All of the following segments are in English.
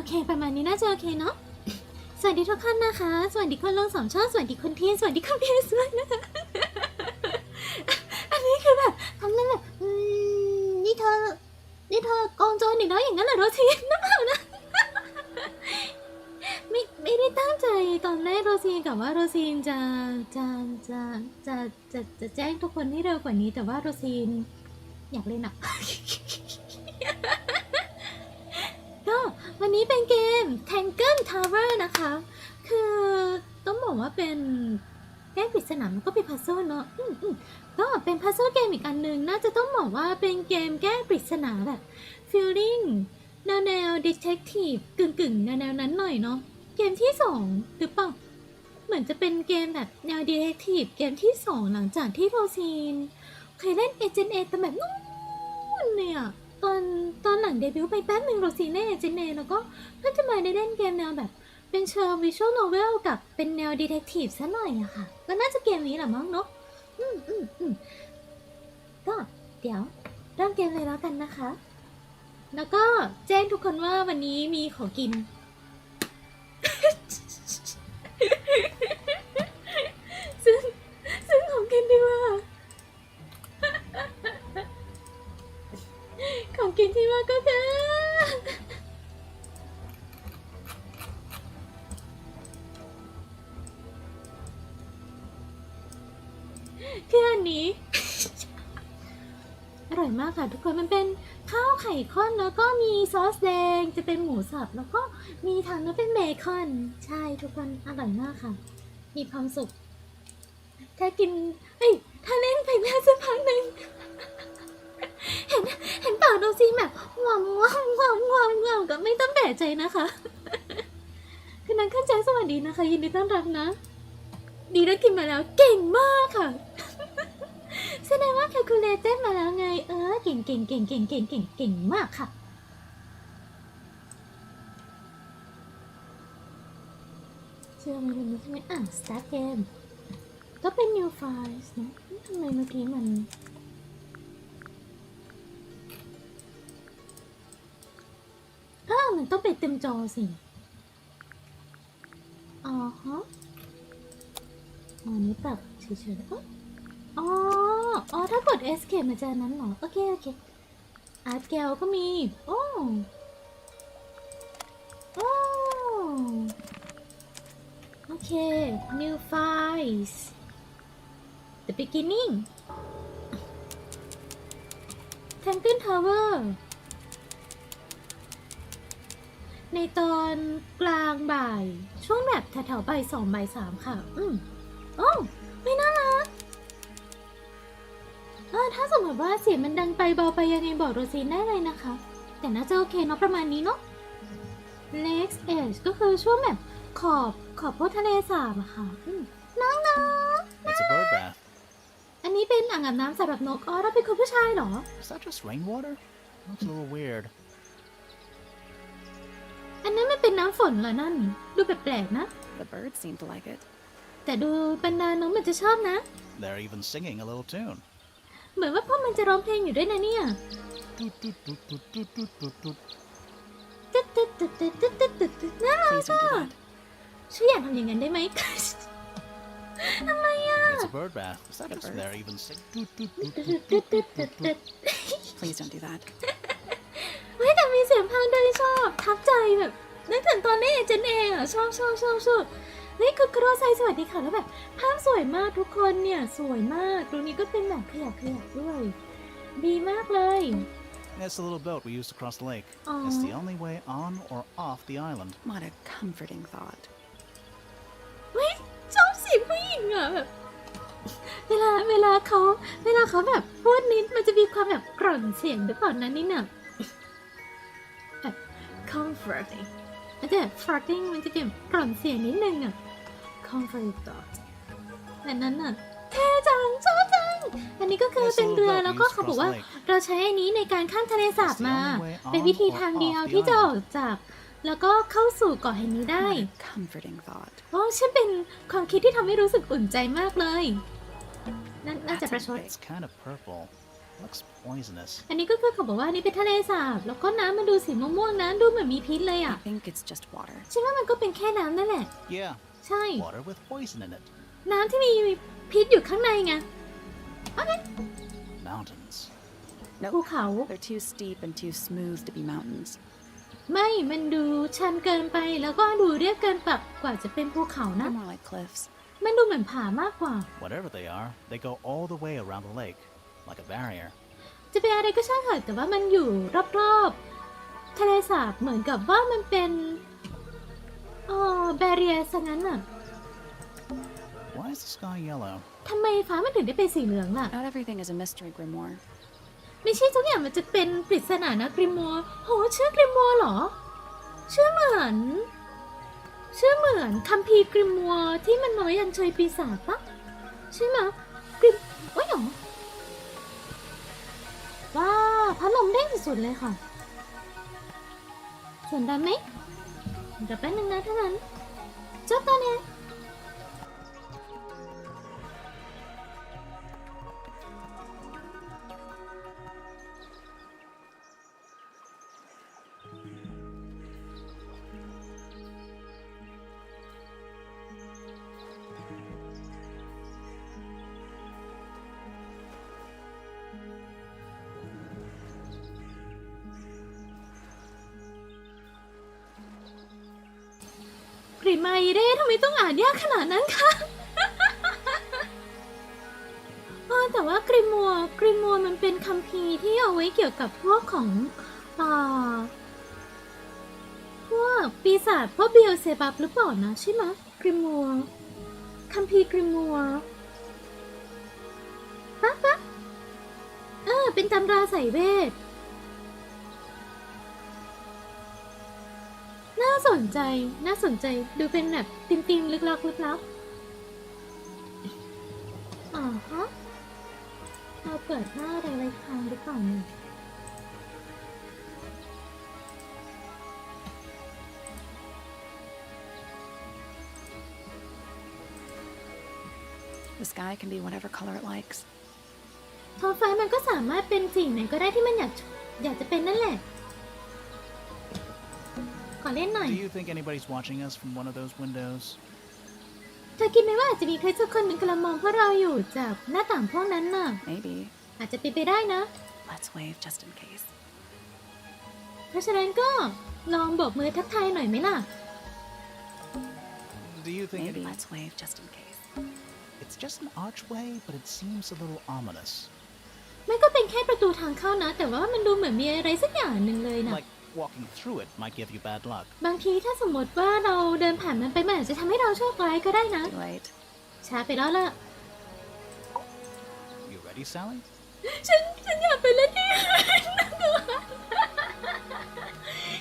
เคประมาณนี้น่าจะโอเคเนาะสวัสดีทุกท่านนะคะสวัสดีคนลง2 ช่องสวัสดีคนที่สวัสดีคนเพสด้วยนะคะอันนี้คือแบบทำนั่นแบบนี่เธอกองโจรอีกแล้วอย่างนั้นเหรอโรซีนนะเปล่านะไม่ได้ตั้งใจตอนแรกโรซีนกับว่าโรซีนจะแจ้งทุกคนให้เร็วกว่านี้แต่ว่าโรซีนอยากเล่นอะ ก็วันนี้เป็นเกม Tangle Tower นะคะคือต้องบอกว่าเป็นแก้ปริศนามันก็เป็นพัซเซิลเนาะก็เป็นพัซเซิลเกมอีกอันนึงน่าจะต้องบอกว่าเป็นเกมแก้ปริศนาแบบ feeling แนว detective กึ่งแนวนั้นหน่อยเนาะเกมที่2หรือเปล่าเหมือนจะเป็นเกมแบบแนว detective เกมที่2หลังจากที่โรซีนเคยเล่น Agent A แต่แบบนู้นเนี่ยตอนหลังเดบิวต์ไปแป๊บนึงโรซีนเล่น Agent A แล้วก็เพิ่งจะมาได้เล่นเกมแนวแบบเป็นเชิง visual novel กับเป็นแนว detective ซะหน่อยอะค่ะก็น่าจะเกมนี้แหละมั้งเนาะก็เดี๋ยวเริ่มเกมเลยแล้วกันนะคะแล้วก็แจ้งทุกคนว่าวันนี้มีของกิน ซึ่งของกินดีว่า ของกินที่ว่าก็คืออันนี้ อร่อยมากค่ะทุกคนมันเป็นข้าวไข่ข้นแล้วก็มีซอสแดงจะเป็นหมูสับแล้วก็มีทางนั้นเป็นเบคอนใช่ทุกคนอร่อยมากค่ะมีความสุขถ้ากินถ้าเล่นไปแม่สักพักหนึ่ง เห็นปากโรซีแบบงวมก็ไม่ต้องแปลกใจนะคะคือนั้นขึ้นใจสวัสดีนะคะยินดีต้อนรับนะดีได้กินมาแล้วเก่งมากค่ะแสดงว่าแคลคูลเลเต็ดมาแล้วไงเก่งมากค่ะเชื่อไหมเป็นใช่ไหมstart game ก็เป็น new files นะทำไมเมื่อกี้มันมันต้องเป็นเต็มจอสิฮะนี่ปรับเฉยๆถ้ากด escape มันจะนั้นเหรอโอเคอาร์ตแกลก็มีโอเค new files the beginning Tangle Tower ในตอนกลางบ่ายช่วงแบบแถวๆบ่าย2บ่าย3ค่ะไม่น่ารักถ้าสมมติว่าเสียงมันดังไปเบาไปยังไงบอกโรซีนได้เลยนะคะแต่น่าจะโอเคเนาะประมาณนี้เนาะ Lakes Edge ก็คือช่วงแบบขอบพวกทะเลสาบอะค่ะน้องIt's a bird bath. อันนี้เป็นอ่างอาบน้ำสำหรับนกเราเป็นคนผู้ชายเหรอ Is that just rainwater? Looks a little weird. อันนั้นมันเป็นน้ำฝนเหรอนั่นดูแปลกๆนะ The birds seem to like it. แต่ดูบรรดานกมันจะชอบนะ They're even singing a little tune. เหมือนว่าพวกมันจะร้องเพลงอยู่ด้วยนะเนี่ยน่ารัก Please don't do อ่ะ that. ช่วยอย่าทำอย่างนั้นได้ไหม ทำไมอ่ะ It's a bird bath. Is that just they're even singing? Please don't do that. ไม่แต่มีเสียงพากย์ด้วยชอบทับใจแบบนึกถึงตอนเล่นเจนเองอ่ะชอบนี่คือครอไซสวัสดีค่ะแล้วแบบภาพสวยมากทุกคนเนี่ยสวยมากตรงนี้ก็เป็นแบบขยับด้วยดีมากเลย It's the little boat we used to cross the lake. It's the only way on or off the island. What a comforting thought. เฮ้ยชอบเสียงผู้หญิงอ่ะแบบเวลาเขาแบบพูดนิดมันจะมีความแบบกร่อนเสียงหรือเปล่านั้นนี่เนี่ยแบบ comforting แต่ farting มันจะเก็บกร่อนเสียงนิดนึงอ่ะ comforting thought แต่นั้นอ่ะเท่จังชอบจังอันนี้ก็คือเป็นเรือแล้วก็เขาบอกว่าเราใช้อันนี้ในการข้ามทะเลสาบมาเป็นวิธีทางเดียวที่จะออกจากแล้วก็เข้าสู่เกาะแห่งนี้ได้ What a comforting thought. ฉันเป็นความคิดที่ทำให้รู้สึกอุ่นใจมากเลยน่าจะประชด It's kind of purple. Looks poisonous. อันนี้ก็คือเขาบอกว่าอันนี้เป็นทะเลสาบแล้วก็น้ำมันดูสีม่วงๆนะดูเหมือนมีพิษเลย I อ่ะ think it's just water. ฉันว่ามันก็เป็นแค่น้ำนั่นแหละ Yeah, ใช่ water with poison in it. น้ำที่มีพิษอยู่ข้างในไง Mountains. ภูเขา They're too steep and too smooth to be mountains. ไม่มันดูชันเกินไปแล้วก็ดูเรียบเกินปกว่าจะเป็นภูเขานะ They're more like cliffs. มันดูเหมือนผามากกว่า Whatever they are, they go all the way around the lake, like a barrier. จะเป็นอะไรก็ช่างเถอะแต่ว่ามันอยู่รอบๆทะเลสาบเหมือนกับว่ามันเป็นแบเรียซะงั้นน่ะ Why is the sky yellow? ทำไมฟ้ามันถึงได้เป็นสีเหลืองล่ะ Not everything is a mystery, Grimoire. ไม่ใช่ทุกอย่างมันจะเป็นปริศนานะกริมัวโหชื่อกริมัวเหรอชื่อเหมือนคัมภีร์กริมัวที่มันมาไว้ยันเชยปีศาจปะใช่ไหมกริมโอ้ยหรอว้าพัดลมเด้งสุดๆเลยค่ะเสียงดังไหมเดี๋ยวแป๊บนึงนะเท่านั้นจบตอนนี้กริมาเร่ทำไมต้องอ่านยากขนาดนั้นคะ แต่ว่ากริมัวมันเป็นคัมภีร์ที่เอาไว้เกี่ยวกับพวกของพวกปีศาจพวกเบลเซบับหรือเปล่านะใช่ไหมกริมัวคัมภีร์กริมัวปะเป็นตำราสายเวทน่าสนใจดูเป็นแบบติมๆลึกลับฮะเราเปิดหน้าอะไรไว้ค้างหรือเปล่าเนี่ย The sky can be whatever color it likes. ท้องฟ้ามันก็สามารถเป็นสิ่งไหนก็ได้ที่มันอยากจะเป็นนั่นแหละขอเล่นหน่อย Do you think anybody's watching us from one of those windows? เธอคิดไหมว่าอาจจะมีใครสักคนหนึ่งกำลังมองพวกเราอยู่จากหน้าต่างพวกนั้นน่ะ Maybe. อาจจะเป็นไปได้นะ Let's wave just in case. เพราะฉะนั้นก็ลองโบกมือทักทายหน่อยไหมล่ะ Do you think Maybe. Let's wave just in case. it's just an archway, but it seems a little ominous? มันก็เป็นแค่ประตูทางเข้านะ แต่ว่ามันดูเหมือนมีอะไรสักอย่างหนึ่งเลยนะ Like walking through it might give you bad luck. บางทีถ้าสมมติว่าเราเดินผ่านมันไปมันอาจจะทำให้เราโชคร้ายก็ได้นะ Too late. ช้าไปแล้วล่ะ You ready, Sally? ฉันอยากไปเล่นที่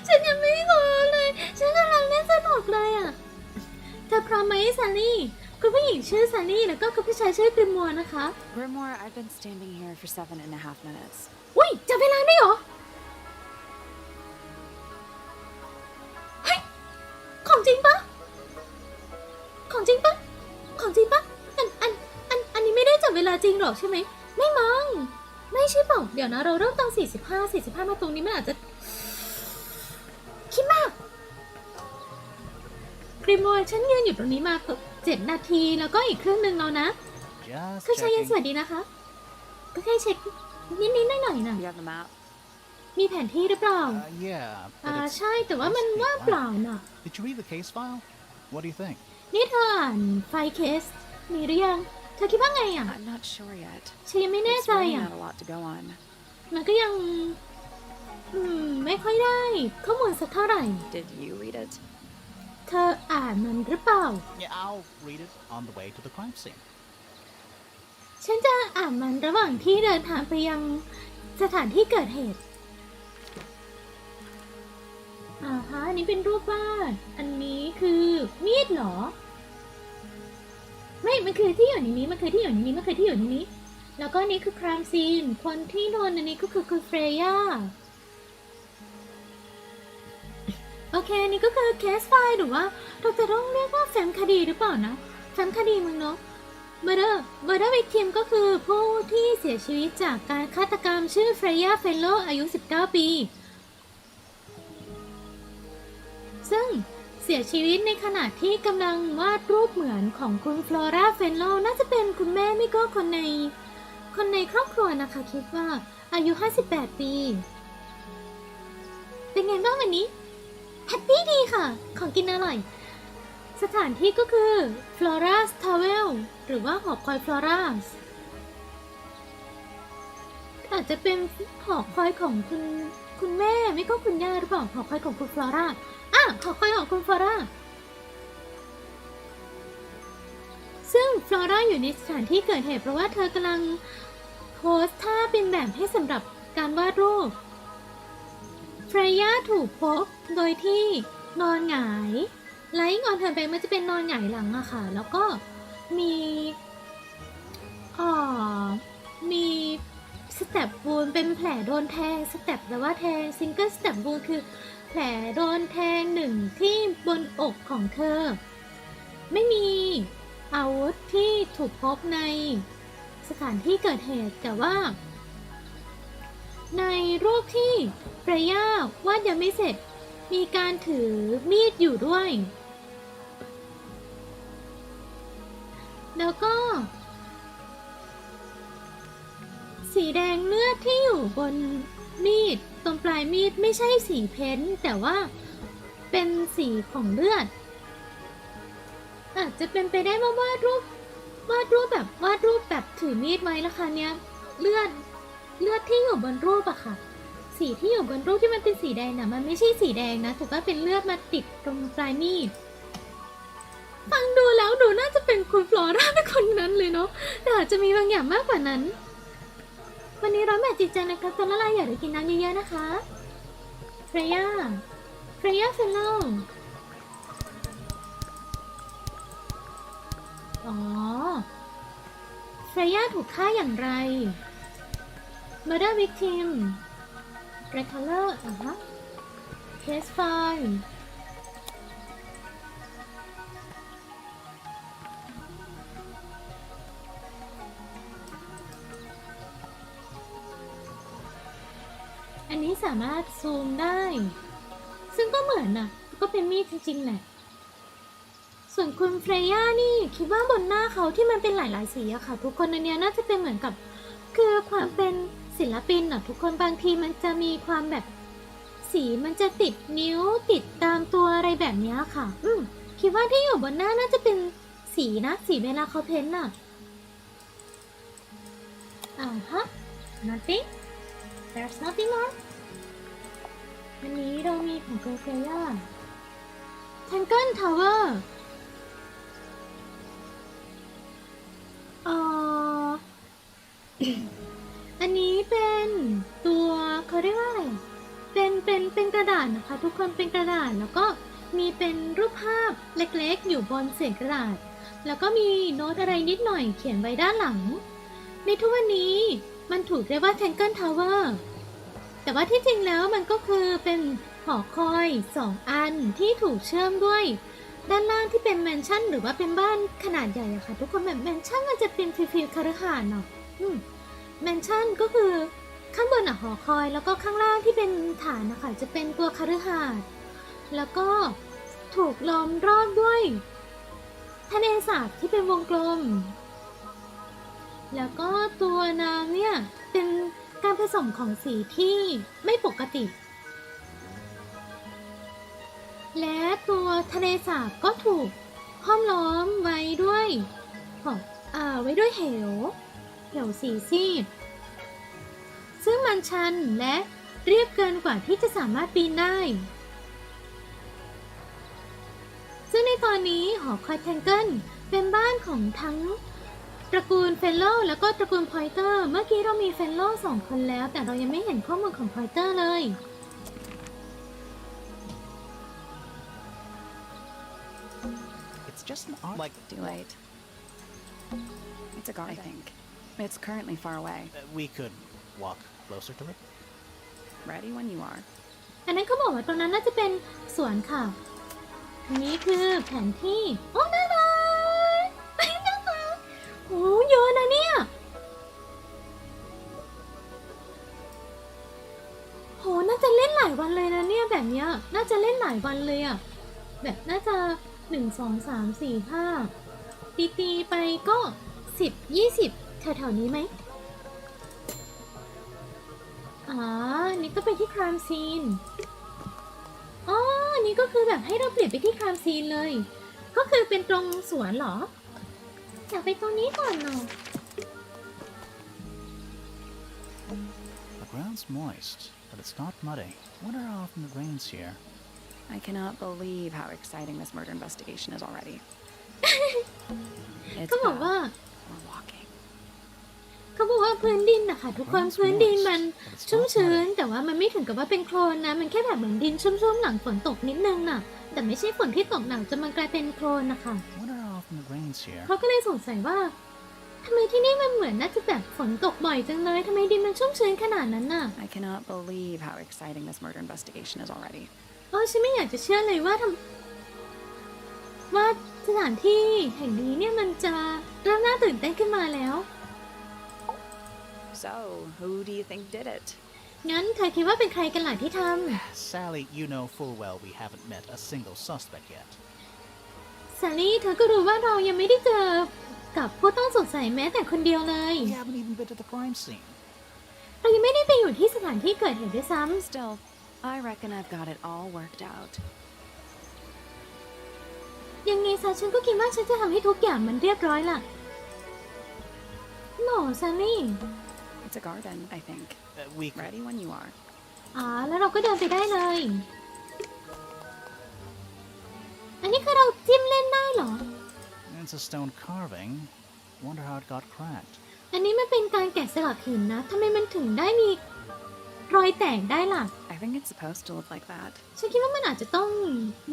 ฉันยังไม่พอเลยฉันกำลังเล่นสนุกเลยอ่ะเธอพร้อมไหมซาลี่คุณผู้หญิงชื่อซาลี่แล้วก็คุณผู้ชายชื่อกริมัวนะคะ Grimoire, I've been standing here for 7.5 minutes. อุ้ยจับเวลาได้เหรอเฮ้ยของจริงปะอันนี้ไม่ได้จับเวลาจริงหรอกใช่ไหมไม่มั้งไม่ใช่เปล่าเดี๋ยวนะเราเริ่มตอน45มาตรงนี้มันอาจจะคิดมากกริมัวฉันยืนอยู่ตรงนี้มาเกือบ7 นาทีแล้วก็อีกครึ่งหนึ่งแล้วนะ Just คือชายเย็น checking. สวัสดีนะคะก็แค่เช็คนิดๆหน่อยๆนะ You have the map? มีแผนที่หรือเปล่า Yeah, but it's ใช่แต่ว่ามันว่างเปล่าน่ะ Did you read the case file? What do you think? นี่เธออ่านไฟล์เคสมีหรือยังเธอคิดว่าไงอ่ะ I'm not sure yet. ฉันยังไม่แน่ It's ใจ really อ่ะ not a lot to go on. มันก็ยังไม่ค่อยได้ข้อมูลสักเท่าไหร่ Did you read it? เธออ่านมันหรือเปล่า Yeah, I'll read it on the way to the crime scene. ฉันจะอ่านมันระหว่างที่เดินทางไปยังสถานที่เกิดเหตุอันนี้เป็นรูปวาดอันนี้คือมีดเหรอไม่มันคือที่อยู่ในนี้แล้วก็นี้คือครามซีนคนที่โดนอันนี้ก็คือเฟรย่าโอเคอันนี้ก็คือเคสไฟล์หรือว่าเราจะต้องเรียกว่าแฟ้มคดีหรือเปล่านะแฟ้มคดีมึงเนาะ Murder Victim ก็คือผู้ที่เสียชีวิตจากการฆาตกรรมชื่อเฟรย่าเฟลโลอายุ19 ปีซึ่งเสียชีวิตในขณะที่กำลังวาดรูปเหมือนของคุณฟลอร่าเฟลโลน่าจะเป็นคุณแม่ไม่ก็คนในครอบครัวนะคะคิดว่าอายุ58 ปีเป็นไงบ้างวันนี้แฮปปี้ดีค่ะของกินอร่อยสถานที่ก็คือ Flora's Tower หรือว่าหอคอย Flora's อาจจะเป็นหอคอยของคุณแม่ไม่ก็คุณย่าหรือเปล่าหอคอยของคุณฟลอร่าหอคอยของคุณฟลอร่าซึ่งฟลอร่าอยู่ในสถานที่เกิดเหตุเพราะว่าเธอกำลังโพสท่าเป็นแบบให้สำหรับการวาดรูปเฟรย่าถูกพบโดยที่นอนหงายไลท์ออนเธอไปมันจะเป็นนอนหงายหลังอะค่ะแล้วก็มีสเต็ปวูนเป็นแผลโดนแทงสเต็ปแปลว่าแทงซิงเกิลสเต็ปวูนคือแผลโดนแทงหนึ่งที่บนอกของเธอไม่มีอาวุธที่ถูกพบในสถานที่เกิดเหตุแต่ว่าในรูปที่เฟรย่าวาดยังไม่เสร็จมีการถือมีดอยู่ด้วยแล้วก็สีแดงเลือดที่อยู่บนมีดตรงปลายมีดไม่ใช่สีเพ้นท์แต่ว่าเป็นสีของเลือดอาจจะเป็นไปได้ว่าวาดรูปแบบถือมีดไว้ละค่ะเนี้ยเลือดที่อยู่บนรูปอะค่ะสีที่อยู่บนรูปที่มันเป็นสีแดงน่ะมันไม่ใช่สีแดงนะแต่ว่าเป็นเลือดมาติดตรงปลายมีดฟังดูแล้วดูน่าจะเป็นคุณฟลอร่าเป็นคนนั้นเลยเนาะแต่อาจจะมีบางอย่างมากกว่านั้นวันนี้ร้อนแบบจิตใจนะคะคนละลายอย่าได้กินน้ำเยอะๆนะคะเฟรย่าเฟลโลเฟรย่าถูกฆ่าอย่างไร Murder Victim Red Color Case File อันนี้สามารถซูมได้ซึ่งก็เหมือนน่ะก็เป็นมีดจริงๆแหละส่วนคุณเฟรย่านี่คิดว่าบนหน้าเขาที่มันเป็นหลายๆสีอะค่ะทุกคนอันเนี้ยน่าจะเป็นเหมือนกับคือความเป็นศิลปินอะทุกคนบางทีมันจะมีความแบบสีมันจะติดนิ้วติดตามตัวอะไรแบบนี้ค่ะคิดว่าที่อยู่บนหน้าน่าจะเป็นสีนะสีเวลาเขาเพ้นท์อะnothing there's nothing more อันนี้เรามีของคุณเฟรย่า Tangle Towerอันนี้เป็นตัวเขาเรียกว่าอะไรเป็นกระดาษนะคะทุกคนเป็นกระดาษแล้วก็มีเป็นรูปภาพเล็กๆอยู่บนเศษกระดาษแล้วก็มีโน้ตอะไรนิดหน่อยเขียนไว้ด้านหลังในทุกวันนี้มันถูกเรียกว่า Tangle Tower แต่ว่าที่จริงแล้วมันก็คือเป็นหอคอย2 อันที่ถูกเชื่อมด้วยด้านล่างที่เป็นแมนชั่นหรือว่าเป็นบ้านขนาดใหญ่อะค่ะทุกคนแบบแมนชั่นมันจะเป็นฟิลคฤหาสน์เนาะแมนชั่นก็คือข้างบนหอคอยแล้วก็ข้างล่างที่เป็นฐานนะคะจะเป็นตัวคฤหาสน์แล้วก็ถูกล้อมรอบด้วยทะเลสาบที่เป็นวงกลมแล้วก็ตัวน้ำเนี่ยเป็นการผสมของสีที่ไม่ปกติและตัวทะเลสาบก็ถูกห้อมล้อมไว้ด้วยเหวสีซีดซึ่งมันชันและเรียบเกินกว่าที่จะสามารถปีนได้ซึ่งในตอนนี้หอคอยแทงเกิลเป็นบ้านของทั้งตระกูลเฟลโลแล้วก็ตระกูลพอยเตอร์เมื่อกี้เรามีเฟลโล2 คนแล้วแต่เรายังไม่เห็นข้อมูลของพอยเตอร์เลย It's just an art. Like Too late. It's a garden, I think. It's currently far away. We could walk closer to it. Ready when you are. อันนั้นเขาบอกว่าตรงนั้นน่าจะเป็นสวนค่ะอันนี้คือแผนที่โอ้น่ารักน่ารักโอ้ แบบเนี้ยน่าจะเล่นหลายวันเลยอะแบบน่าจะ1 2 3 4 5ตีไปก็10 20แถวๆนี้ไหมนี่ก็ไปที่ครามซีนอ๋อนี่ก็คือแบบให้เราเปลี่ยนไปที่ครามซีนเลยก็คือเป็นตรงสวนเหรออยากไปตรงนี้ก่อนเนาะ The ground's moist, but it's not muddy. Wonder how often it rains here. I cannot believe how exciting this murder investigation is already. เขาบอกว่า We're walking. เขาบอกว่าพื้นดินนะคะทุกคนพื้นดินมันชุ่มชื้นแต่ว่ามันไม่ถึงกับว่าเป็นโคลนนะมันแค่แบบเหมือนดินชุ่มๆหลังฝนตกนิดนึงน่ะแต่ไม่ใช่ฝนที่ตกหนักจนมันกลายเป็นโคลนนะคะ Wonder how often it rains here. เขาก็เลยสงสัยว่าทำไมที่นี่มันเหมือนน่าจะแบบฝนตกบ่อยจังเลยทำไมดินมันชุ่มชื้นขนาดนั้นน่ะ I cannot believe how exciting this murder investigation is already. ฉันไม่อยากจะเชื่อเลยว่าว่าสถานที่แห่งนี้เนี่ยมันจะเริ่มน่าตื่นเต้นขึ้นมาแล้ว So, who do you think did it? งั้นเธอคิดว่าเป็นใครกันล่ะที่ท Sally, you know full well we haven't met a single suspect yet. ำซาลี่เธอก็รู้ว่าเรายังไม่ได้เจอกับผู้ต้องสงสัยแม้แต่คนเดียวเลย We haven't even been to the crime scene. เรายังไม่ได้ไปอยู่ที่สถานที่เกิดเหตุด้วยซ้ Still, I reckon I've got it all worked out. ำยังไงซะฉันก็คิดว่าฉันจะทำให้ทุกอย่างมันเรียบร้อยล่ะโน่ซาลี่ It's a garden, I think. We could... Ready when you are. แล้วเราก็เดินไปได้เลย อันนี้คือเราจิ้มเล่นได้เหรอ It's a stone carving. Wonder how it got cracked. อันนี้มันเป็นการแกะสลักหินนะทำไมมันถึงได้มีรอยแตกได้ล่ะ I think it's supposed to look like that. ฉันคิดว่ามันอาจจะต้อง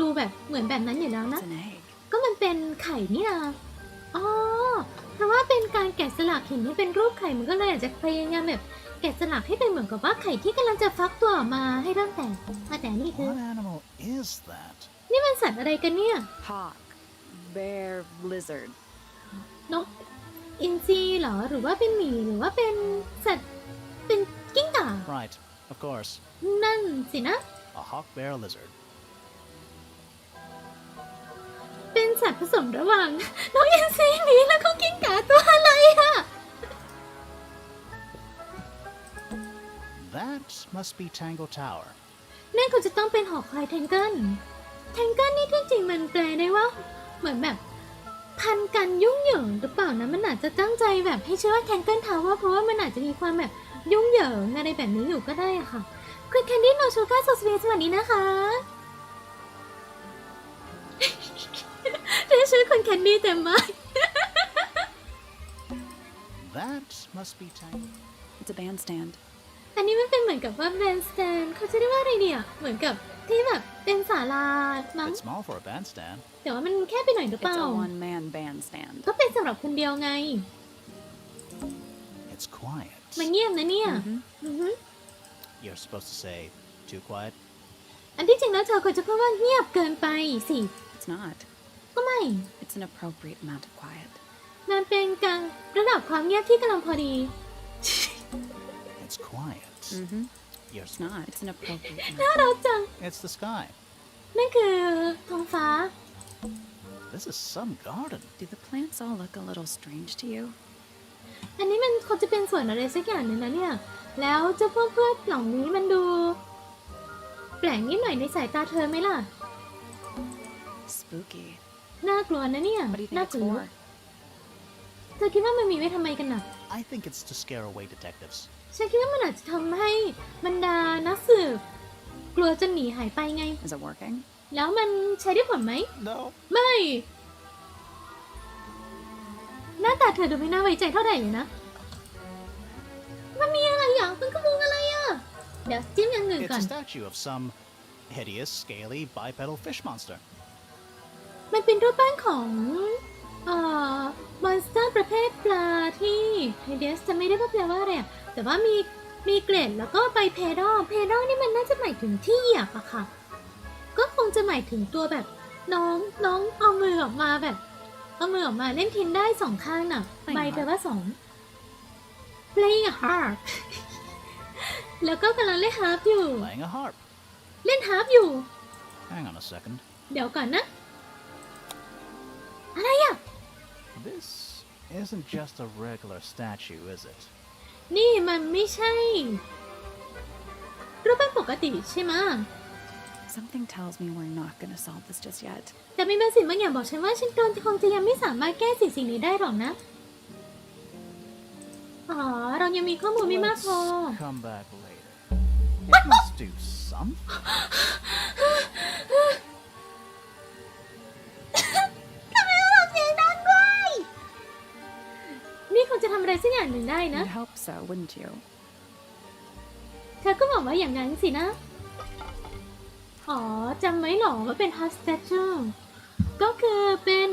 ดูแบบเหมือนแบบนั้นอยู่แล้วนะ It's an egg. ก็มันเป็นไข่นี่นะเพราะว่าเป็นการแกะสลักหินที่เป็นรูปไข่มันก็เลยอาจจะพยายามแบบแกะสลักให้เป็นเหมือนกับว่าไข่ที่กำลังจะฟักตัวออกมาให้เริ่มแตกแต่นี่คือ What animal is that? นี่มันสัตว์อะไรกันเนี่ย Hawk. Bear. Lizard. นกอินทรีเหรอหรือว่าเป็นหมีหรือว่าเป็นสัตว์เป็นกิ้งก่า Right, of course. นั่นสินะ A hawk bear lizard. เป็นสัตว์ผสมระหว่างนกอินทรีหมีแล้วก็กิ้งก่าตัวอะไรอะ That must be Tangle Tower. นั่นคงจะต้องเป็นหอคอยแทงเกิลนี่ที่จริงมันแปลได้ว่าเหมือนแบบพันกันยุ่งเหยิงหรือเปล่านะมันอาจจะตั้งใจแบบให้ชื่อว่าแทงเกิลทาวเวอร์เพราะว่ามันอาจจะมีความแบบยุ่งเหยิงอะไรแบบนี้อยู่ก็ได้อะค่ะคุณแคนดี้โนชูก้าโซสเวียสวัสดีนะคะ เรียกชื่อคุณแคนดี้เต็มมาก That must be Tangle. It's a bandstand. อันนี้มันเป็นเหมือนกับว่าแบรนด์สแตนเขาจะเรียกว่าอะไรเนี่ยเหมือนกับที่แบบเป็นศาลามั้ง It's small for a bandstand. แต่ว่ามันแค่ไปหน่อยหรือเป It's ล่า a one-man bandstand. ก็เป็นสำหรับคนเดียวไง It's quiet. มันเงียบนะเนี่ย You're supposed to say too quiet. อันที่จริงแล้วเธอควรจะพูดว่าเงียบเกินไปสิ It's not. ก็ไม่ It's an appropriate amount of quiet. มันเป็นการระดับความเงียบที่กำลังพอดี It's quiet. You're It's not. It's an appropriate น่า amount. รักจัง It's the sky. นั่นคือท้องฟ้า This is some garden. Do the plants all look a little strange to you? อันนี้มันควรจะเป็นส่วนอะไรสักอย่างหนึ่งนะเนี่ยแล้วเจ้าพวกพืชเหล่านี้มันดูแปลกนิดหน่อยในสายตาเธอไหมล่ะ Spooky. น่ากลัวนะเนี่ย What do you น่า think ก it's ลัว for? เธอคิดว่ามันมีไว้ทำไมกันน่ะ I think it's to scare away detectives. ฉันคิดว่ามันอาจจะทำให้บรรดานักสืบกลัวจนหนีหายไปไง Is it working? แล้วมันใช้ได้ผลไหม No. ไม่ หน้าตาเธอดูไม่น่าไว้ใจเท่าไหร่เลยนะ มันมีอะไรอย่างมันขโมยอะไรอ่ะ เดี๋ยวจิ้มอย่างอื่น It's ก่อน a statue of some hideous, scaly, bipedal fish monster. มันเป็นรูปปั้นของมอนสเตอร์ประเภทปลาที่ไฮเดสจะไม่ได้ว่าแปลว่าอะไรอะแต่ว่ามีเกล็ดแล้วก็ไปเพดอนี่มันน่าจะหมายถึงที่เหยียบอะค่ะ ก็คงจะหมายถึงตัวแบบน้องเอามือออกมาแบบเอามือออกมาเล่นพินได้สองข้างน่ะใบแปลว่าสอง playing a harp แล้วก็กำลังเล่น harp อยู่ Playing a harp. เล่นฮาร์ปอยู่ Hang on a second. เดี๋ยวก่อนนะ อะไรอ่ะ This isn't just a regular statue, is it? นี่มันไม่ใช่รูปปั้นปกติใช่ไหม Something tells me we're not gonna solve this just yet. แต่มีบางสิ่งบางอย่างบอกฉันว่าฉันคงจะยังไม่สามารถแก้สิ่งนี้ได้หรอกนะ อ๋อ เรายังมีข้อมูลไม่มาก Let's พอ come back later. It must do something. ทำไมต้องทำเสียงดังด้วยนี่คงจะทำอะไรสักอย่างหนึ่งได้นะ You'd hope so, wouldn't you? เธอก็บอกว่าอย่างนั้นสินะ อ๋อ จำไว้หรอว่าเป็น half statue ก็คือเป็น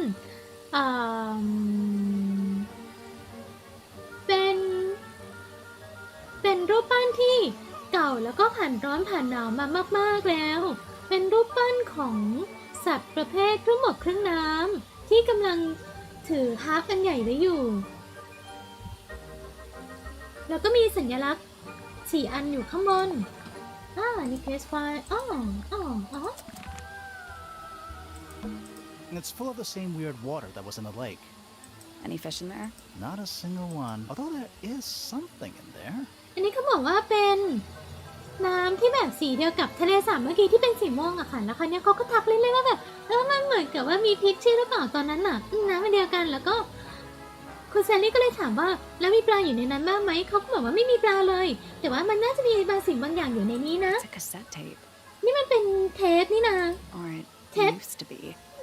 เป็นรูปปั้นที่เก่าแล้วก็ผ่านร้อนผ่านหนาวมามากๆแล้ว เป็นรูปปั้นของสัตว์ประเภทครึ่งบกครึ่งน้ำที่กำลังถือฮาร์ปอันใหญ่ไว้อยู่ แล้วก็มีสัญลักษณ์4 อันอยู่ข้างบน นี่เคสไฟล์อ๋อ It's full of the same weird water that was in the lake. Any fish in there? Not a single one. Although there is something in there. อันนี้เขาบอกว่าเป็นน้ำที่แบบสีเดียวกับทะเลสาบเมื่อกี้ที่เป็นสีม่วงอะค่ะ แล้วคราวนี้เขาก็ทักเล่นๆว่าแบบมันเหมือนกับว่ามีพิษชื่อหรือเปล่าตอนนั้นน่ะน้ำมันเดียวกันแล้วก็คุณแซลลี่ก็เลยถามว่าแล้วมีปลาอยู่ในนั้นบ้างไหมเขาก็บอกว่าไม่มีปลาเลย แต่ว่ามันน่าจะมีบางสิ่งบางอย่างอยู่ในนี้นะ It's a cassette tape. นี่มันเป็นเทปนี่นะ Or it Tape? used to be.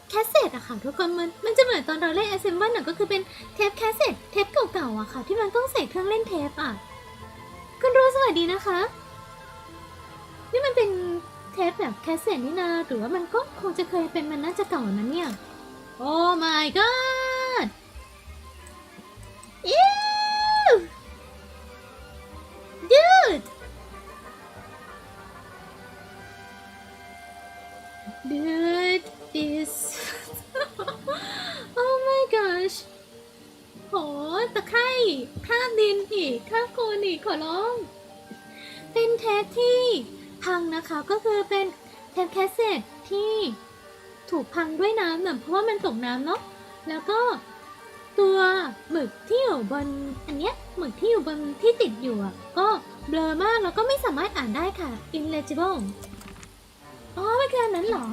แคสเซ็ตอะค่ะทุกคนมันจะเหมือนตอนเราเล่น Assemble น่ะก็คือเป็นเทปแคสเซ็ตเทปเก่าๆอะค่ะที่มันต้องใส่เครื่องเล่นเทปอะคุณรู้สวัสดีนะคะนี่มันเป็นเทปแบบแคสเซ็ตนี่นาหรือว่ามันก็คงจะเคยเป็นมันน่าจะเก่านะเนี่ยโอ้ my god อิ๊ว dude dude this oh my gosh โหตะไคร่คราบดินอีกคราบโคลนอีกขอร้องเป็นเทปที่พังนะคะก็คือเป็นเทปแคสเซ็ตที่ถูกพังด้วยน้ำเพราะว่ามันตกน้ำเนาะแล้วก็ตัวหมึกที่อยู่บนอันเนี้ยหมึกที่อยู่บนที่ติดอยู่อ่ะก็เบลอมากแล้วก็ไม่สามารถอ่านได้ค่ะ illegible อ๋อไม่คืออันนั้นเหรอ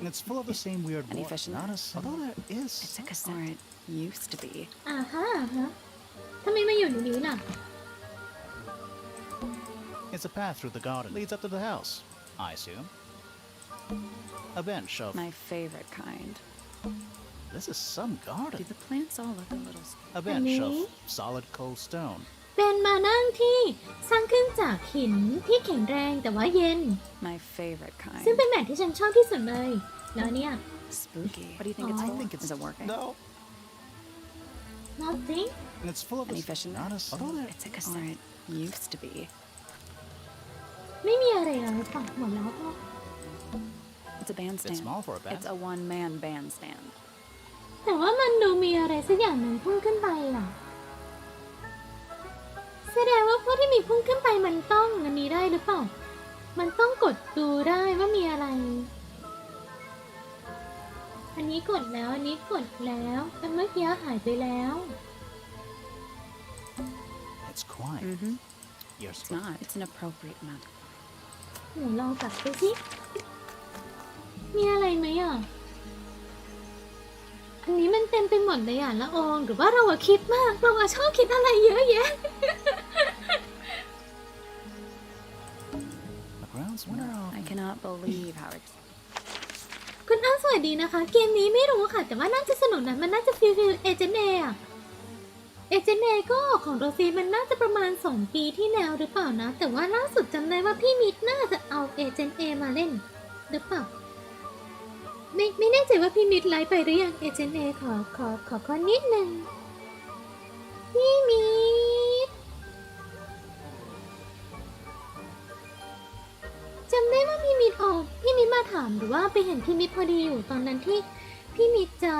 It's full of the same weird Any water. fish in Not there? a single. Although there is. It's a cassette. Or it used to be. ฮะทำไมมาอยู่ในนี้ล่ะ It's a path through the garden. Leads up to the house, I assume. A bench of. My favorite kind. This is some Do garden. the plants all look a little... A bench of Honey? solid cold stone. เป็นมานั่งที่สร้างขึ้นจากหินที่แข็งแรงแต่ว่าเย็น My favorite ซึ่ง kind. เป็นแบบที่ฉันชอบที่สุดเลย แล้วเนี่ย Spooky. What do you think it's Aw. I for? think it's. Is it working? No. nothing It's full of. Any fish in Not there? a. Although there. It's a cassette. Or it used to be. ไม่มีอะไรเลยป่ะหมดแล้วก็ It's a It's bandstand. small for a band. It's a one-man bandstand. แต่ว่ามันดูมีอะไรสักอย่างหนึ่งพุ่งขึ้นไปอ่ะแสดงว่าพวกที่มีพุ่งขึ้นไปมันต้องอันนี้ได้หรือเปล่ามันต้องกดดูได้ว่ามีอะไร อันนี้กดแล้วอันนี้กดแล้วแต่เมื่อกี้หายไปแล้ว It's quiet. Mm-hmm. You're It's not. It's an appropriate amount. หนูลองกลับไปสิมีอะไรไหมอ่ะอันนี้มันเต็มไปหมดเลยอ่ะละอองหรือว่าเราอะคิดมากเราอะชอบคิดอะไรเยอะแยะ The grounds wonder how. I cannot believe how it's... คุณอ้าวสวัสดีนะคะ เกมนี้ไม่รู้ค่ะ แต่ว่าน่าจะสนุกนะมันน่าจะฟิลเอเจนเออะเอเจนเอก็ของโรซีมันน่าจะประมาณ2 ปีที่แล้วหรือเปล่านะ แต่ว่าล่าสุดจำได้ว่าพี่มิดน่าจะเอาเอเจนเอมาเล่นหรือเปล่าไม่แน่ใจว่าพี่มิดไลฟ์ไปหรือยังเอเจนเอขอนิดนึงพี่มิดจำได้ว่าพี่มิดมาถามหรือว่าไปเห็นพี่มิดพอดีอยู่ตอนนั้นที่พี่มิดจะ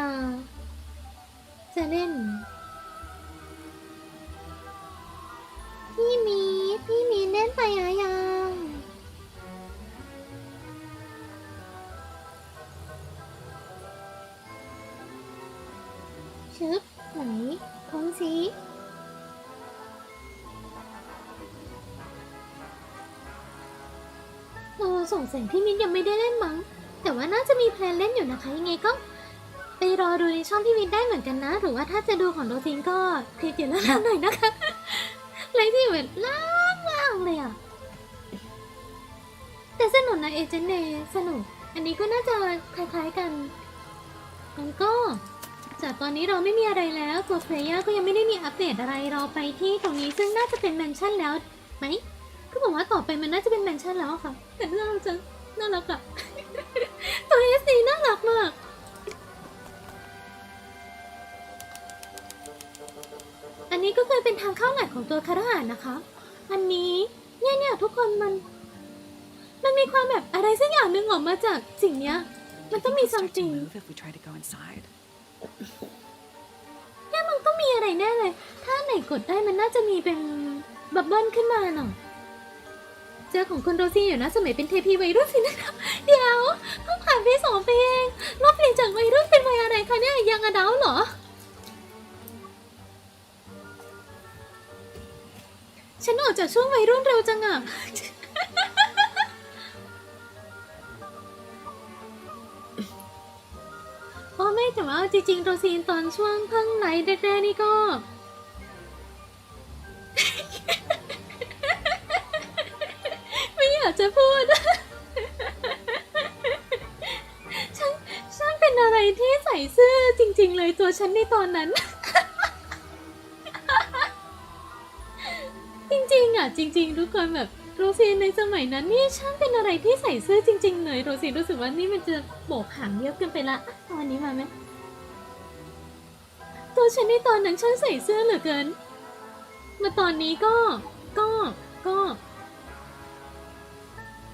เล่นพี่มิดเล่นไปยัง ชึบไหนพ้นสิสงสัยพี่มินยังไม่ได้เล่นมั้งแต่ว่าน่าจะมีแพลนเล่นอยู่นะคะยังไงก็ไปรอดูในช่องพี่มินได้เหมือนกันนะหรือว่าถ้าจะดูของโรซินก็คลิกอยู่ล่างๆหน่อยนะคะไลฟ์ที่แบบล่างๆเลยอ่ะแต่สนุกนะเอเจนต์เนย์สนุกอันนี้ก็น่าจะคล้ายๆกันงั้นก็จากตอนนี้เราไม่มีอะไรแล้วตัวเพลเยอร์ก็ยังไม่ได้มีอัปเดตอะไรเราไปที่ตรงนี้ซึ่งน่าจะเป็นแมนชั่นแล้วไหมก็บอกว่าต่อไปมันน่าจะเป็นแมนชั่นแล้วค่ะแต่น่ารักจังน่ารักอะ ตัว SD น่ารักมากอันนี้ก็เคยเป็นทางเข้าใหม่ของตัวคาราหานนะคะอันนี้เนี่ยทุกคนมันมีความแบบอะไรสักอย่างหนึ่งออกมาจากสิ่งเนี้ยมันต้องมีซัมติงเนี่ยมันต้องมีอะไรแน่เลยถ้าไหนกดได้มันน่าจะมีเป็นบับเบิ้ลขึ้นมาหน่อยเจอของคุณโรซี่อยู่นะสมัยเป็นเทพีวัยรุ่นสินะคะเดี๋ยวเพิ่งผ่านไป2 ปีเองรอบเปลี่ยนจากวัยรุ่นเป็นวัยอะไรคะเนี่ยยังอดัลเหรอฉันออกจากช่วงวัยรุ่นเร็วจังอะโอ้ไม่แต่ว่าจริงๆโรซีนตอนช่วงเพิ่งไลฟ์แรกๆนี่ก็ ไม่อยากจะพูด ช่างเป็นอะไรที่ใส่เสื้อจริงๆเลยตัวฉันในตอนนั้น จริงๆอ่ะจริงๆทุกคนแบบโรซีนในสมัยนั้นนี่ช่างเป็นอะไรที่ใส่เสื้อจริงๆเลยโรซีนรู้สึกว่านี่มันจะโบกหางเยอะเกินไปละตอนนี้มาไหมตัวฉันในตอนนั้นฉันใส่เสื้อเหลือเกินมาตอนนี้ก็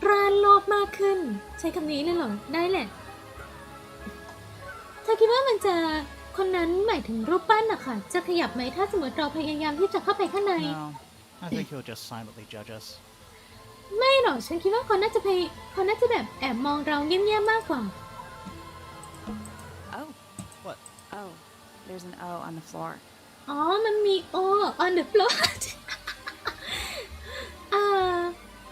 ร้านรอบมากขึ้นใช้คำนี้เลยเหรอได้แหละเธอคิดว่ามันจะคนนั้นหมายถึงรูปปั้นอะค่ะจะขยับไหมถ้าสมมติเราพยายามที่จะเข้าไปข้างใน No, I think he'll just silently judge us. ไม่หรอกฉันคิดว่าเขาน่าจะแบบแอบมองเราเงียบๆมากกว่า Oh. What? Oh, there's an O on the floor. อ๋อมันมี O on the floor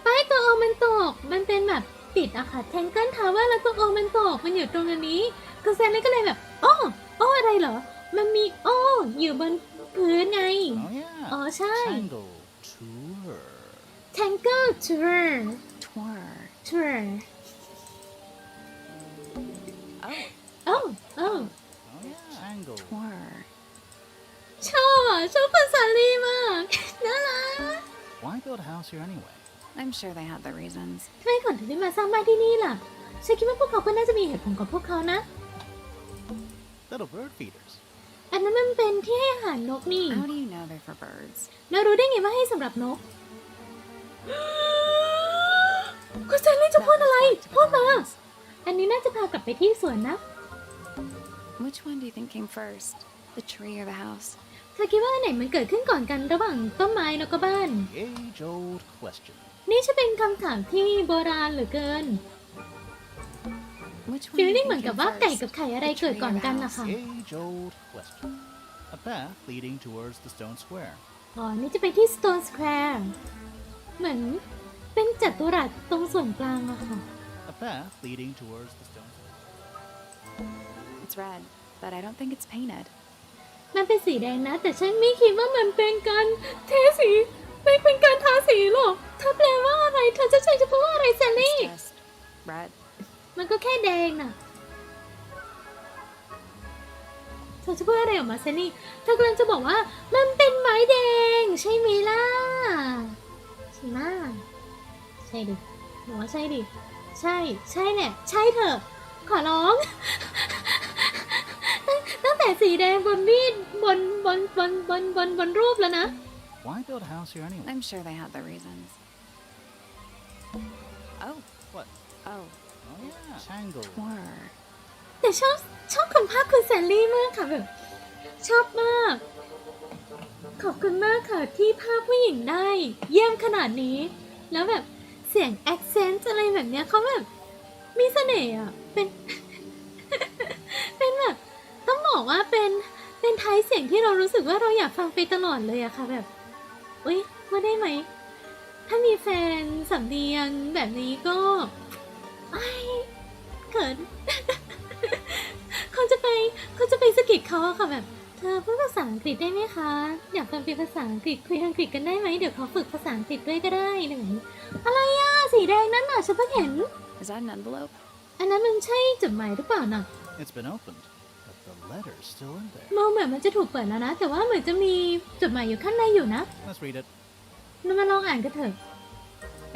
ป้ายตัว O มันตกมันเป็นแบบปิดอะค่ะ Tangle Tower แล้วตัว O มันตกมันอยู่ตรงอันนี้คือแซนเลยก็เลยแบบโอ้อะไรเหรอมันมี O อยู่บนพื้นไง Oh yeah. อ๋อใช่ Tangle Tower. Tangle Tower Tour. Oh, Oh Oh yeah. Tangle. tour. ชอบคุณสาลีมากน่ารัก Why build a house here anyway? I'm sure they have their reasons. ทำไมเขาถึงได้มาสร้างบ้านที่นี่ล่ะฉันคิดว่าพวกเขาก็น่าจะมีเหตุผลของพวกเขานะ Little bird feeders. อันนั้นมันเป็นที่ให้อาหารนกนี่ How do you know they're for birds? เรารู้ได้ไงว่าให้สำหรับนก คุณแซนลี่จะพูดอะไร พูดมา อันนี้น่าจะพากลับไปที่สวนนะ Which one do you think came first? The tree or the house? เธอคิดว่าอันไหนมันเกิดขึ้นก่อนกันระหว่างต้นไม้แล้วก็บ้าน The age-old question. นี่จะเป็นคำถามที่โบราณเหลือเกิน Which one ฟี do ล you ลิ่งเหมื think อนกับ came ว่าไก่กับ first? ไข่อะไร The เกิด tree ก่อน or the กันนะ house? คะ The age-old question. A path leading towards the stone square. อ๋อ นี่จะไปที่ Stone Square เหมือนเป็นจัตุรัสตรงส่วนกลางอะค่ะ A path leading towards the stone square. It's red, but I don't think it's painted. มันเป็นสีแดงนะ แต่ฉันไม่คิดว่ามันเป็นการเทสีเป็นการทาสีหรอกเธอแปลว่าอะไรเธอจะใช้เฉพาะว่าอะไรแซลลี่ It's just red. มันก็แค่แดงน่ะเธอจะพูดอะไรออกมาแซลลี่เธอกำลังจะบอกว่ามันเป็นไม้แดงใช่ไหมล่ะใช่ไหมใช่ดิหนูว่าใช่ดิใช่แหละใช่เถอะขอร้อง ตั้งแต่สีแดงบนมีดบนรูปแล้วนะ Why build a house here anyway? I'm sure they have their reasons. Oh, What? oh, Oh yeah. Tangle. tour. แต่ชอบคนภาคคุณแซลลี่มากค่ะแบบชอบมาก ขอบคุณมากค่ะที่ภาคผู้หญิงได้เยี่ยมขนาดนี้ แล้วแบบเสียง accent อะไรแบบเนี้ยเขาแบบมีเสน่ห์อ่ะเป็น เป็นแบบต้องบอกว่าเป็นไทย เสียงที่เรารู้สึกว่าเราอยากฟังไปตลอดเลยอะค่ะแบบอุ๊ยว่าได้ไหมถ้ามีแฟนสำเนียงแบบนี้ก็ไอ้เขิน เขาจะไปสะกิดเขาอะค่ะแบบเธอพูดภาษาอังกฤษได้ไหมคะอยากฟังเป็นภาษาอังกฤษคุยอังกฤษกันได้ไหมเดี๋ยวเขาฝึกภาษาอังกฤษด้วยก็ได้อะไรแบบนี้อะไรอะสีแดงนั่นน่ะฉันเพิ่งเห็น Is that an envelope? อันนั้นมันใช่จดหมายหรือเปล่าน่ะ It's been opened, but the letter's still in there. มองเหมือนมันจะถูกเปิดแล้วนะแต่ว่าเหมือนจะมีจดหมายอยู่ข้างในอยู่นะ Let's read it. เรามาลองอ่านกันเถอะ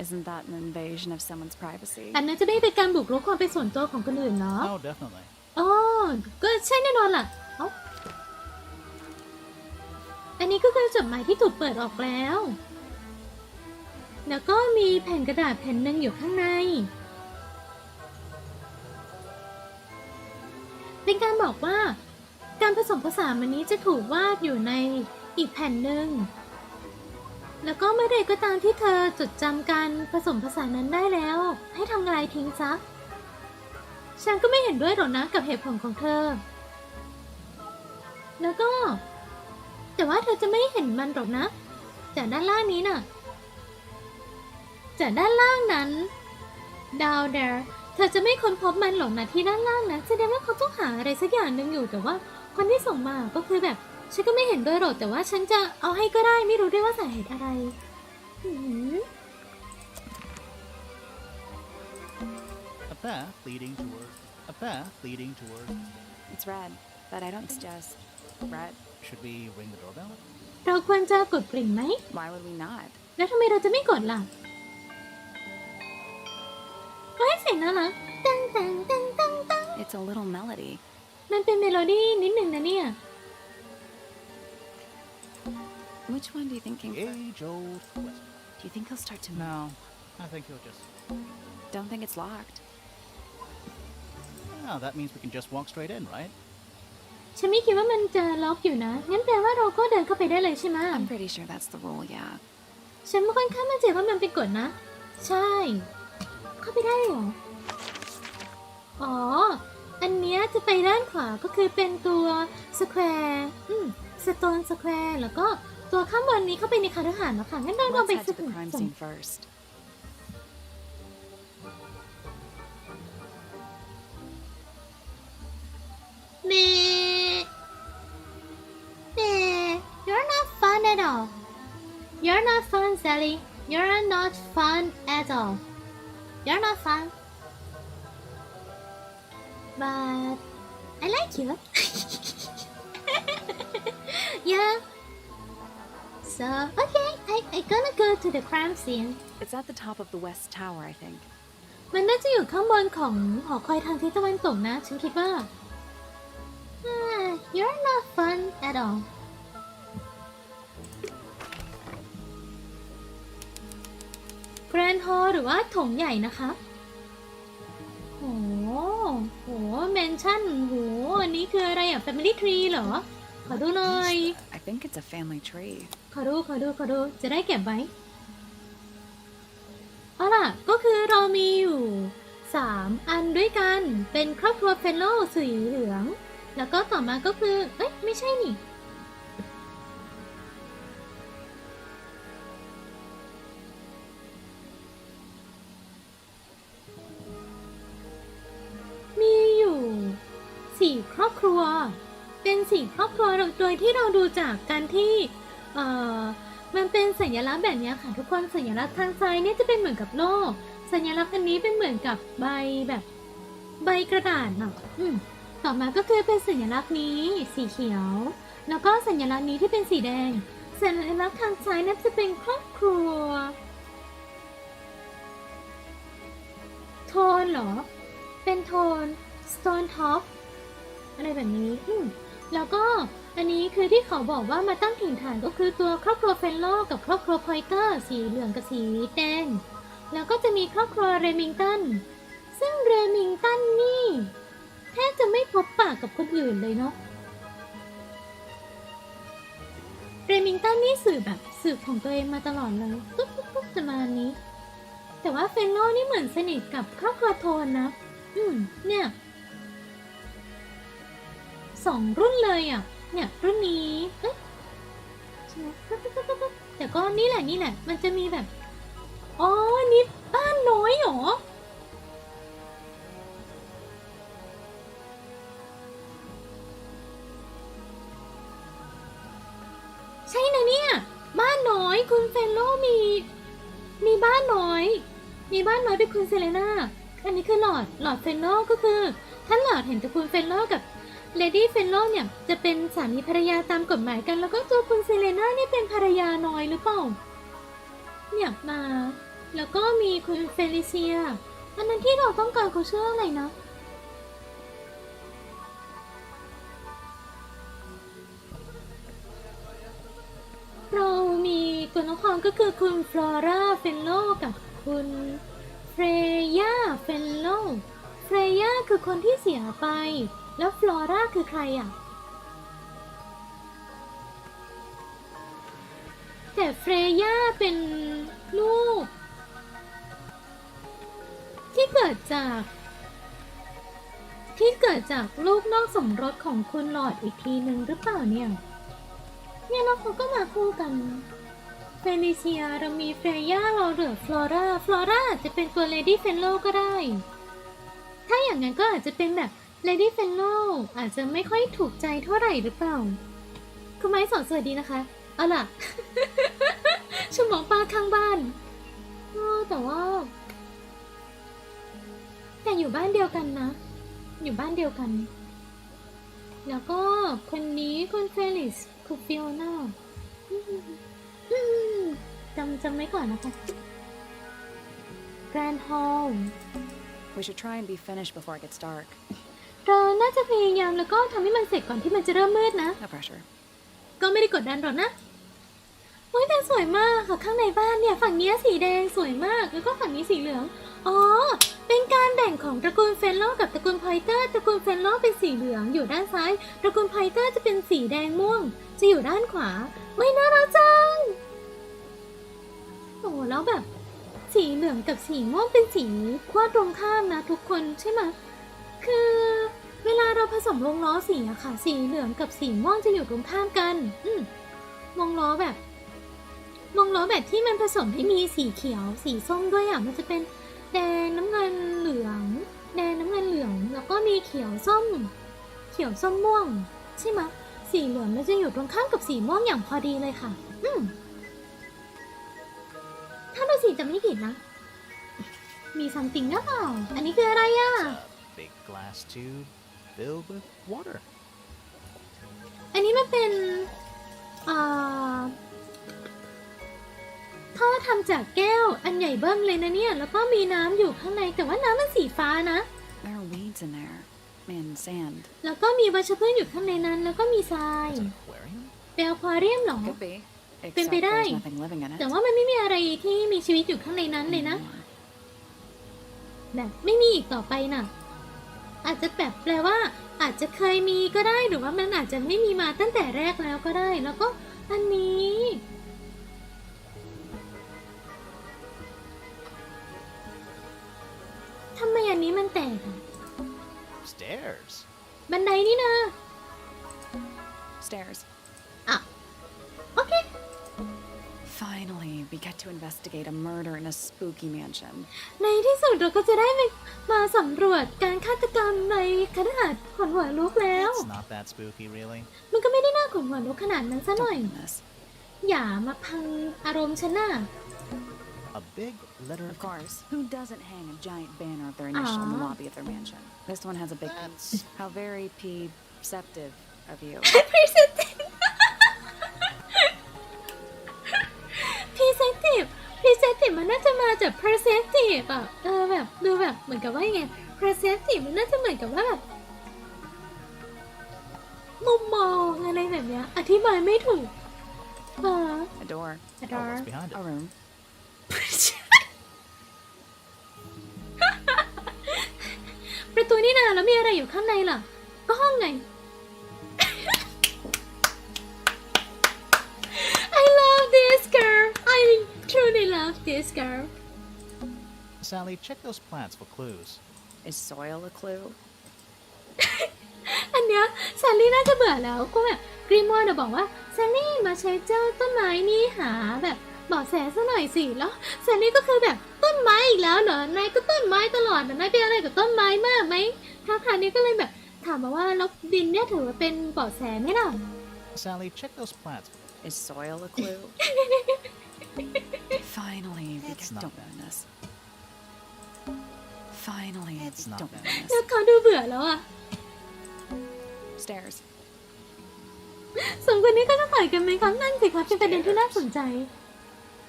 Isn't that an invasion of someone's privacy? อันนั้นจะไม่เป็นการบุกรุกความเป็นส่วนตัวของคนอื่นเนาะ Oh, definitely. อ๋อก็ใช่แน่นอนล่ะเอ้าอันนี้ก็คือจดหมายที่ถูกเปิดออกแล้ว แล้วก็มีแผ่นกระดาษแผ่นหนึ่งอยู่ข้างใน เป็นการบอกว่าการผสมผสานมันนี้จะถูกวาดอยู่ในอีกแผ่นหนึ่ง แล้วก็เมื่อใดก็ตามที่เธอจดจำการผสมผสานนั้นได้แล้ว ให้ทำลายทิ้งซะ ฉันก็ไม่เห็นด้วยหรอกนะกับเหตุผลของเธอ แล้วก็ แต่ว่าเธอจะไม่เห็นมันหรอกนะ จากด้านล่างนี้น่ะ จากด้านล่างนั้น down there เธอจะไม่ค้นพบมันหรอกนะที่ด้านล่างนะแสดงว่าเขาต้องหาอะไรสักอย่างหนึ่งอยู่แต่ว่าคนที่ส่งมาก็คือแบบฉันก็ไม่เห็นด้วยหรอกแต่ว่าฉันจะเอาให้ก็ได้ไม่รู้ด้วยว่าสาเหตุอะไรหืม A path leading toward. A path leading toward. It's red, but I don't suggest red. Should we ring the doorbell? เราควรจะกดกริ่งไหม Why would we not? แล้วทำไมเราจะไม่กดล่ะก็ให้เสียงน่ารักตังตังตังตังตัง It's a little melody. มันเป็นเมโลดี้นิดหนึ่งนะเนี่ย Which one do you think came first? Age-old question. Do you think he'll start to move? No, I think he'll just. Don't think it's locked. Oh, that means we can just walk straight in, right? ฉันไม่คิดว่ามันจะล็อกอยู่นะ งั้นแปลว่าเราก็เดินเข้าไปได้เลยใช่ไหม I'm pretty sure that's the rule, yeah. ฉันไม่ค่อนข้างมั่นใจว่ามันเป็นกฎนะ ใช่ เข้าไปได้เหรอ อ๋อ อันเนี้ยจะไปด้านขวาก็คือเป็นตัวสแควร์สโตนสแควร์แล้วก็ตัวข้างบนนี้เข้าไปในคาร์หาสน์แล้วค่ะ งั้นเราลอง Let's ไป head to the crime scene first. เน่เน่ You're not fun at all You're not fun Sally You're not fun at all You're not fun But I like you Yeah So okay I gonna go to the crime scene It's at the top of the west tower, I think. มันน่าจะอยู่ข้างบนของหอคอยทางทิศตะวันตกนะ ฉันคิดว่า You're not fun at all แกรนด์ฮอลล์หรือว่าถงใหญ่นะคะโอ้โหแมนชั่นโหอันนี้คืออะไรอ่ะ Family Tree เหรอ ขอดูหน่อย I think it's a family tree. ขอดูจะได้เก็บไว้เอาล่ะก็คือเรามีอยู่3อันด้วยกันเป็นครอบครัวเฟลโลสีเหลืองแล้วก็ต่อมาก็คือเอ้ยไม่ใช่นี่มีอยู่4ครอบครัวเป็น4ครอบครัวโดยที่เราดูจากการที่มันเป็นสัญลักษณ์แบบนี้ค่ะทุกคนสัญลักษณ์ทางซ้ายเนี่ยจะเป็นเหมือนกับโลกสัญลักษณ์อันนี้เป็นเหมือนกับใบแบบใบกระดาษเนาะต่อมาก็คือเป็นสัญลักษณ์นี้สีเขียวแล้วก็สัญลักษณ์นี้ที่เป็นสีแดงสัญลักษณ์ทางซ้ายนั้นจะเป็นครอบครัวโทนเหรอเป็นโทน stone top อะไรแบบนี้แล้วก็อันนี้คือที่เขาบอกว่ามาตั้งถิ่นฐานก็คือตัวครอบครัวเฟนโลกับครอบครัวพอยเกอร์สีเหลืองกับสีแดงแล้วก็จะมีครอบครัวเรมิงตันซึ่งเรมิงตันนี่แทบจะไม่พบปะกับคนอื่นเลยเนาะเรมิงตันนี่สืบของตัวเองมาตลอดเลยปุ๊บประมาณนี้แต่ว่าเฟนโลนี่เหมือนสนิทกับครอบครัวโทนนะเนี่ย2 รุ่นเลยอ่ะ เนี่ยรุ่นนี้เอ๊ะใช่ไหมแต่ก็นี่แหละมันจะมีแบบอ๋อนี่บ้านน้อยเหรอใช่นะเนี่ยบ้านน้อยคุณเฟลโลมีบ้านน้อยเป็นคุณเซเลน่าอันนี้คือหลอดเฟลโลก็คือท่านหลอดเห็นตระกูลเฟลโลกับเลดี้เฟลโลเนี่ยจะเป็นสามีภรรยาตามกฎหมายกันแล้วก็ตัวคุณเซเลน่านี่เป็นภรรยาน้อยหรือเปล่าเนี่ยมาแล้วก็มีคุณเฟลิเซียอันนั้นที่เราต้องการเขาชื่ออะไรนะเรามีตัวละครก็คือคุณฟลอร่าเฟลโลกับคุณเฟรย่าเฟลโลเฟรย่าคือคนที่เสียไปแล้วฟลอร่าคือใครอ่ะแต่เฟรย่าเป็นลูกที่เกิดจากลูกนอกสมรสของคุณหลอดอีกทีนึงหรือเปล่าเนี่ยแล้วเขาก็มาคู่กันเฟลิเซียเรามีเฟรย่าเราเหลือฟลอร่าจะเป็นตัวเลดี้เฟนโลก็ได้ถ้าอย่างนั้นก็อาจจะเป็นแบบเลดี้เฟนโลอาจจะไม่ค่อยถูกใจเท่าไหร่หรือเปล่าคุณไม้สอนสวัสดีนะคะเอาล่ะ ชมองปลาข้างบ้านแต่อยู่บ้านเดียวกันนะอยู่บ้านเดียวกันแล้วก็คนนี้คุณเฟลิสคุณฟิโอน่าจำไว้ก่อนนะคะ Grand Hall We should try and be finished before it gets dark. เราน่าจะพยายามแล้วก็ทำให้มันเสร็จก่อนที่มันจะเริ่มมืดนะ No pressure. ก็ไม่ได้กดดันหรอกนะโอ้ยแต่สวยมากค่ะข้างในบ้านเนี่ยฝั่งนี้สีแดงสวยมากแล้วก็ฝั่งนี้สีเหลืองอ๋อเป็นการแบ่งของตระกูลเฟนโลกับตระกูลไพเตอร์ตระกูลเฟนโลเป็นสีเหลืองอยู่ด้านซ้ายตระกูลไพเตอร์จะเป็นสีแดงม่วงจะอยู่ด้านขวาไม่น่ารักจังโอ้แล้วแบบสีเหลืองกับสีม่วงเป็นสีขั้วตรงข้ามนะทุกคนใช่ไหมคือเวลาเราผสมวงล้อสีอะค่ะสีเหลืองกับสีม่วงจะอยู่ตรงข้ามกันวงล้อแบบที่มันผสมให้มีสีเขียวสีส้มด้วยอะมันจะเป็นแดงน้ำเงินเหลืองแล้วก็มีเขียวส้มม่วงใช่ไหมสีเหลืองมันจะอยู่ตรงข้ามกับสีม่วงอย่างพอดีเลยค่ะถ้าเราสีจะไม่ผิดนะมีซัมติงหรือเปล่าอันนี้คืออะไรอะ Big glass tube filled with water. อันนี้มันเป็นท่อทำจากแก้วอันใหญ่เบิ้มเลยนะเนี่ยแล้วก็มีน้ำอยู่ข้างในแต่ว่าน้ำมันสีฟ้านะ There are weeds in there and sand. แล้วก็มีวัชพืชอยู่ข้างในนั้นแล้วก็มีทราย Aquarium? เป็นอควาเรียมเหรอ Could be. เป็น Except ไปได้ there's nothing living in it. แต่ว่ามันไม่มีอะไรที่มีชีวิตอยู่ข้างในนั้นเลยนะแบบไม่มีอีกต่อไปน่ะอาจจะแบบแปลว่าอาจจะเคยมีก็ได้หรือว่ามันอาจจะไม่มีมาตั้งแต่แรกแล้วก็ได้แล้วก็อันนี้ทำไมอันนี้มันแตกอะ Stairs. บันไดนี่นะ Stairs. อ่ะโอเค Finally, we get to investigate a murder in a spooky mansion. ในที่สุดเราก็จะได้มาสำรวจการฆาตกรรมในคฤหาสน์ขนหัวลุกแล้ว It's not that spooky, really. มันก็ไม่ได้น่าขนหัวลุกขนาดนั้นซะหน่อย Don't this. อย่ามาพังอารมณ์ฉันน่ะ A big letter Of course. Who doesn't hang a giant banner of their initial in the Aw. lobby of their mansion? This one has a big. That's- How very perceptive of you. presentive presentive มันน่าจะมาจาก perceptive อ่ะแบบดูแบบเหมือนกับว่าไง perceptive มันน่าจะเหมือนกับว่าแบบมุมมองอะไรแบบเนี้ยอธิบายไม่ถูกA door. A Oh, door what's behind it? A room. ประตูนี่นาแล้วมีอะไรอยู่ข้างในล่ะก็ห้องไง I love this girl I truly love this girl Sally, check those plants for clues. Is soil a clue? อันเนี้ยแซลลี่น่าจะเบื่อแล้วก็แบบกรีมัวบอกว่าแซลลี่มาใช้เจ้าต้นไม้นี่หาแบบเบาะแสซะหน่อยสิแล้วแซลลี่ก็คือแบบต้นไม้อีกแล้วเหรอนายก็ต้นไม้ตลอดนายเป็นอะไรกับต้นไม้มากไหมทางนี้ก็เลยแบบถามมาว่าแล้วดินเนี่ยถือว่าเป็นเบาะแสไหมล่ะ Sally, check those plants. Is soil a clue? Finally, we It's get not don't bad. ruin this. Finally, It's not don't bad. ruin แล้ว this. เขาดูเบื่อแล้วอ่ะ Stairs. สองคนนี้ก็จะต่อยกันไหมครับนั่นสิครับเป็นประเด็นที่น่าสนใจ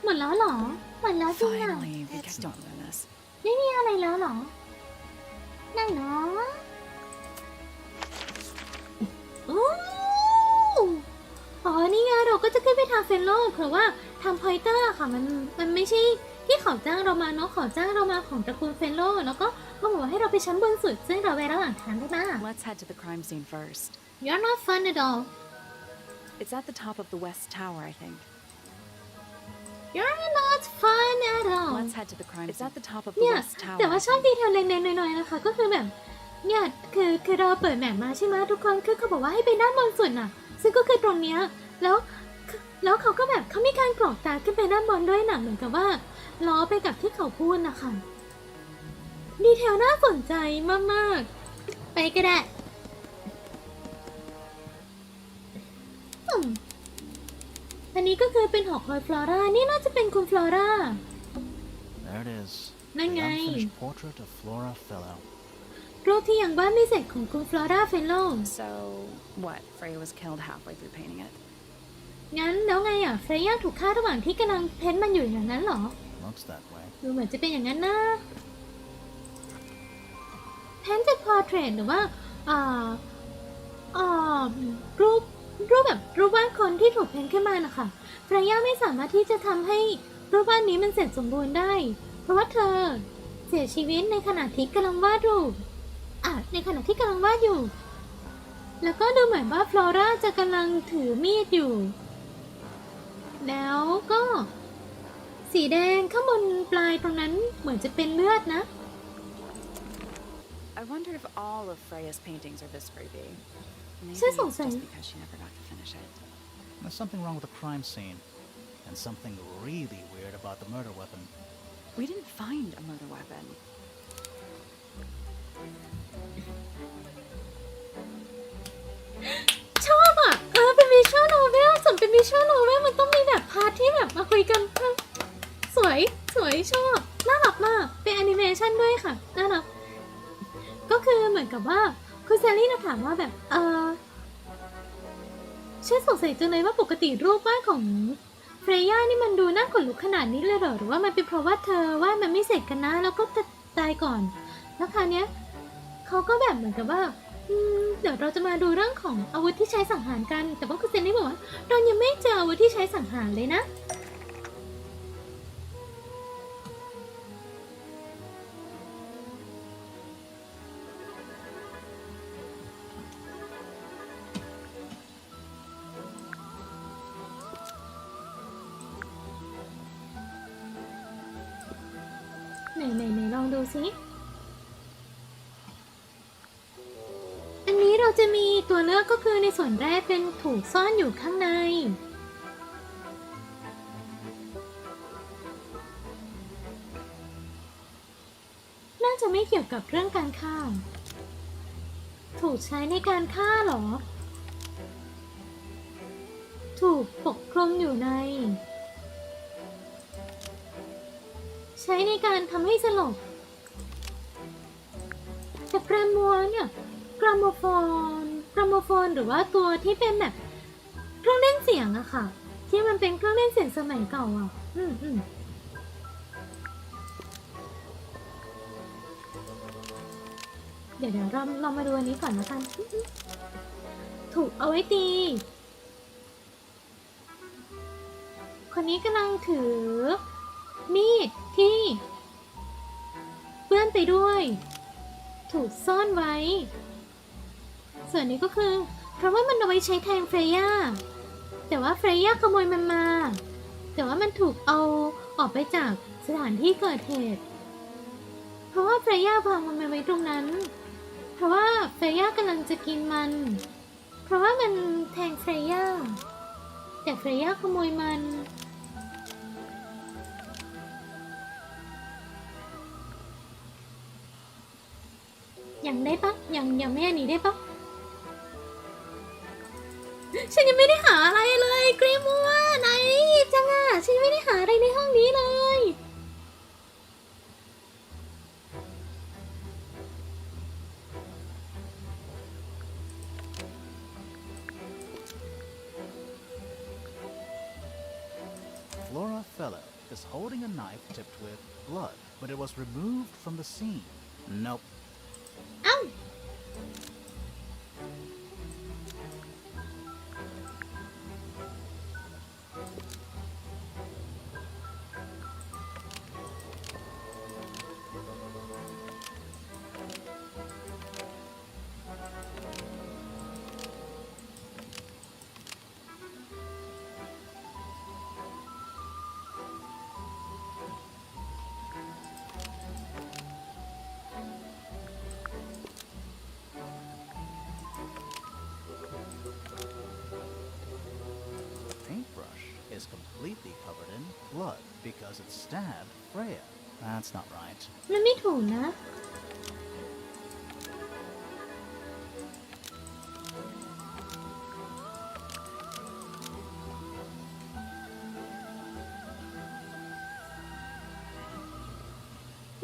หมดแล้วเหรอหมดแล้วจริงอ่ะ Finally, we get don't ruin this. ไม่มีอะไรแล้วเหรอนั่นเนาะโอ้อ๋อนี่ไงเราก็จะขึ้นไปทางเฟนโลเพราะว่าทางพอยเตอร์ค่ะมันไม่ใช่ที่เขาจ้างเรามาเนาะเขาจ้างเรามาของตระกูลเฟนโลแล้วก็เขาบอกว่าให้เราไปชั้นบนสุดซึ่งเราไประหว่างทางได้ไหม Let's head to the crime scene first. You're not fun at all It's at the top of the west tower, I think. You're not fun at all Let's head to the crime scene. It's at the top of the เนี่ย west tower. แต่ว่าชอบดีเทลเล็กๆน้อยๆนะคะก็คือแบบเนี่ยคือเราเปิดแมปมาใช่ไหมทุกคนคือเขาบอกว่าให้ไปด้านบนสุดน่ะซึ่งก็คือตรงเนี้ยแล้วเขาก็แบบเขามีการกรอกตาขึ้นไปด้านบนด้วยน่ะเหมือนกับว่าล้อไปกับที่เขาพูดนะคะดีเทลน่าสนใจมากๆไปก็ได้อันนี้ก็คือเป็นหอคอยฟลอร่านี่น่าจะเป็นคุณฟลอร่า There it is.นั่น The ไง unfinished portrait of Flora Fellow. รูปที่ยังวาดไม่เสร็จของคุณฟลอร่าเฟลโล So, what? Freya was killed halfway through painting it. งั้นแล้วไงอ่ะเฟรย่าถูกฆ่าระหว่างที่กำลังเพ้นท์มันอยู่อย่างนั้นเหรอ Looks that way. ดูเหมือนจะเป็นอย่างนั้นนะเพ้นท์จากพอร์เทรตหรือว่ารูปแบบรูปวาดคนที่ถูกเพ้นท์ขึ้นมานะคะเฟรย่าไม่สามารถที่จะทำให้รูปวาดนี้มันเสร็จสมบูรณ์ได้ เพราะว่าเธอเสียชีวิตในขณะที่กำลังวาดรูปในขณะที่กำลังวาดอยู่ แล้วก็ดูเหมือนว่าฟลอร่าจะกำลังถือมีดอยู่ แล้วก็สีแดงข้างบนปลายตรงนั้นเหมือนจะเป็นเลือดนะ I wonder if all of Freya's paintings are this creepy. Maybe Says it's something. just because she never got to finish it. There's something wrong with the crime scene. And something really weird about the murder weapon. We didn't find a murder weapon. ชอบอ่ะเป็นวิชวลโนเวลสมเป็นวิชวลโนเวลมันต้องมีแบบพาร์ทที่แบบมาคุยกันสวยชอบน่ารักมากเป็นแอนิเมชันด้วยค่ะน่ารักก็คือเหมือนกับว่าคุณแซลลี่ถามว่าแบบฉันสงสัยจังเลยว่าปกติรูปวาดของเฟรย่านี่มันดูน่าขนลุกขนาดนี้เลยเหรอหรือว่ามันเป็นเพราะว่าเธอวาดมันไม่เสร็จกันนะแล้วก็ตายก่อนแล้วคราวเนี้ยเขาก็แบบเหมือนกับว่าเดี๋ยวเราจะมาดูเรื่องของอาวุธที่ใช้สังหารกันแต่ว่าคุณเซนนี่บอกว่าเรายังไม่เจออาวุธที่ใช้สังหารเลยนะไหนลองดูสิอันนี้เราจะมีตัวเลือกก็คือในส่วนแรกเป็นถูกซ่อนอยู่ข้างในน่าจะไม่เกี่ยวกับเรื่องการฆ่าถูกใช้ในการฆ่าหรอถูกปกคลุมอยู่ในใช้ในการทำให้สลบแต่กราโมโฟนหรือว่าตัวที่เป็นแบบเครื่องเล่นเสียงอะค่ะที่มันเป็นเครื่องเล่นเสียงสมัยเก่าอะเดี๋ยวเรามาดูอันนี้ก่อนแล้วกันถูกเอาไว้ตีคนนี้กำลังถือมีดที่เปื้อนไปด้วยถูกซ่อนไว้ส่วนนี้ก็คือเพราะว่ามันเอาไว้ใช้แทงเฟรย่าแต่ว่าเฟรย่าขโมยมันมาแต่ว่ามันถูกเอาออกไปจากสถานที่เกิดเหตุเพราะว่าเฟรย่าวางมันไว้ตรงนั้น เพราะว่าเฟย่ากำลังจะกินมันเพราะว่ามันแทงเฟย่าแต่เฟย่าขโมยมันยังได้ปะยังไม่อันนี้ได้ปะฉันยังไม่ได้หาอะไรเลยเกรมัวนายรีบจังอะฉันยังไม่ได้หาอะไรในห้องนี้เลย Flora Fellow is holding a knife tipped with blood, but it was removed from the scene. Nope. เอ้า The paintbrush is completely covered in blood because it stabbed Freya. That's not right. มันไม่ถูกนะ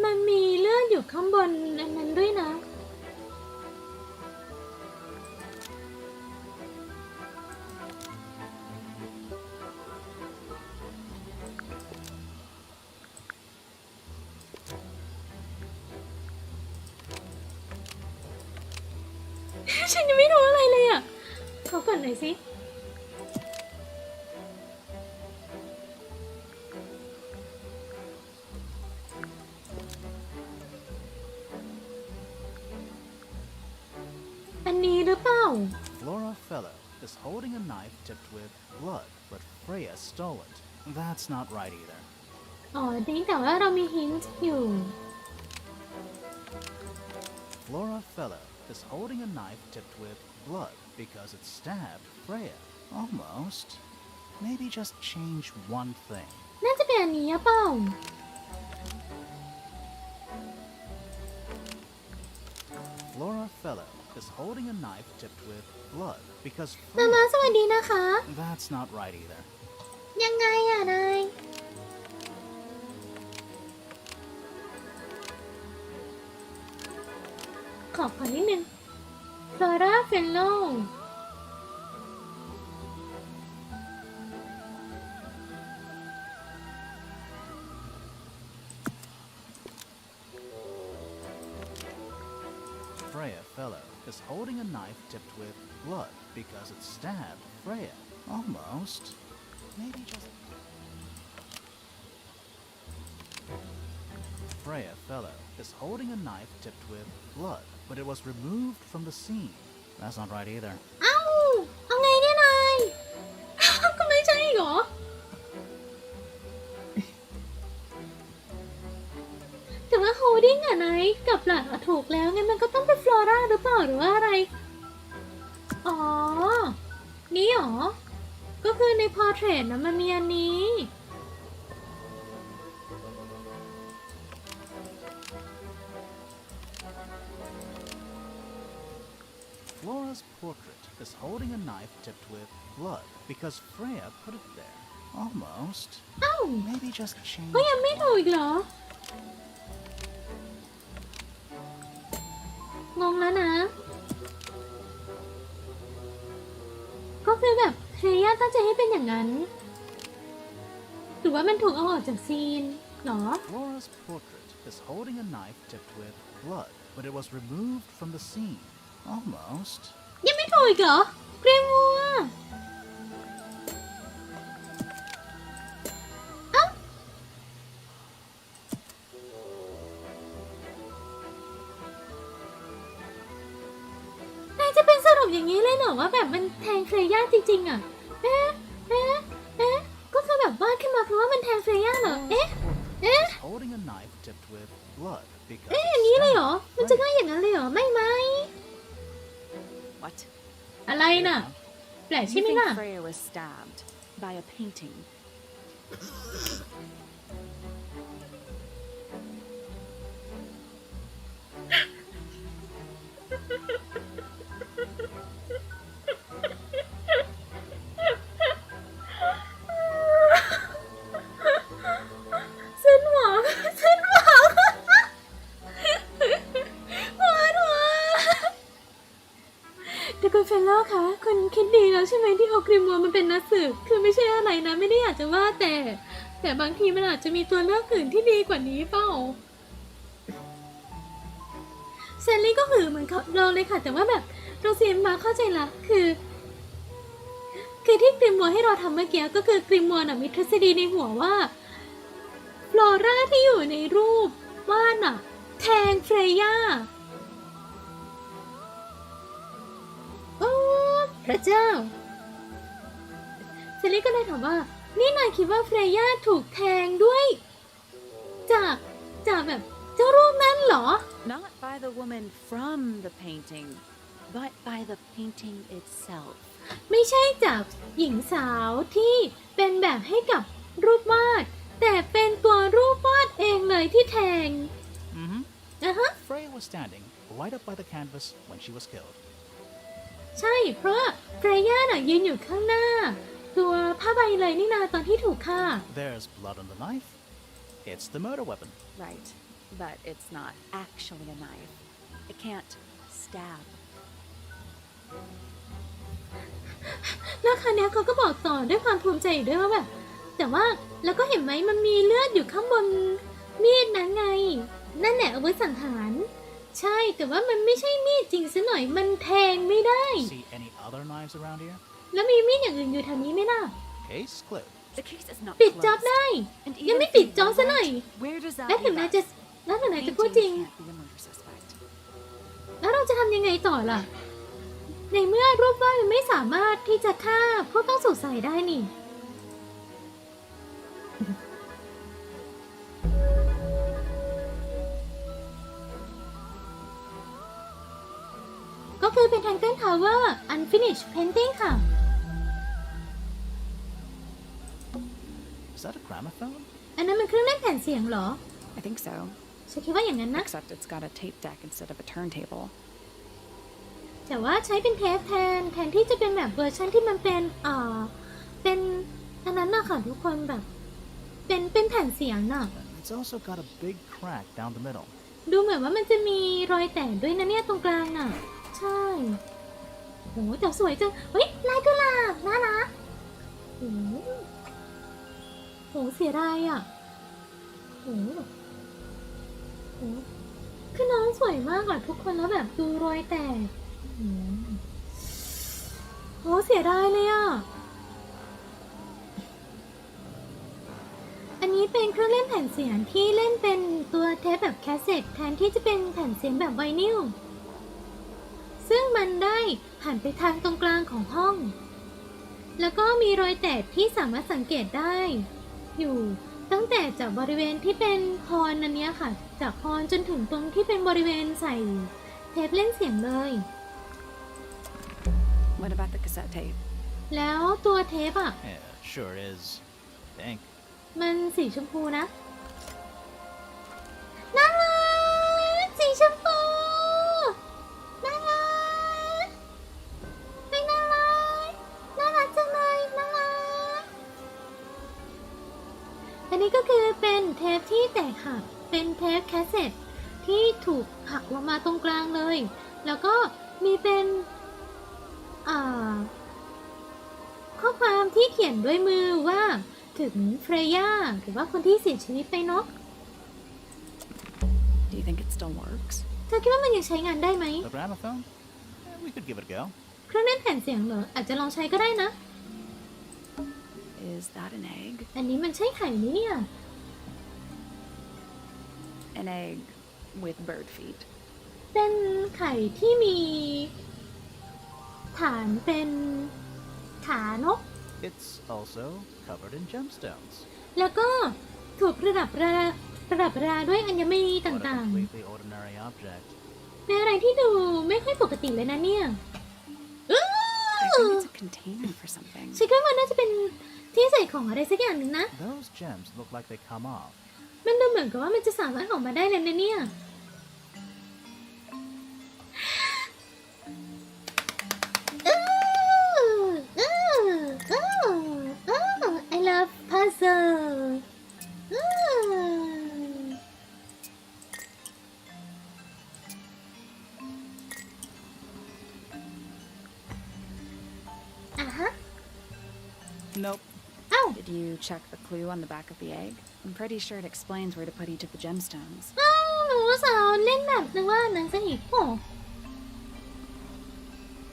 มันมีเลือดอยู่ข้างบนอันนั้นด้วยนะ ฉันยังไม่รู้อะไรเลยอ่ะขอก่อนหน่อยสิ อันนี้หรือเปล่า Flora Fellow is holding a knife tipped with blood, but Freya stole it. That's not right either. อ๋อจริงแต่ว่าเรามีฮินต์อยู่ Flora Fellow is holding a knife tipped with blood because it stabbed Freya. Almost. Maybe just change one thing. น่าจะเป็นอันนี้หรือเปล่า Flora Fellow is holding a knife tipped with blood because มา Freya... มาสวัสดีนะคะ That's not right either. ยังไงอ่ะนาย ขอนิดนึง Flora Fellow Freya Fellow is holding a knife tipped with blood because it stabbed Freya. Almost. Maybe just... Freya Fellow is holding a knife tipped with blood, but it was removed from the scene. That's not right either. เอ้า เอาไงเนี่ยนาย ก็ไม่ใช่อีกเหรอ แต่ว่า holding อ่ะนายกับหลักอะถูกแล้วงั้นมันก็ต้องเป็น Flora หรือเปล่าหรือว่าอะไร อ๋อ นี่เหรอ ก็คือใน portrait นะมันมีอันนี้ Flora's portrait is holding a knife tipped with blood because Freya put it there. Almost. เอ้า Maybe just change... ก็ยังไม่ถูกอีกเหรอ งงแล้วนะ ก็คือแบบเฟย่าตั้งใจให้เป็นอย่างนั้น หรือว่ามันถูกเอาออกจากซีนเหรอ Flora's portrait is holding a knife tipped with blood, but it was removed from the scene. Almost. ยังไม่ถูกอีกเหรอเกรมัวเอ้านายจะเป็นสรุปอย่างนี้เลยเหรอว่าแบบมันแทงเฟย่าจริงๆอ่ะ เอ๊ะ ก็คือแบบวาดขึ้นมาเพราะว่ามันแทงเฟย่าเหรอ เอ๊ะ holding a knife tipped with blood because อย่าง it นี้เลยเหรอ stabbed มันจะ Freya. ง่ายอย่างนั้นเลยเหรอ ไม่ไหม What? อะไรน่ะ แปลกใช่ You ไหม think ล่ะ Freya was stabbed by a painting?เดี๋ยวคุณเฟลโลคะคุณคิดดีแล้วใช่ไหมที่เอากริมัวมันเป็นนักสืบคือไม่ใช่อะไรนะไม่ได้อยากจะว่าแต่บางทีมันอาจจะมีตัวเลือกอื่นที่ดีกว่านี้เปล่าแซนลี่ก็หือเหมือนเราเลยค่ะแต่ว่าแบบโรซีนมาเข้าใจละคือที่กริมัวให้เราทำเมื่อกี้ก็คือกริมัวน่ะมีทฤษฎีในหัวว่าฟลอร่าที่อยู่ในรูปวาดน่ะแทงเฟรย่าโอ้พระเจ้าเซลี่ก็เลยถามว่านี่นายคิดว่าเฟรย่าถูกแทงด้วยจากแบบเจ้ารูปนั้นเหรอ Not by the woman from the painting, but by the painting itself. ไม่ใช่จากหญิงสาวที่เป็นแบบให้กับรูปวาดแต่เป็นตัวรูปวาดเองเลยที่แทง Freya was standing right up by the canvas when she was killed. ใช่เพราะเฟรย่าน่ะยืนอยู่ข้างหน้าตัวผ้าใบเลยนี่นาตอนที่ถูกฆ่า There's blood on the knife. It's the murder weapon. Right, but it's not actually a knife. It can't stab. แล้วคราวนี้เขาก็บอกต่อด้วยความภูมิใจอีกด้วยว่าแบบแต่ว่าแล้วก็เห็นไหมมันมีเลือดอยู่ข้างบนมีดนั้นไงนั่นแหละอาวุธสังหารใช่แต่ว่ามันไม่ใช่มีดจริงซะหน่อยมันแทงไม่ได้ See any other knives around here? แล้วมีมีดอย่างอื่นอยู่แถวนี้ไหมล่ะ Case closed. The case is not ปิดจ็อบ closed. ได้ And ยัง even ไม่ if ปิด you จ็อบ were ซะหน่อย right, where does that แล้วถึง leave นาย us? จะพูดจริง Painting can't be a murder suspect. แล้วเราจะทำยังไงต่อล่ะในเมื่อรูปวาดมันไม่สามารถที่จะฆ่าผู้ต้องสงสัยได้นี่ก็คือเป็น Tangle Tower Unfinished Painting ค่ะ Is that a gramophone? อันนั้นมันเครื่องเล่นแผ่นเสียงเหรอ I think so. ฉันคิดว่าอย่างนั้นนะ Except it's got a tape deck instead of a turntable. แต่ว่าใช้เป็นเทปแทนที่จะเป็นแบบเวอร์ชันที่มันเป็นเป็นอันนั้นนะค่ะทุกคนแบบเป็นแผ่นเสียงน่ะ It's also got a big crack down the middle. ดูเหมือนว่ามันจะมีรอยแตกด้วยนะเนี่ยตรงกลางน่ะใช่โหแต่สวยจังเฮ้ยลายกุหลาบน่ารักโหเสียดายอ่ะโหคือน้องสวยมากอ่ะทุกคนแล้วแบบดูรอยแตกโหเสียดายเลยอ่ะอันนี้เป็นเครื่องเล่นแผ่นเสียงที่เล่นเป็นตัวเทปแบบแคสเซ็ตแทนที่จะเป็นแผ่นเสียงแบบไวนิลซึ่งมันได้หันไปทางตรงกลางของห้องแล้วก็มีรอยแตกที่สามารถสังเกตได้อยู่ตั้งแต่จากบริเวณที่เป็นฮอร์นอันเนี้ยค่ะจากฮอร์นจนถึงตรงที่เป็นบริเวณใส่เทปเล่นเสียงเลย What about the cassette tape? แล้วตัวเทปอ่ะ Yeah, sure is. Pink. มันสีชมพูนะน่ารักสีชมพูน่ารักไม่น่ารักจังเลยน่ารักอันนี้ก็คือเป็นเทปที่แตกหักเป็นเทปแคสเซ็ตที่ถูกหักลงมาตรงกลางเลยแล้วก็มีเป็นข้อความที่เขียนด้วยมือว่าถึงเฟรย่าหรือว่าคนที่เสียชีวิตไปเนาะ Do you think it still works? เธอคิดว่ามันยังใช้งานได้ไหม The gramophone? We could give it a go. เครื่องเล่นแผ่นเสียงเหรออาจจะลองใช้ก็ได้นะ Is that an egg? อันนี้มันใช่ไข่ไหมเนี่ย An egg with bird feet. เป็นไข่ที่มีฐานเป็นขานก It's also covered in gemstones. แล้วก็ถูกประดับ ประดับประดาด้วยอัญมณี What ต่าง a completely ordinary object. ๆเป็นอะไรที่ดูไม่ค่อยปกติเลยนะเนี่ย I think it's a container for something. ฉันคิดว่ามันน่าจะเป็นที่ใส่ของอะไรสักอย่างหนึ่งนะ Those gems look like they come off. มันดูเหมือนกับว่ามันจะสามารถออกมาได้เลยนะเนี่ย I love puzzle อ่ะฮะ Nope. เอ้า Did you check the clue on the back of the egg? I'm pretty sure it explains where to put each of the gemstones. หนูสาวเล่นแบบนึกว่านั้นซะอีกโ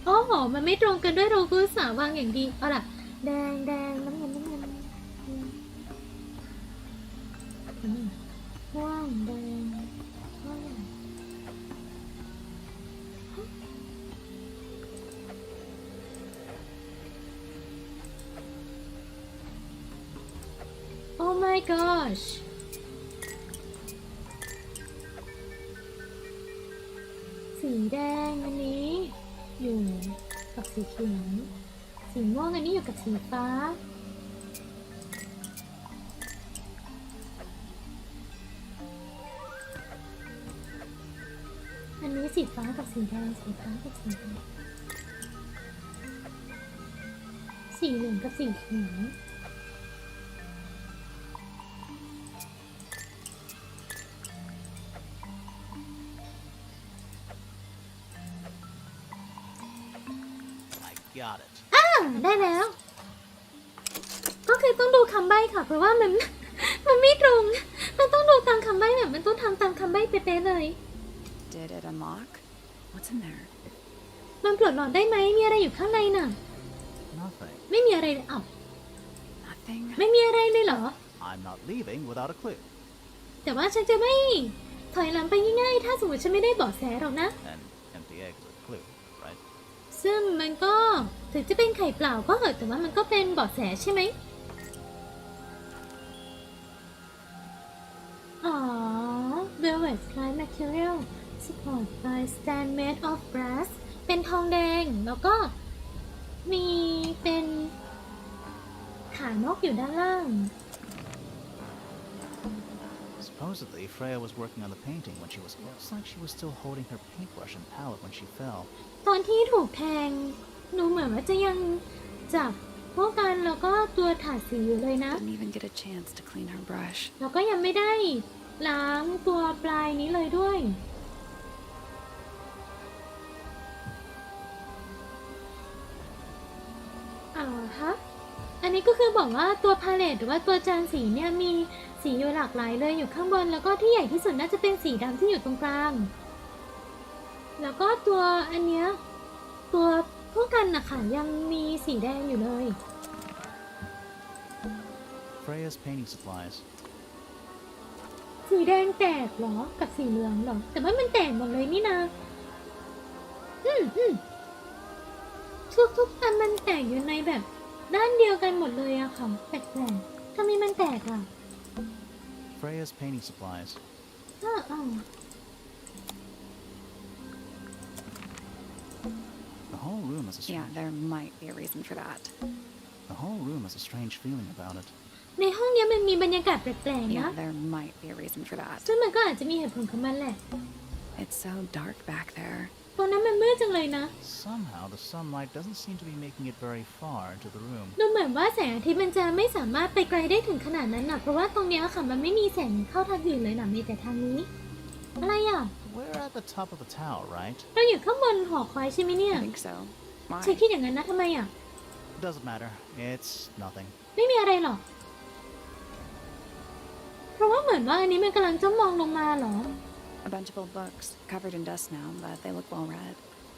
อ้โหมันไม่ตรงกันด้วยเราก็สาววางอย่างดีเอาล่ะแดงแดงน้ำเงินน้ำเงินม่วงแดงม่วงโอ้ my gosh สีแดงอันนี้อยู่กับสีเขียวสีม่วงอันนี้อยู่กับสีฟ้าอันนี้สีฟ้ากับสีแดงสีฟ้ากับสีแดงสีเหลืองกับสีเขียว Got it. ได้แล้ว ก็คือต้องดูคำใบ้ค่ะ เพราะว่ามันไม่ตรง มันต้องดูตามคำใบ้แบบมันต้องทำตามคำใบ้เป๊ะๆเลย Did it unlock? What's in there? มันปลดล็อกได้ไหมมีอะไรอยู่ข้างในน่ะ Nothing. ไม่มีอะไรเลยอ้าว Nothing. ไม่มีอะไรเลยเหรอ I'm not leaving without a clue. แต่ว่าฉันจะไม่ถอยหลังไปง่ายๆ ถ้าสมมติฉันไม่ได้เบาะแสหรอกนะ An empty egg is a clue, right? ซึ่งมันก็ถึงจะเป็นไข่เปล่าก็เหอะแต่ว่ามันก็เป็นเบาะแสใช่ไหมอ๋อ Velvet Fly Material Support by Stand made of brass เป็นทองแดงแล้วก็มีเป็นขานกอยู่ด้านล่าง Supposedly, Freya was working on the painting when she was. Looks like she was still holding her paintbrush and palette when she fell. ตอนที่ถูกแทงหนูเหมือนว่าจะยังจับพวกกันแล้วก็ตัวถาดสีอยู่เลยนะ Didn't even get a chance to clean her brush. แล้วก็ยังไม่ได้ล้างตัวปลายนี้เลยด้วยฮะอันนี้ก็คือบอกว่าตัวพาเลตหรือว่าตัวจานสีเนี่ยมีสีอยู่หลากหลายเลยอยู่ข้างบนแล้วก็ที่ใหญ่ที่สุดน่าจะเป็นสีดำที่อยู่ตรงกลางแล้วก็ตัวอันเนี้ยตัวพวกกันนะคะยังมีสีแดงอยู่เลย Freya's painting supplies. สีแดงแตกเหรอกับสีเหลืองเหรอแต่ว่ามันแตกหมดเลยนี่นะทุกอันมันแตกอยู่ในแบบด้านเดียวกันหมดเลยอะค่ะแปลกๆทำไมมันแตกอ่ะ Freya's painting supplies. The whole room has a Yeah, strange. there might be a reason for that. The whole room has a strange feeling about it. ในห้องเนี้ยมันมีบรรยากาศแปลกๆ Yeah, นะ there might be a reason for that. ซึ่งมันก็อาจจะมีเหตุผลของมันแหละ It's so dark back there. ตรงนั้นมันมืดจังเลยนะ Somehow, the sunlight doesn't seem to be making it very far into the room. ดูเหมือนว่าแสงอาทิตย์มันจะไม่สามารถไปไกลได้ถึงขนาดนั้นนะเพราะว่าตรงเนี้ยค่ะมันไม่มีแสงเข้าทางอื่นเลยนะมีแต่ทางนี้ อะไรอ่ะ We're at the top of the tower, right? เราอยู่ข้างบนหอคอยใช่ไหมเนี่ย I think so. ฉัน Why? คิดอย่างนั้นนะทำไมอ่ะ Doesn't matter. It's nothing. ไม่มีอะไรหรอก เพราะว่าเหมือนว่าอันนี้มันกำลังจ้องมองลงมาเหรอ A bunch of old books, covered in dust now, but they look well read.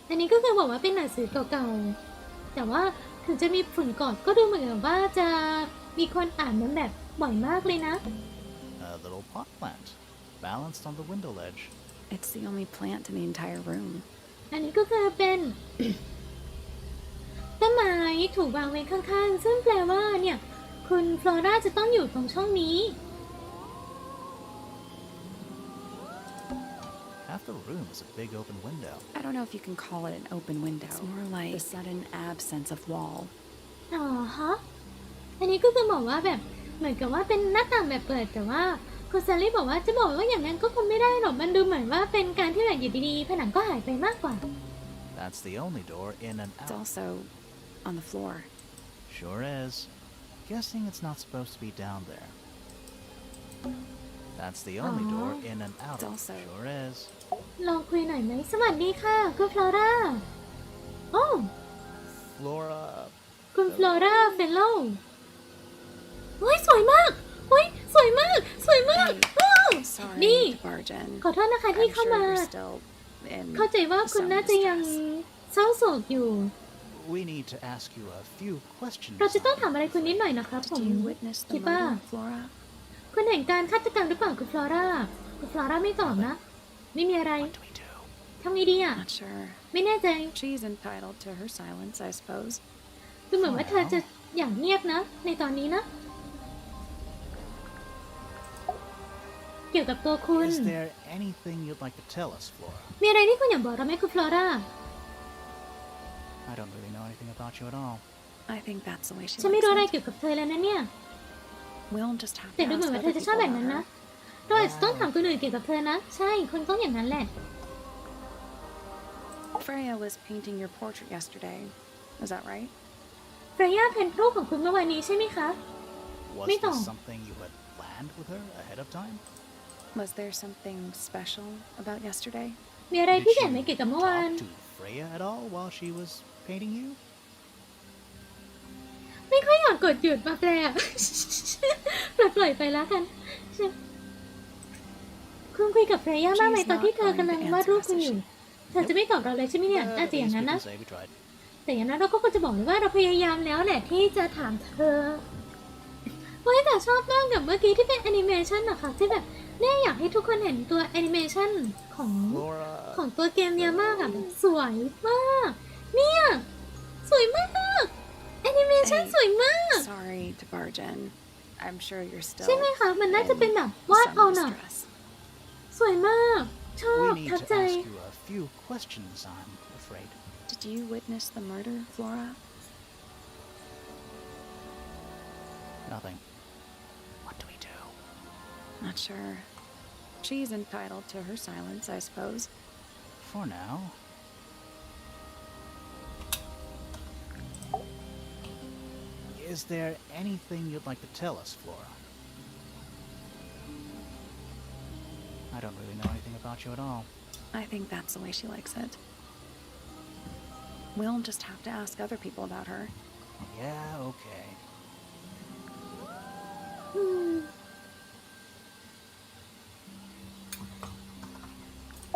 อันนี้ก็คือบอกว่าเป็นหนังสือเก่าๆ แต่ว่าถึงจะมีฝุ่นเกาะก็ดูเหมือนกับว่าจะมีคนอ่านมันแบบบ่อยมากเลยนะ A little pot plant, balanced on the window ledge. It's the only plant in the entire room. อันนี้ก็คือเป็น ต้นไม้ถูกวางไว้ข้างๆ ซึ่งแปลว่าเนี่ยคุณฟลอร่าจะต้องอยู่ตรงช่องนี้ Half the room is a big open window. I don't know if you can call it an open window. It's more like the sudden absence of wall. อ๋อฮะอันนี้ก็คือบอกว่าแบบเหมือนกับว่าเป็นหน้าต่างแบบเปิดแต่ว่าคุณซารี่บอกว่าจะบอกว่าอย่างนั้นก็คงไม่ได้หรอกมันดูเหมือนว่าเป็นการที่แบบอยู่ดีๆผนังก็หายไปมากกว่า That's the only door in and It's out. also on the floor. Sure is. Guessing it's not supposed to be down there. That's the only door in and out. It's also Sure is. ลองคุยหน่อยไหมสวัสดีค่ะคุณฟลอร่าโอ้ Flora. คุณฟลอร่าเฟลโลเฮ้ยสวยมากเฮ้ยสวยมากสวยมาก Hey, ว้าว sorry นี่ to barge in. ขอโทษนะคะที่ I'm เข้า sure มา you're still in เข้าใจว่าคุณ some น่าจะยัง distress. เศร้าโศกอยู่ We need to ask you a few questions. เราจะต้องถามอะไรคุณนิดหน่อยนะครับผม Did you witness the คิดว่า murder, Flora? คุณเห็นการฆาตกรรมหรือเปล่าคุณฟลอร่าคุณฟลอร่าไม่ตอบนะ ไม่มีอะไร What do we do? ทำไงดีอ่ะ Not sure. ไม่แน่ใจ She's entitled to her silence, I suppose. ดูเหมือนว่าเธอจะอย่างเงียบนะ ในตอนนี้นะ เกี่ยวกับตัวคุณ Is there anything you'd like to tell us, Flora? มีอะไรที่คุณอยากบอกเราไหมคุณฟลอร่า I don't really know anything about you at all. I think that's the way she ฉันไม่ likes รู้อะไร it. เกี่ยวกับเธอแล้วนะเนี่ย We'll just have แต่ to ดูเหมือน ask ว่าเธ other อจะชอบ people แบบนั้น about นะ her. เราอาจจะต้องถามคนอื่นเกี่ยวกับเธอนะ ใช่คนต้องอย่างนั้นแหละ Freya was painting your portrait yesterday. Is that right? เฟรย่าเพ้นรูปของคุณเมื่อวานนี้ใช่ไหมคะ Was May this tong. something you had planned with her ahead of time? Was there something special about yesterday? มีอะไร Did พิ she เศษไหมเกี่ยวกับเมื่อวาน talk to Freya at all while she was painting you? ไม่ค่อยอยากกดหยุดมาแปล ปล่อยไปแล้วกัน คุณคุยกับเฟรย่ามากไหมตอนที่เธอกำลังวาดรูปคุณอยู่ เธอจะไม่ตอบเราเลยใช่ไหมเนี่ย น่า At จะอย่าง least นั้น we นะ can say we tried. แต่อย่างนั้นเราก็ควรจะบอกเลยว่าเราพยายามแล้วแหละที่จะถามเธอเฮ้ยแต่ชอบมากกับเมื่อกี้ที่เป็นแอนิเมชันนะคะที่แบบเนี่ยอยากให้ทุกคนเห็นตัวแอนิเมชันของ Flora. ตัวเกมเนี้ยมากอะแบบสวยมาก เนี่ยสวยมากแอนิเมชัน Hey, สวยมาก Sorry to barge in. I'm sure you're still ใช่ไหมคะ มันน่าจะเป็นแบบวาด in เอา some หน่ะ distress. สวยมาก ชอบ We need ทับ to ใจ ask you a few questions, I'm afraid. Did you witness the murder, Flora? Nothing. What do we do? Not sure. She's entitled to her silence, I suppose. For now. Is there anything you'd like to tell us, Flora? I don't really know anything about you at all. I think that's the way she likes it. We'll just have to ask other people about her. Yeah, okay. อืม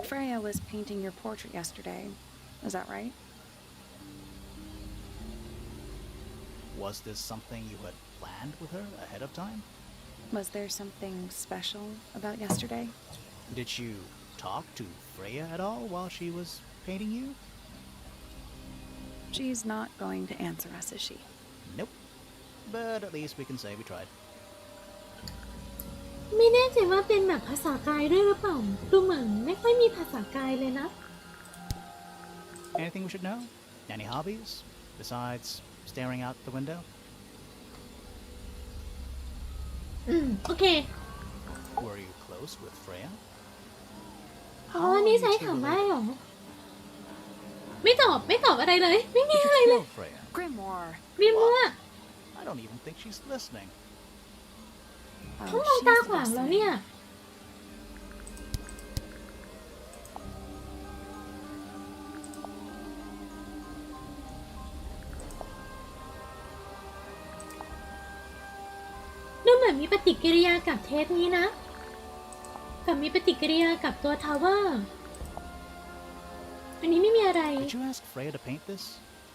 Freya was painting your portrait yesterday. Is that right? Was this something you had planned with her ahead of time? Was there something special about yesterday? Did you talk to Freya at all while she was painting you? She's not going to answer us, is she? Nope. But at least we can say we tried. ไม่แน่ใจว่าเป็นแบบภาษากายด้วยหรือเปล่า ดูเหมือนไม่ค่อยมีภาษากายเลยนะ Anything we should know? Any hobbies besides staring out the window? โอเค Were you close with Freya? อ๋อ นี่ใช้ถามได้เหรอ ไม่ตอบอะไรเลย ไม่มี Did อะไร you เลย kill Freya? Grimoire. ริมว่า I don't even think she's listening. เขามองตาขวางแล้วเนี่ย ดูเหมือนมีปฏิกิริยากับเทปนี้นะ กับมีปฏิกิริยากับตัวทาวเวอร์ อันนี้ไม่มีอะไร Did you ask Freya to paint this?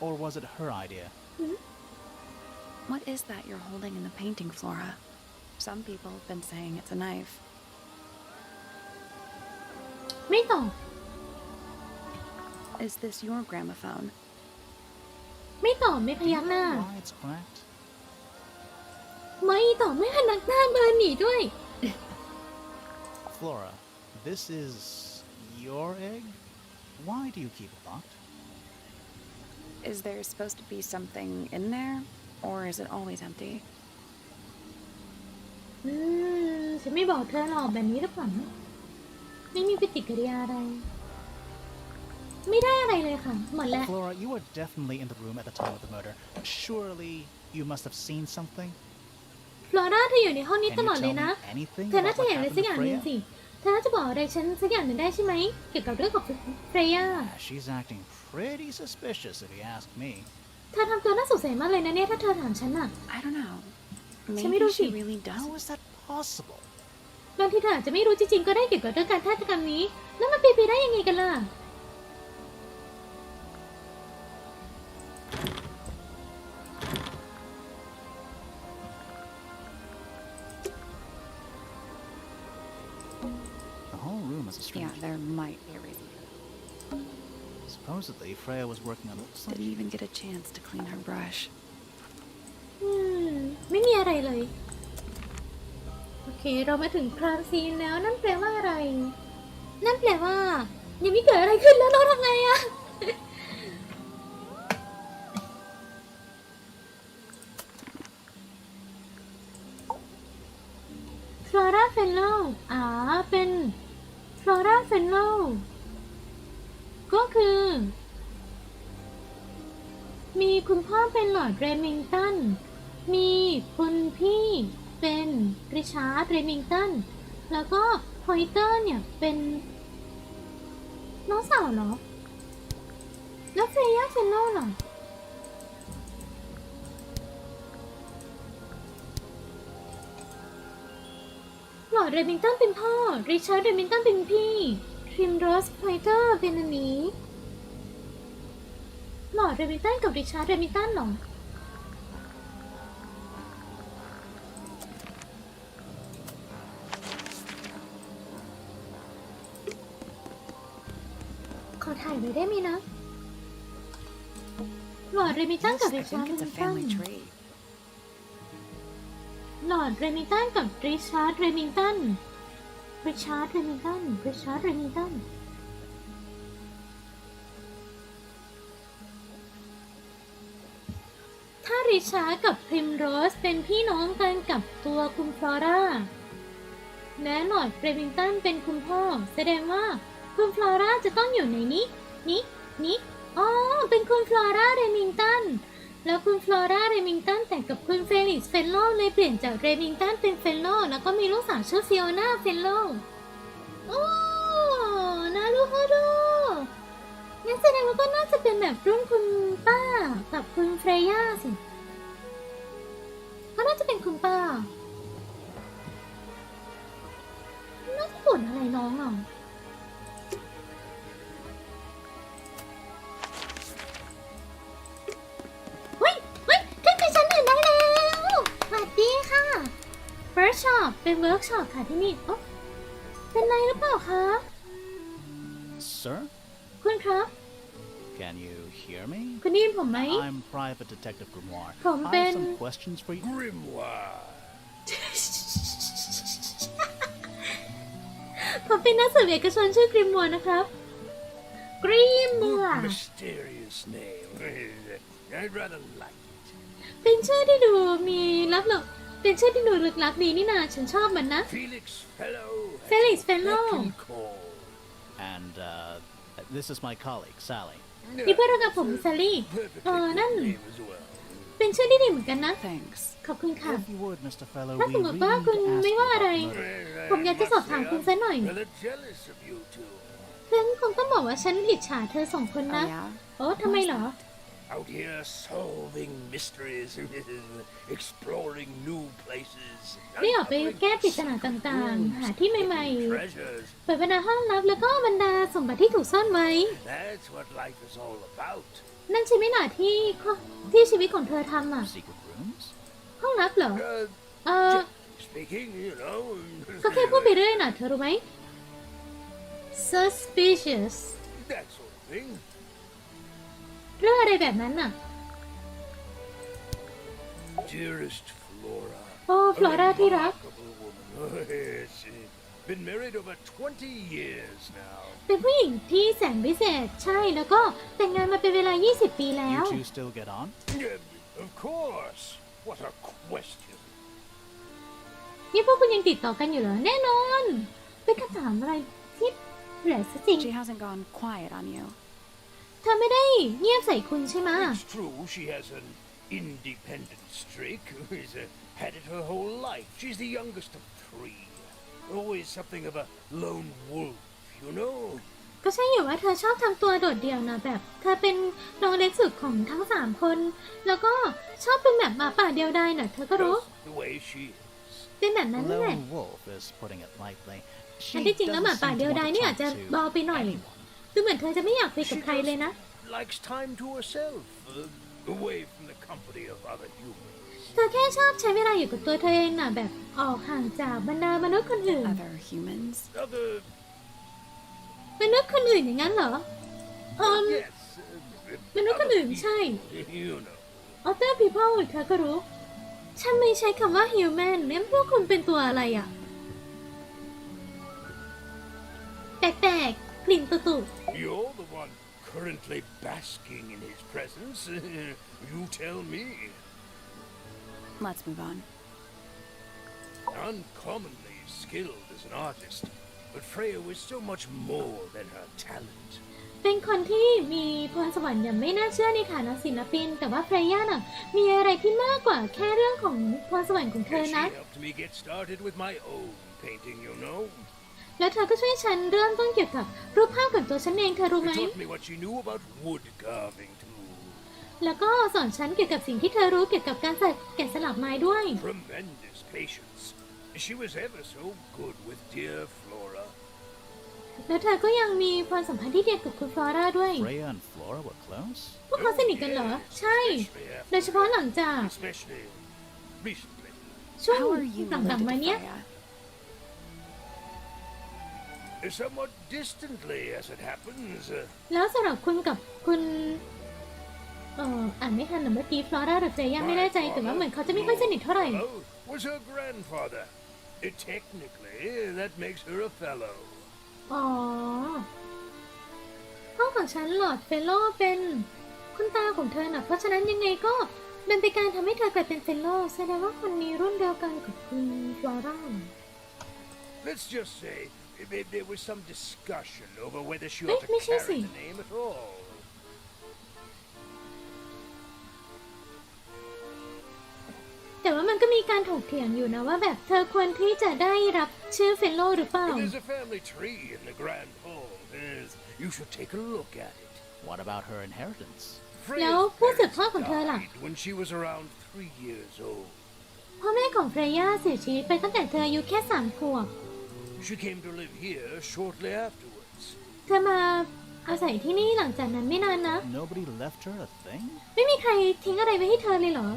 Or was it her idea? What is that you're holding in the painting, Flora? Some people have been saying it's a knife. ไม่ตอบ Is this your gramophone? ไม่ตอบไม่พยักหน้า Why it's cracked? ไม่ตอบไม่พยักหน้าเบิร์นหนีด้วย Flora, this is Your egg? Why do you keep it locked? Is there supposed to be something in there, or is it always empty? ฉันไม่บอกเธอหรอกแบบนี้หรือเปล่าไม่มีปฏิกิริยาอะไรไม่ได้อะไรเลยค่ะหมดแล้ว Flora, you were definitely in the room at the time of the murder. Surely you must have seen something. ฟลอร่าเธออยู่ในห้องนี้ต Can ลอด you เลย tell นะ me anything เธอน่า about จะ what เห็นอะไร happened สัก to อย่างหนึ่ง Freya? สิเธอน่าจะบอกอะไรฉันสักอย่างหนึ่งได้ใช่ไหมเกี่ยวกับเรื่องของเฟรย่า She's acting pretty suspicious if you ask me. เธอทำตัวน่าสงสัยมากเลยนะเนี่ยถ้าเธอถามฉันอะ I don't know. ฉันไม่ Maybe รู้สิ she really does. How is that possible? บางทีเธออาจจะไม่รู้จริงๆก็ได้เกี่ยวกับเรื่องการฆาตกรรมนี้แล้วมันเป็นไปได้ยังไงกันล่ะ The whole room is a Yeah, strange. there might be a reason. Supposedly, Freya was working on. Didn't even get a chance to clean her brush. ไม่มีอะไรเลยโอเคเรามาถึงครามซีนแล้วนั่นแปลว่าอะไรนั่นแปลว่ายังไม่เกิดอะไรขึ้นแล้วเราทำไงอะฟลอราเฟนโลเป็นฟลอราเฟนโลก็คือมีคุณพ่อเป็นลอร์ดเรมิงตันมีคุณพี่เป็นริชาร์ดเรมิงตันแล้วก็พอยเตอร์เนี่ยเป็นน้องสาวเหรอแล้วเฟรย่าเฟนโลเหรอลอร์ดเรมิงตันเป็นพ่อริชาร์ดเรมิงตันเป็นพี่ทริมโรสพอยเตอร์เป็นอันนี้ลอร์ดเรมิงตันกับริชาร์ดเรมิงตันเหรอขอถ่ายไว้ได้ไหมนะลอร์ดเรมิงตันกับ Yes, ริ I ชาร์ด think เร it's มิ a งตัน family trait. ลอร์ดเรมิงตันกับริชาร์ดเรมิงตันริชาร์ดเรมิงตันริชาร์ดเรมิงตันถ้าริชาร์ดกับพริมโรสเป็นพี่น้องกันกับตัวคุณฟลอร่าและลอร์ดเรมิงตันเป็นคุณพ่อแสดงว่าคุณฟลอร่าจะต้องอยู่ในนี้อ๋อเป็นคุณฟลอร่าเรมิงตันแล้วคุณฟลอร่าเรมิงตันแต่งกับคุณเฟลิกซ์เฟนโลเลยเปลี่ยนจากเรมิงตันเป็นเฟนโลแล้วก็มีลูกสาวชื่อฟิโอนาเฟนโลโอ้นารูโฮโดงั้นแสดงว่าก็น่าจะเป็นแบบรุ่นคุณป้ากับคุณเฟรย่าสิก็น่าจะเป็นคุณป้าน่าจะบ่นอะไรน้องอ่ะขึ้นไปชั้นหนึ่งได้แล้วสวัสดีค่ะ Workshop เป็นเวิร์กช็อปค่ะที่นี่โอ๊ะเป็นไรหรือเปล่าคะ Sir? คุณครับ Can you hear me? คุณได้ยินผมไหม I'm Private Detective Grimoire. ผม I เป็น have some questions for you. Grimoire. ผมเป็นนักสืบเอกชนชื่อกริมมัวนะครับกริมมัว Mysterious name. I'd rather like it. เป็นชื่อที่ดูมีลับหรอกเป็นชื่อที่ดูลึกลับดีนี่นาฉันชอบมันนะ Felix Fellow. Felix Fellow. I can call. And this is my colleague, Sally. นี่เพื่อนรักกับผมซาลี่ Perfect นั่น name as well. เป็นชื่อที่ดีเหมือนกันนะ Thanks. ขอบคุณค่ะ If you would, Mr. Fellow, ถ้า we สมม really ติว่า need คุณ to ask ไม่ you ว่าอะไร about the murder. ผมอยากจะสอบถามคุณซะหน่อย Rather jealous of you two. ซึ่งคงต้องบอกว่าฉันอิจฉาเธอสองคน Oh นะ yeah? โอ้ทำไมเหรอ Out here solving mysteries, exploring new places. ได้ออกไปแก้ปริศนาต่างๆ หาที่ใหม่ Treasures. ๆ เปิดบรรดาห้องลับแล้วก็บรรดาสมบัติที่ถูกซ่อนไว้ That's what life is all about. นั่นใช่ไหมหน่ะที่ชีวิตของเธอทำอ่ะ Secret rooms? ห้องลับเหรอ Speaking, you know. ก็แค่พูดไปเรื่อยน่ะเธอรู้ไหม suspicious That sort of thing. เรื่องอะไรแบบนั้นน่ะ Dearest Flora. โอ้ฟลอร่าที่รัก Remarkable woman. Oh, yes. Been married over 20 years now. เป็นผู้หญิงที่แสนวิเศษใช่แล้วก็แต่งงานมาเป็นเวลา 20 ปีแล้ว You two still get on? Of course. What a question. นี่พวกคุณยังติดต่อกันอยู่เหรอแน่นอนเป็นคำถามอะไรที่แปลกซะจริง She hasn't gone quiet on you. เธอไม่ได้เงียบใส่คุณใช่ไหม It's true she has an independent streak. She's had it her whole life. She's the youngest of 3. Always something of a lone wolf, you know. ก็ใช่อยู่ว่าเธอชอบทำตัวโดดเดี่ยวนะแบบเธอเป็นน้องเล็กสุดของทั้ง3 คนแล้วก็ชอบเป็นแบบหมาป่าเดียวดายน่ะเธอก็รู้ Just the way she is. เป็นแบบนั้นนั่นแหละ Lone wolf is putting it lightly. อัน She ที่จริงแล้วหมา doesn't ป่า seem เดี to ยว want ดาย to นี่อาจ talk จะ to เบาไปหน่อย anyone. ดูเหมือนเธอจะไม่อยากคุยกับใครเลยนะ Likes time to herself, away from the company of other humans. เธอแค่ชอบใช้เวลาอยู่กับตัวเธอเองน่ะแบบออกห่างจากบรรดามนุษย์คนอื่น Other humans. Other มนุษย์คนอื่นอย่างนั้นเหรอ yes, มนุษย์คนอื่นใช่ you know. other people เธอก็รู้ ฉันไม่ใช้คำว่า human เนี่ยพวกคุณเป็นตัวอะไรอ่ะ แปลกๆกลิ่นตุ่ You're the one currently basking in his presence. You tell me. Let's move on. Uncommonly skilled as an artist, but Freya was so much more than her talent. เป็นคนที่มีพรสวรรค์อย่างไม่น่าเชื่อในฐานะศิลปิน แต่ว่าเฟรย่าน่ะมีอะไรที่มากกว่าแค่เรื่องของพรสวรรค์ของเธอ She นะ helped me get started with my own painting, you know. แล้วเธอก็ช่วยฉันเริ่มต้นเกี่ยวกับรูปภาพของตัวฉันเองเธอรู้ไหม She taught me what she knew about wood carving too. แล้วก็สอนฉันเกี่ยวกับสิ่งที่เธอรู้เกี่ยวกับการแกะสลักไม้ด้วย Tremendous patience. She was ever so good with dear Flora. แล้วเธอก็ยังมีความสัมพันธ์ที่ดีกับคุณฟลอร่าด้วย Freya and Flora were close? พวกเขาสนิทกันเหรอ ใช่ โดยเฉพาะหลังจาก Especially recently. ช่วง How are you หลัง related ๆ to มาเนี้ย Freya? Somewhat distantly, as it happens. แล้วสำหรับคุณกับคุณอ่านไม่ทันนะเมื่อกี้ฟลอร่าหรือเฟรย่าไม่แน่ใจแต่ว่าเหมือนเขาจะไม่ค่อยสนิทเท่าไหร่ Was her grandfather. Technically, that makes her a fellow. อ๋อพ่อของฉันหลอดเฟลโลเป็นคุณตาของเธอน่ะเพราะฉะนั้นยังไงก็เป็นไปการทำให้เธอกลายเป็นเฟลโลแสดงว่าคนนี้รุ่นเดียวกันกับคุณฟลอร่า Let's just say there was some discussion over whether she ought to Miss carry Lucy. the name at all. แต่ว่ามันก็มีการถกเถียงอยู่นะว่าแบบเธอควรที่จะได้รับชื่อเฟลโลหรือเปล่า There's a family tree in the grand hall. You should take a look at it. What about her inheritance? แล้ว Freya's ผู้สืบ parents ทอดของเธอล่ะ died when she was around 3 years old. พ่อแม่ของเฟรย่าเสียชีวิตไปตั้งแต่เธออายุแค่3 ขวบ She came to live here shortly afterwards. เธอมาอาศัยที่นี่หลังจากนั้นไม่นานนะ Nobody left her a thing? ไม่มีใครทิ้งอะไรไว้ให้เธอเลยเหรอ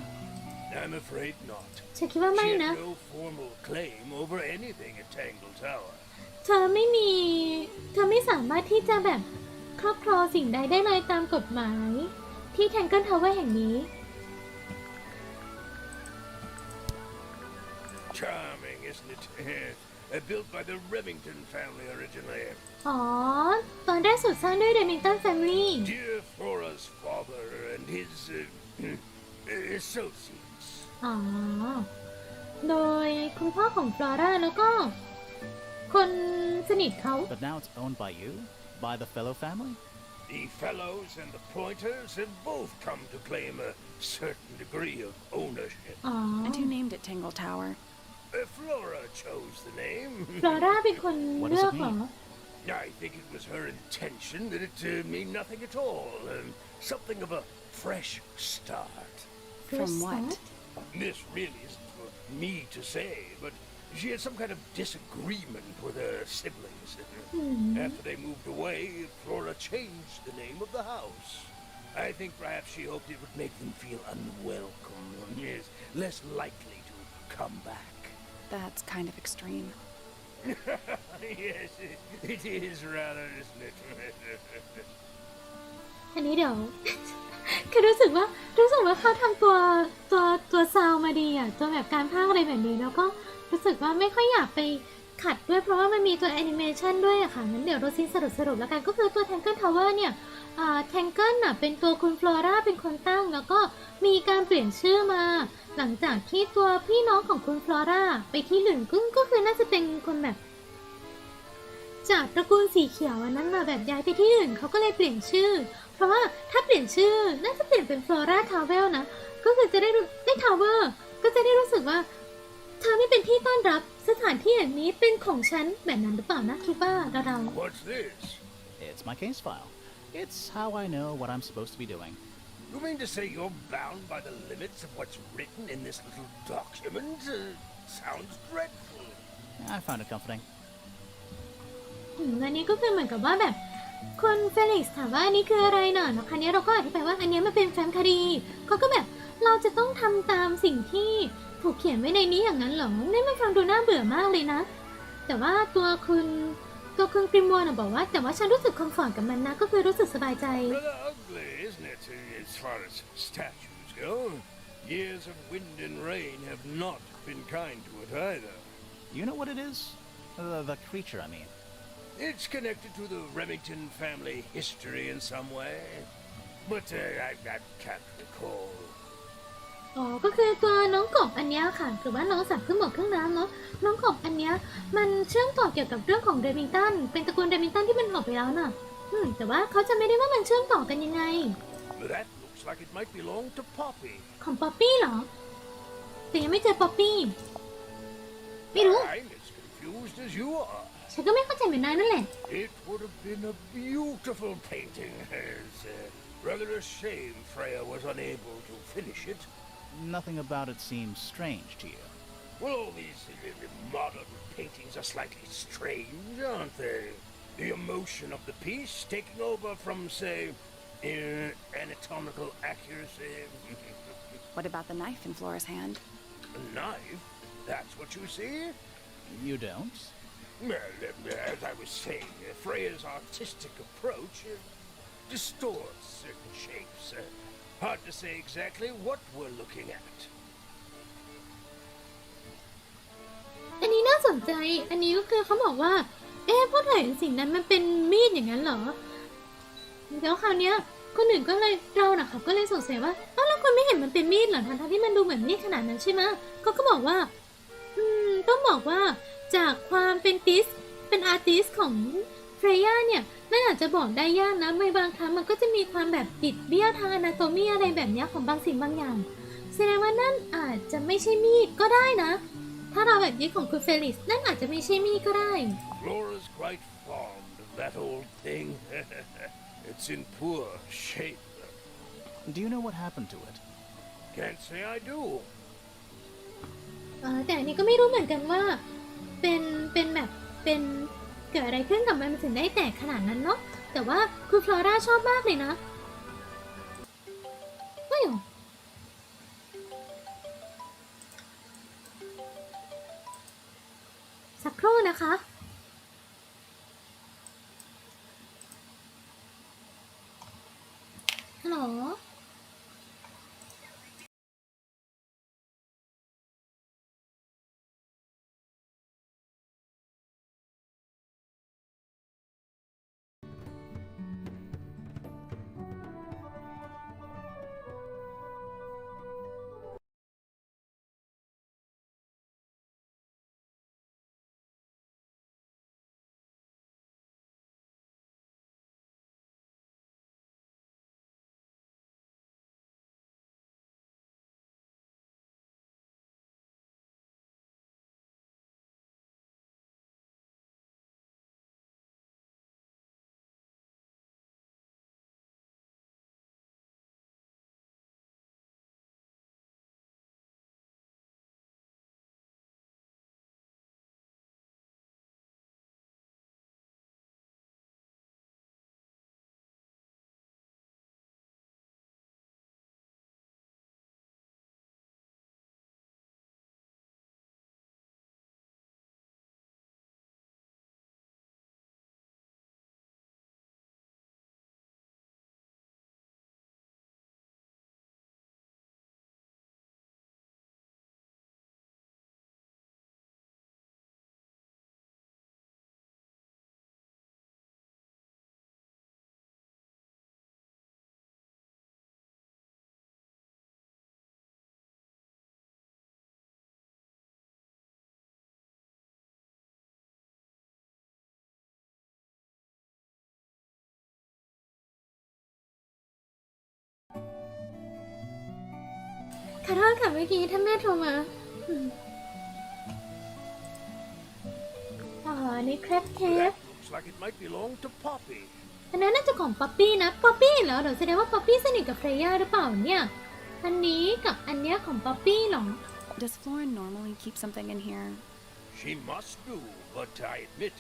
I'm afraid not. ฉันคิดว่า She ไม่ had นะ no formal claim over anything at Tangle Tower. เธอไม่สามารถที่จะแบบครอบครองสิ่งใดได้เลยตามกฎหมายที่ Tangle Tower แห่งนี้ Charming, isn't it? Built by the Remington family originally. อ๋อ ตอนแรกสุดสร้างด้วย Remington Family Dear Flora's father and his associates. อ๋อ โดยคุณพ่อของฟลอร่าแล้วก็คนสนิทเขา But now it's owned by you? By the fellow family? The fellows and the pointers have both come to claim a certain degree of ownership. อ๋อ And who named it Tangle Tower? Flora chose the name. ฟลอร่าเป็นคนเลือกเหรอ I think it was her intention that it mean nothing at all. Something of a fresh start. From what? This really isn't for me to say, but she had some kind of disagreement with her siblings. After they moved away, Flora changed the name of the house. I think perhaps she hoped it would make them feel unwelcome, yes, less likely to come back. That's kind of extreme. Yes, it is rather, isn't it? อันนี้เดี๋ยว คือรู้สึกว่าเขาทำตัวซาวมาดีอ่ะตัวแบบการพากย์อะไรแบบนี้แล้วก็รู้สึกว่าไม่ค่อยอยากไป ขัดด้วยเพราะว่ามันมีตัวแอนิเมชันด้วยอะค่ะงั้นเดี๋ยวโรซินสรุปแล้วกันก็คือตัว Tangle Tower เนี่ยTangle น่ะเป็นตัวคุณฟลอร่าเป็นคนตั้งแล้วก็มีการเปลี่ยนชื่อมาหลังจากที่ตัวพี่น้องของคุณฟลอร่าไปที่หนึ่งก็คือน่าจะเป็นคนแบบจากตระกูลสีเขียวอันนั้นมาแบบย้ายไปที่อื่นเขาก็เลยเปลี่ยนชื่อเพราะว่าถ้าเปลี่ยนชื่อน่าจะเปลี่ยนเป็น Flora Tower นะก็คือจะได้ Tower ก็จะได้รู้สึกว่าเธอไม่เป็นที่ต้อนรับสถานที่อย่างนี้เป็นของฉันแบบนั้นหรือเปล่านะคิดว่าเรา What's this? It's my case file. It's how I know what I'm supposed to be doing. You mean to say you're bound by the limits of what's written in this little document? Sounds dreadful. I found it comforting. อันนี้ก็คือเหมือนกับว่าแบบคุณเฟลิกซ์ถามว่าอันนี้คืออะไรหน่อยนะคะนี้เราก็อธิบายว่าอันนี้มันเป็นแฟ้มคดีเขาก็แบบเราจะต้องทำตามสิ่งที่ถูกเขียนไว้ในนี้อย่างนั้นเหรอนี่มันฟังดูน่าเบื่อมากเลยนะแต่ว่าตัวคุณกริมมัวร์บอกว่าแต่ว่าฉันรู้สึกคอมฟอร์ตกับมันนะก็คือรู้สึกสบายใจ Rather ugly, isn't it, as far as statues go? Years of wind and rain have not been kind to it either. You know what it is? The creature, I mean. It's connected to the Remington family history in some way, but I can't recall. อ๋อก็คือตัวน้องกบอันเนี้ยค่ะหรือว่าน้องสัตว์ครึ่งบกครึ่งน้ำเนาะน้องกบอันเนี้ยมันเชื่อมต่อเกี่ยวกับเรื่องของเรมิงตันเป็นตระกูลเรมิงตันที่มันออกไปแล้วน่ะแต่ว่าเขาจะไม่ได้ว่ามันเชื่อมต่อกันยังไง That looks like it might belong to Poppy. ของป๊อปปี้เหรอแต่ยังไม่เจอป๊อปปี้ไม่รู้ I'm as confused as you are. ฉันก็ไม่เข้าใจเหมือนนายนั่นแหละ It would have been a beautiful painting. It's rather a shame Freya was unable to finish it. Nothing about it seems strange to you. Well, all these modern paintings are slightly strange, aren't they? The emotion of the piece taking over from, say, anatomical accuracy. What about the knife in Flora's hand? A knife? That's what you see? You don't? Well, as I was saying, Freya's artistic approach distorts certain shapes. Hard to say exactly what we're looking at. อันนี้น่าสนใจอันนี้ก็คือเขาบอกว่าพวกเธอเห็นสิ่งนั้นมันเป็นมีดอย่างนั้นเหรอเดี๋ยวคราวเนี้ยคนอื่นก็เลยเรานะคะก็เลยสงสัยว่าแล้วคนไม่เห็นมันเป็นมีดเหรอทั้งที่มันดูเหมือนมีดขนาดนั้นใช่ไหมก็บอกว่าต้องบอกว่าจากความเป็นอาร์ติสของเฟรย่าเนี่ยน่าจะบอกได้ยากนะในบางครั้งมันก็จะมีความแบบบิดเบี้ยวทางอนาโตมีอะไรแบบนี้ของบางสิ่งบางอย่างแสดงว่านั่นอาจจะไม่ใช่มีดก็ได้นะถ้าเราแบบนี้ของคุณเฟลิกซ์นั่นอาจจะไม่ใช่มีดก็ได้ Flora's quite fond of that old thing. It's in poor shape. Do you know what happened to it? Can't say I do. แต่อันนี้ก็ไม่รู้เหมือนกันว่าเป็นแบบเป็นเกิดอะไรขึ้นกับมันถึงได้แตกขนาดนั้นเนาะแต่ว่าคุณฟลอร่าชอบมากเลยนะว้าวสักครู่นะคะฮัลโหล อโทษค่ะเมื่อกี้ท่านแม่โทรมาอ๋อนี่แครบเคฟ That looks like it might belong to Poppy. อันนั้นน่าจะของป๊อปปี้นะป๊อปปี้เหรอเดี๋ยวแสดงว่าป๊อปปี้สนิทกับเฟรย่าหรือเปล่าเนี่ยอันนี้กับอันเนี้ยของป๊อปปี้เหรอ Does Flora normally keep something in here? She must do, but I admit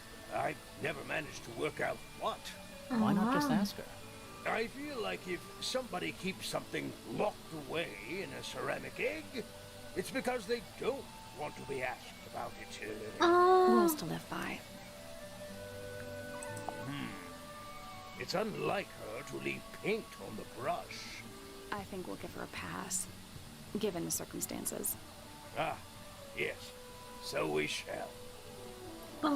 I've never managed to work out what. Why not just ask her? I feel like if somebody keeps something locked away in a ceramic egg, it's because they don't want to be asked about it. อ๋อ Rules to live by. It's unlike her to leave paint on the brush. I think we'll give her a pass, given the circumstances. Ah, yes, so we shall. อ๋อ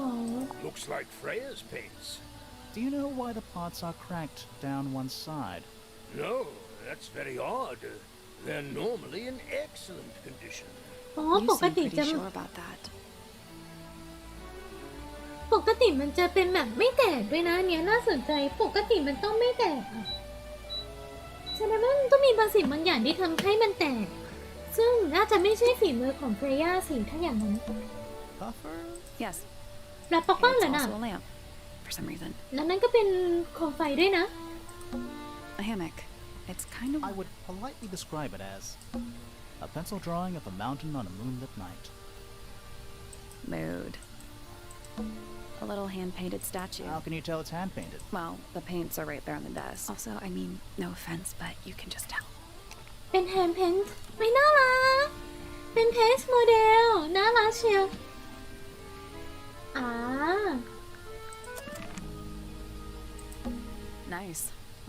Looks like Freya's paints. Do you know why the pots are cracked down one side? No, that's very odd. They're normally in excellent condition. อ๋อ You ปก seem ติ pretty จะ sure about that. ปกติมันจะเป็นแบบไม่แตกด้วยนะเนี่ยน่าสนใจปกติมันต้องไม่แตกอะแสดงว่ามันต้องมีบางสิ่งบางอย่างที่ทำให้มันแตกซึ่งน่าจะไม่ใช่ฝีมือของเฟรย่าสิถ้าอย่างนั้น Puffer? Yes, แล้วป๊อกป้อง it's เหรอน่ะ also a lamp, for some reason. แล้วนั่นก็เป็นโคมไฟด้วยนะ A hammock. It's kind of... I would politely describe it as a pencil drawing of a mountain on a moonlit night. Mood. A little hand-painted statue. How can you tell it's hand-painted? Well, the paints are right there on the desk. Also, I mean, no offense, but you can just tell. เป็นแฮนด์เพนท์ไม่น่ารักเป็นเทสโมเดลน่ารักเชียวอ่า Nice.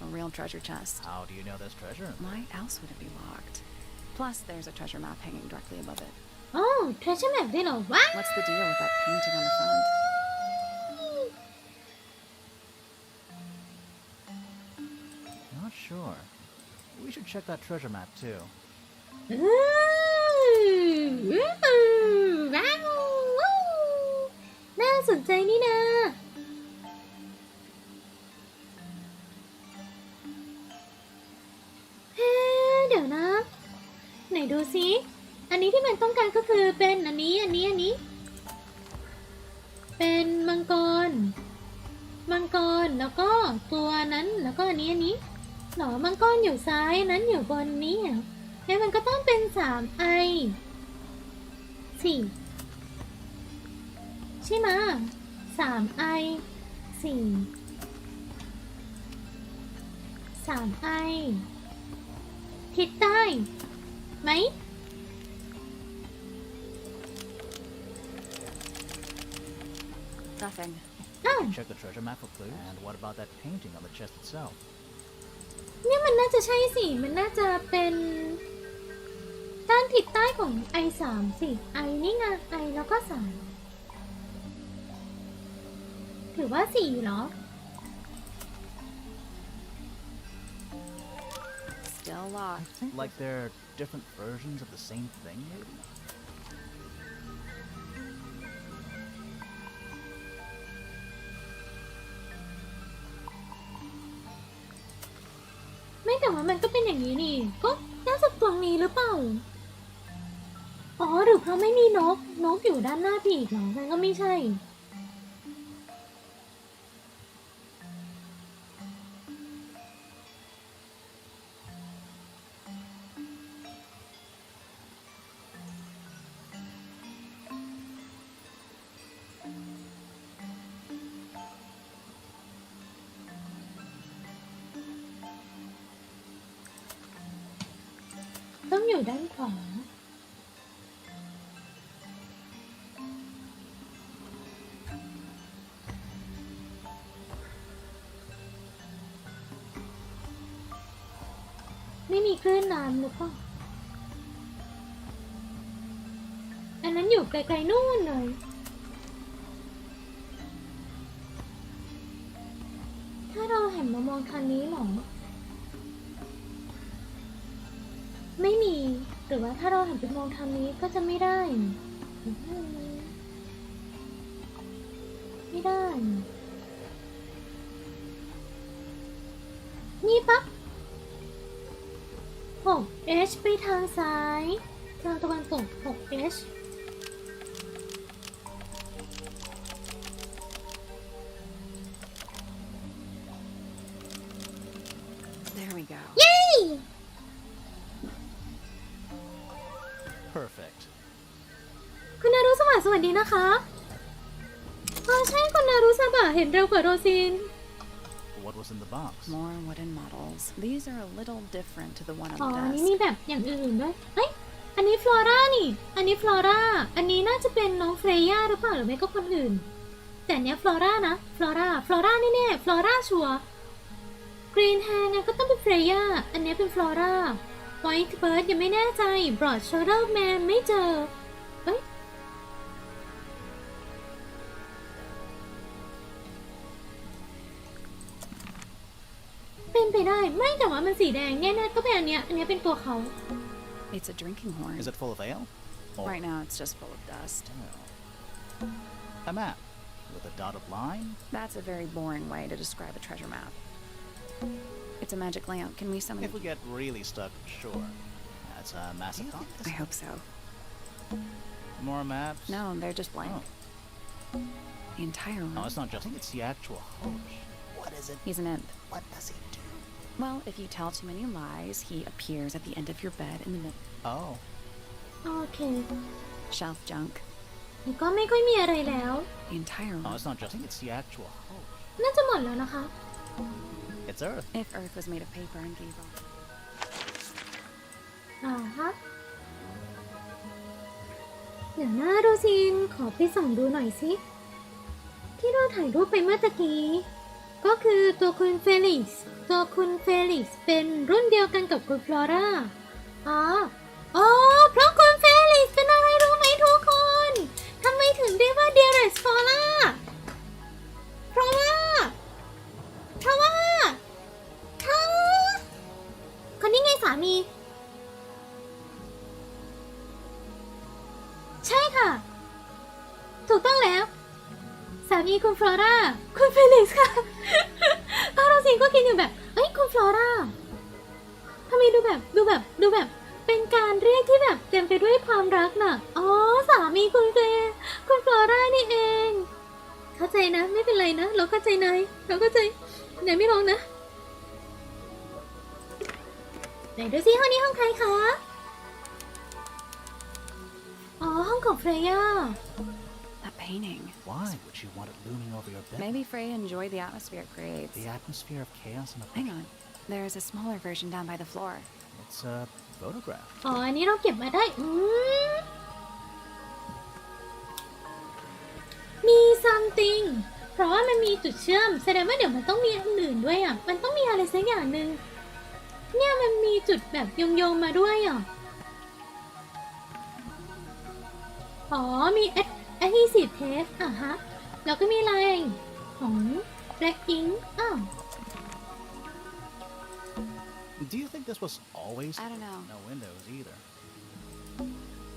A real treasure chest. How do you know there's treasure? Why else would it be locked? Plus, there's a treasure map hanging directly above it. โอ้เทรชเชอร์แมปด้วยเหรอว้า What's the deal with that painting on the front? Not sure. We should check that treasure map too. ว้าวน่าสนใจนี่นะเฮ้เดี๋ยวนะไหนดูซิอันนี้ที่มันต้องการก็คือเป็นอันนี้เป็นมังกรแล้วก็ตัวนั้นแล้วก็อันนี้หรอมังกรอยู่ซ้ายนั้นอยู่บนนี้แล้วมันก็ต้องเป็น3 ไอ 4ใช่ไหม3 ไอ 4 3 ไอทิศใต้ไหม Nothing. อ้าว Check the treasure map for clues. And what about that painting on the chest itself? เนี่ยมันน่าจะใช่สิมันน่าจะเป็นด้านทิศใต้ของ I3 สิไอนี่ไงไอแล้วก็3ถือว่า4เหรอ Still I locked. think like they're different versions of the same thing, maybe? ไม่แต่ว่ามันก็เป็นอย่างนี้นี่ก็น่าจะตรงนี้หรือเปล่าอ๋อหรือเพราะไม่มีนกอยู่ด้านหน้าปีกเหรอมันก็ไม่ใช่ต้องอยู่ด้านขวาไม่มีคลื่นน้ำหรือเปล่าอันนั้นอยู่ไกลๆนู่นเลยถ้าเราหันมามองทางนี้หรอไม่มีหรือว่าถ้าเราหันไปมองทางนี้ก็จะไม่ได้นี่ปะ6S H ไปทางซ้ายทางตะวันตก6 H There we go. เย้ Perfect. คุณนารุสวัสดิ์สวัสดีนะคะใช่คุณนารุสบะเห็นเร็วกว่าโรซิน What was in the box? More wooden models. These are a little different to the one on อ๋อ the อันนี้ desk. มีแบบอย่างอื่นด้วยเฮ้ยอันนี้ฟลอร่านี่อันนี้ฟลอร่าอันนี้น่าจะเป็นน้องเฟรย่าหรือเปล่าหรือไม่ก็คนอื่นแต่เนี้ยฟลอร่านะฟลอร่านี่แน่ฟลอร่าชัวกรีนแฮร์ไงก็ต้องเป็นเฟรย่าอันนี้เป็นฟลอร่าไวท์เบิร์ดยังไม่แน่ใจบรอดชอร์เดอร์แมนไม่เจอเอ้ยเป็นไปได้ไม่แต่ว่ามันสีแดงแน่ๆก็เป็นอันเนี้ยเป็นตัวเขา It's a drinking horn. Is it full of ale? Or Right now, it's just full of dust. a map with a dotted line? That's a very boring way to describe a treasure map. It's a magic lamp. Can we summon? If we get really stuck, sure. That's a massive compass. I hope so. More maps? No, they're just blank. Oh. The entire room. No, it's not just. I think it's the actual host. What is it? He's an imp. What does he do? Well, if you tell too many lies, he appears at the end of your bed in the middle. Oh. โอเค Shelf junk. นี่ก็ไม่ค่อยมีอะไรแล้ว The entire No, room. it's not just. I think it's the actual host. น่าจะหมดแล้วนะคะ It's Earth. If Earth was made of paper and gave off. ฮะเดี๋ยวนะโรซินขอไปส่องดูหน่อยสิที่เราถ่ายรูปไปเมื่อตะกี้ก็คือตัวคุณเฟลิกซ์เป็นรุ่นเดียวกันกับคุณฟลอร่าอ๋อเพราะคุณเฟลิกซ์เป็นอะไรรู้ไหมทุกคนทำไมถึงเรียกว่าเดียร์สฟลอร่าเพราะว่าเธอคนนี้ไงสามีใช่ค่ะถูกต้องแล้วสามีคุณฟลอร่าคุณเฟลิกซ์ค่ะตอนเราสิงก็คิดอยู่แบบเอ้ยคุณฟลอร่าทำไมดูแบบเป็นการเรียกที่แบบเต็มไปด้วยความรักน่ะอ๋อสามีคุณฟลอร่านี่เองเข้าใจนะไม่เป็นไรนะเราเข้าใจนายเราเข้าใจไหนไม่ลองนะไหนดูซิห้องนี้ห้องใครคะอ๋อห้องของเฟรย่า That painting. Why would you want it looming over your bed? Maybe Freya enjoyed the atmosphere it creates. The atmosphere of chaos and Hang on. There's a smaller version down by the floor. It's a photograph. อ๋ออันนี้เราเก็บมาได้มี something เพราะว่ามันมีจุดเชื่อมแสดงว่าเดี๋ยวมันต้องมีอันอื่นด้วยอ่ะมันต้องมีอะไรสักอย่างหนึ่งเนี่ยมันมีจุดแบบโยงมาด้วยอ่ะอ๋อมี adhesive tape ฮะแล้วก็มีลายของ black ink Do you think this was always? I don't know. No windows either.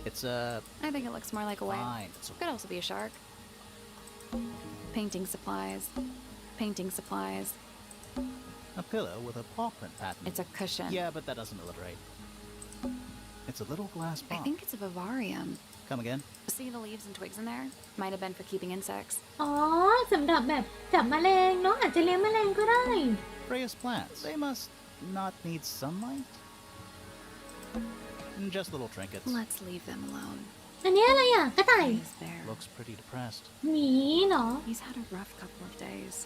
It's a I think it looks more like a whale. line. It's Could also be a shark. Painting supplies. a pillow with a paw print pattern. It's a cushion. Yeah, but that doesn't alliterate. It's a little glass I box. think it's a vivarium. Come again? See the leaves and twigs in there? Might have been for keeping insects. อ๋อสำหรับแบบจับแมลงเนาะอาจจะเลี้ยงแมลงก็ได้ Freya's plants. They must not need sunlight. Just little trinkets. Let's leave them alone. อันนี้อะไรอ่ะกระต่าย Freya's there. Looks pretty depressed. หมีเหรอ He's had a rough couple of days.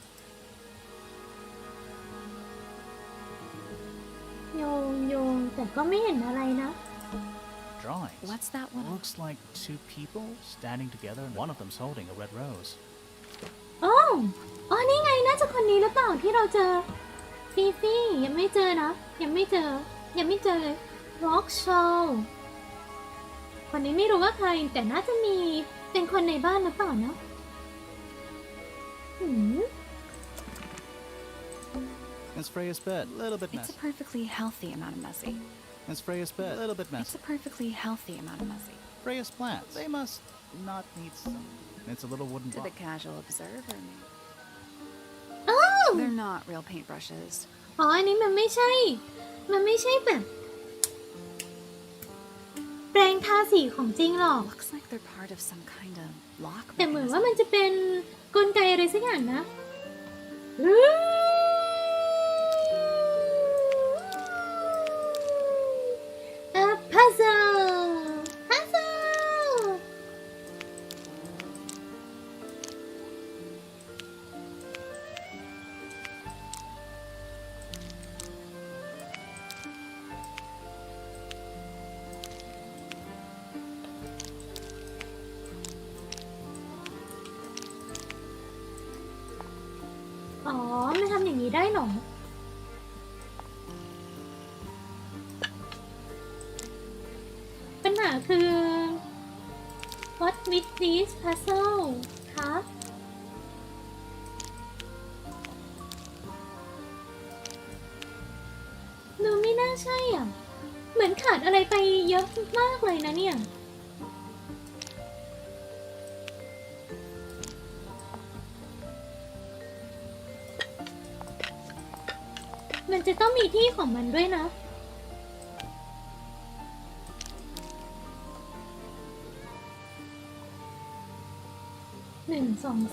โยงแต่ก็ไม่เห็นอะไรนะ Drawings. What's that one? Looks like two people standing together. One of them's holding a red rose. อ๋อนี่ไงน่าจะคนนี้หรือเปล่าที่เราเจอฟีฟี่ยังไม่เจอนะยังไม่เจอเลย Rock Show คนนี้ไม่รู้ว่าใครแต่น่าจะมีเป็นคนในบ้านหรือเปล่าเนาะIt's Freya's bed. A little bit It's messy. a perfectly healthy amount of messy. It's Freya's bed. A little bit It's messy. a perfectly healthy amount of messy. Freya's plants. They must not need sun. It's a little wooden To the box. casual observer, maybe. อ้าว They're not real paintbrushes. อ๋ออันนี้มันไม่ใช่แบบ แปรงทาสีของจริงหรอก Looks like they're part of some kind of lock แต่เหมือนว่า mechanism. มันจะเป็นกลไกอะไรสักอย่างนะ A puzzle puzzle อ๋อมันทำอย่างนี้ได้หรอ ปัญหาคือ What with this puzzle คะดูไม่น่าใช่อ่ะ เหมือนขาดอะไรไปเยอะมากเลยนะเนี่ย มันจะต้องมีที่ของมันด้วยนะ 1 2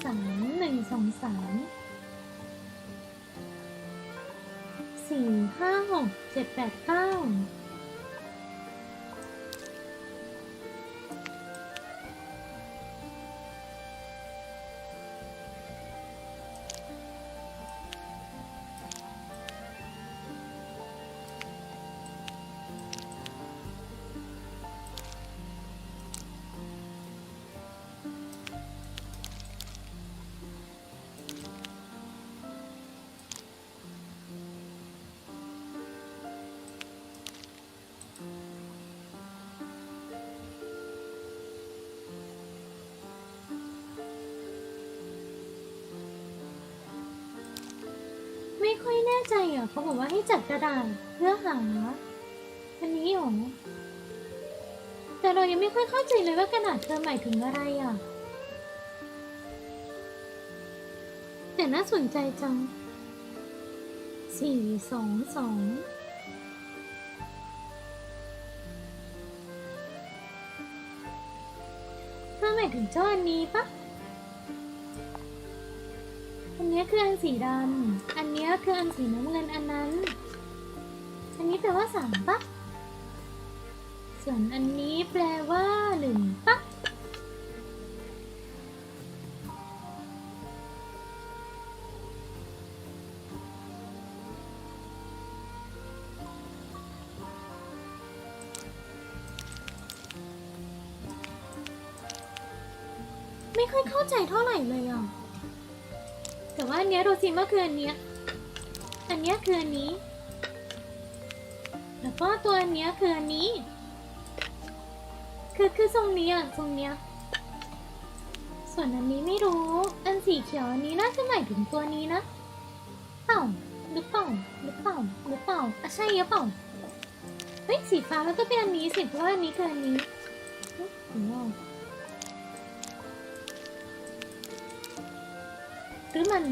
3 1 2 3 4 5 6 7 8 9ไม่ค่อยแน่ใจอ่ะเขาบอกว่าให้จัดกระดาษเพื่อหาอันนี้หรอ แต่เรายังไม่ค่อยเข้าใจเลยว่ากระดาษเธอหมายถึงอะไรอ่ะ แต่น่าสนใจจัง 4 2 2 เธอหมายถึงเจ้าอันนี้ปะ อันนี้คืออันสีดำ อันนี้คืออันสีน้ำเงินอันนั้น อันนี้แปลว่า3ปะ ส่วนอันนี้แปลว่า1ปะ ไม่ค่อยเข้าใจเท่าไหร่เลยอ่ะ แต่ว่าอันเนี้ยโรซินว่าคืออันเนี้ย อันเนี้ยคืออันนี้ แล้วก็ตัวอันเนี้ยคืออันนี้ คือทรงนี้อ่ะทรงเนี้ย ส่วนอันนี้ไม่รู้ อันสีเขียวอันนี้น่าจะหมายถึงตัวนี้นะเปล่าหรือเปล่าหรือเปล่าหรือเปล่าอ่ะใช่หรือเปล่า เฮ้ยสีฟ้าแล้วก็เป็นอันนี้สิเพราะว่าอันนี้คืออันนี้หรือมัน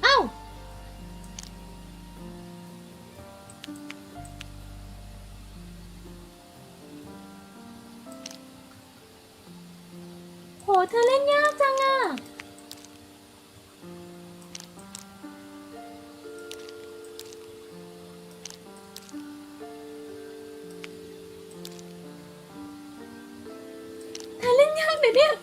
เอ้าโหเธอเล่นยากจังอ่ะ เธอเล่นยากเลยเนี่ย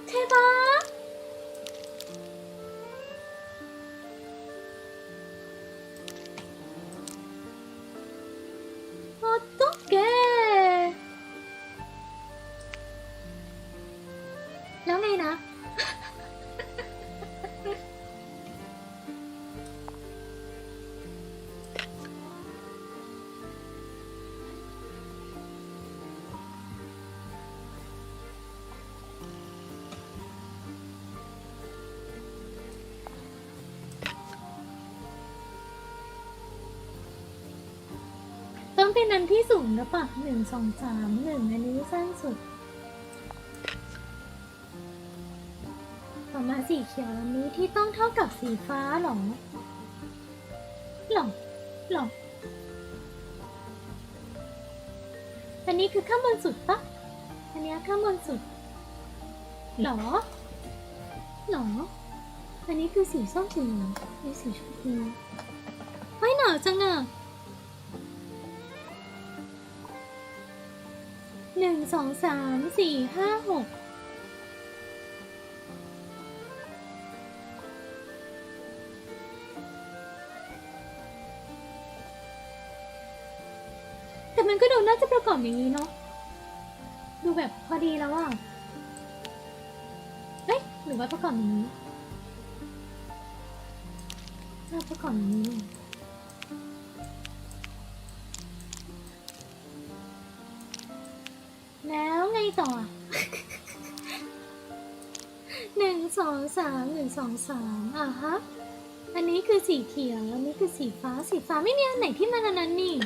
ใช่ปะโอ้ตุ๊กแกแล้วไงนะ ฮ ต้องเป็นอันที่สูงหรือเปล่า1 2 3 1อันนี้สั้นสุดต่อมาสีเขียวอันนี้ที่ต้องเท่ากับสีฟ้าหรออันนี้คือข้างบนสุดปะอันนี้ข้างบนสุดหรออันนี้คือสีส้มสีเหลืองอันนี้สีชมพูไม่หนาวจังอะ1 2 3 4 5 6แต่มันก็ดูน่าจะประกอบอย่างนี้เนาะดูแบบพอดีแล้วอ่ะเอ๊ะหรือว่าประกอบอย่างนี้น่าประกอบอย่างนี้แล้วไงต่อ 1 2 3 1 2 3อ่ะฮะอันนี้คือสีเขียวอันนี้คือสีฟ้าไม่มีอันไหนที่มันอันนั้นนี่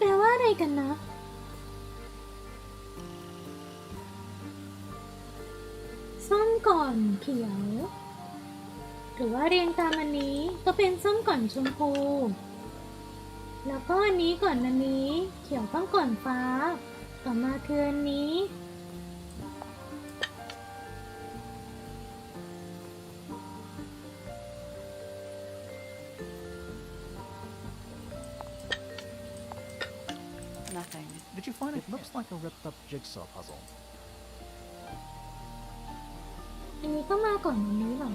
แปลว่าอะไรกันนะส้มก่อนเขียวหรือว่าเรียงตามอันนี้ก็เป็นส้มก่อนชมพูแล้วก็อันนี้ก่อนอันนี้เขียวต้องก่อนฟ้าต่อมาคืออันนี้ Nothing. Did you find it looks like a ripped up jigsaw puzzle? อันนี้ก็มาก่อนอันนี้เหรอ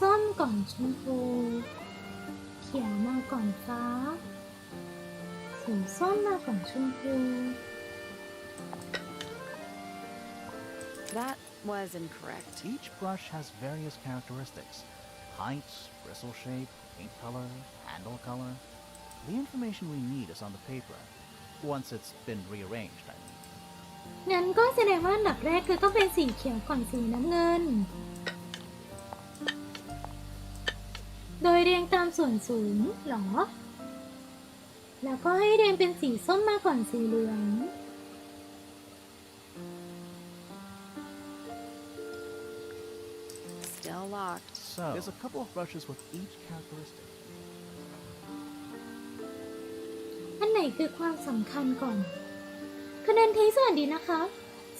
ส้มก่อนชมพูเขียวมาก่อนฟ้าสีส้มมาก่อนชมพู That was incorrect. Each brush has various characteristics: height, bristle shape, paint color, handle color. The information we need is on the paper, once it's been rearranged, I mean. งั้นก็แสดงว่าอันดับแรกคือต้องเป็นสีเขียวก่อนสีน้ำเงินโดยเรียงตามส่วนสูงหรอแล้วก็ให้เรียงเป็นสีส้มมาก่อนสีเหลือง Still locked. So, there's a couple of brushes with each characteristic. อันไหนคือความสำคัญก่อนคะแนนเทสวัสดีนะคะ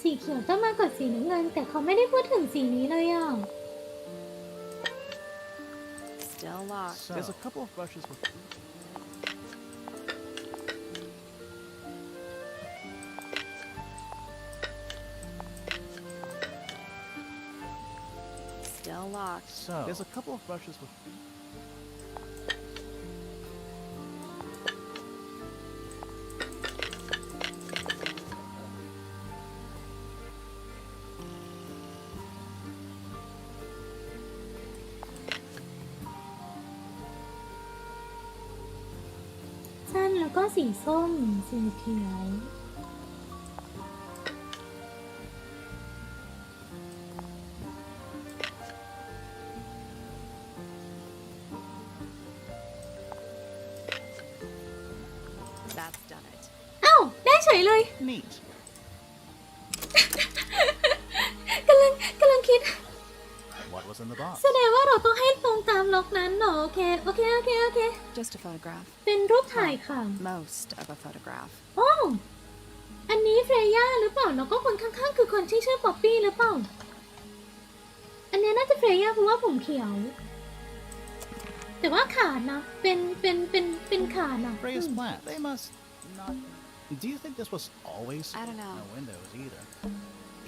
สีเขียวต้องมาก่อนสีน้ำเงินแต่เขาไม่ได้พูดถึงสีนี้เลยอ่ะ Still locked. So, there's a couple of brushes with Still locked. So, there's a couple of brushes with สั้นแล้วก็สีส้มสีเขียว That's done it. อ้าวได้เฉยเลย neat. กำลังคิด What was in the box? แสดงว่าเราต้องให้ตรงตามล็อกนั้นเหรอโอเค Just a photograph. เป็นรูปถ่ายค่ะ Most of a photograph. โอ้อันนี้เฟรย่าหรือเปล่าแล้วก็คนข้างๆคือคนที่ชื่อป๊อปปี้หรือเปล่าอันนี้น่าจะเฟรย่าเพราะว่าผมเขียวแต่ว่าขาดนะเป็นขาดนะ Freya's plant. They must not. Do you think this was always? I don't know. No windows either.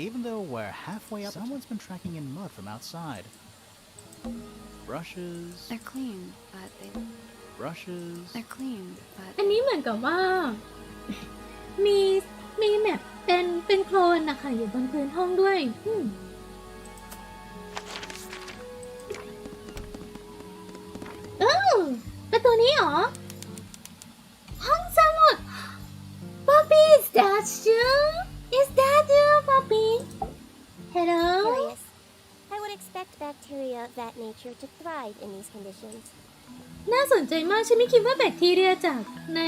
Even though we're halfway up, someone's been tracking in mud from outside. Brushes. They're clean, but they... Brushes. They're clean, but... อันนี้เหมือนกับว่า มีแบบเป็นโคลนนะคะอยู่บนพื้นห้องด้วยประตูนี้เหรอ ห้องสมุด Bobby, is that you? Is that you, Bobby? Hello? Curious. I would expect bacteria of that nature to thrive in these conditions. น่าสนใจมากฉันไม่คิดว่าแบคทีเรียจากใน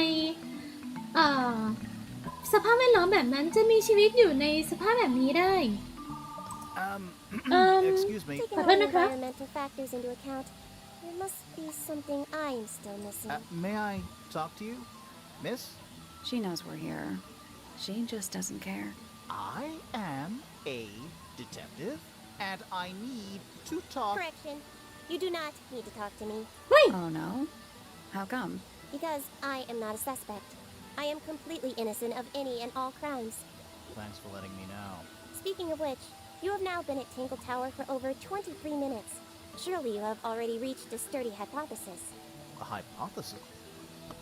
สภาพแวดล้อมแบบนั้นจะมีชีวิตอยู่ในสภาพแบบนี้ได้ Excuse me. Taking all environmental factors into account, there must be something I'm still missing. May I talk to you, miss? She knows we're here. She just doesn't care. I am a detective, and I need to talk. Correction. You do not need to talk to me. Oh no? How come? Because I am not a suspect. I am completely innocent of any and all crimes. Thanks for letting me know. Speaking of which, you have now been at Tangle Tower for over 23 minutes. Surely you have already reached a sturdy hypothesis. A hypothesis?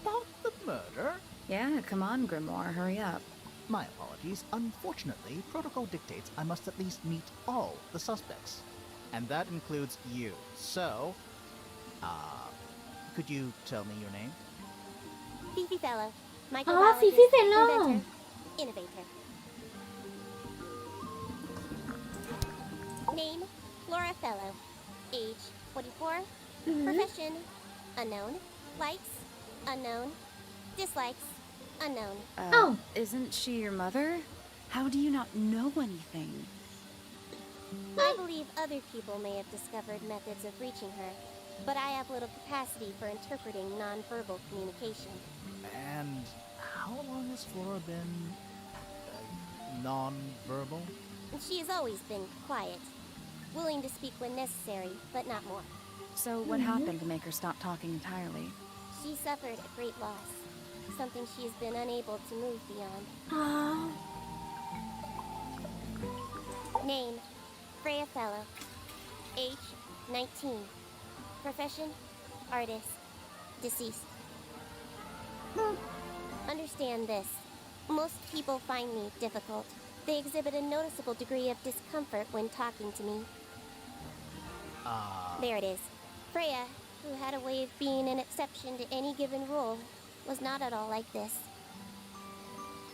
About the murder? Yeah, come on, Grimoire, hurry up. My apologies. Unfortunately, protocol dictates I must at least meet all the suspects. And that includes you. So, could you tell me your name? Fifi Fellow. Fifi Microbiologist. Fellow. Inventor. Innovator. Name, Flora Fellow. Age, 44. Profession, unknown. Likes, unknown. Dislikes, unknown. Oh. Isn't she your mother? How do you not know anything? I believe other people may have discovered methods of reaching her, but I have little capacity for interpreting nonverbal communication. And how long has Flora been non-verbal? She has always been quiet, willing to speak when necessary, but not more. So what happened to make her stop talking entirely? She suffered a great loss, something she has been unable to move beyond. Name, Freya Fellow. Age, 19. Profession, artist. Deceased. Understand this. Most people find me difficult. They exhibit a noticeable degree of discomfort when talking to me. There it is. Freya, who had a way of being an exception to any given rule, was not at all like this.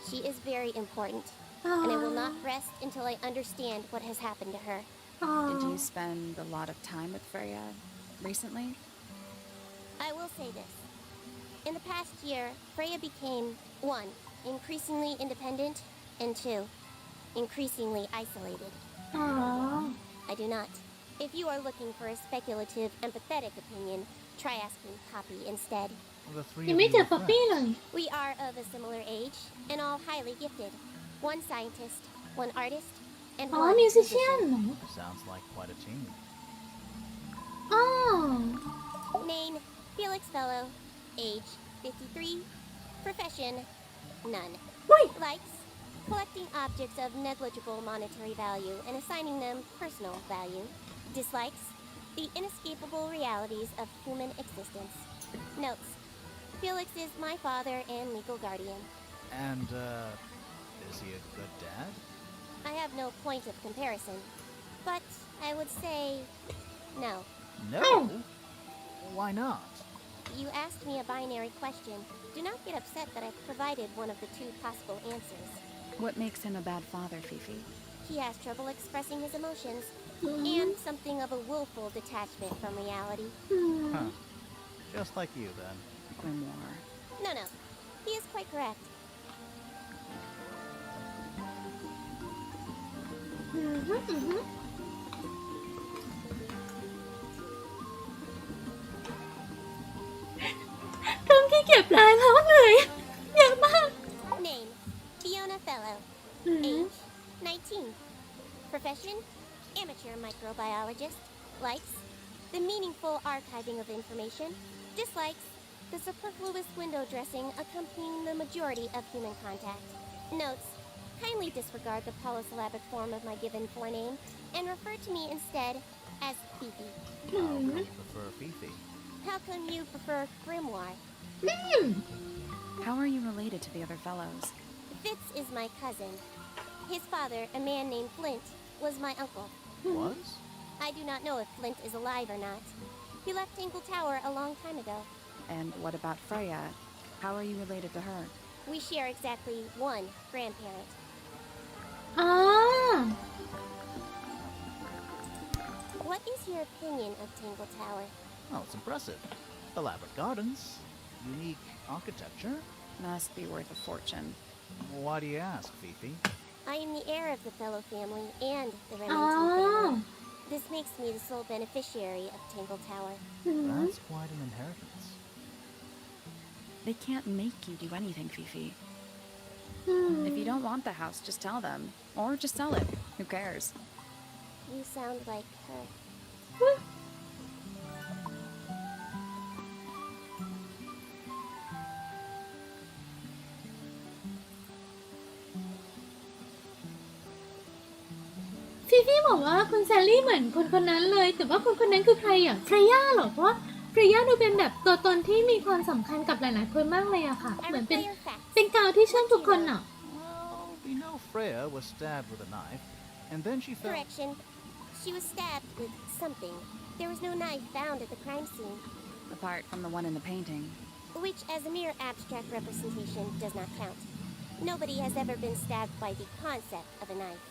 She is very important, and I will not rest until I understand what has happened to her. Did you spend a lot of time with Freya recently? I will say this. In the past year, Freya became, 1, increasingly independent, and 2, increasingly isolated. I do not. If you are looking for a speculative, empathetic opinion, try asking Poppy instead. The three ยัง of ไม่ you เจอ are ป๊อปปี้ friends. เลย We are of a similar age, and all highly gifted. 1 scientist, 1 artist, and อ๋อ 1 มิวสิเชียน musician. เหรอ Sounds like quite a team. อ๋อ Name, Felix Fellow. Age, 53. Profession, none. Likes, collecting objects of negligible monetary value and assigning them personal value. Dislikes, the inescapable realities of human existence. Notes, Felix is my father and legal guardian. And, is he a good dad? I have no point of comparison, but I would say no. No? Why not? You asked me a binary question. Do not get upset that I've provided one of the 2 possible answers. What makes him a bad father, Fifi? He has trouble expressing his emotions, and something of a willful detachment from reality. Huh. Just like you, then. Grimoire. No, he is quite correct. ต้องขี้เกียจแปลแล้วเหนื่อยเยอะมาก Name, Fiona Fellow. Age, 19. Profession, amateur microbiologist. Likes, the meaningful archiving of information. Dislikes, the superfluous window dressing accompanying the majority of human contact. Notes, kindly disregard the polysyllabic form of my given forename and refer to me instead as Fifi. How come you prefer Fifi? How come you prefer Grimoire? How are you related to the other fellows? Fitz is my cousin. His father, a man named Flint, was my uncle. Was? I do not know if Flint is alive or not. He left Tangle Tower a long time ago. And what about Freya? How are you related to her? We share exactly one grandparent. อ่า What is your opinion of Tangle Tower? Oh, it's impressive. Elaborate gardens, unique architecture. Must be worth a fortune. Why do you ask, Fifi? I am the heir of the Fellow family and the อ๋อ Remington family. This makes me the sole beneficiary of Tangle Tower. That's quite an inheritance. They can't make you do anything, Fifi. If you don't want the house, just tell them. Or just sell it. Who cares? You sound like her. Fifi ฟี่บอกว่าคุณแซลลี่เหมือนคนคนนั้นเลยแต่ว่าคนคนนั้นคือใครอ่ะเฟรย่าเหรอเพราะว่าเฟรย่าดูเป็นแบบตัวตนที่มีความสำคัญกับหลายๆคนมากเลยอะค่ะเหมือนเป็นกาวที่เชื่อมทุกคนอ่ะ Well, we know Freya was stabbed with a knife, and then she fell. Correction. She was stabbed with something. There was no knife found at the crime scene. Apart from the one in the painting. Which, as a mere abstract representation, does not count. Nobody has ever been stabbed by the concept of a knife.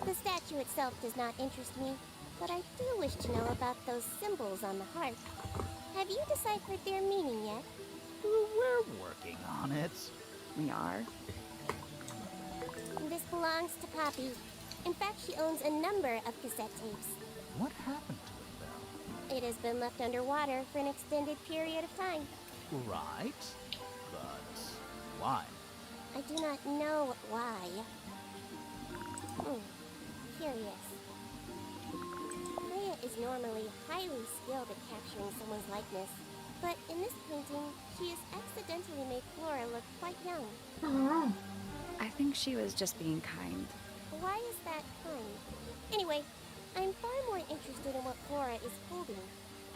The statue itself does not interest me, but I do wish to know about those symbols on the heart. Have you deciphered their meaning yet? We're working on it. We are. This belongs to Poppy. In fact, she owns a number of cassette tapes. What happened to it, Belle? It has been left underwater for an extended period of time. Right, but why? I do not know why. Curious. Freya is normally highly skilled at capturing someone's likeness, but in this painting, she has accidentally made Flora look quite young. I think she was just being kind. Why is that kind? Anyway, I'm far more interested in what Flora is holding.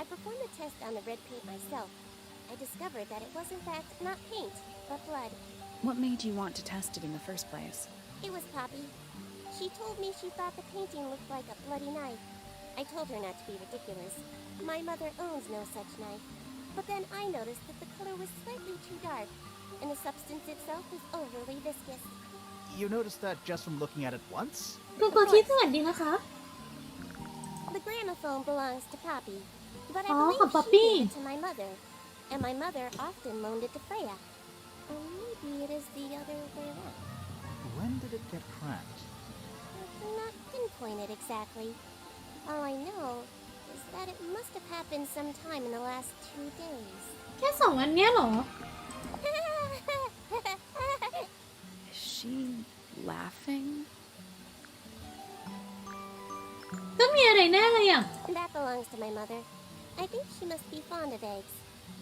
I performed a test on the red paint myself. I discovered that it was in fact not paint, but blood. What made you want to test it in the first place? It was Poppy. She told me she thought the painting looked like a bloody knife. I told her not to be ridiculous. My mother owns no such knife. But then I noticed that the color was slightly too dark, and the substance itself was overly viscous. You noticed that just from looking at it once? คุณครูที่สวัสดีนะคะ The gramophone belongs to Poppy, but I Oh, believe she Poppy. gave it to my mother, and my mother often loaned it to Freya. Or maybe it is the other way around. When did it get cracked? I cannot pinpoint it exactly. All I know is that it must have happened sometime in the last 2 days. แค่2 วันเนี้ยเหรอ Is she laughing? ต้องมีอะไรแน่เลยอ่ะ That belongs to my mother. I think she must be fond of eggs.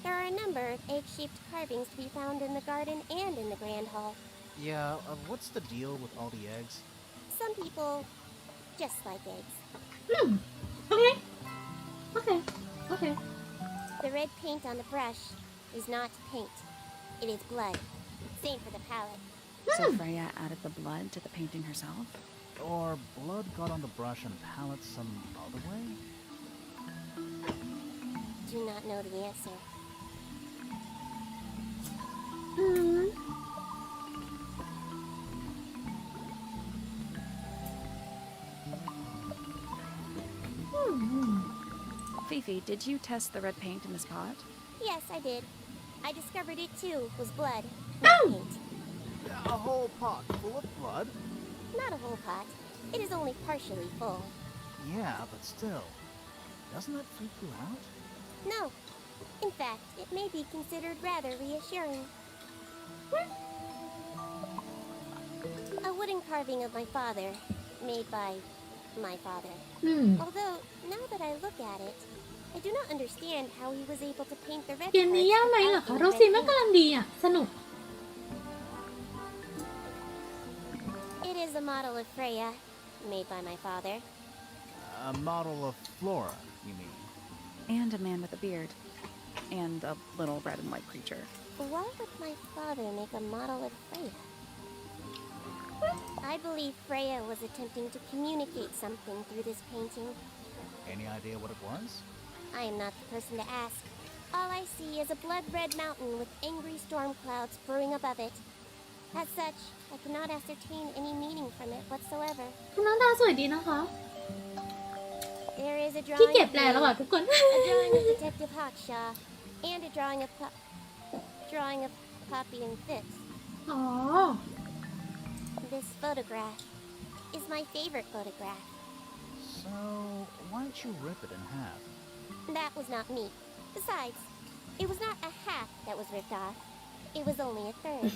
There are a number of egg-shaped carvings to be found in the garden and in the grand hall. Yeah, what's the deal with all the eggs? Some people just like eggs. Okay. The red paint on the brush is not paint. It is blood. Same for the palette. So Freya added the blood to the painting herself? Or blood got on the brush and palette some other way? Do not know the answer. Fifi, did you test the red paint in this pot? Yes, I did. I discovered it too was blood, not paint. A whole pot full of blood? Not a whole pot. It is only partially full. Yeah, but still. Doesn't that freak you out? No. In fact, it may be considered rather reassuring. A wooden carving of my father, made by my father. Although, now that I look at it, I do not understand how he was able to paint the red เกมนี้ parts ยากไหมเหรอ without คะ any โร red ซีมัน paint. กำลังดีอ่ะ สนุก It is a model of Freya, made by my father. A model of Flora, you mean? And a man with a beard. And a little red and white creature. Why would my father make a model of Freya? I believe Freya was attempting to communicate something through this painting. Any idea what it was? I am not the person to ask. All I see is a blood-red mountain with angry storm clouds brewing above it. As such, I cannot ascertain any meaning from it whatsoever. คุณน้องตาสวยดีนะคะ There is a ขี้ drawing เกียจ of แปลแล้ว me, อ่ะทุกคน a drawing of Detective Hawkshaw, and a drawing of Poppy and Fitz. อ๋อ This photograph is my favorite photograph. So, why don't you rip it in half? That was not me. Besides, it was not a half that was ripped off. It was only a third.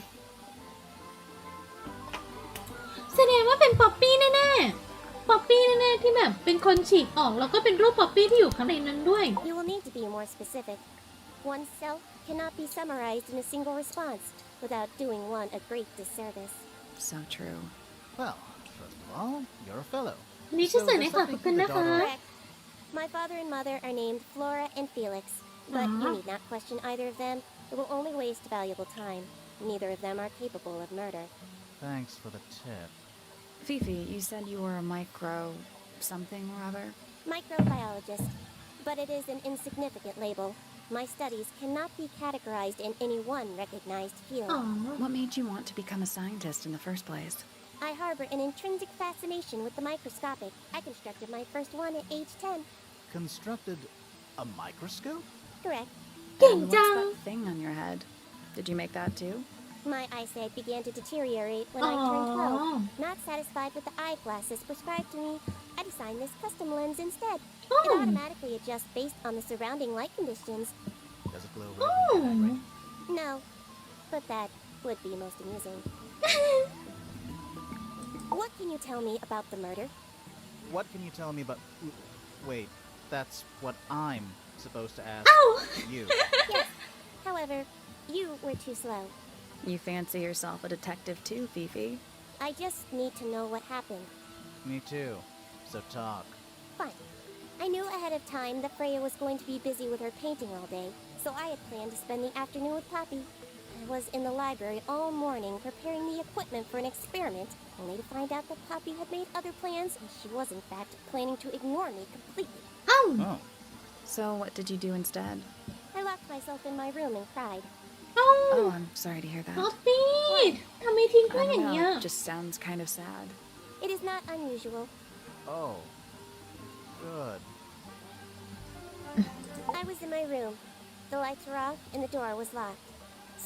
แสดงว่าเป็นป๊อปปี้แน่ๆ ป๊อปปี้แน่ๆที่แบบเป็นคนฉีกออกแล้วก็เป็นรูปป๊อปปี้ที่อยู่ข้างในนั้นด้วย You will need to be more specific. Oneself cannot be summarized in a single response without doing one a great disservice. So true. Well, first of all, you're a fellow. วันนี้ชื่อ So เสือใน does ค่ะ that ขอบ make คุณ you the นะคะ daughter of- Correct. My father and mother are named Flora and Felix, but you need not question either of them. It will only waste valuable time. Neither of them are capable of murder. Thanks for the tip. Fifi, you said you were a micro something or other? Microbiologist, but it is an insignificant label. My studies cannot be categorized in any one recognized field. อ๋อ What made you want to become a scientist in the first place? I harbor an intrinsic fascination with the microscopic. I constructed my first one at age 10. Constructed a microscope? Correct. เก่ง And what's จัง that thing on your head? Did you make that too? My eyesight began to deteriorate when I turned 12. Not satisfied with the eyeglasses prescribed to me, I designed this custom lens instead. It automatically adjusts based on the surrounding light conditions. Does it glow red when you night, No, but that would be most amusing. What can you tell me about the murder? What can you tell me about... Wait, that's what I'm supposed to ask you. Yes. However, you were too slow. You fancy yourself a detective too, Fifi. I just need to know what happened. Me too. So talk. Fine. I knew ahead of time that Freya was going to be busy with her painting all day, so I had planned to spend the afternoon with Poppy. I was in the library all morning preparing the equipment for an experiment, only to find out that Poppy had made other plans and she was in fact planning to ignore me completely. เอ้า Oh. So what did you do instead? I locked myself in my room and cried. เอ้า Oh, I'm sorry to hear ป๊อ that. ปปี้ทำไมทิ้ง I เพื่อนอ don't ย่างเงี้ย know, it just sounds kind of sad. It is not unusual. Oh. Good. I was in my room. The lights were off and the door was locked.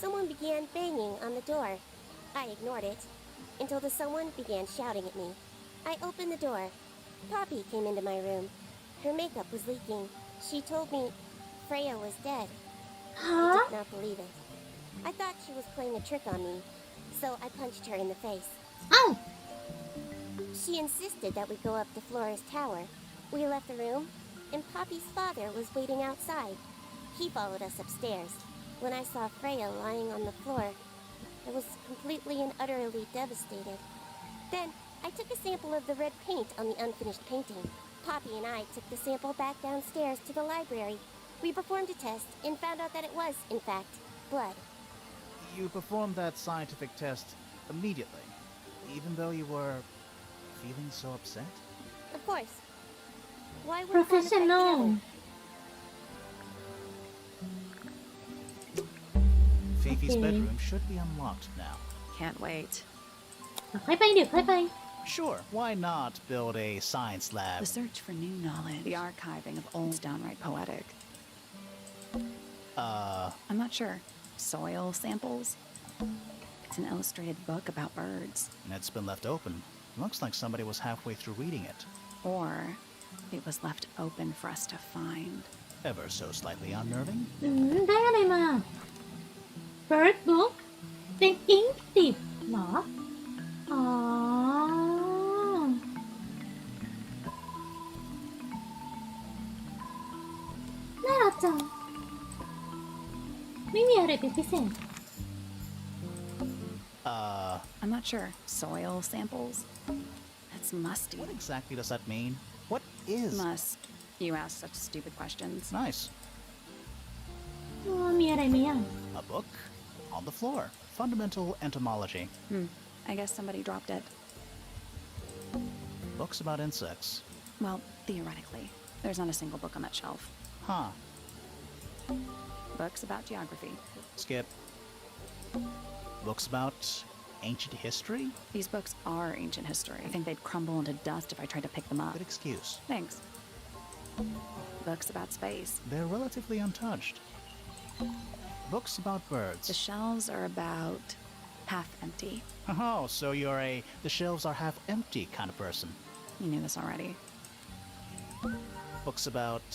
Someone began banging on the door. I ignored it until the someone began shouting at me. I opened the door. Poppy came into my room. Her makeup was leaking. She told me Freya was dead. ฮะ I did not believe it. I thought she was playing a trick on me, so I punched her in the face. เอ้า She insisted that we go up to Flora's tower. We left the room, and Poppy's father was waiting outside. He followed us upstairs. When I saw Freya lying on the floor, I was completely and utterly devastated. Then, I took a sample of the red paint on the unfinished painting. Poppy and I took the sample back downstairs to the library. We performed a test and found out that it was, in fact, blood. You performed that scientific test immediately, even though you were feeling so upset? Of course. Why would one affect the professional other? Fifi's Okay. bedroom should be unlocked now. Can't wait. เดี๋ยวค่อยไปเดี๋ยวค่อยไป Sure, why not build a science lab? The search for new knowledge. The archiving of old is downright poetic. I'm not sure. Soil samples? It's an illustrated book about birds. It's been left open. Looks like somebody was halfway through reading it. Or it was left open for us to find. Ever so slightly unnerving. ได้อะไรมา Bird Book เป็นอิงติดเหรอ อ๋อ What จังไม่มีอะไรเป็นพิเศษ I'm not sure. Soil samples? That's musty. What exactly does that mean? What is Musk. You ask such stupid questions. Nice. มีอะไรไหมอ่ะ A book on the floor. Fundamental entomology. I guess somebody dropped it. Books about insects. Well, theoretically. There's not a single book on that shelf. Huh. Books about geography. Skip. Books about ancient history? These books are ancient history. I think they'd crumble into dust if I tried to pick them up. Good excuse. Thanks. Books about space. They're relatively untouched. Books about birds. The shelves are about half empty. Oh, so you're a the shelves are half empty kind of person. You knew this already. Books about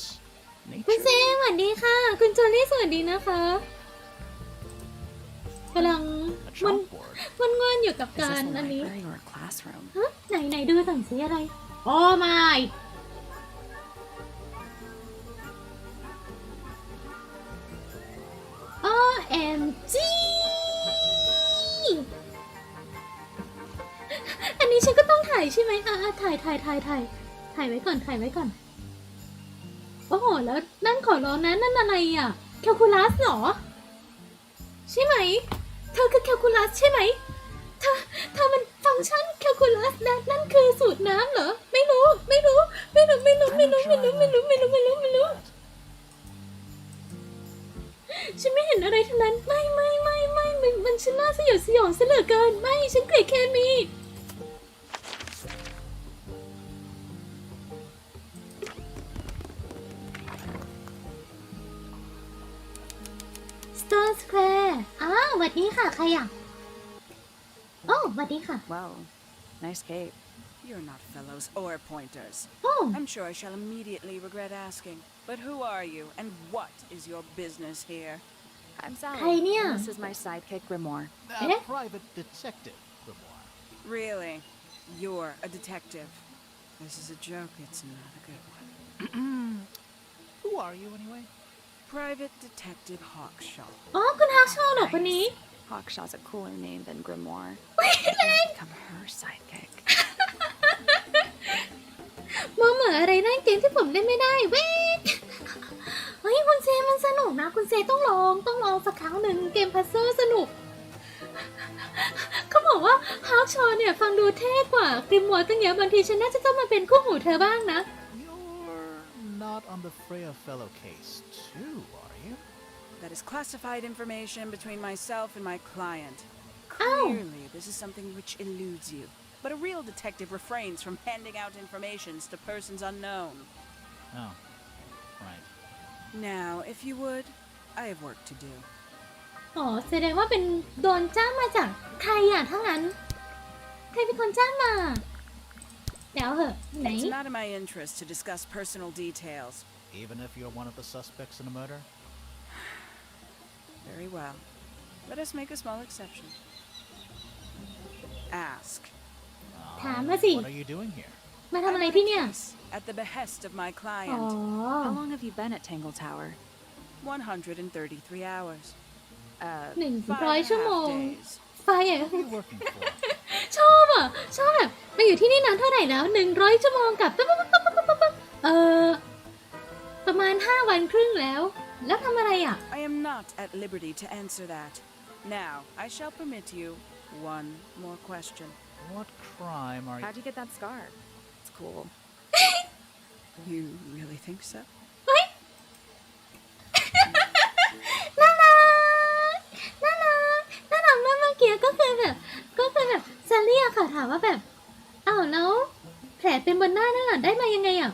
คุณ nature. เซสวัสดีค่ะ คุณโจลี่สวัสดีนะคะกำลัง A chalkboard. ง่วนๆอยู่กับ Is การ this a อันนี้ library or a classroom? ฮะไหนดูสั่งสีอะไรโอ้ไม่ OMG อันนี้ฉันก็ต้องถ่ายใช่ไหมถ่ายไว้ก่อนโอ้โหแล้วนั่นขอร้องนะนั่นอะไรอ่ะแคลคูลัสเหรอใช่ไหมเธอคือแคลคูลัสใช่ไหมเธอมันฟังก์ชันแคลคูลัสนั่นคือสูตรน้ำเหรอไม่รู้ฉันไม่เห็นอะไรทั้งนั้นไม่มันฉันน่าสยดสยองซะเหลือเกินไม่ฉันเกลียดเคมี Store Square สวัสดีค่ะใครอ่ะโอ้สวัสดีค่ะ Well, nice cape. You're not fellows or pointers. โอ้ I'm sure I shall immediately regret asking. But who are you, and what is your business here? I'm Sally. ใครเนี่ย And this is my sidekick, Grimoire. A private detective grimoire. Really? You're a detective. This is a joke, it's not a good one. Who are you anyway? Private Detective Hawkshaw. อ๋อคุณฮักชอเหรอคนนี้ Hawkshaw's a cooler name than Grimoire. ไม่ I'm แรง gonna become her sidekick. มองเหมือนอะไรนั่นเกมที่ผมเล่นไม่ได้เว้ยเฮ้ยคุณเซมันสนุกนะคุณเซต้องลองสักครั้งหนึ่งเกมพัซเซิลสนุกเขาบอกว่าฮักชอเนี่ยฟังดูเท่กว่ากริมมัวตั้งเยอะบางทีฉันน่าจะต้องมาเป็นคู่หูเธอบ้างนะ You're not on the Freya fellow case, too, are you? That is classified information between myself and my client. Ow. Clearly, this is something which eludes you. But a real detective refrains from handing out informations to persons unknown. Oh, right. Now, if you would, I have work to do. อ๋อแสดงว่าเป็นโดนจ้างมาจากใครอ่ะทั้งนั้นใครเป็นคนจ้างมาเดี๋ยวเหอะไหน It's not in my interest to discuss personal details. Even if you're one of the suspects in a murder? Very well. Let us make a small exception. Ask. ถามมาสิ What are you doing here? มาทำ I'm อะไร on a ที่เนี่ย case at the behest of my อ๋อ client. How long have you been at Tangle Tower? 133 hours. 100 ชั่วโมง 5.5 days. ไฟอ่ะ Who are you working for? ชอบอ่ะชอบแบบมาอยู่ที่นี่นานเท่าไหร่แล้ว100 ชั่วโมงกับประมาณ5 วันครึ่งแล้วทำอะไรอ่ะ I am not at liberty to answer that. Now, I shall permit you one more question. What crime are you? How'd you get that scar? It's cool. You really think so? เฮ้ย น่ารักเมื่อกี้ก็คือแบบซาเลียค่ะถามว่าแบบอ้าวแล้วแผลเป็นบนหน้านั่นน่ะได้มายังไงอ่ะ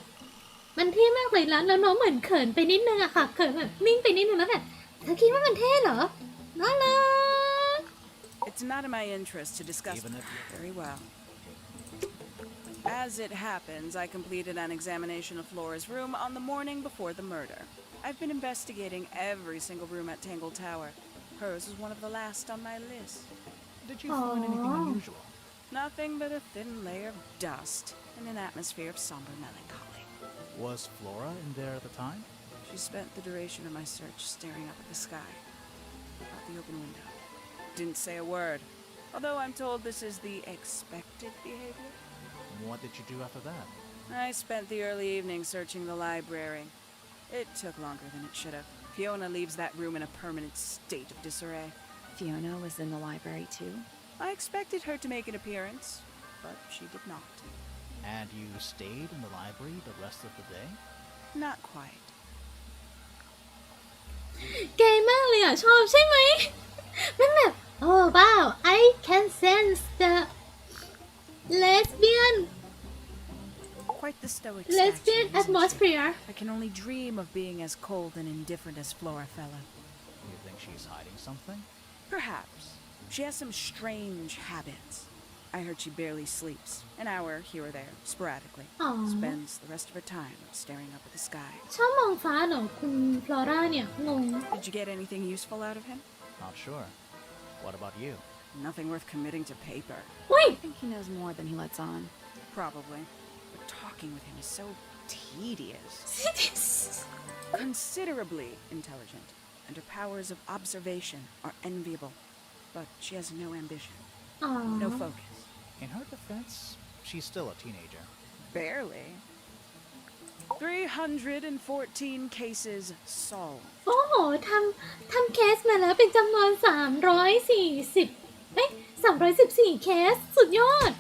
มันเท่มากเลยแล้วน้องเหมือนเขินไปนิดนึงอะค่ะเขินแบบนิ่งไปนิดนึงแล้วแบบเธอคิดว่ามันเท่เหรอน่ารัก It's not in my interest to discuss. Even if you- Very well. As it happens, I completed an examination of Flora's room on the morning before the murder. I've been investigating every single room at Tangle Tower. Hers was one of the last on my list. Did you find anything unusual? Nothing but a thin layer of dust and an atmosphere of somber melancholy. Was Flora in there at the time? She spent the duration of my search staring up at the sky, out the open window. Didn't say a word, although I'm told this is the expected behavior. What did you do after that? I spent the early evening searching the library. It took longer than it should have. Fiona leaves that room in a permanent state of disarray. Fiona was in the library too? I expected her to make an appearance, but she did not. And you stayed in the library the rest of the day? Not quite. เกย์มากเลยอ่ะชอบใช่ไหมมันแบบ oh wow I can sense the lesbian Quite the stoic lesbian statue, isn't she? atmosphere I can only dream of being as cold and indifferent as Flora Fella. You think she's hiding something? Perhaps. She has some strange habits. I heard she barely sleeps, an hour here or there, sporadically. Spends the rest of her time staring up at the sky. ชอบมองฟ้าเหรอคุณฟลอร่าเนี่ยงง Did you get anything useful out of him? Not sure. What about you? Nothing worth committing to paper. อุ้ย I think he knows more than he lets on. Probably. But talking with him is so tedious. Considerably intelligent, and her powers of observation are enviable. But she has no ambition, อ๋อ no focus. In her defense, she's still a teenager. Barely. 314 cases solved. โอ้โหทำเคสมาแล้วเป็นจำนวน340เอ้ย314เคสสุดยอด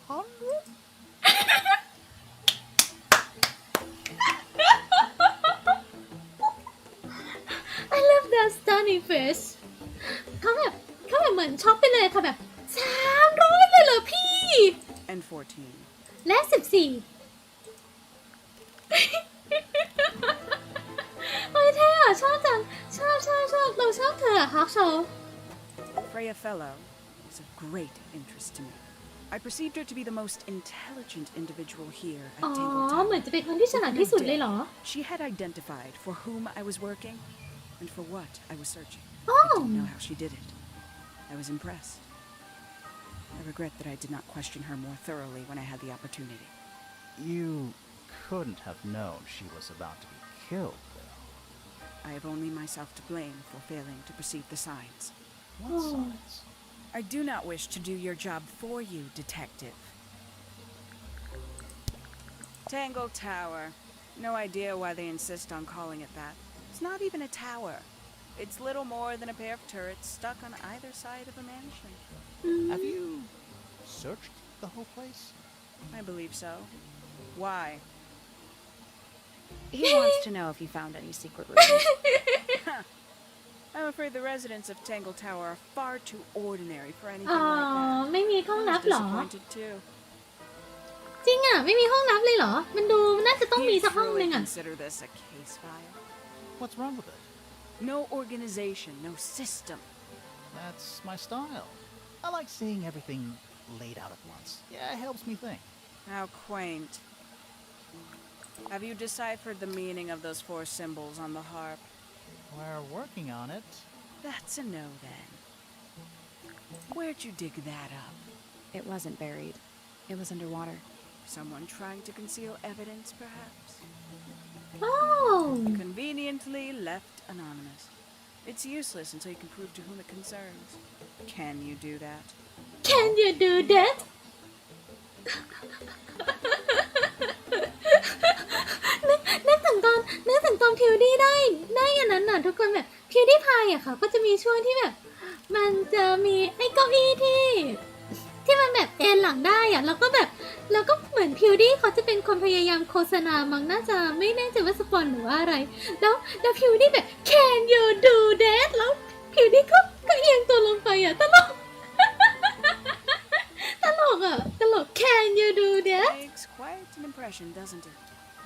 300? I love that stunning face เขาแบบเหมือนช็อกไปเลยค่ะแบบ300เลยเหรอพี่ And 14. และ14เฮ้ยเท่อะชอบจังชอบเราชอบเธออะฮอกโชว์ Freya Fellow is of great interest to me. I perceived her to be the most intelligent individual here at อ๋อ Tangle เหมือน Tower. จะเป็นคนที่ฉลาดที่สุดเลยเหรอ She had identified for whom I was working and for what I was searching. I Oh. didn't know how she did it. I was impressed. I regret that I did not question her more thoroughly when I had the opportunity. You couldn't have known she was about to be killed, though. I have only myself to blame for failing to perceive the signs. What Oh. signs? I do not wish to do your job for you, Detective. Tangle Tower. No idea why they insist on calling it that. It's not even a tower. It's little more than a pair of turrets stuck on either side of a mansion. Have you searched the whole place? I believe so. Why? He wants to know if you found any secret rooms. I'm afraid the residents of Tangle Tower are far too ordinary for อ๋อ anything like that. ไม่มีห้อง I ลั was บเหรอ disappointed too. จริงอ่ะไม่มีห้องลับเลยเหรอมันดูน่าจะต้อง Do มี you สักห้องห truly นึ่งอ่ะ consider this a case file? What's wrong with it? No organization, no system. That's my style. I like seeing everything laid out at once. Yeah, it helps me think. How quaint. Have you deciphered the meaning of those 4 symbols on the harp? We're working on it. That's a no then. Where'd you dig that up? It wasn't buried. It was underwater. Someone trying to conceal evidence, perhaps? โอ้ Conveniently left anonymous. It's useless until you can prove to whom it concerns. Can you do that? Can you do that นึกถึงตอนพิวดี้ได้อันนั้นน่ะทุกคนแบบพิวดี้พายอะค่ะก็จะมีช่วงที่แบบมันจะมีไอ้เก้าอี้ที่มันแบบเอนหลังได้อะแล้วก็เหมือนพิวดี้เขาจะเป็นคนพยายามโฆษณามั้งน่าจะไม่แน่ใจว่าสปอนหรือว่าอะไรแล้วพิวดี้แบบ Can you do that แล้วพิวดี้ก็เอียงตัวลงไปอะตลก Can you do that Makes quite an impression, doesn't it?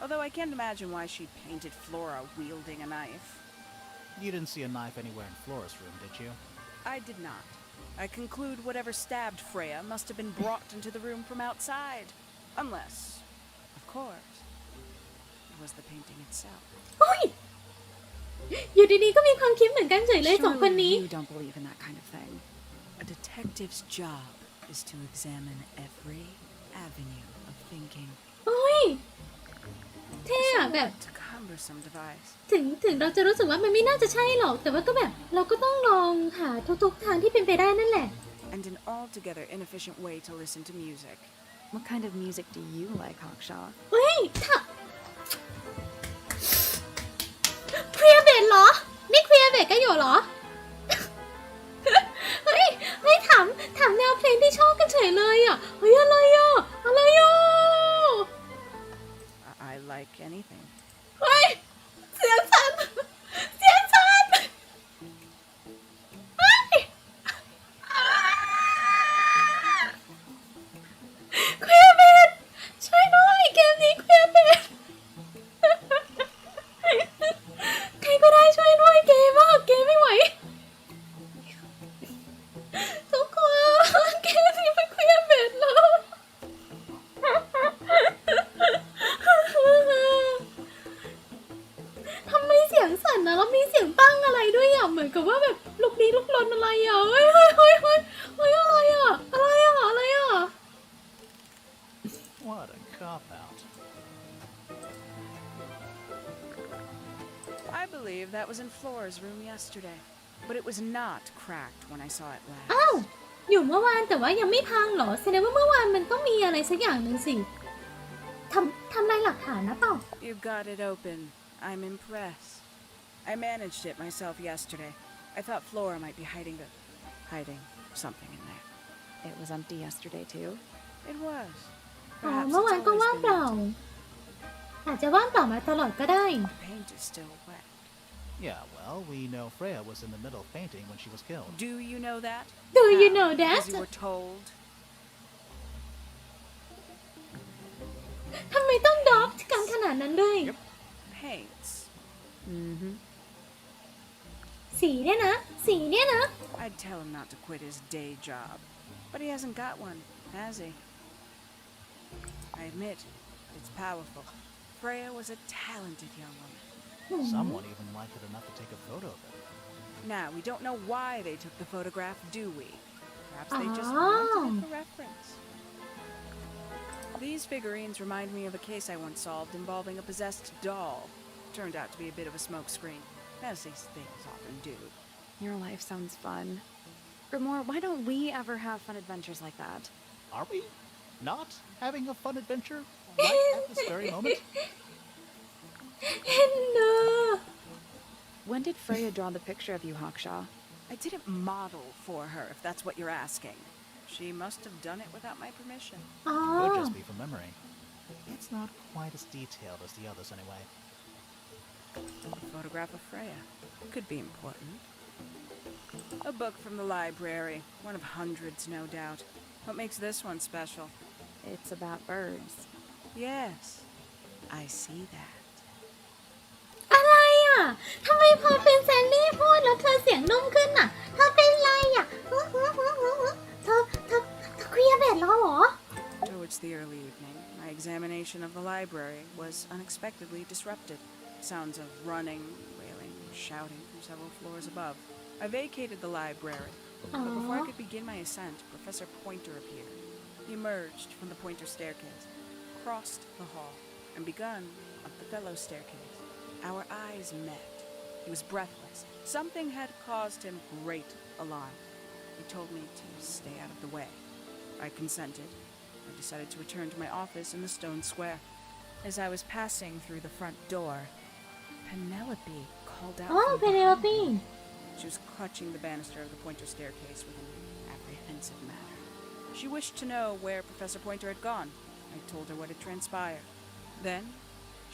Although I can't imagine why she painted Flora wielding a knife. You didn't see a knife anywhere in Flora's room, did you? I did not. I conclude whatever stabbed Freya must have been brought into the room from outside. Unless, of course, it was the painting itself. โอ้ยอยู่ดีๆก็มีความคิดเหมือนกันเฉยเลยสองคน Surely นี้ you don't believe in that kind of thing. A detective's job is to examine every avenue of thinking. โอ้ย เท่อะแบบ What a cumbersome device. ถึงเราจะรู้สึกว่ามันไม่น่าจะใช่หรอกแต่ว่าก็แบบเราก็ต้องลองหาทุกๆทางที่เป็นไปได้นั่นแหละ And an altogether inefficient way to listen to music. What kind of music do you like, Hawkshaw? เฮ้ยเคลียร์เบดเหรอนี่เคลียร์เบดก็อยู่เหรอ เฮ้ยถามแนวเพลงที่ชอบกันเฉยเลยอ่ะเฮ้ยอะไรอ่ะ I like anything. เฮ้ยเสียงสั่นเฮ้ยเคลียร์เบดช่วยด้วยเกมนี้เคลียร์เบดใครก็ได้ช่วยด้วยเกมไม่ไหวทุกคนเกมนี้มันเคลียร์เบดแล้วทำไมเสียงสั่นนะแล้วมีเสียงปั้งอะไรด้วยอ่ะเหมือนกับว่าแบบลุกลี้ลุกลนอะไรอ่ะเฮ้ยอะไรอ่ะ What a cop-out. I believe that was in Flora's room yesterday, but it was not cracked when I saw it last. อ้าวอยู่เมื่อวานแต่ว่ายังไม่พังเหรอแสดงว่าเมื่อวานมันต้องมีอะไรสักอย่างหนึ่งสิทำลายหลักฐานนะเปล่า You got it open. I'm impressed. I managed it myself yesterday. I thought Flora might be hiding something in there. It was empty yesterday, too. It was. อ๋อ Perhaps เมื่อ it's วานก็ always ว่าง been เปล่า empty. อาจจะว่างเปล่ามาตลอดก็ได้ The paint is still wet. Yeah, well, we know Freya was in the middle of painting when she was killed. Do you know that? Do you How? know that? Because you were told. ทำไมต้องดอฟกันขนาดนั้นด้วย Paints. Mm-hmm. สีเนี่ยนะ I'd tell him not to quit his day job, but he hasn't got one, has he? I admit, it's powerful. Freya was a talented young woman. Someone even liked it enough to take a photo of it. Now, we don't know why they took the photograph, do we? Perhaps they just wanted it for reference. These figurines remind me of a case I once solved involving a possessed doll. Turned out to be a bit of a smokescreen, as these things often do. Your life sounds fun. Grimoire, why don't we ever have fun adventures like that? Are we not having a fun adventure right at this very moment? No. When did Freya draw the picture of you, Hawkshaw? I didn't model for her, if that's what you're asking. She must have done it without my permission. อ๋อ Could just be from memory. It's not quite as detailed as the others anyway. A photograph of Freya. Could be important. A book from the library. One of hundreds, no doubt. What makes this one special? It's about birds. Yes, I see that. อะไรอ่ะทำไมพอเป็นแซนดี้พูดแล้วเธอเสียงนุ่มขึ้นอ่ะเธอเป็นไรอ่ะเธอเคลียร์เบดแล้วเหรอ Towards the early evening, my examination of the library was unexpectedly disrupted. Sounds of running, wailing, and shouting from several floors above. I vacated the library, but before I could begin my ascent, Professor Pointer appeared. He emerged from the Pointer staircase, crossed the hall, and begun up the fellow staircase. Our eyes met. He was breathless. Something had caused him great alarm. He told me to stay out of the way. I consented. I decided to return to my office in the stone square. As I was passing through the front door, Penelope called out อ๋อ from เพเนโล behind. ปี She was clutching the banister of the Pointer staircase with an apprehensive manner. She wished to know where Professor Pointer had gone. I told her what had transpired. Then,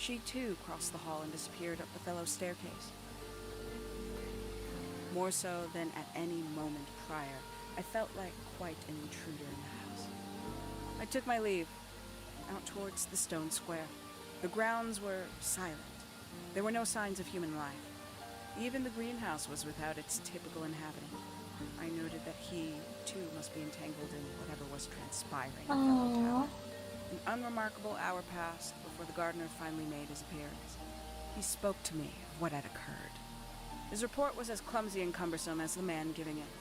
she too crossed the hall and disappeared up the fellow staircase. More so than at any moment prior, I felt like quite an intruder in the house. I took my leave, out towards the stone square. The grounds were silent. There were no signs of human life. Even the greenhouse was without its typical inhabitant. I noted that he, too, must be entangled in whatever was transpiring in Tangle Tower. An unremarkable hour passed before the gardener finally made his appearance. He spoke to me of what had occurred. His report was as clumsy and cumbersome as the man giving it.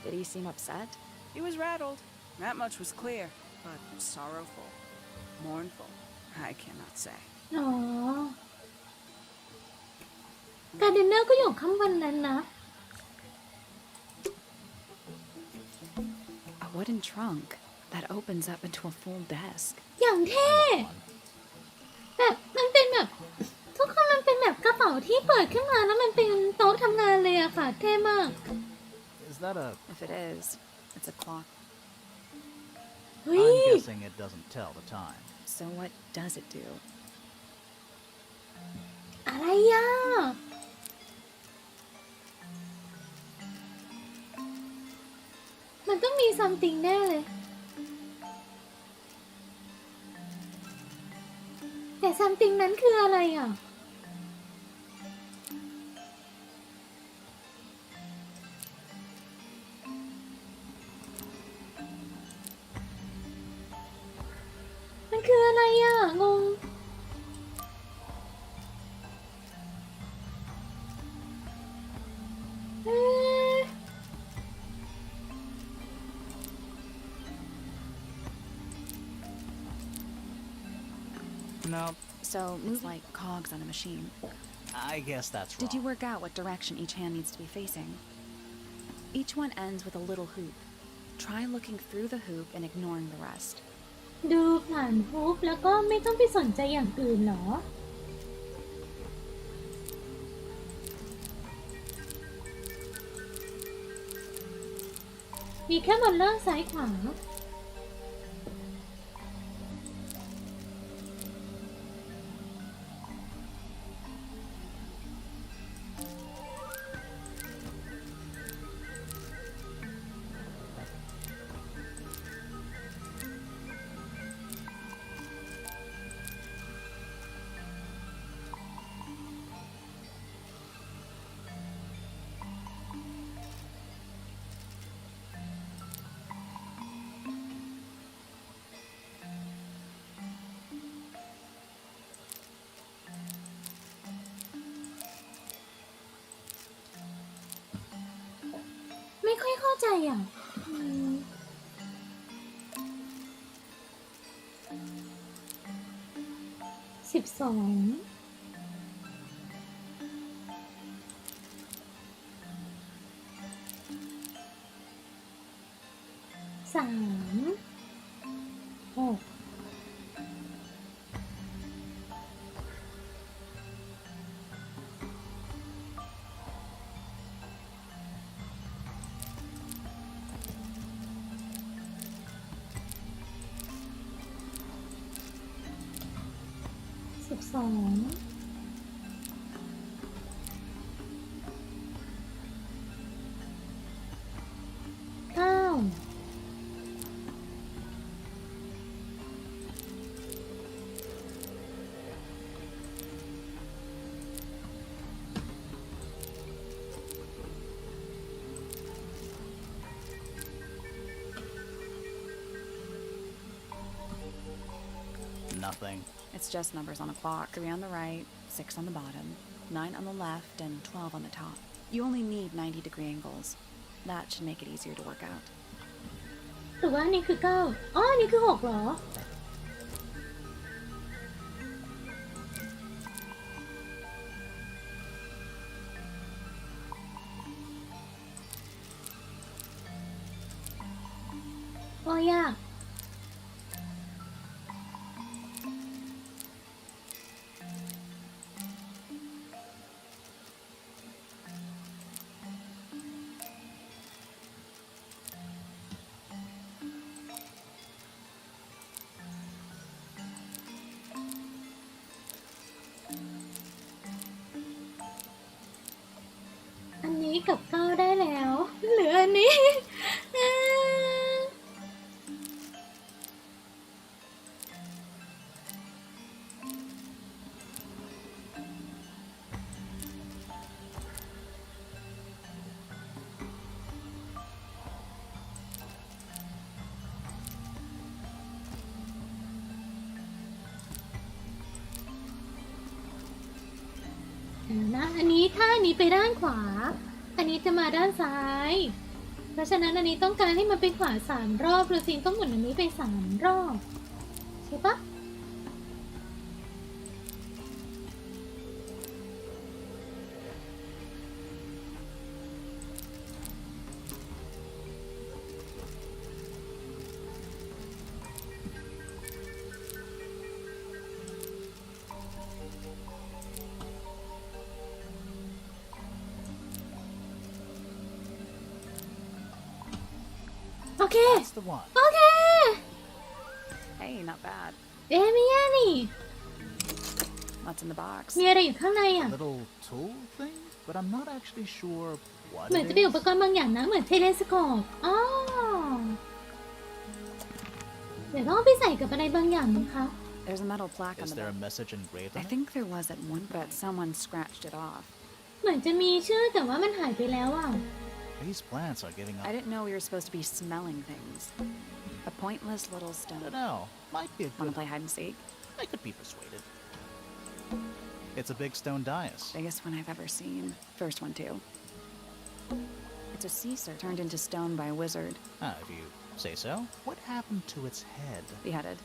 Did he seem upset? He was rattled. That much was clear, but sorrowful, mournful, I cannot say. อ๋อการ์เดนเนอร์ก็อยู่ข้างบนนั้นนะ A wooden trunk that opens up into a full desk. อย่างเท่แบบมันเป็นแบบทุกคนมันเป็นแบบกระเป๋าที่เปิดขึ้นมาแล้วมันเป็นโต๊ะทำงานเลยอะค่ะเท่มาก Is that a... If it is, it's a clock. เฮ้ย I'm guessing it doesn't tell the time. So what does it do? อะไรอ่ะมันต้องมี something แน่เลย แต่ something นั้นคืออะไรอ่ะ มันคืออะไรอ่ะ งง เอ๊ะ No, So it's like cogs on a machine. I guess that's wrong. Did you work out what direction each hand needs to be facing? Each one ends with a little hoop. Try looking through the hoop and ignoring the rest. ดูผ่านฮูปแล้วก็ไม่ต้องไปสนใจอย่างอื่นเหรอ มีแค่บนล่างซ้ายขวา ไม่ค่อยเข้าใจอ่ะ12 3 6 12 9 Nothing. It's just numbers on a clock. 3 on the right, 6 on the bottom, 9 on the left, and 12 on the top. You only need 90-degree angles. That should make it easier to work out. หรือว่าอันนี้คือ 9 อ๋ออันนี้คือ 6 เหรอ โอ้ยาก อันนี้กับ 9 ได้แล้ว เหลืออันนี้ เดี๋ยวนะ อันนี้ถ้าอันนี้ไปด้านขวา อันนี้จะมาด้านซ้าย เพราะฉะนั้นอันนี้ต้องการให้มันไปขวา3 รอบหรือซินต้องหมุนอันนี้ไป3 รอบ ใช่ปะ เค That's the one. โอเค Hey, not bad. ไม่แย่นี่ What's in the box? มีอะไรอยู่ข้างในอ่ะ Little tool thing, but I'm not actually sure what เหมือน it จะเป็นอุป is. กรณ์บางอย่างนะ เหมือนเทเลสโคปอ๋อเดี๋ยวต้องเอาไปใส่กับอะไรบางอย่างมั้งคะ There's a metal plaque on Is the there a back. message engraved I on it? think there was at one, but someone scratched it off. เหมือนจะมีชื่อแต่ว่ามันหายไปแล้วอ่ะ These plants are giving I up. didn't know we were supposed to be smelling things. A pointless little I don't stone. know. Might be a Wanna good. play hide and seek? I could be persuaded. It's a big stone dais. Biggest one I've ever seen. First one too. It's a sea serpent turned into stone by a wizard. Ah, if you say so. What happened to its head? Beheaded.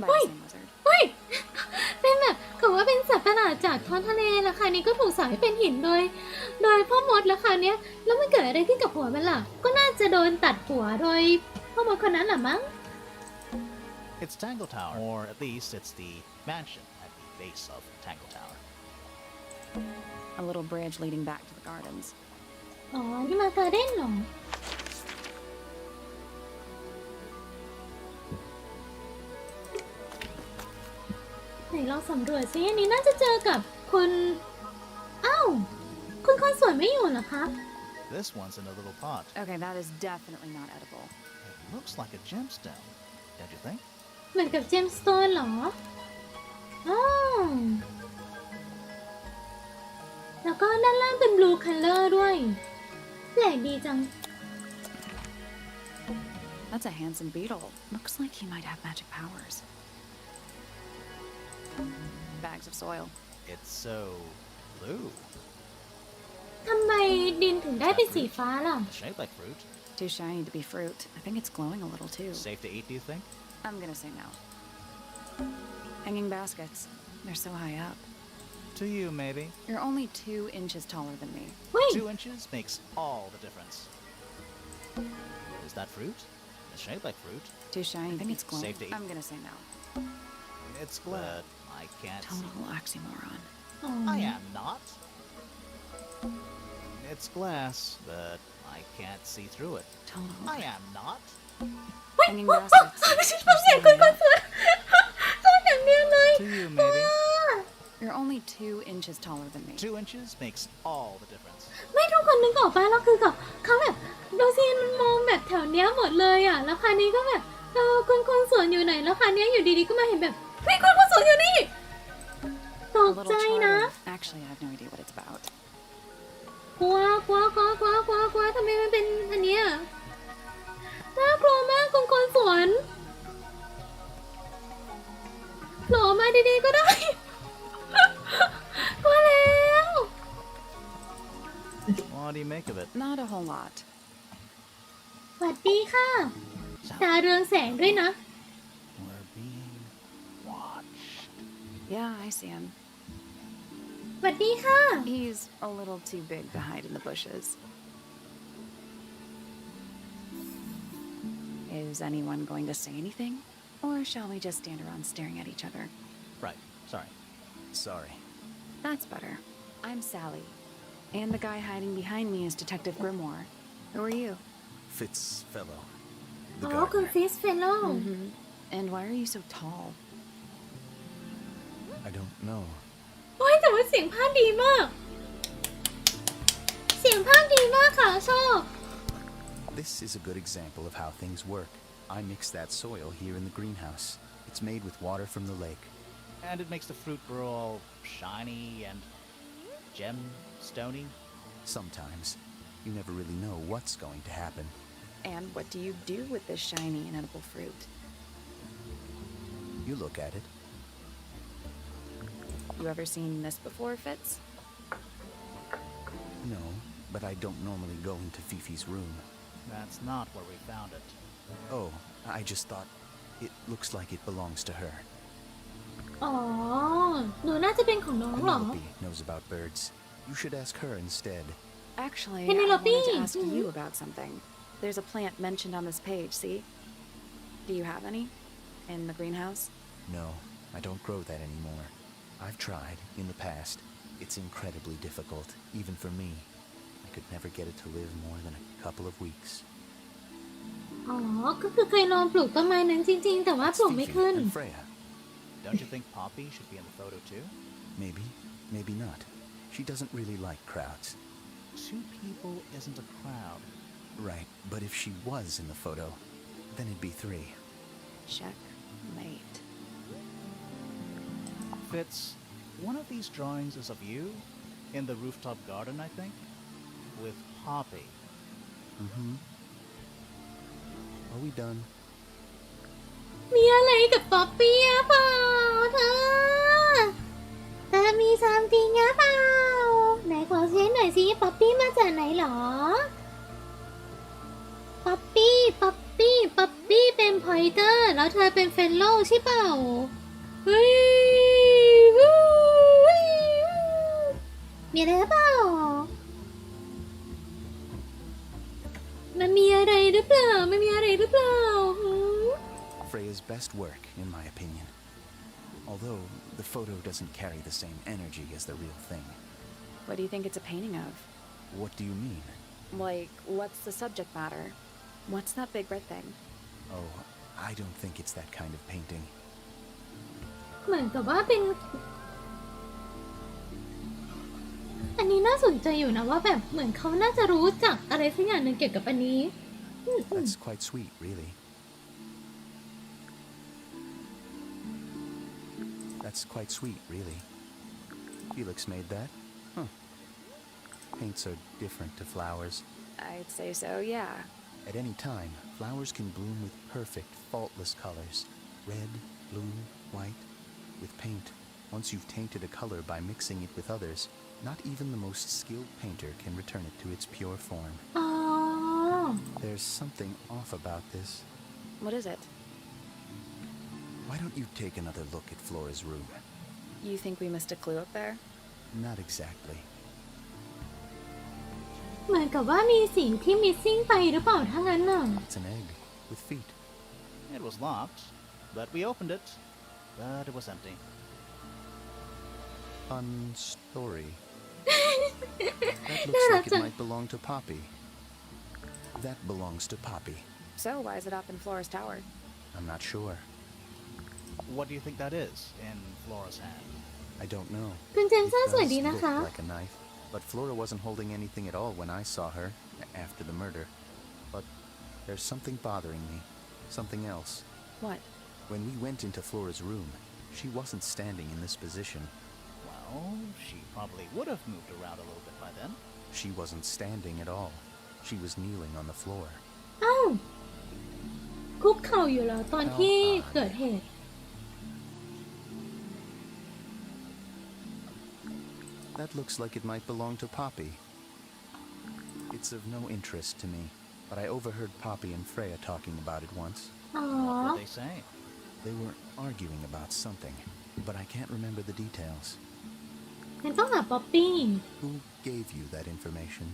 By Wait. the same wizard. เฮ้ย เป็นแบบเขาว่าเป็นสัตว์ประหลาดจากท้องทะเลแล้วค่ะนี่ก็ถูกสาวให้เป็นหินโดยพ่อมดแล้วค่ะเนี้ยแล้วมันเกิดอะไรขึ้นกับหัวมันล่ะ ก็น่าจะโดนตัดหัวโดยพ่อมดคนนั้นแหละมั้ง It's Tangle Tower, or at least it's the mansion at the base of Tangle Tower. A little bridge leading back to the gardens. อ๋อที่มาการ์เด้นเหรอ ไหนลองสำรวจซิอันนี้น่าจะเจอกับคุณอ้าวคุณคนสวยไม่อยู่เหรอคะ This one's in a little pot. Okay, that is definitely not edible. It looks like a gemstone, don't you think? เหมือนกับเจมส์สโตนเหรออ๋อแล้วก็ด้านล่างเป็นบลูคัลเลอร์ด้วยแปลกดีจัง That's a handsome beetle. Looks like he might have magic powers. Bags of soil. It's so blue. ทำไมดินถึงได้เป็นสีฟ้าล่ะ Shaped like fruit. Too shiny to be fruit. I think it's glowing a little too. Safe to eat, do you think? I'm gonna say no. Hanging baskets. They're so high up. To you, maybe. You're only 2 inches taller than me. เฮ้ย 2 inches makes all the difference. Is that fruit? It's shaped like fruit. Too shiny. I think it's glowing. Safe to eat. I'm gonna say no. It's glad I can't see. Total oxymoron. อ๋อ I am not. It's glass, but I can't see through it. Total. I am not. Hanging baskets. ชอบเสียงคุณคนสวยชอบอย่างเดียวเลย To you, maybe. You're only 2 inches taller than me. 2 inches makes all the difference. ไม่ทุกคนนึกออกป่ะแล้วคือกับเขาแบบโดซีนมันมองแบบแถวเนี้ยหมดเลยอ่ะแล้วคราวนี้ก็แบบคุณคนสวนอยู่ไหนแล้วคราวนี้อยู่ดีๆก็มาเห็นแบบเฮ้ยคุณคนสวนอยู่นี่ต A ก little ใจนะ charred. Actually, I have no idea what it's about. กลัวทำไมมันเป็นอันเนี้ยน่ากลัวมากคุณคนสวนโผล่มาดีๆก็ได้ กลัวแล้ว What do you make of it? Not a whole lot. สวัสดีค่ะตาเรืองแสงด้วยนะ We're being watched. Yeah, I see him. สวัสดีค่ะ He's a little too big to hide in the bushes. Is anyone going to say anything? Or shall we just stand around staring at each other? Right. Sorry. Sorry. That's better. I'm Sally. And the guy hiding behind me is Detective Grimoire. Who are you? Fitzfellow. อ๋อคุณฟิสเฟลโล Mm-hmm. And why are you so tall? I don't know. โอ้ยแต่ว่าเสียงภาคดีมาก เสียงภาคดีมากค่ะชอบ This is a good example of how things work. I mix that soil here in the greenhouse. It's made with water from the lake. And it makes the fruit grow all shiny and gem-stony. Sometimes, you never really know what's going to happen. And what do you do with this shiny, inedible fruit? You look at it. You ever seen this before, Fitz? No, but I don't normally go into Fifi's room. That's not where we found it. Oh, I just thought it looks like it belongs to her. อ๋อ หนูน่าจะเป็นของน้องเหรอ Penelope knows about birds. You should ask her instead. Actually, Penelope. I wanted to ask you about something. There's a plant mentioned on this page, see? Do you have any? In the greenhouse? No, I don't grow that anymore. I've tried in the past. It's incredibly difficult, even for me. I could never get it to live more than a couple of weeks. อ๋อ ก็คือเคยลองปลูกต้นไม้นั้นจริงๆ แต่ว่าป That's ลูกไม่ Fifi ขึ้น and Freya. Don't you think Poppy should be in the photo too? Maybe, maybe not. She doesn't really like crowds. Two people isn't a crowd. Right, but if she was in the photo, then it'd be 3. Checkmate. Fitz, one of these drawings is of you in the rooftop garden, I think, with Poppy. Mm-hmm. Are we done? มีอะไรกับป๊อปปี้อะเปล่าเธอมีซัมติงอะเปล่าไหนขอเช็คหน่อยสิป๊อปปี้มาจากไหนหรอ ป๊อปปี้เป็นพอยเตอร์แล้วเธอเป็นเฟลโลใช่เปล่าเฮ้ยมีอะไรเปล่ามันมีอะไรหรือเปล่าไม่มีอะไรหรือเปล่า Freya's best work, in my opinion. Although, the photo doesn't carry the same energy as the real thing. What do you think it's a painting of? What do you mean? Like, what's the subject matter? What's that big red thing? Oh, I don't think it's that kind of painting. เหมือนกับว่าเป็นอันนี้น่าสนใจอยู่นะว่าแบบเหมือนเขาน่าจะรู้จักอะไรสักอย่างหนึ่งเกี่ยวกับอันนี้ That's quite sweet, really. That's quite sweet, really. Felix made that? Huh. Paints are different to flowers. I'd say so, yeah. At any time, flowers can bloom with perfect, faultless colors. Red, blue, white. With paint, once you've tainted a color by mixing it with others, not even the most skilled painter can return it to its pure form. อ๋อ There's something off about this. What is it? Why don't you take another look at Flora's room? You think we missed a clue up there? Not exactly. เหมือนกับว่ามีสิ่งที่มิสซิ่งไปหรือเปล่าถ้างั้นน่ะ It's an egg with feet. It was locked, but we opened it, but it was empty. Fun story. That looks like it might belong to Poppy. That belongs to Poppy. So, why is it up in Flora's tower? I'm not sure. What do you think that is in Flora's hand? I don't know. คุณเจม It ส์สวย does ดีนะ look คะ like a knife, but Flora wasn't holding anything at all when I saw her after the murder. But there's something bothering me. Something else. What? When we went into Flora's room, she wasn't standing in this position. Well, she probably would have moved around a little bit by then. She wasn't standing at all. She was kneeling on the floor. อ้าวคุกเข่าอยู่แล้วตอนที่เกิดเหตุ That looks like it might belong to Poppy. It's of no interest to me, but I overheard Poppy and Freya talking about it once. อ๋อ What were they saying? They were arguing about something, but I can't remember the details. งั้นต้องหาป๊อปปี้ Who gave you that information?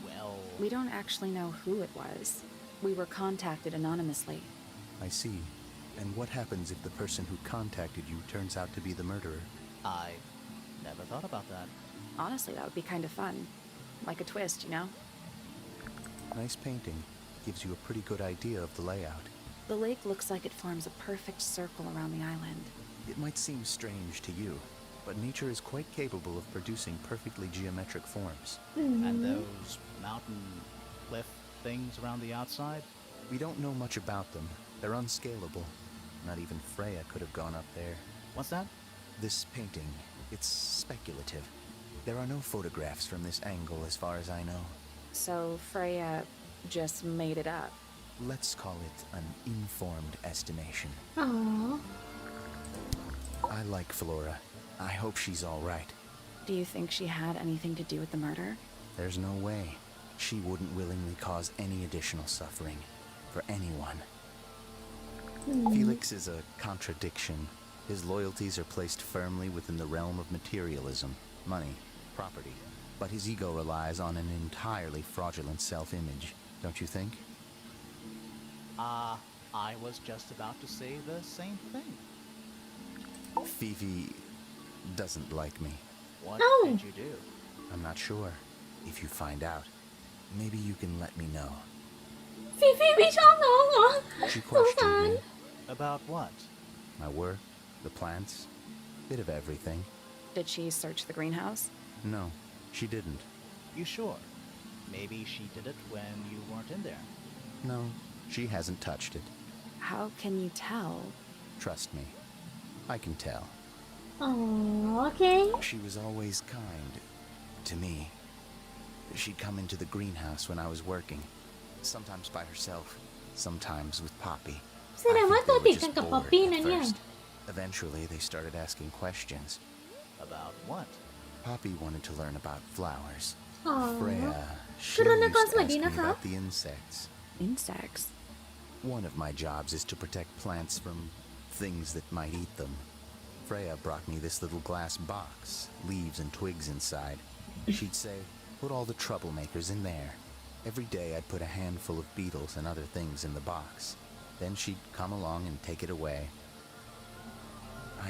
Well... We don't actually know who it was. We were contacted anonymously. I see. And what happens if the person who contacted you turns out to be the murderer? I never thought about that. Honestly, that would be kind of fun. Like a twist, you know? Nice painting. Gives you a pretty good idea of the layout. The lake looks like it forms a perfect circle around the island. It might seem strange to you, but nature is quite capable of producing perfectly geometric forms. And those mountain cliff things around the outside? We don't know much about them. They're unscalable. Not even Freya could have gone up there. What's that? This painting, it's speculative. There are no photographs from this angle as far as I know. So Freya just made it up. Let's call it an informed estimation. อ๋อ I like Flora. I hope she's all right. Do you think she had anything to do with the murder? There's no way. She wouldn't willingly cause any additional suffering for anyone. Felix is a contradiction. His loyalties are placed firmly within the realm of materialism, money, property. But his ego relies on an entirely fraudulent self-image, don't you think? I was just about to say the same thing. Fifi doesn't like me. What Oh. did you do? I'm not sure. If you find out, maybe you can let me know. ฟีฟีไม่ชอบน้องเหรอ She สงสาร questioned me. About what? My work, the plants, bit of everything. Did she search the greenhouse? No, she didn't. You sure? Maybe she did it when you weren't in there. No, she hasn't touched it. How can you tell? Trust me, I can tell. อ๋อโอเค She was always kind to me. She'd come into the greenhouse when I was working, sometimes by herself, sometimes with Poppy. แสดงว่า I ตัว think ติ they ด were กัน just กับป๊อป bored ปี้ at นะเนี่ย first. Eventually, they started asking questions. About what? Poppy wanted to learn about flowers. อ๋อ Freya, she คือรณ used กร to สวัส ask ดี me นะคะ about the insects. Insects? One of my jobs is to protect plants from things that might eat them. Freya brought me this little glass box, leaves and twigs inside. She'd say, put all the troublemakers in there. Every day I'd put a handful of beetles and other things in the box. Then she'd come along and take it away.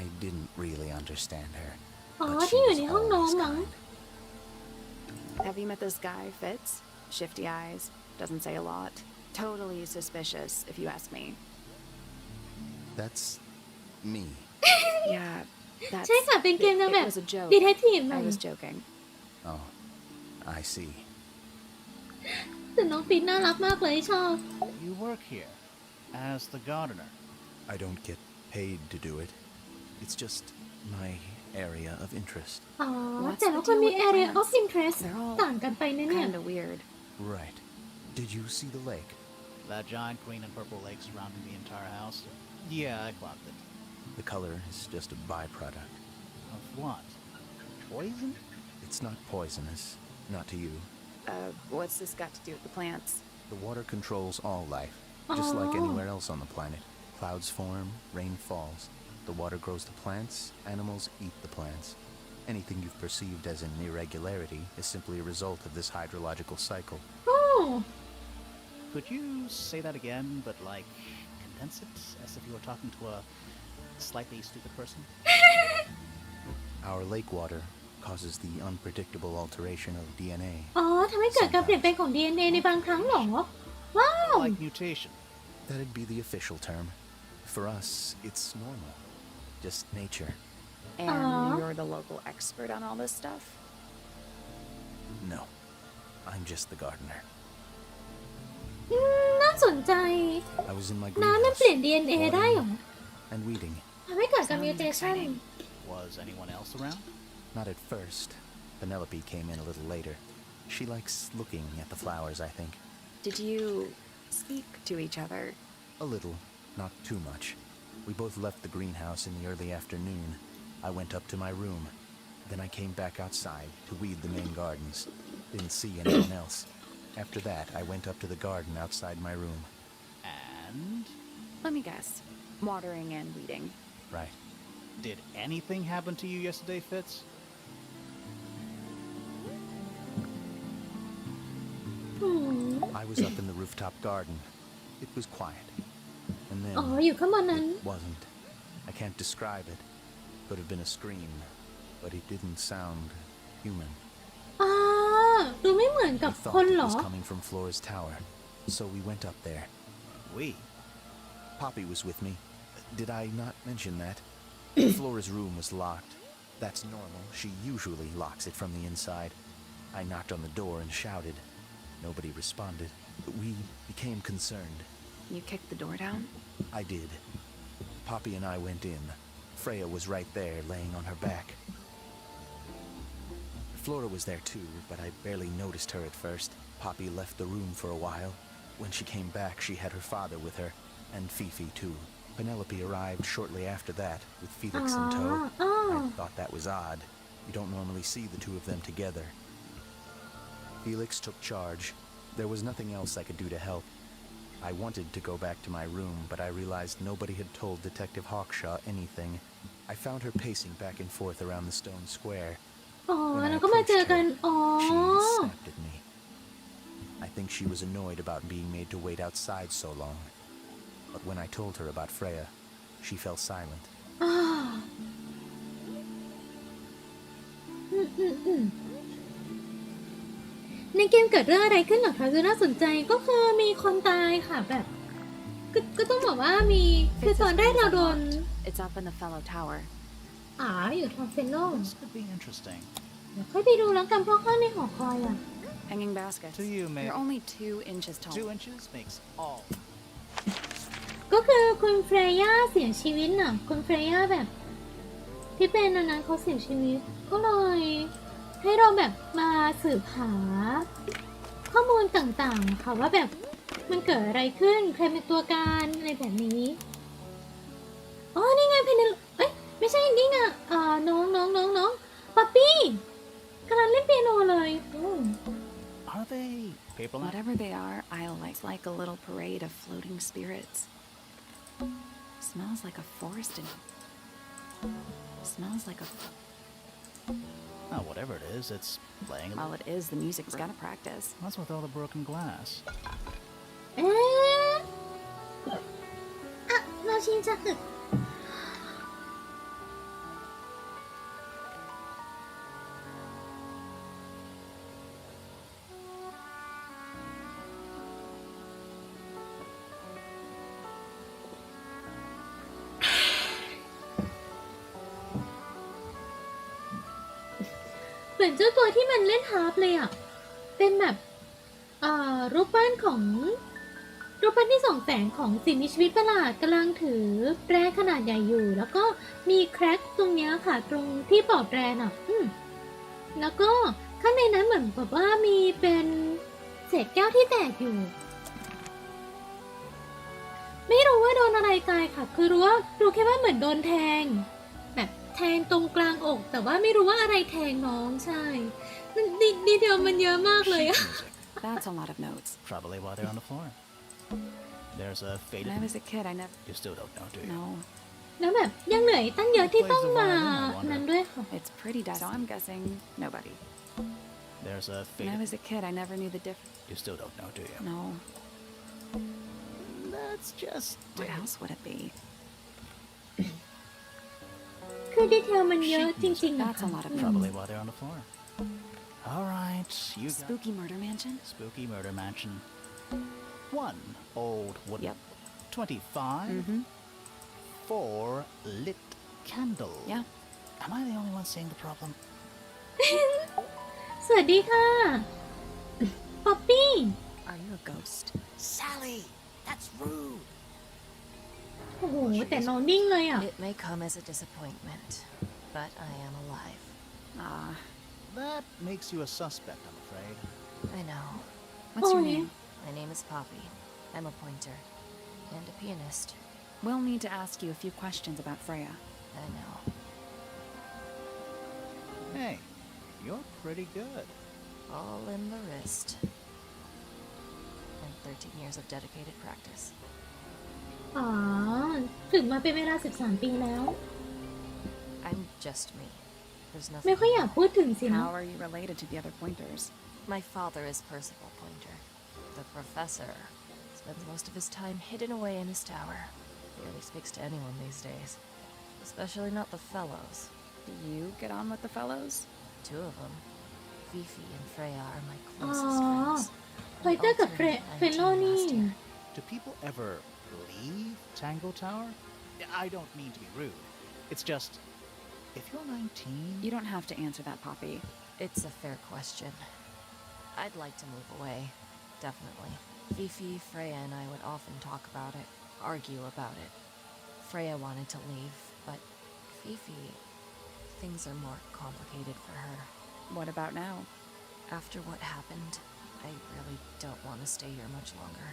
I didn't really understand her, อ๋อ but she ที่อยู่ was ในห้องน้อง always มั้ง kind. Have you met this guy, Fitz? Shifty eyes, doesn't say a lot. Totally suspicious, if you ask me. That's me. Yeah, that's... ใช่ค่ะเป็นเกมแนวแบบ It was a joke. ดีเทคทีฟหน่อ I ย was joking. Oh, I see. แต่น้องฟินน่ารักมากเลยชอบ You work here as the gardener. I don't get paid to do it. It's just my area of interest. อ๋อ What's แต่ the ละคน deal มี with area of plants? interest They're all ต่างกันไปนะเนี่ย Kinda weird. Right. Did you see the lake? That giant green and purple lake surrounding the entire house? Yeah, I clocked it. The color is just a byproduct. Of what? Poison? It's not poisonous. Not to you. What's this got to do with the plants? The water controls all life, just like anywhere else on the planet. Clouds form, rain falls. The water grows the plants, animals eat the plants. Anything you've perceived as an irregularity is simply a result of this hydrological cycle. โอ้ Could you say that again, but like condense it as if you were talking to a slightly stupid person? Our lake water causes the unpredictable alteration of DNA. อ๋อทำให้เกิดการเปลี่ยนแปลงของ DNA ในบางครั้งเหรอ ว้าว Like mutation. That'd be the official term. For us, it's normal. Just nature. And you're the local expert on all this stuff? No. I'm just the gardener. น่าสนใจ I was in my น้ำมัน greenhouse, เปลี่ยน DNA ได้เหรอ and weeding. ทำให้เกิดการ Sounds mutation exciting. Was anyone else around? Not at first. Penelope came in a little later. She likes looking at the flowers, I think. Did you speak to each other? A little, not too much. We both left the greenhouse in the early afternoon. I went up to my room. Then I came back outside to weed the main gardens. Didn't see anyone else. After that, I went up to the garden outside my room. And Let me guess. Watering and weeding. Right. did anything happen to you yesterday, Fitz? I was up in the rooftop garden. It was quiet. And then อ๋อ อยู่ข้างบนนั้น it wasn't. I can't describe it. Could have been a scream, but it didn't sound human. อ่าดูไม่เหมือนกับ We คน thought เหร it อ was coming from Flora's tower, so we went up there. We? Poppy was with me. Did I not mention that? Flora's room was locked. That's normal. She usually locks it from the inside. I knocked on the door and shouted. Nobody responded. We became concerned. You kicked the door down? I did. Poppy and I went in. Freya was right there, laying on her back. Flora was there too, but I barely noticed her at first. Poppy left the room for a while. When she came back, she had her father with her, and Fifi too. Penelope arrived shortly after that, with Felix in tow. I thought that was odd. You don't normally see the two of them together. Felix took charge. There was nothing else I could do to help. I wanted to go back to my room, but I realized nobody had told Detective Hawkshaw anything. I found her pacing back and forth around the stone square. อ๋อ When I แล้วก็มาเจอ approached กัน her, อ๋อ she snapped at me. I think she was annoyed about being made to wait outside so long. But when I told her about Freya, she fell silent. อ่า ในเกมเกิดเรื่องอะไรขึ้นเหรอคะคือน่าสนใจก็คือมีคนตายค่ะแบบก็ต้องบอกว่ามีคือตอนแรกเราโดน It's up in the fellow tower. อยู่ทางเฟนโล This could be interesting. เดี๋ยวค่อยไปดูแล้วกันเพราะข้างในหอคอยอ่ะ Hanging baskets. To you, They're only 2 inches tall. 2 inches makes all. ก็คือคุณเฟรย่าเสียชีวิตน่ะคุณเฟรย่าแบบที่เป็นอันนั้นเขาเสียชีวิตก็เลยให้เราแบบมาสืบหาข้อมูลต่างๆค่ะว่าแบบมันเกิดอะไรขึ้นใครเป็นตัวการอะไรแบบนี้อ๋อนี่ไงเพนเนลเอ้ยไม่ใช่นี่ไงน้องป๊อปปี้กำลังเล่นเปียโนเลยAre they paper like? Whatever they are, I'll like a little parade of floating spirits. Smells like a forest and smells like a. Oh, whatever it is, it's playing. Well, it is. The music's gotta practice. What's with all the broken glass? เราชินจะอึดเหมือนเจ้าตัวที่มันเล่นฮาร์ปเลยอ่ะเป็นแบบรูปปั้นที่ส่องแสงของสิ่งมีชีวิตประหลาดกำลังถือแปรขนาดใหญ่อยู่แล้วก็มีแคร็กตรงเนี้ยค่ะตรงที่ปอกแปรน่ะแล้วก็ข้างในนั้นเหมือนแบบว่ามีเป็นเศษแก้วที่แตกอยู่ไม่รู้ว่าโดนอะไรตายค่ะคือรู้แค่ว่าเหมือนโดนแทงแบบแทงตรงกลางอกแต่ว่าไม่รู้ว่าอะไรแทงน้องใช่มันดีเทลมันเยอะมากเลยอะ That's a lot of notes. Probably while they're on the floor. There's a faded. When I was a kid, I never. You still don't know, do you? No, แล้วแบบยังเหลือตั้งเยอะที่ต้องมานั้นด้วยค่ะ it's pretty dark. So I'm guessing nobody. There's a When I faded. was a kid, I never knew the difference. You still don't know, do you? No. Let's just. What else would it be? คือดีเทลมันเยอะจริงๆอะ That's a lot of Probably while they're on the floor. All right, you got Spooky murder mansion. spooky murder mansion. 1 old wooden. Yep. 25. Mm-hmm. 4 lit candle. Yeah. Am I the only one seeing the problem? สวัสดีค่ะ ป๊อปปี้ Are you a ghost? Sally, that's rude. โอ้โหแต่น้องนิ่งเลยอ่ะ It may come as a disappointment, but I am alive. Ah, That makes you a suspect, I'm afraid. I know. what's your Oh, yeah. name? My name is Poppy. I'm a pointer and a pianist. We'll need to ask you a few questions about Freya. I know. Hey, you're pretty good. All in the wrist. And 13 years of dedicated practice. อ๋อฝึกมาเป็นเวลา13 ปีแล้ว I'm just me. There's ไม่ nothing. ค่อยอยากพูดถึงสินะ How are you related to the other pointers? My father is Percival Pointer. The professor spends most of his time hidden away in his tower. Barely speaks to anyone these days. Especially not the fellows. Do you get on with the fellows? 2 of them. Fifi and Freya are my closest Oh. friends. พอยเตอร์กับเฟนโลนี่ Do people ever leave Tangle Tower? I don't mean to be rude. It's just, if you're 19... You don't have to answer that, Poppy. It's a fair question. I'd like to move away. Definitely. Fifi, Freya, and I would often talk about it, argue about it. Freya wanted to leave, but Fifi... Things are more complicated for her. What about now? After what happened, I really don't want to stay here much longer.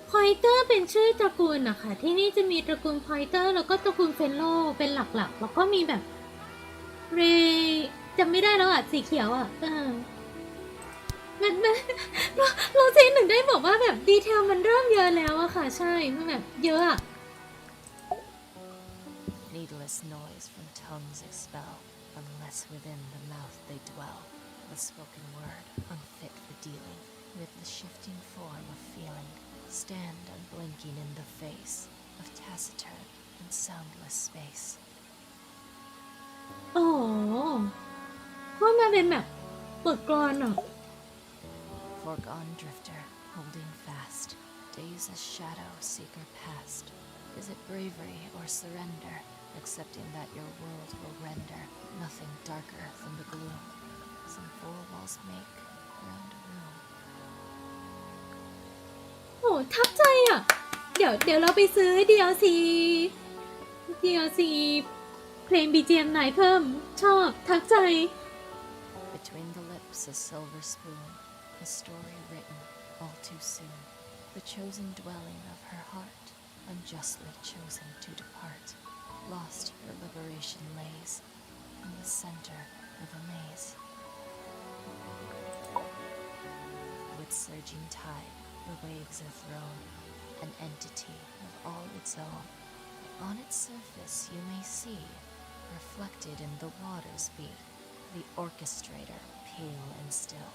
พอยเตอร์เป็นชื่อตระกูลนะคะที่นี่จะมีตระกูลพอยเตอร์แล้วก็ตระกูลเฟนโลเป็นหลักๆแล้วก็มีแบบเรจำไม่ได้แล้วอ่ะสีเขียวอ่ะมันโรซีนถึงได้บอกว่าแบบดีเทลมันเริ่มเยอะแล้วอะค่ะใช่มันแบบเยอะอะ Needless noise from tongues expel, unless within the mouth they dwell. The spoken word, unfit for dealing with the shifting form of feeling, stand unblinking in the face of taciturn and soundless space. โอ้พูดมา มันเป็นแบบบทกลอนอ่ะ Foregone drifter, holding fast, days as shadow seeker past. Is it bravery or surrender, accepting that your world will render nothing darker than the gloom some four walls make round a room? โอ้ทับใจอ่ะ เดี๋ยวเราไปซื้อ DLC เพลง BGM ไหนเพิ่มชอบทับใจ Between the lips a silver spoon, a story written all too soon. The chosen dwelling of her heart, unjustly chosen to depart. Lost her liberation lays in the center of a maze. With surging tide, the waves are thrown, an entity of all its own. On its surface you may see, reflected in the water's beat, the orchestrator pale and still,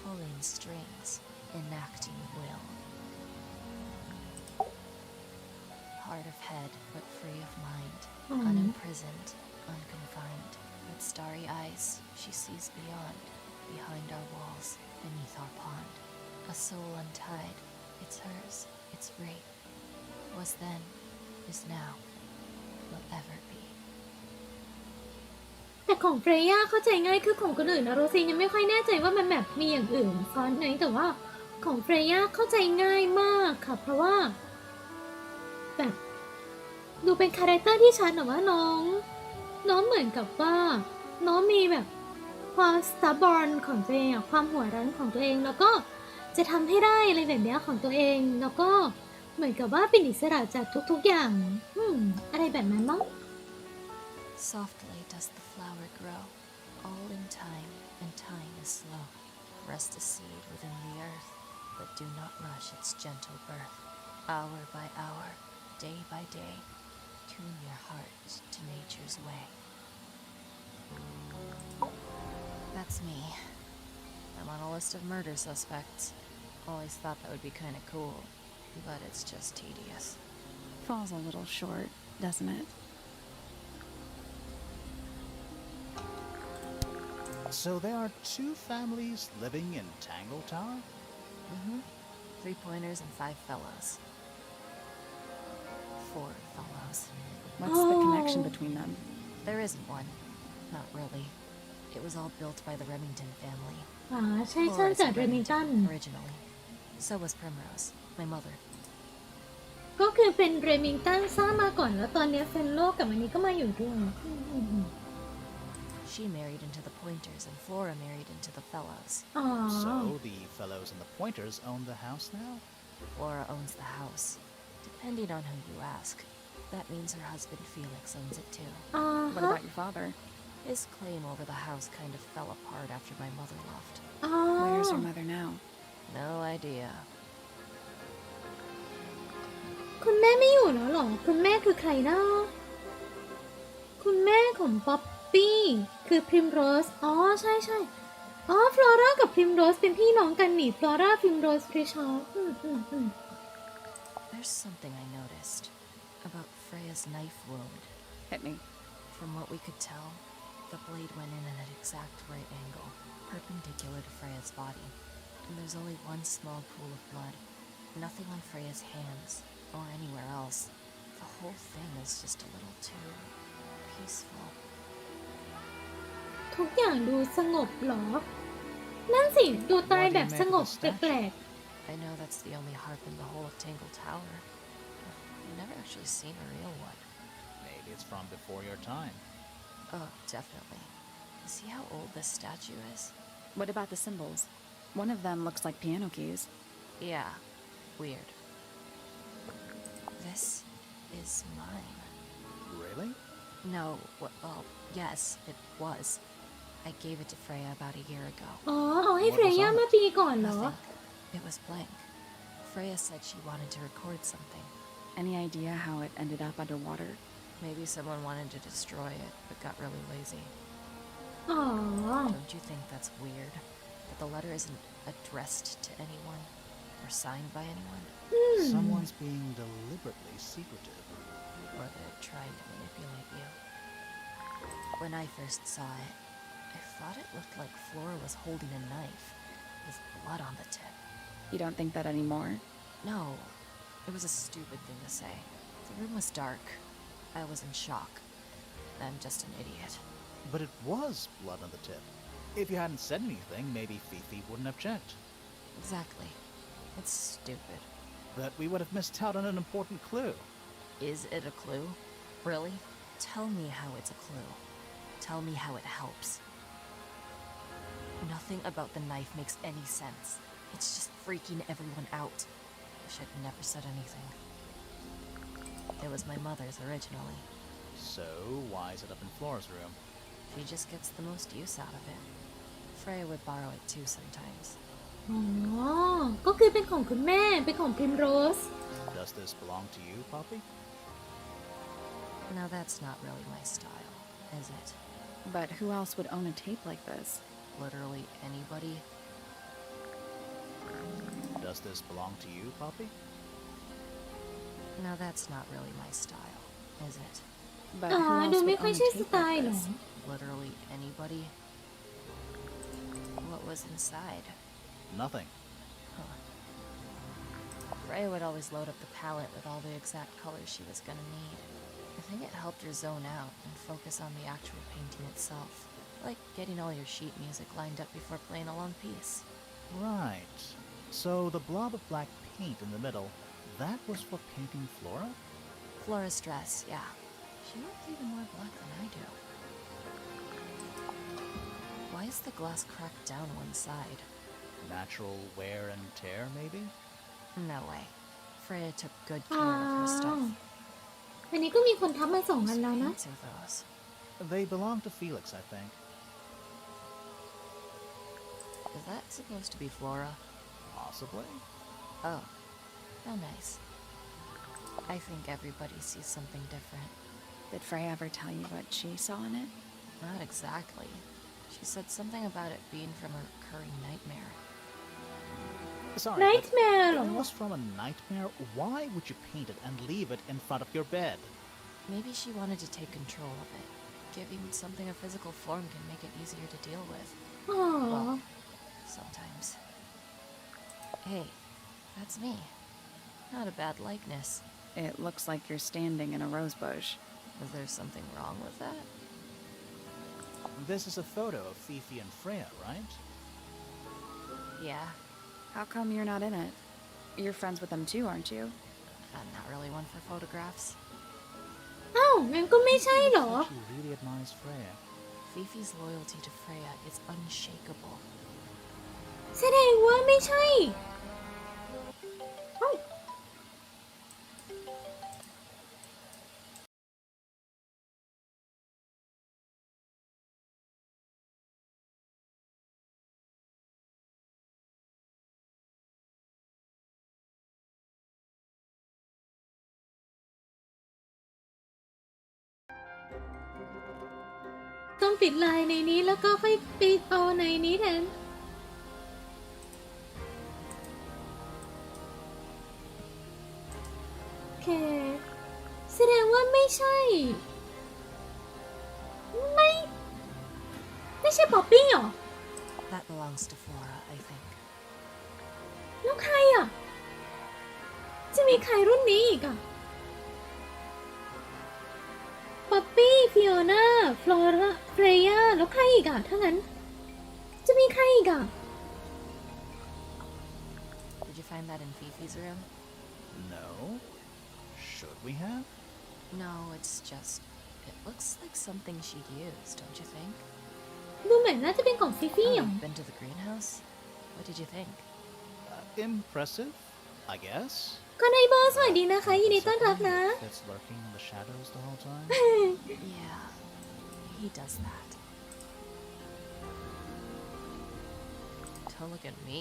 pulling strings, enacting will. Hard of head, but free of mind, unimprisoned, unconfined. With starry eyes, she sees beyond, behind our walls, beneath our pond. A soul untied, it's hers, it's free. Was then, is now, will ever be. แต่ของเฟรย่าเข้าใจง่ายคือของคนอื่นนะโรซียังไม่ค่อยแน่ใจว่ามันแบบมีอย่างอื่นซ้อนไหนแต่ว่าของเฟรย่าเข้าใจง่ายมากค่ะเพราะว่าแบบดูเป็นคาแรคเตอร์ที่ชัดแต่ว่าน้องเหมือนกับว่าน้องมีแบบความสตาร์บอร์นของตัวเองความหัวรั้นของตัวเองแล้วก็จะทำให้ได้อะไรแบบนี้ของตัวเองแล้วก็เหมือนกับว่าเป็นอิสระจากทุกๆอย่างอะไรแบบนั้นมั้ง Softly does the flower grow, all in time, and time is slow. Rest a seed within the earth, but do not rush its gentle birth. Hour by hour, day by day, tune your heart to nature's way. That's me. I'm on a list of murder suspects. Always thought that would be kinda cool, but it's just tedious. Falls a little short, doesn't it? So there are two families living in Tangle Tower? 3 pointers and 5 fellows. 4 fellows. What's the connection between them? There isn't one. Not really. It was all built by the Remington family. ใช่สร้างจากเรมิงตัน Originally. So was Primrose, my mother. ก็คือเป็นเรมิงตันสร้างมาก่อนแล้วตอนนี้เฟนโลกับอันนี้ก็มาอยู่ด้วย She married into the Pointers and Flora married into the Fellows. So the fellows and the pointers own the house now? Flora owns the house. Depending on who you ask. That means her husband Felix owns it too. What about your father? His claim over the house kind of fell apart after my mother left. Where's your mother now? No idea. คุณแม่ไม่อยู่แล้วหรอคุณแม่คือใครนะคุณแม่ของป๊อปปี้คือพริมโรสใช่ฟลอร่ากับพริมโรสเป็นพี่น้องกันนี่ฟลอร่าพริมโรสริชาร์ดThere's something I noticed about Freya's knife wound. Hit me. From what we could tell, the blade went in at an exact right angle, perpendicular to Freya's body. And there's only one small pool of blood. Nothing on Freya's hands, or anywhere else. The whole thing is just a little too peaceful. ทุกอย่างดูสงบหรอนั่นสิดูตายแบบสงบแปลก I know that's the only harp in the whole of Tangle Tower. I've never actually seen a real one. Maybe it's from before your time. Oh, definitely. See how old this statue is? What about the symbols? One of them looks like piano keys. Yeah, weird. This is mine. Really? No, well, yes, it was. I gave it to Freya about a year ago. เอาให้เฟรย่าเมื่อปีก่อนเหรอ Nothing. It was blank. Freya said she wanted to record something. Any idea how it ended up underwater? Maybe someone wanted to destroy it, but got really lazy. อ๋อ Don't you think that's weird? That the letter isn't addressed to anyone or signed by anyone? Someone's being deliberately secretive. Or they're trying to manipulate you. When I first saw it, I thought it looked like Flora was holding a knife, with blood on the tip. You don't think that anymore? No, it was a stupid thing to say. The room was dark. I was in shock. I'm just an idiot. But it was blood on the tip. If you hadn't said anything, maybe Fifi wouldn't have checked. Exactly. It's stupid. But we would have missed out on an important clue. Is it a clue? Really? Tell me how it's a clue. Tell me how it helps. Nothing about the knife makes any sense. It's just freaking everyone out. Wish I'd never said anything. It was my mother's originally. So, why is it up in Flora's room? She just gets the most use out of it. Freya would borrow it too sometimes. อ๋อ ก็คือเป็นของคุณแม่ เป็นของพริมโรส Does this belong to you, Poppy? Now that's not really my style, is it? But who else would own a tape like this? Literally anybody? Does this belong to you, Poppy? Now that's not really my style, is it? But อ๋อ who else ดูไม่ would ค่อย own ใช่ a ส tape ไตล์ like หรอ this? Literally anybody? What was inside? Nothing. Freya would always load up the palette with all the exact colors she was gonna need. I think it helped her zone out and focus on the actual painting itself. Like getting all your sheet music lined up before playing a long piece. Right. So the blob of black paint in the middle, that was for painting Flora? Flora's dress, yeah. She looked even more black than I do. Why is the glass cracked down one side? Natural wear and tear, maybe? No way. Freya took good care of her stuff. อันนี้ก็มีคนทับมา2 อัน Whose แล้วนะ paints are those? They belong to Felix, I think. Is that supposed to be Flora? Possibly. Oh, how nice. I think everybody sees something different. Did Freya ever tell you what she saw in it? Not exactly. She said something about it being from a recurring nightmare. Sorry, Nightmare but if เหร it อ was from a nightmare, why would you paint it and leave it in front of your bed? Maybe she wanted to take control of it. Giving something a physical form can make it easier to deal with. อ๋อ Well, sometimes. Hey, that's me. Not a bad likeness. It looks like you're standing in a rose bush. Is there something wrong with that? This is a photo of Fifi and Freya, right? Yeah, How come you're not in it? You're friends with them too, aren't you? I'm not really one for photographs. อ้าวงั้นก็ไม่ใช่เหรอ She really admires Freya. Fifi's loyalty to Freya is unshakable. แสดงว่าไม่ใช่เอ้า ต้องปิดไลน์ในนี้แล้วก็ค่อยไปเอาในนี้แทน โอเค แสดงว่าไม่ใช่ ไม่ใช่ป๊อปปี้เหรอ That belongs to Flora, I think. แล้วใครอ่ะ จะมีใครรุ่นนี้อีกอ่ะ ป๊อปปี้ ฟิโอน่า ฟลอร่า เฟรย่า แล้วใครอีกอ่ะ ถ้างั้น จะมีใครอีกอ่ะ Did you find that in Fifi's room? No. Should we have? No, it's just... It looks like something she'd use, don't you think? ดูเหมือนน่าจะเป็นของฟิฟี่ Oh, เหรอ you've been to the greenhouse? What did you think? Impressive, I guess. ก็ในโบสวัสดีนะคะ ยินดีต้อนรับนะ It's lurking in the shadows the whole time. Yeah, he does that. Don't look at me.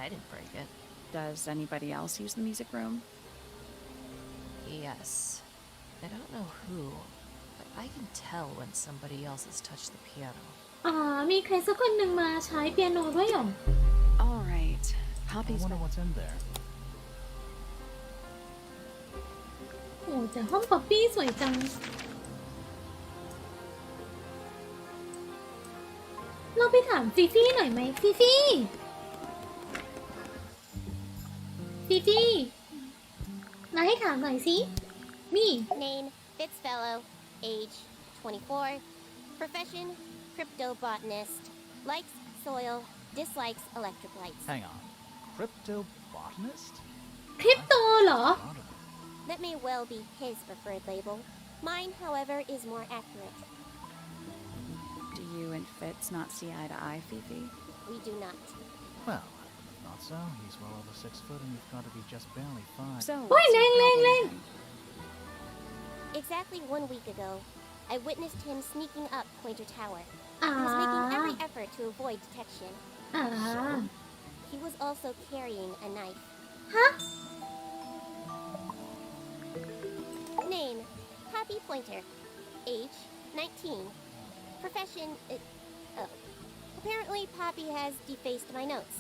I didn't break it. Does anybody else use the music room? Yes. I don't know who, but I can tell when somebody else has touched the piano. อ๋อ มีใครสักคนหนึ่งมาใช้เปียโนด้วยเหรอ All right. I Poppy's wonder what's in there. โอ้แต่ห้องป๊อปปี้สวยจัง เราไปถามฟีฟี่หน่อยไหมฟีฟี่มาให้ถามหน่อยสิมี่ Name Fitzfellow, age 24, profession cryptobotanist, likes soil, dislikes electric lights. Hang on. Cryptobotanist? คริปโตเหรอ That may well be his preferred label. Mine, however, is more accurate. Do you and Fitz not see eye to eye, Fifi? We do not. Well, if not so, he's well over 6 foot and you've got to be just barely 5. So, Oi, what's your Lang, problem then? Exactly 1 week ago, I witnessed him sneaking up Pointer Tower. อ่า He was making every effort to avoid detection. อ่า He was also carrying a knife. ฮะ Name Poppy Pointer, age 19, profession apparently Poppy has defaced my notes.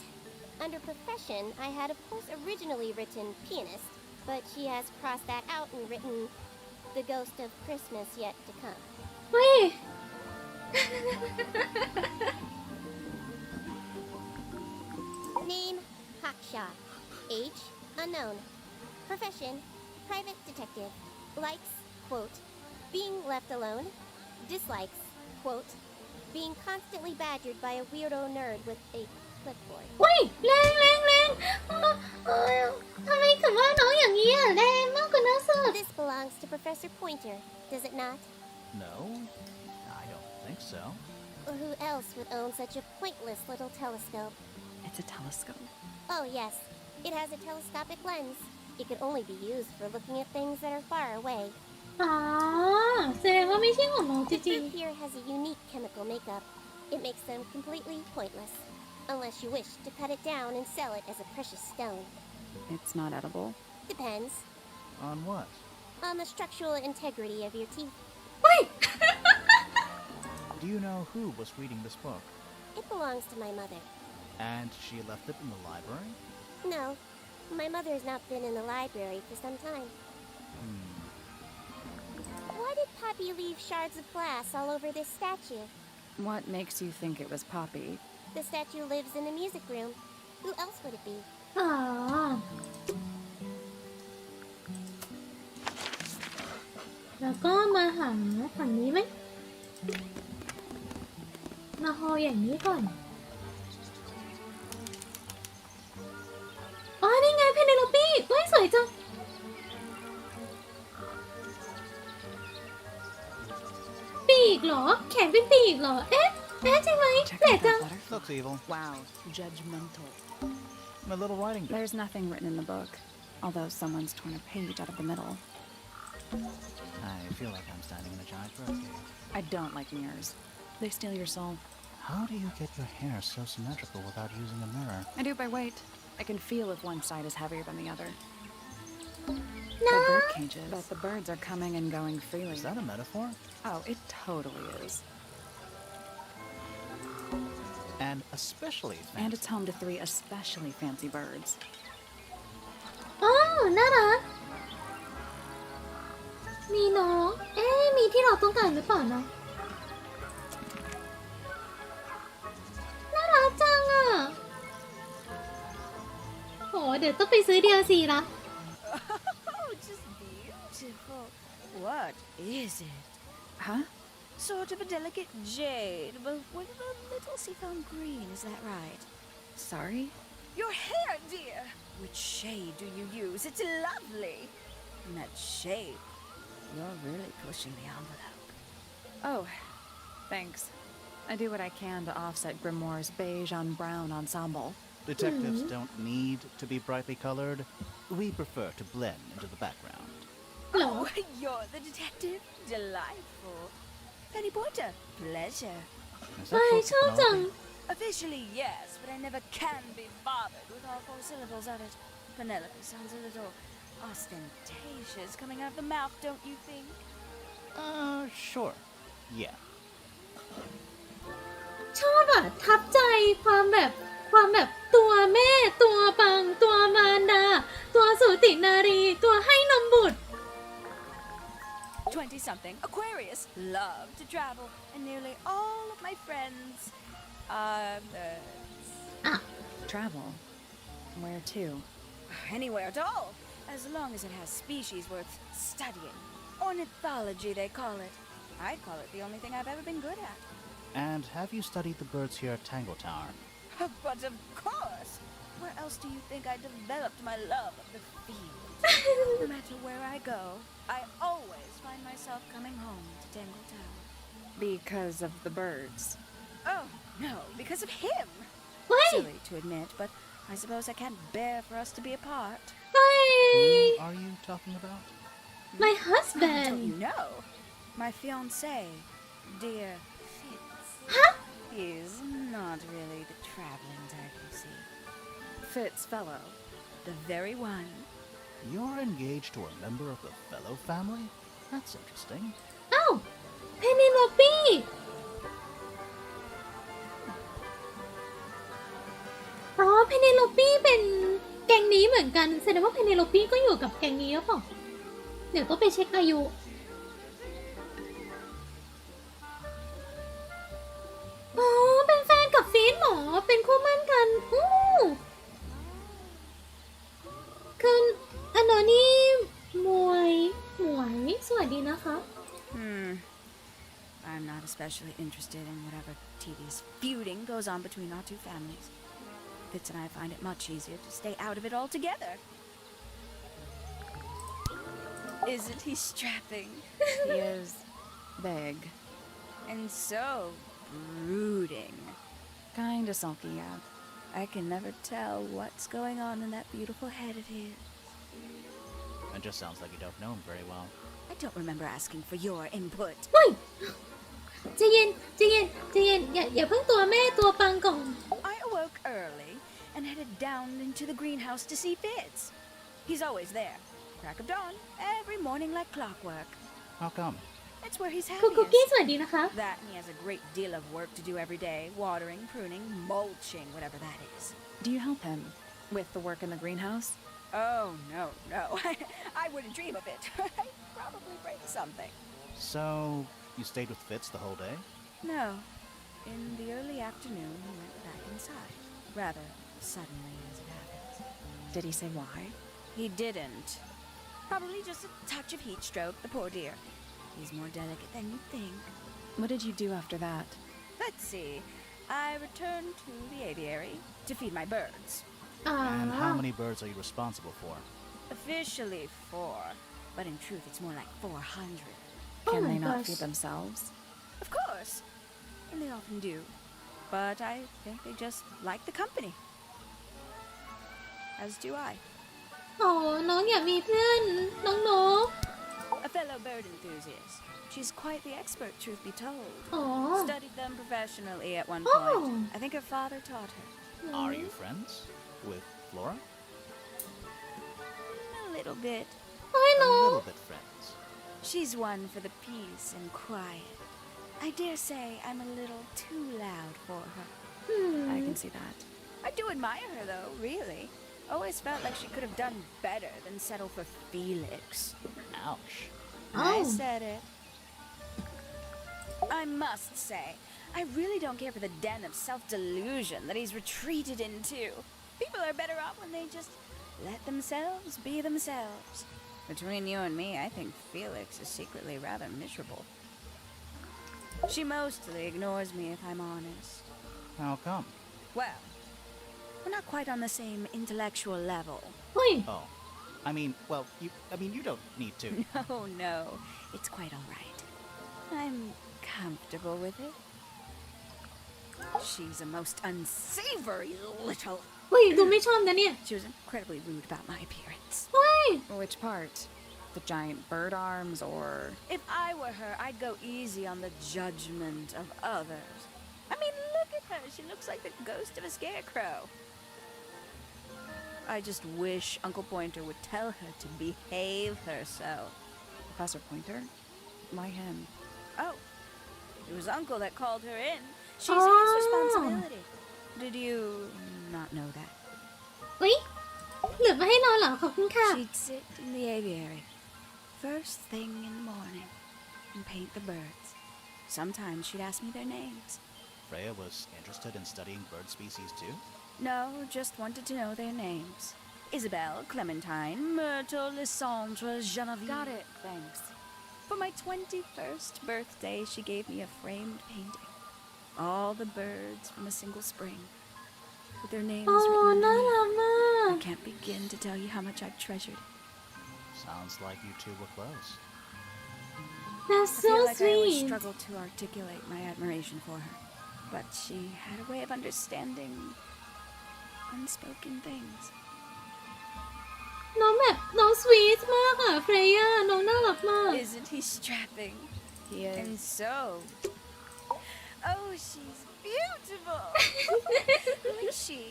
Under profession, I had of course originally written pianist, but she has crossed that out and written the ghost of Christmas yet to come. เฮ้ย Name Haksha, age unknown, profession private detective, likes, quote, being left alone, dislikes, quote, being constantly badgered by a weirdo nerd with a clipboard. เฮ้ยแรงทำไมถึงว่าน้องอย่างนี้อ่ะแรงมากกว่าน่าสุด This belongs to Professor Pointer, does it not? No, I don't think so. Or who else would own such a pointless little telescope? It's a telescope. Oh yes, it has a telescopic lens. It can only be used for looking at things that are far away. อ๋อแสดงว่าไม่ใช่ของน้องจ The ริง fruit here has a unique chemical makeup. It makes them completely pointless, unless you wish to cut it down and sell it as a precious stone. It's not edible. Depends On what? on the structural integrity of your teeth. ๆเฮ้ย Do you know who was reading this book? It belongs to my mother. And she left it in the library? No, my mother has not been in the library for some time. Why did Poppy leave shards of glass all over this statue? What makes you think it was Poppy? The statue lives in the music room. Who else would it be? อ๋อ แล้วก็มาหาฝั่งนี้ไหม มาฮออย่างนี้ก่อน อ๋อ นี่ไงเพเนโลปี้เฮ้ยสวยจัง ปีกเหรอ แขนเป็นปีกเหรอ เอ๊ะจริงไหม Check แปลก out จัง that letter. Looks evil. Wow, judgmental. A little writing. There's nothing written in the book, although someone's torn a page out of the middle. I feel like I'm standing in a giant birdcage. I don't like mirrors. They steal your soul. How do you get your hair so symmetrical without using a mirror? I do it by weight. I can feel if one side is heavier than the other. นะ They're bird cages, but the birds are coming and going freely. Is that a metaphor? Oh, it totally is. And especially And it's home to 3 especially fancy birds. อ๋อ น่ารัก มีน้อง เอ๊ะ มีที่เราต้องการหรือเปล่านะ น่ารักจังอ่ะ โห เดี๋ยวต้องไปซื้อ DLC ละ Oh, just beautiful. What is it? Huh? Sort of a delicate jade, but with a little seafoam green, is that right? Sorry? Your hair, dear! Which shade do you use? It's lovely. And that shape. You're really pushing the envelope. Oh, thanks. I do what I can to offset Grimoire's beige on brown ensemble. Detectives don't need to be brightly colored. We prefer to blend into the background. เหรอ Oh, you're the detective? Delightful. Penny Pointer, pleasure. Is เฮ้ย that ชอบจัง Penelope? Officially, yes, but I never can be bothered with all 4 syllables of it. Penelope sounds a little ostentatious coming out of the mouth, don't you think? Sure. Yeah. ชอบอ่ะ ทับใจความแบบตัวแม่ ตัวปัง ตัวมารดา ตัวสูตินารี ตัวให้นมบุตร 20-something, Aquarius, love to travel, and nearly all of my friends Travel? Where to? Anywhere at all, as long as it has species worth studying. Ornithology, they call it. I'd call it the only thing I've ever been good at. And have you studied the birds here at Tangle Tower? But of course! Where else do you think I developed my love of the field? No matter where I go, I always find myself coming home to Tangle Tower. Because of the birds. Oh, no, because of him! เฮ้ย Silly to admit, but I suppose I can't bear for us to be apart. เฮ้ย Who are you talking about? my Don't husband you know? My fiancé, dear Fitz. ฮะ He's not really the traveling type, you see. Fitz fellow. The very one. You're engaged to a member of the Fellow family? That's interesting. อ้าวเพนนีโลปี้อ๋อเพนนีโลปี้เป็นแก๊งนี้เหมือนกันแสดงว่าเพนนีโลปี้ก็อยู่กับแก๊งนี้หรือเปล่าเดี๋ยวต้องไปเช็คอายุอ๋อเป็นแฟนกับฟีนเหรอเป็นคู่มั่นกันอู้คืออันนี้หมวยสวัสดีนะคะ I'm not especially interested in whatever tedious feuding goes on between our two families. Fitz and I find it much easier to stay out of it altogether. Isn't he strapping? He is big. And so brooding. Kinda sulky, yeah. I can never tell what's going on in that beautiful head of his. It just sounds like you don't know him very well. I don't remember asking for your input. เฮ้ยใจเย็นอย่าเพิ่งตัวแม่ตัวปังก่อน I awoke early and headed down into the greenhouse to see Fitz. He's always there, crack of dawn, every morning like clockwork. How come? It's where he's คุณคุกกี้ happiest. สวัสดีนะคะ That and he has a great deal of work to do every day, watering, pruning, mulching, whatever that is. Do you help him with the work in the greenhouse? Oh, no. I wouldn't dream of it. I'd probably break something. So, you stayed with Fitz the whole day? No. In the early afternoon, he went back inside. Rather suddenly, as it happens. Did he say why? He didn't. Probably just a touch of heat stroke, the poor dear. He's more delicate than you'd think. What did you do after that? Let's see. I returned to the aviary to feed my birds. อ๋อ And how many birds are you responsible for? Officially 4, but in truth it's more like 400. Oh Can my they not gosh. feed themselves? Of course. And they often do. But I think they just like the company. As do I. อ๋อน้องอยากมีเพื่อนน้อง A fellow bird enthusiast. She's quite the expert, truth be told. อ๋อ Studied them professionally at one Oh. point. I think her father taught her. Are you friends with Flora? A little bit. เฮ้ย A น้อง little bit friends. She's one for the peace and quiet. I dare say I'm a little too loud for her. I can see that. I do admire her, though, really. Always felt like she could have done better than settle for Felix. Ouch. I Oh. said it. I must say, I really don't care for the den of self-delusion that he's retreated into. People are better off when they just let themselves be themselves. Between you and me, I think Felix is secretly rather miserable. She mostly ignores me, if I'm honest. How come? Well, we're not quite on the same intellectual level. เฮ้ย Oh. You don't need to. No, it's quite all right. I'm comfortable with it. She's a most unsavory little... เฮ้ยดูไม่ชอบนะเนี่ย She was incredibly rude about my appearance. เฮ้ย Which part? The giant bird arms or... If I were her, I'd go easy on the judgment of others. I mean, look at her. She looks like the ghost of a scarecrow. I just wish Uncle Pointer would tell her to behave herself. Professor Pointer? Why him? Oh, it was Uncle that called her in. She's Oh. his responsibility. Did you not know that? เฮ้ยเหลือมาให้เราเหรอขอบคุณค่ะ She'd sit in the aviary, first thing in the morning, and paint the birds. Sometimes she'd ask me their names. Freya was interested in studying bird species too? No, just wanted to know their names. Isabelle, Clementine, Myrtle, Lysandre, Genevieve. Got it, thanks. For my 21st birthday, she gave me a framed painting. All the birds from a single spring, with their names โอ้ written น่า underneath. รักมาก I can't begin to tell you how much I've treasured it. Sounds like you two were close. That's I so feel like I always sweet struggled to articulate my admiration for her, but she had a way of understanding unspoken things. น้องแบบน้องสวีทมากอะเฟรย่าน้องน่ารักมาก Isn't he strapping? He And is. so... Oh, she's beautiful! Who is she?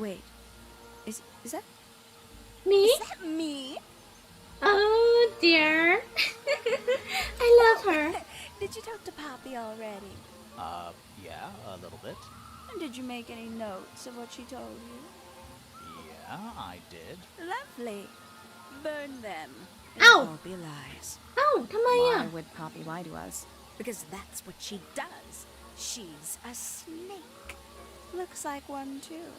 Wait, is that มี me? Oh dear I love her Did you talk to Poppy already? Yeah, a little bit. And did you make any notes of what she told you? Yeah, I did. Lovely. Burn them. Ow! It'll all be lies. เอ้าทำไมอะ Why would Poppy lie to us? Because that's what she does. She's a snake. Looks like one too.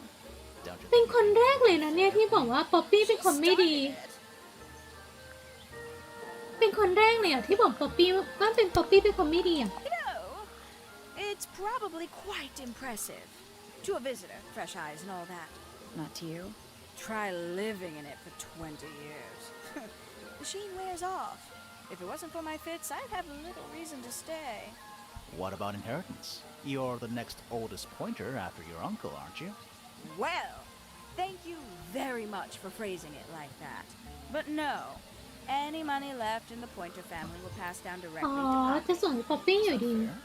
Don't you เป็น think คนแรกเลยนะเนี่ยที่บอกว่าป๊อปปี้เป็นคนไม่ดี เป็นคนแรกเลยอะที่บอกป๊อปปี้ว่าเป็นป๊อปปี้เป็นคนไม่ดีอะ No, it's probably quite impressive. To a visitor, fresh eyes and all that. Not to you. Try living in it for 20 years. The sheen wears off. If it wasn't for my fits, I'd have little reason to stay. What about inheritance? You're the next oldest pointer after your uncle, aren't you? Well, thank you very much for phrasing it like that. But no, any money left in the Pointer family will pass down อ๋อ directly to Poppy. จะส่งให้ป๊อปปี้อยู่ดี Fair?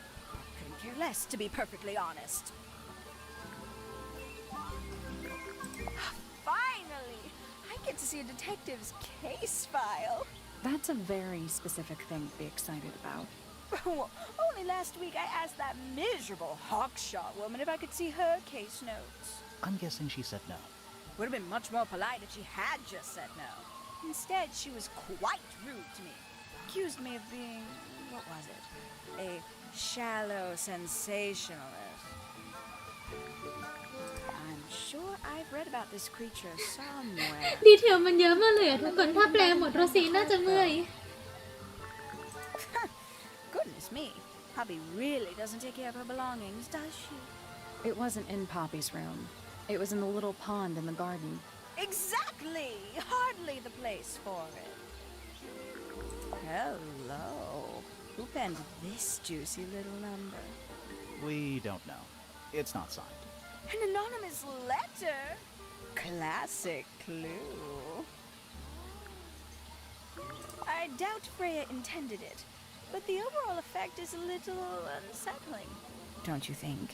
Couldn't care less, to be perfectly honest. Finally, I get to see a detective's case file. That's a very specific thing to be excited about. Well, only last week I asked that miserable hawkshot woman if I could see her case notes. I'm guessing she said no. Would have been much more polite if she had just said no. Instead, she was quite rude to me. Accused me of being, what was it? A shallow sensationalist. I'm sure I've read about this creature somewhere. ดีเทลมันเยอะมากเลยอะทุกคนถ้าแปลหมดโรซีน่าจะเมื่อย Goodness me. Poppy really doesn't take care of her belongings, does she? It wasn't in Poppy's room. It was in the little pond in the garden. Exactly! Hardly the place for it. Hello. Who penned this juicy little number? We don't know. It's not signed. An anonymous letter? Classic clue. I doubt Freya intended it, but the overall effect is a little unsettling. Don't you think?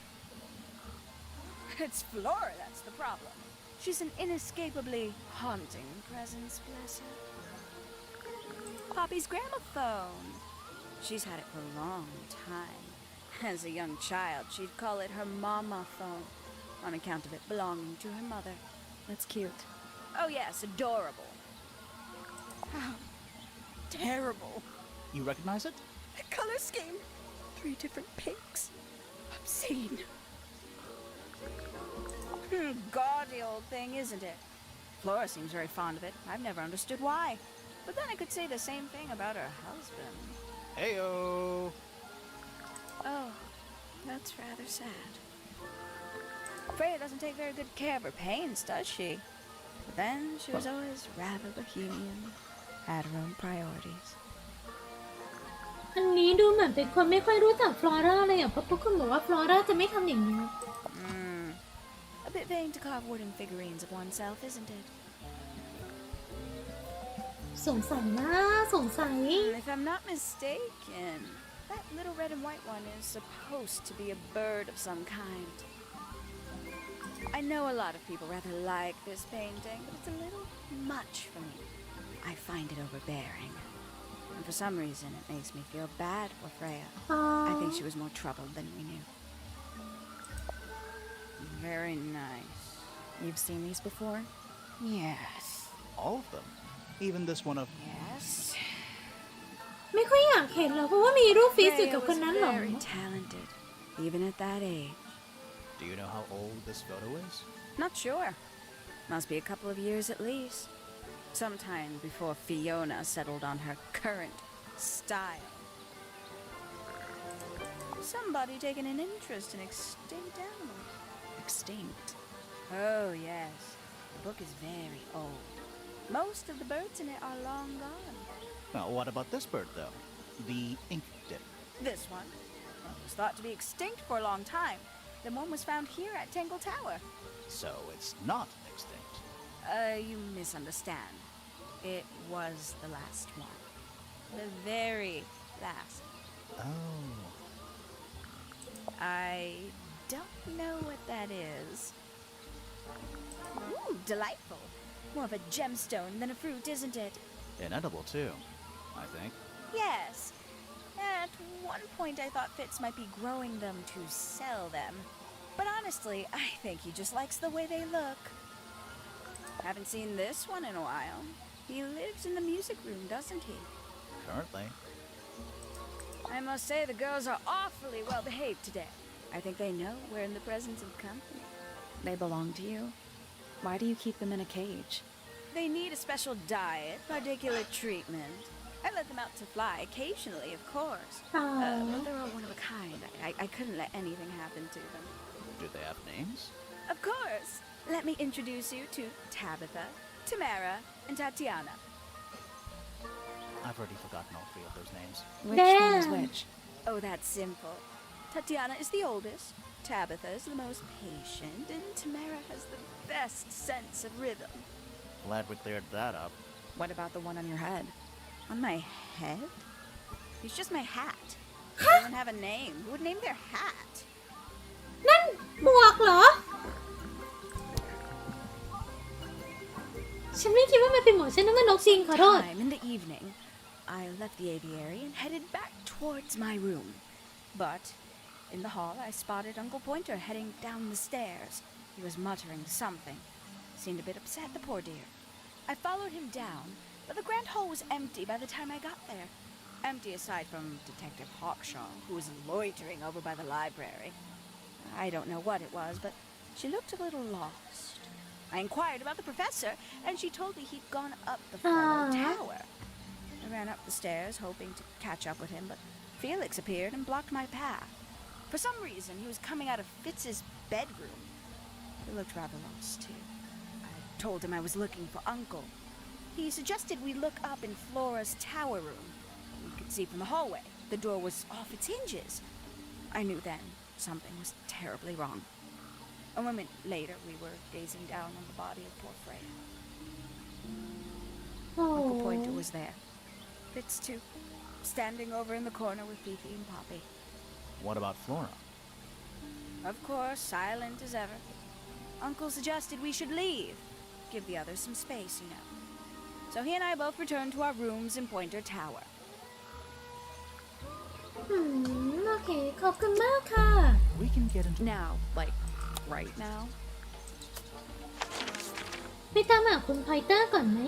It's Flora that's the problem. She's an inescapably haunting presence, bless her. Poppy's gramophone. She's had it for a long time. As a young child, she'd call it her mama phone, on account of it belonging to her mother. That's cute. Oh yes, adorable. How terrible. You recognize it? The color scheme. 3 different pinks. Obscene. Gaudy old thing, isn't it? Flora seems very fond of it. I've never understood why. But then I could say the same thing about her husband. Heyo! Oh, that's rather sad. Freya doesn't take very good care of her paints, does she? But then she was always rather bohemian. Had her own priorities. อันนี้ดูเหมือนเป็นคนไม่ค่อยรู้จักฟลอร่าเลยอ่ะเพราะทุกคนบอกว่าฟลอร่าจะไม่ทำอย่างนี้ A bit vain to carve wooden figurines of oneself, isn't it? สงสัยนะสงสัย If I'm not mistaken, that little red and white one is supposed to be a bird of some kind. I know a lot of people rather like this painting, but it's a little much for me. I find it overbearing. And for some reason, it makes me feel bad for Freya. I think she was more troubled than we knew. Very nice. You've seen these before? Yes. All of them. Even this one of... Yes. ไม่ค่อยอยากเห็นหรอกเพราะว่ามีรูปฟีสอยู่ Freya กับคน was นั้นหรอ very talented. even at that age. Do you know how old this photo is? Not sure. Must be a couple of years at least. Sometime before Fiona settled on her current style. Somebody taken an interest in extinct animals. Extinct? Oh, yes. The book is very old. Most of the birds in it are long gone. Well, what about this bird, though? The ink dip. This one? Well, it was thought to be extinct for a long time. Then one was found here at Tangle Tower. So it's not extinct. You misunderstand. It was the last one. The very last. Oh. I don't know what that is. Ooh, delightful. More of a gemstone than a fruit, isn't it? Inedible, too, I think. Yes. At one point I thought Fitz might be growing them to sell them. But honestly, I think he just likes the way they look. Haven't seen this one in a while. He lives in the music room, doesn't he? Currently. I must say the girls are awfully well behaved today. I think they know we're in the presence of company. They belong to you? Why do you keep them in a cage? They need a special diet, particular treatment. I let them out to fly occasionally, of course. But they're all one of a kind. I couldn't let anything happen to them. Do they have names? Of course. Let me introduce you to Tabitha, Tamara, and Tatiana. I've already forgotten all three of those names. Which one is Damn. which? Oh, that's simple. Tatiana is the oldest, Tabitha is the most patient, and Tamara has the best sense of rhythm. Glad we cleared that up. What about the one on your head? On my head? He's just my hat. They don't have a name. Who would name their hat? นั่นบวกเหรอ ฉันไม่คิดว่ามันเป็นหมวกฉันนึกว่านกจริงขอโทษ Time in the evening, I left the aviary and headed back towards my room. But in the hall, I spotted Uncle Pointer heading down the stairs. He was muttering something. Seemed a bit upset, the poor dear. I followed him down, but the grand hall was empty by the time I got there. Empty aside from Detective Hawkshaw, who was loitering over by the library. I don't know what it was, but she looked a little lost. I inquired about the professor, and she told me he'd gone up the fellow tower. I ran up the stairs, hoping to catch up with him, but Felix appeared and blocked my path. For some reason, he was coming out of Fitz's bedroom. He looked rather lost, too. I told him I was looking for Uncle. He suggested we look up in Flora's tower room. We could see from the hallway. The door was off its hinges. I knew then something was terribly wrong. A moment later, we were gazing down on the body of poor Freya. โอ้ Uncle Pointer was there. Fitz, too. Standing over in the corner with Fifi and Poppy. What about Flora? Of course, silent as ever. Uncle suggested we should leave. Give the others some space, you know. So he and I both returned to our rooms in Pointer Tower. โอเคขอบคุณมากค่ะ We can get into... Now, like, right now? ไปตามหาคุณพอยเตอร์ก่อนไหม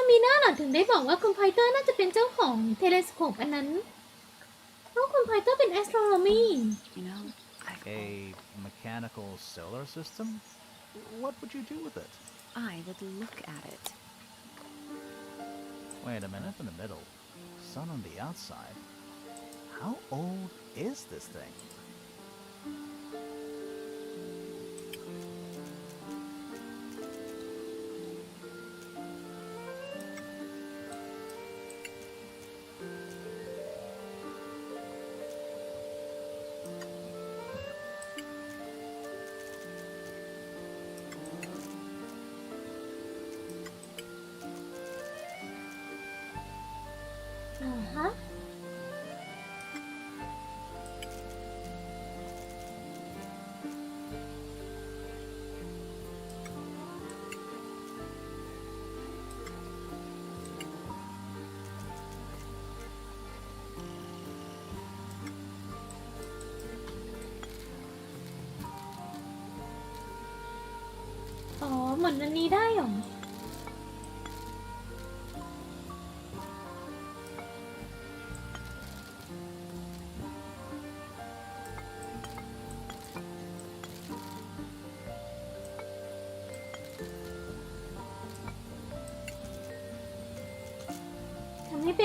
มีหน้าหล่อนถึงได้บอกว่าคุณพอยเตอร์น่าจะเป็นเจ้าของเทเลสโคปอันนั้นเพราะคุณพอยเตอร์เป็นแอสโทรโนมี You know, A mechanical solar system? What would you do with it? I would look at it. Wait a minute, in the middle. Sun on the outside. How old is this thing?ฮะ อ๋อเหมือนอันนี้ได้เหรอ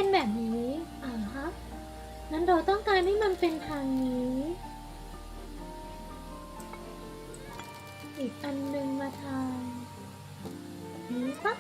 เป็นแบบนี้ฮะงั้นเราต้องการให้มันเป็นทางนี้ อีกอันนึงมาทางนี้ปะ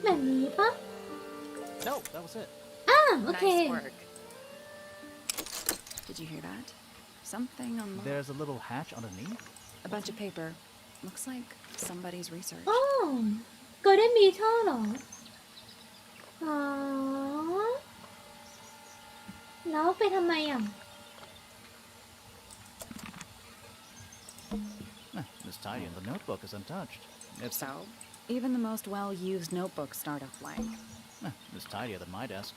แบบนี้ปะ No, that was it. โอเค Nice work. Did you hear that? Something on the... There's a little hatch underneath. A bunch of paper. Looks like somebody's research. อ๋อก็ได้มีท่อเหรออ๋อแล้วไปทำไมอ่ะ This tidy and the notebook is untouched. It's So, even the most well-used notebooks start off blank. It's tidier than my desk.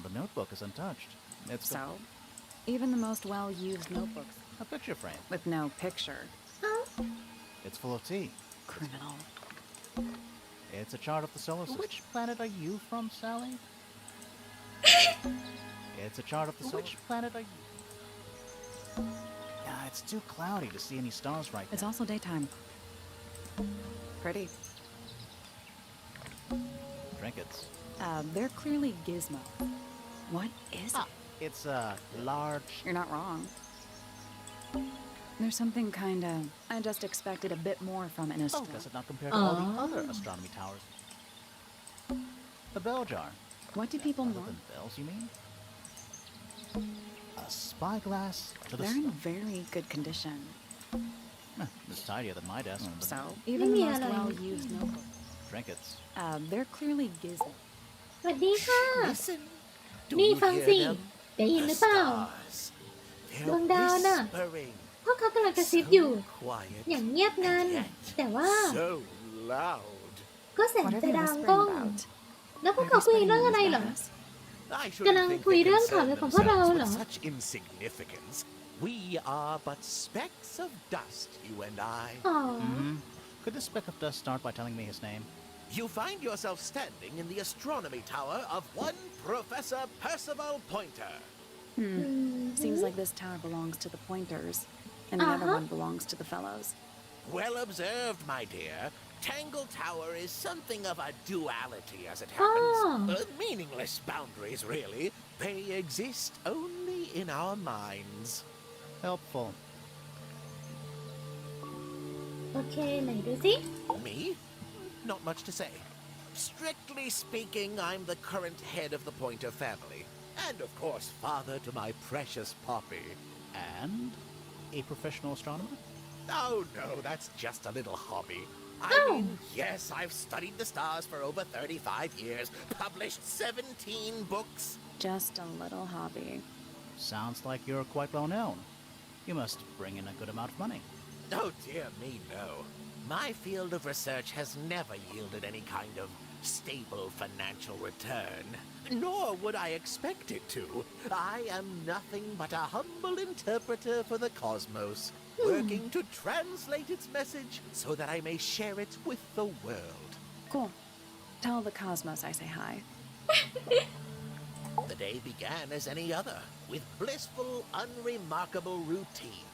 The notebook is untouched. It's So, even the most well-used notebooks a picture frame. with no picture. It's full of tea. Criminal. It's a chart of the solar system. Which planet are you from, Sally? It's a chart of the solar system. Which planet are you? Yeah, it's too cloudy to see any stars right now. It's also daytime. Pretty. Trinkets. They're clearly gizmo. What is it? It's a large... You're not wrong. There's something kinda... I just expected a bit more from an Oh, astronomer. does it not compare to all the other astronomy towers? The bell jar. What do people Other want? than bells, you mean? A spyglass to the They're in sun. very good condition. It's tidier than my desk. So, even the Maybe most I like- well-used notebooks. Trinkets. They're clearly gizmo. สวัสดีค่ะ Listen. Do นี่ you ฟัง hear สิ them? ได้ยินห The รือเปล่า stars. They're ดวงดาวน่ะ whispering. พวกเขากำลังกระซิบอยู่ So quiet. อย่างเงียบงัน แต่ว่า So loud. ก็แสน What are จะ they ดัง whispering ก้อง about? แล้วพวก Are เขา they คุย spreading เรื่องอะไร news เหรอ about us? I กำลัง shouldn't think คุย they เรื่องข่าว concern อะไรของพวกเรา themselves เหรอ with such insignificance. We are but specks of dust, you and I. อ๋อ Could this speck of dust start by telling me his name? You find yourself standing in the astronomy tower of one Professor Percival Pointer. Seems like this tower belongs to the Pointers, and the other one belongs to the Fellows. Well observed, my dear. Tangle Tower is something of a duality, as it happens. Meaningless boundaries, really. They exist only in our minds. Helpful. โอเคไหนดูสิ Me? Not much to say. Strictly speaking, I'm the current head of the Pointer family. And of course, father to my precious Poppy. And a professional astronomer? Oh no, that's just a little hobby. I mean, yes, I've studied the stars for over 35 years, published 17 books. Just a little hobby. Sounds like you're quite well known. You must bring in a good amount of money. Oh dear me, no. My field of research has never yielded any kind of stable financial return. Nor would I expect it to. I am nothing but a humble interpreter for the cosmos, working to translate its message so that I may share it with the world. Cool. Tell the Cosmos I say hi. The day began as any other, with blissful, unremarkable routine.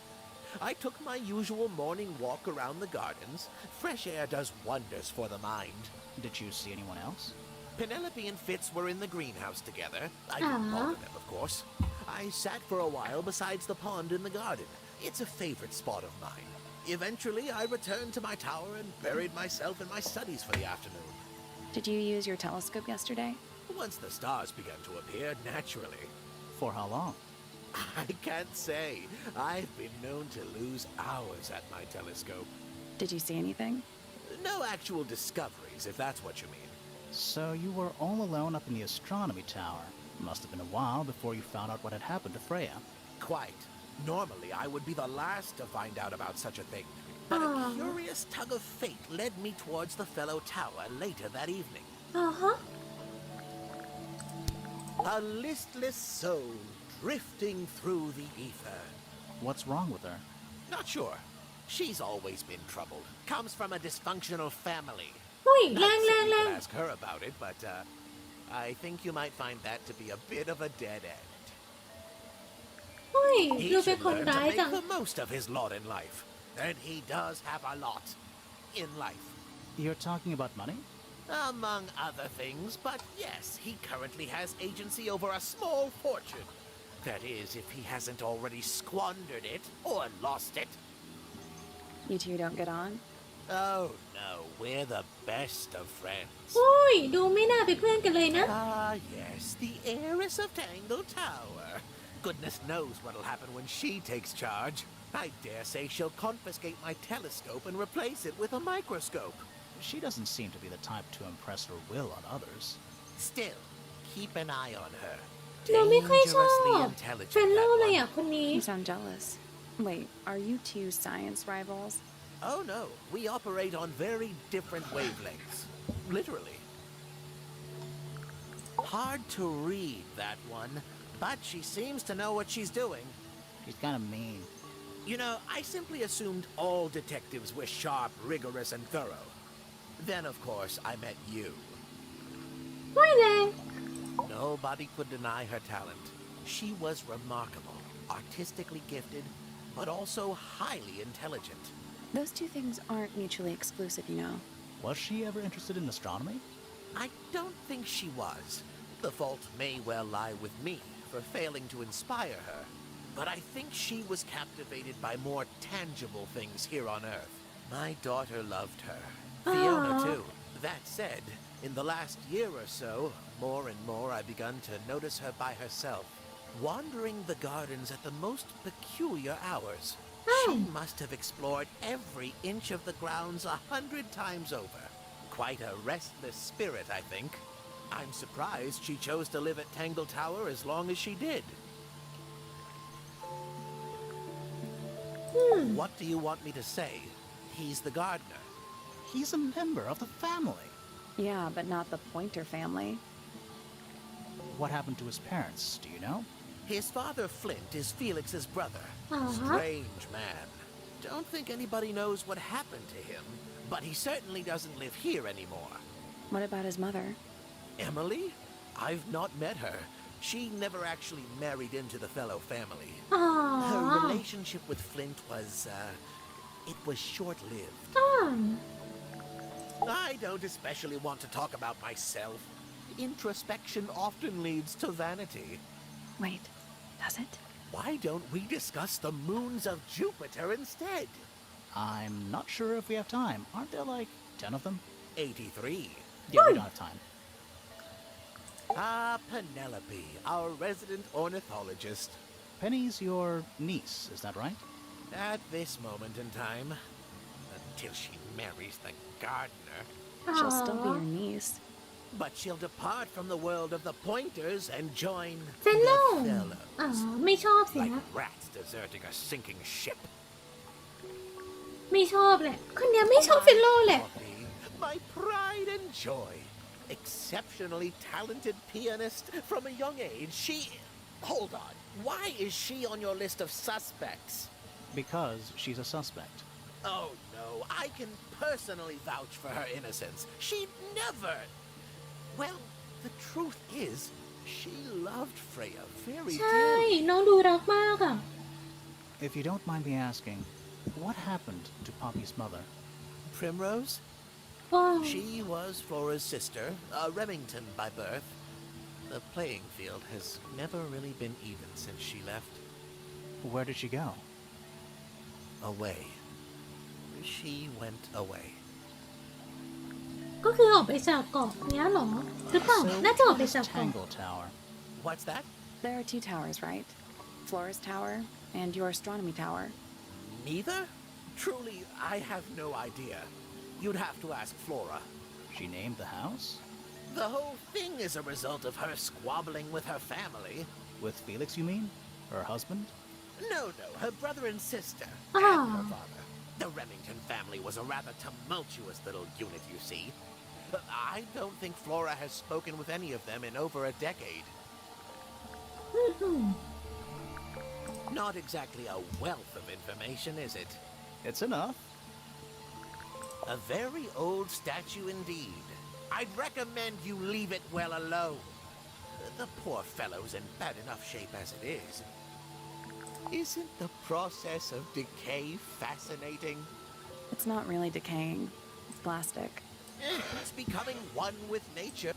I took my usual morning walk around the gardens. Fresh air does wonders for the mind. Did you see anyone else? Penelope and Fitz were in the greenhouse together. I didn't bother them, of course. I sat for a while besides the pond in the garden. It's a favorite spot of mine. Eventually, I returned to my tower and buried myself in my studies for the afternoon. Did you use your telescope yesterday? Once the stars began to appear, naturally. For how long? I can't say. I've been known to lose hours at my telescope. Did you see anything? No actual discoveries, if that's what you mean. So you were all alone up in the astronomy tower. Must have been a while before you found out what had happened to Freya. Quite. Normally, I would be the last to find out about such a thing. But a curious tug of fate led me towards the fellow tower later that evening. A listless soul drifting through the ether. What's wrong with her? Not sure. She's always been troubled. Comes from a dysfunctional family. อุ้ย Not แรง saying you could ask her about it, but I think you might find that to be a bit of a dead end. อุ้ย He ดูเป็น should คน learn ร้าย to จัง make the most of his lot in life. And he does have a lot in life. You're talking about money? Among other things, but yes, he currently has agency over a small fortune. That is, if he hasn't already squandered it or lost it. You two don't get on? Oh no, we're the best of friends. อุ้ยดูไม่น่าเป็นเพื่อนกันเลยนะ Ah, yes, the heiress of Tangle Tower. Goodness knows what'll happen when she takes charge. I dare say she'll confiscate my telescope and replace it with a microscope. She doesn't seem to be the type to impress her will on others. Still, keep an eye on her. เราไม่ค่อยชอบ Dangerously เฟรน intelligent, โล that เลย one. อ่ะคนนี้ You sound jealous. Wait, are you two science rivals? Oh no, we operate on very different wavelengths. Literally. Hard to read, that one, but she seems to know what she's doing. She's kind of mean. You know, I simply assumed all detectives were sharp, rigorous, and thorough. Then, of course, I met you. ไม่แรง Nobody could deny her talent. She was remarkable, artistically gifted, but also highly intelligent. Those two things aren't mutually exclusive, you know. Was she ever interested in astronomy? I don't think she was. The fault may well lie with me for failing to inspire her. But I think she was captivated by more tangible things here on Earth. My daughter loved her. Fiona, too. That said, in the last year or so, more and more I begun to notice her by herself, wandering the gardens at the most peculiar hours. She must have explored every inch of the grounds 100 times over. Quite a restless spirit, I think. I'm surprised she chose to live at Tangle Tower as long as she did. What do you want me to say? He's the gardener. He's a member of the family. Yeah, but not the Pointer family. What happened to his parents, do you know? His father, Flint, is Felix's brother. Strange man. Don't think anybody knows what happened to him, but he certainly doesn't live here anymore. What about his mother? Emily? I've not met her. She never actually married into the fellow family. อ๋อ Her relationship with Flint was, it was short-lived. อ๋อ I don't especially want to talk about myself. Introspection often leads to vanity. Wait, does it? Why don't we discuss the moons of Jupiter instead? I'm not sure if we have time. Aren't there like 10 of them? 83. Yeah, we don't have time. Ah, Penelope, our resident ornithologist. Penny's your niece, is that right? At this moment in time, until she marries the gardener. She'll still be your niece. But she'll depart from the world of the Pointers and join เฟรนโล the อ๋อ Fellows. ไม่ชอบสินะ Like rats deserting a sinking ship. ไม่ชอบแหละ คนเนี้ยไม่ชอบเฟรนโลแหละ Poppy, my pride and joy. Exceptionally talented pianist from a young age. She... Hold on. Why is she on your list of suspects? Because she's a suspect. Oh, no. I can personally vouch for her innocence. She'd never... Well, the truth is, she loved Freya very ใช่ dearly. น้องดูรักมากอ่ะ If you don't mind me asking, what happened to Poppy's mother? Primrose? ว้าว She was Flora's sister, a Remington by birth. The playing field has never really been even since she left. Where did she go? Away. She went away. ก็คือออกไปจากเกาะเนี้ยเหรอหรือเปล่า น่าจะออกไป what จาก is เกาะ Tangle Tower? What's that? There are two towers, right? Flora's tower and your astronomy tower. Neither? Truly, I have no idea. You'd have to ask Flora. She named the house? The whole thing is a result of her squabbling with her family. With Felix, you mean? Her husband? No, her brother and sister, Ah. and her father. The Remington family was a rather tumultuous little unit, you see. But I don't think Flora has spoken with any of them in over a decade. Not exactly a wealth of information, is it? It's enough. A very old statue indeed. I'd recommend you leave it well alone. The poor fellow's in bad enough shape as it is. Isn't the process of decay fascinating? It's not really decaying. It's plastic. It's becoming one with nature.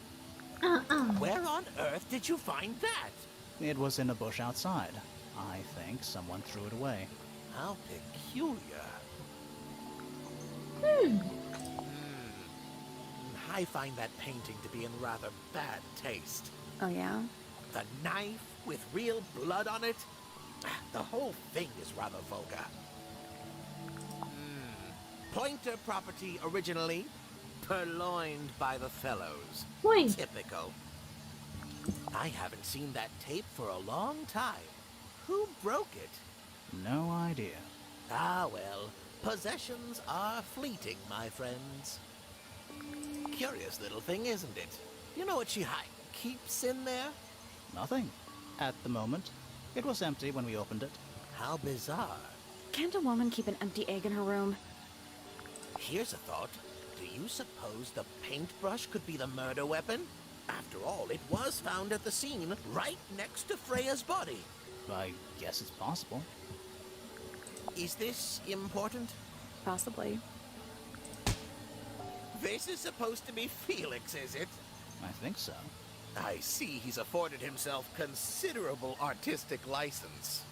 อ่า Where on earth did you find that? It was in a bush outside. I think someone threw it away. How peculiar. I find that painting to be in rather bad taste. Oh, yeah? The knife with real blood on it? The whole thing is rather vulgar. Pointer property originally, purloined by the fellows. อุ้ย Typical. I haven't seen that tape for a long time. Who broke it? No idea. Ah, well, possessions are fleeting, my friends. Curious little thing, isn't it? You know what she keeps in there? Nothing. At the moment. It was empty when we opened it. How bizarre. Can't a woman keep an empty egg in her room? Here's a thought. Do you suppose the paintbrush could be the murder weapon? After all, it was found at the scene, right next to Freya's body. I guess it's possible. Is this important? Possibly. This is supposed to be Felix, is it? I think so. I see he's afforded himself considerable artistic license.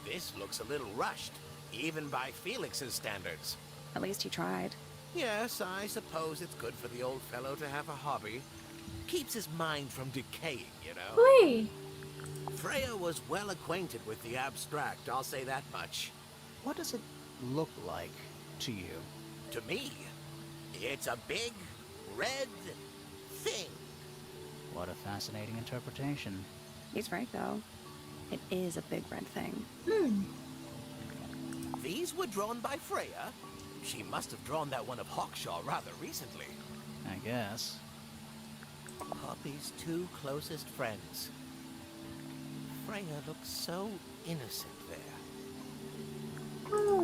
This looks a little rushed, even by Felix's standards. At least he tried. Yes, I suppose it's good for the old fellow to have a hobby. Keeps his mind from decaying, you know. เฮ้ย Freya was well acquainted with the abstract, I'll say that much. What does it look like to you? To me, it's a big, red thing. What a fascinating interpretation. He's right, though. It is a big red thing. These were drawn by Freya. She must have drawn that one of Hawkshaw rather recently. I guess. Poppy's two closest friends. Freya looks so innocent there.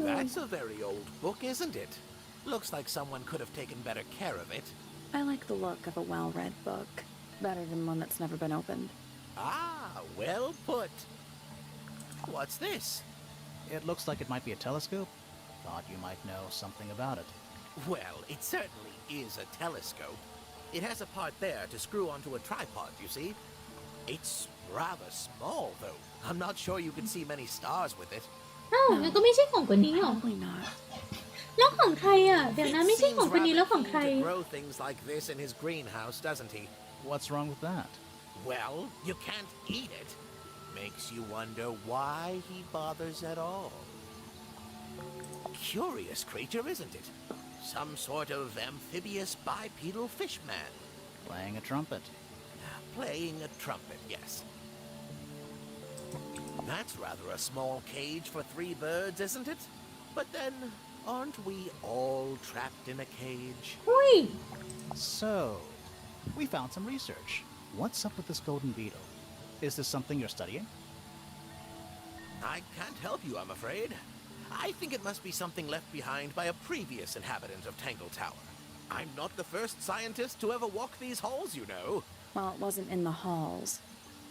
That's a very old book, isn't it? Looks like someone could have taken better care of it. I like the look of a well-read book. Better than one that's never been opened. Ah, well put. What's this? It looks like it might be a telescope. Thought you might know something about it. Well, it certainly is a telescope. It has a part there to screw onto a tripod, you see. It's rather small, though. I'm not sure you can see many stars with it. อ้าวมันก็ไม่ใช่ของคนนี้หรอ Probably not. แล้วของใครอ่ะ เดี๋ยวนะ It ไม่ใช่ seems ของคนนี้ rather แล้วของใคร keen to grow things like this in his greenhouse, doesn't he? What's wrong with that? Well, you can't eat it. Makes you wonder why he bothers at all. Curious creature, isn't it? Some sort of amphibious bipedal fishman. Playing a trumpet. Playing a trumpet, yes. That's rather a small cage for 3 birds, isn't it? But then, aren't we all trapped in a cage? อุ้ย So, we found some research. What's up with this golden beetle? Is this something you're studying? I can't help you, I'm afraid. I think it must be something left behind by a previous inhabitant of Tangle Tower. I'm not the first scientist to ever walk these halls, you know. Well, it wasn't in the halls.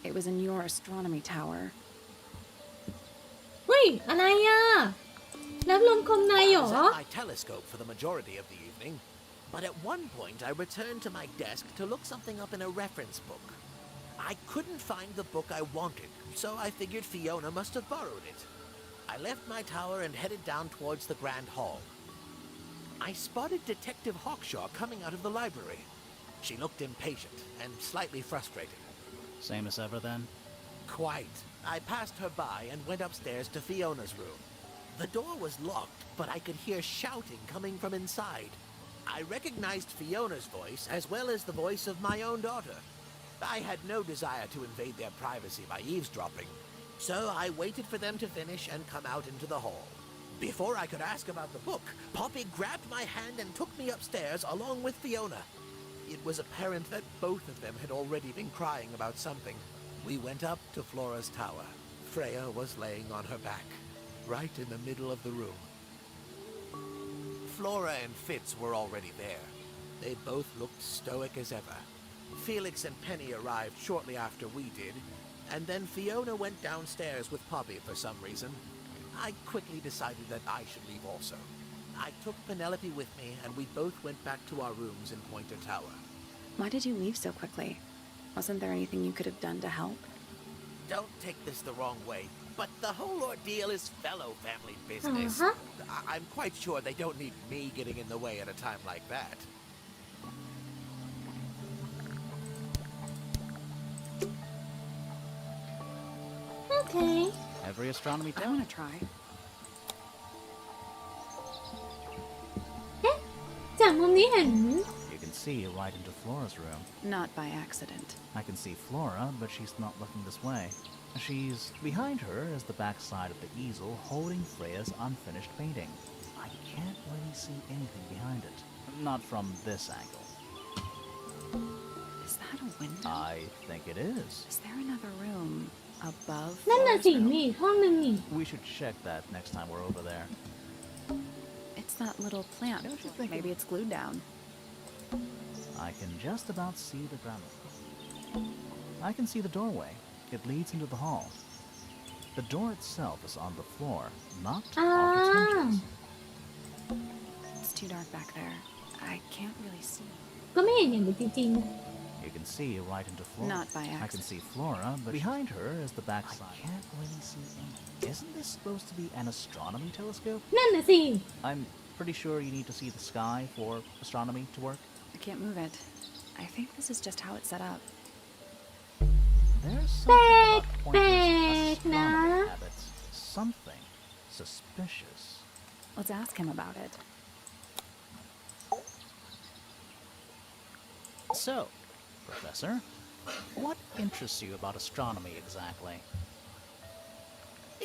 It was in your astronomy tower. เฮ้ย อะไรอ่ะ รับลมคมในเหร I อ was at my telescope for the majority of the evening, but at one point I returned to my desk to look something up in a reference book. I couldn't find the book I wanted, so I figured Fiona must have borrowed it. I left my tower and headed down towards the Grand Hall. I spotted Detective Hawkshaw coming out of the library. She looked impatient and slightly frustrated. Same as ever then? Quite. I passed her by and went upstairs to Fiona's room. The door was locked, but I could hear shouting coming from inside. I recognized Fiona's voice as well as the voice of my own daughter. I had no desire to invade their privacy by eavesdropping, so I waited for them to finish and come out into the hall. Before I could ask about the book, Poppy grabbed my hand and took me upstairs along with Fiona. It was apparent that both of them had already been crying about something. We went up to Flora's tower. Freya was laying on her back, right in the middle of the room. Flora and Fitz were already there. They both looked stoic as ever. Felix and Penny arrived shortly after we did, and then Fiona went downstairs with Poppy for some reason. I quickly decided that I should leave also. I took Penelope with me, and we both went back to our rooms in Pointer Tower. Why did you leave so quickly? Wasn't there anything you could have done to help? Don't take this the wrong way, but the whole ordeal is fellow family business. I'm quite sure they don't need me getting in the way at a time like that. Okay. Every astronomy I town. want to try. จากมุมนี้เห็น You can see right into Flora's room. Not by accident. I can see Flora, but she's not looking this way. She's behind her is the back side of the easel holding Freya's unfinished painting. I can't really see anything behind it. Not from this angle. Is that a window? I think it is. Is there another room above นั่นน่ะ Flora's สิ room? มีอีกห้องหนึ่งนี่ We should check that next time we're over there. It's that little plant. Don't you think Maybe it's glued down. I can just about see the ground. I can see the doorway. It leads into the hall. The door itself is on the floor, knocked off its hinges. It's too dark back there. I can't really see. ก็ไม่เห็นอย่างนี้จริง You can see right into Flora. Not by I can accident. see Flora, but behind her is the backside. I can't really see anything. Isn't this supposed to be an astronomy telescope? ๆนั่นน่ะสิ I'm pretty sure you need to see the sky for astronomy to work. I can't move it. I think this is just how it's set up. There's something about Pointer's แปลกๆนะ astronomy habits. Something suspicious. Let's ask him about it. So, Professor, what interests you about astronomy exactly?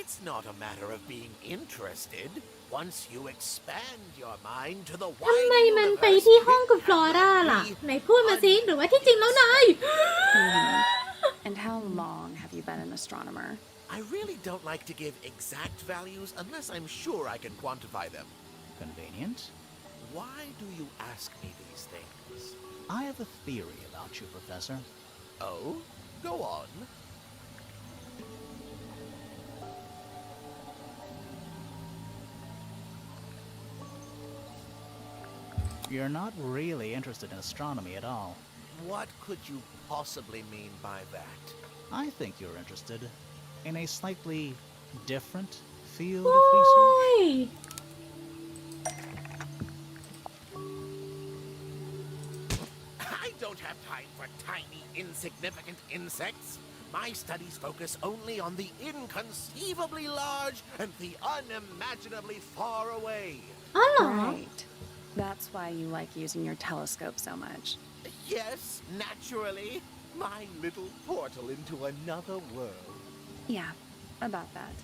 It's not a matter of being interested. Once you expand your mind to the ทำไม wide มันไป universe, ที่ห้องกับฟลอร่า it ล่ะ can be ไหนพูดมาสิหรือว่าที่จริงแล้วนาย And how long have you been an astronomer? I really don't like to give exact values unless I'm sure I can quantify them. Convenient? Why do you ask me these things? I have a theory about you, Professor. Oh? Go on. You're not really interested in astronomy at all. What could you possibly mean by that? I think you're interested in a slightly different field โอ้ of research. ย I don't have time for tiny, insignificant insects. My studies focus only on the inconceivably large and the unimaginably far away. อ๋อเหรอ Right. That's why you like using your telescope so much. Yes, naturally. My little portal into another world. Yeah, about that.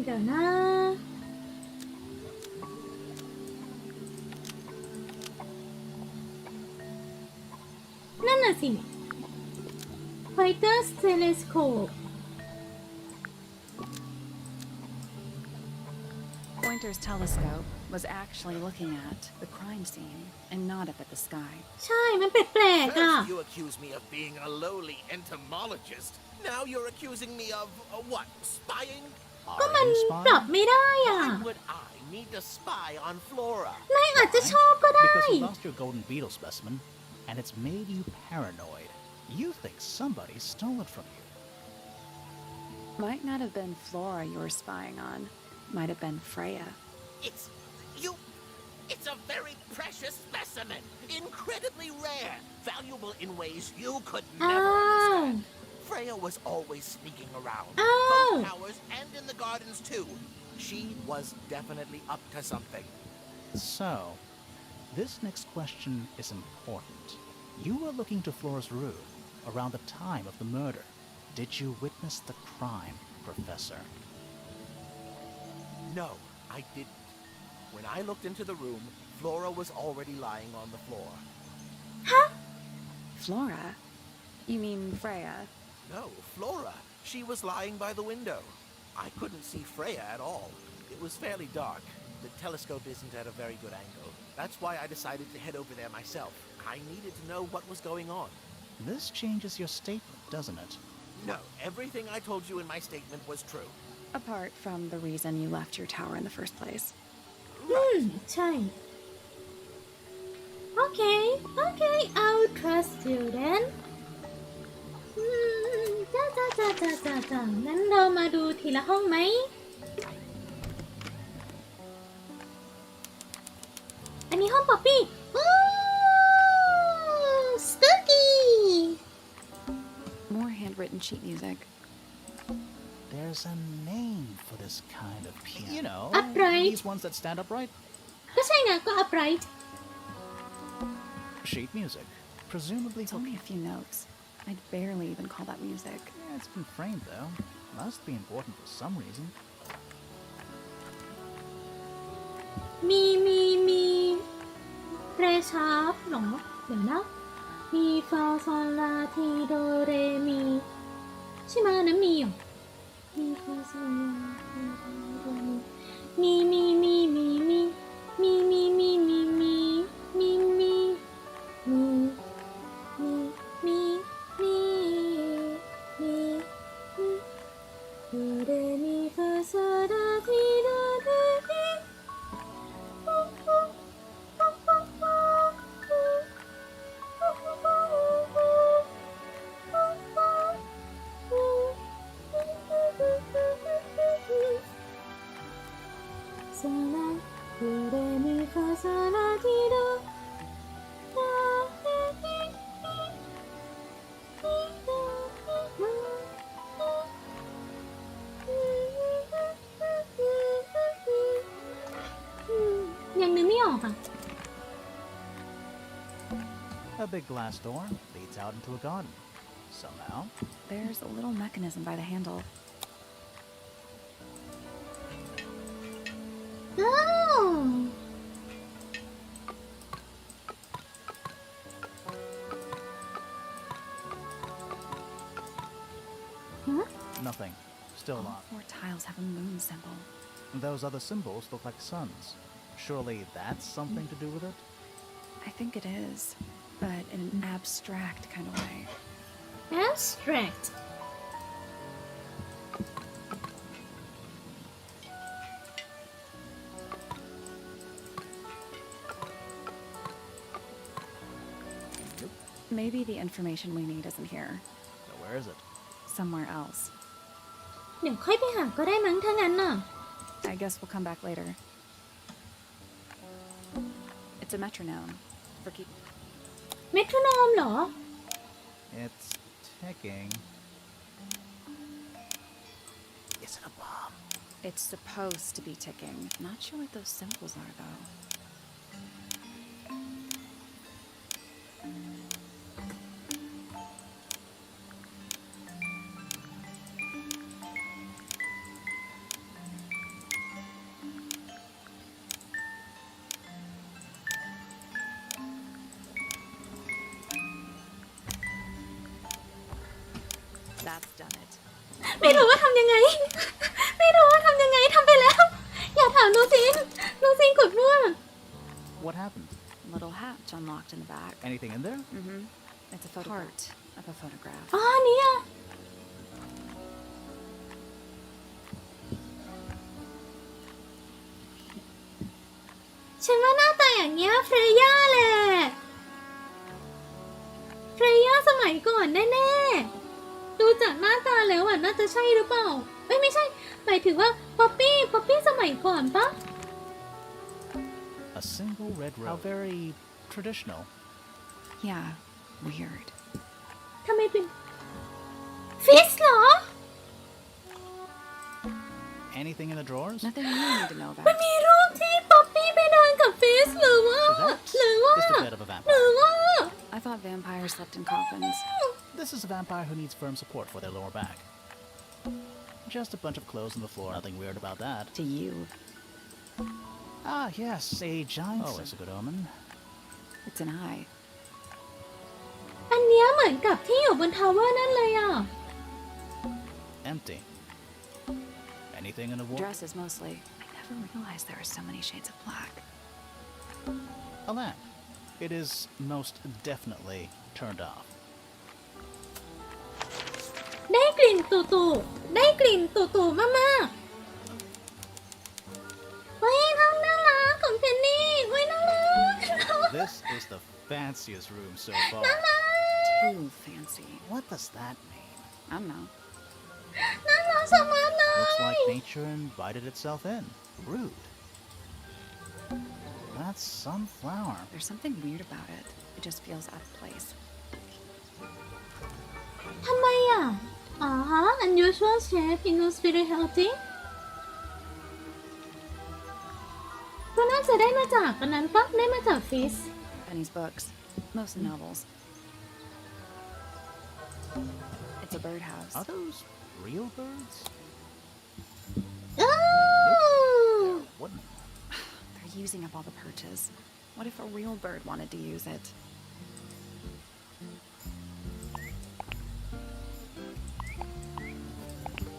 เดี๋ยวนะ นั่นน่ะสิ Pointer's Telescope Pointer's telescope was actually looking at the crime scene and not up at the sky. ใช่ มันแปลกๆอ่ะ First you accuse me of being a lowly entomologist. Now you're accusing me of, what, spying? ก็มัน Are you ปรับ spying? ไม่ได้อ่ะ Why would I need to spy on Flora? นายอาจจะชอบก็ได้ Because you lost your golden beetle specimen, and it's made you paranoid. You think somebody stole it from you. Might not have been Flora you were spying on. Might have been Freya. It's... you... It's a very precious specimen, incredibly rare, valuable in ways you could never understand. Freya was always sneaking around, both towers and in the gardens too. She was definitely up to something. So, this next question is important. You were looking to Flora's room around the time of the murder. Did you witness the crime, Professor? No, I didn't. When I looked into the room, Flora was already lying on the floor. Flora? You mean Freya? No, Flora. She was lying by the window. I couldn't see Freya at all. It was fairly dark. The telescope isn't at a very good angle. That's why I decided to head over there myself. I needed to know what was going on. This changes your statement, doesn't it? No, everything I told you in my statement was true. Apart from the reason you left your tower in the first place. ใช่ Okay I'll trust you then จ้างั้นเรามาดูทีละห้องไหม อันนี้ห้องป๊อปปี้spooky More handwritten sheet music. There's a name for this kind of piano. You know, Upright. these ones that stand upright. ก็ใช่ไงก็ upright Sheet music. Presumably It's only a few notes. I'd barely even call that music. Yeah, it's been framed though. Must be important for some reason. มีเรชาร์ปหรอเดี๋ยวนะมีฟาซอลาทีโดเรมีใช่ไหมนะมีเหรอมีฟาซอลาทีโดเรมีโดเรมีฟาซอลาทีโดเรมี ยังนึกไม่ออกอ่ะ A big glass door leads out into a garden. Somehow. There's a little mechanism by the handle. Oh. Huh? Nothing. Still All locked. 4 tiles have a moon symbol. Those other symbols look like suns. Surely that's something to do with it? I think it is, but in an abstract kind of way. Abstract. Maybe the information we need isn't here. So where is it? Somewhere else. เดี๋ยวค่อยไปหาก็ได้มั้งถ้างั้นน่ะ I guess we'll come back later. It's a metronome. For keep. เมโทรโนมเหรอ It's ticking. Is it a bomb? It's supposed to be ticking. Not sure what those symbols are, though. That's done it. ไม่รู้ว่าทำยังไง ไม่รู้ว่าทำยังไงทำไปแล้ว อย่าถามลูซินกดมั่ว What happened? Little hatch unlocked in the back. Anything in there? Mm-hmm. It's a part of a photograph. อ๋อเนี่ยฉันว่าหน้าตาอย่างเงี้ยเฟรย่าแหละเฟรย่าสมัยก่อนแน่ๆดูจากหน้าตาแล้วอ่ะน่าจะใช่หรือเปล่าไม่ใช่หมายถึงว่าป๊อปปี้สมัยก่อนปะ A single red rose. How very traditional. Yeah, weird. ทำไมเป็นฟิสเหรอ Anything in the drawers? Nothing you need to know มัน about. มีรูปที่ป๊อปปี้ไปเดินกับฟิสหรือว่า That หรือว่า is the bed of a หรือ vampire. ว่า I thought vampires slept in coffins. This is a vampire who needs firm support for their lower back. Just a bunch of clothes on the floor. Nothing weird about that. To you. Ah, yes, a giant. Oh, it's a good omen. It's an eye. อันเนี้ยเหมือนกับที่อยู่บนทาวเวอร์นั่นเลยอ่ะ Empty. Anything in the wall? Dresses mostly. I never realized there are so many shades of black. A lamp. It is most definitely turned off. ได้กลิ่นตู่ๆได้กลิ่นตู่ๆมากๆเฮ้ยน่ารักของเพนนี่เฮ้ยน่ารัก This is the fanciest room so far. Too fancy. What does that mean? I don't know. น่ารักสมัครเล Looks ย like nature invited itself in. Rude. That's some flower. There's something weird about it. It just feels out of place. ทำไมอ่ะอ๋อฮะ unusual shape it looks very healthy ก็น่าจะได้มาจากอันนั้นปะได้มาจากฟิส Penny's books. Mostly novels. It's a birdhouse. Are those real birds? อ้าว Wooden. They're using up all the perches. What if a real bird wanted to use it?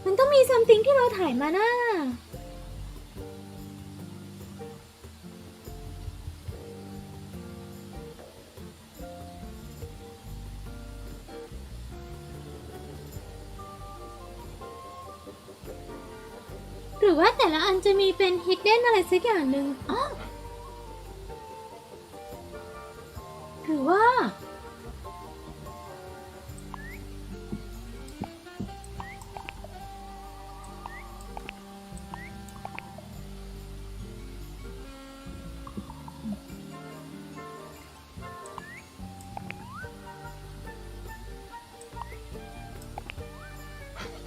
มันต้องมี something ที่เราถ่ายมาน่าหรือว่าแต่ละอันจะมีเป็น hidden อะไรสักอย่างหนึ่งอ๋อหรือว่า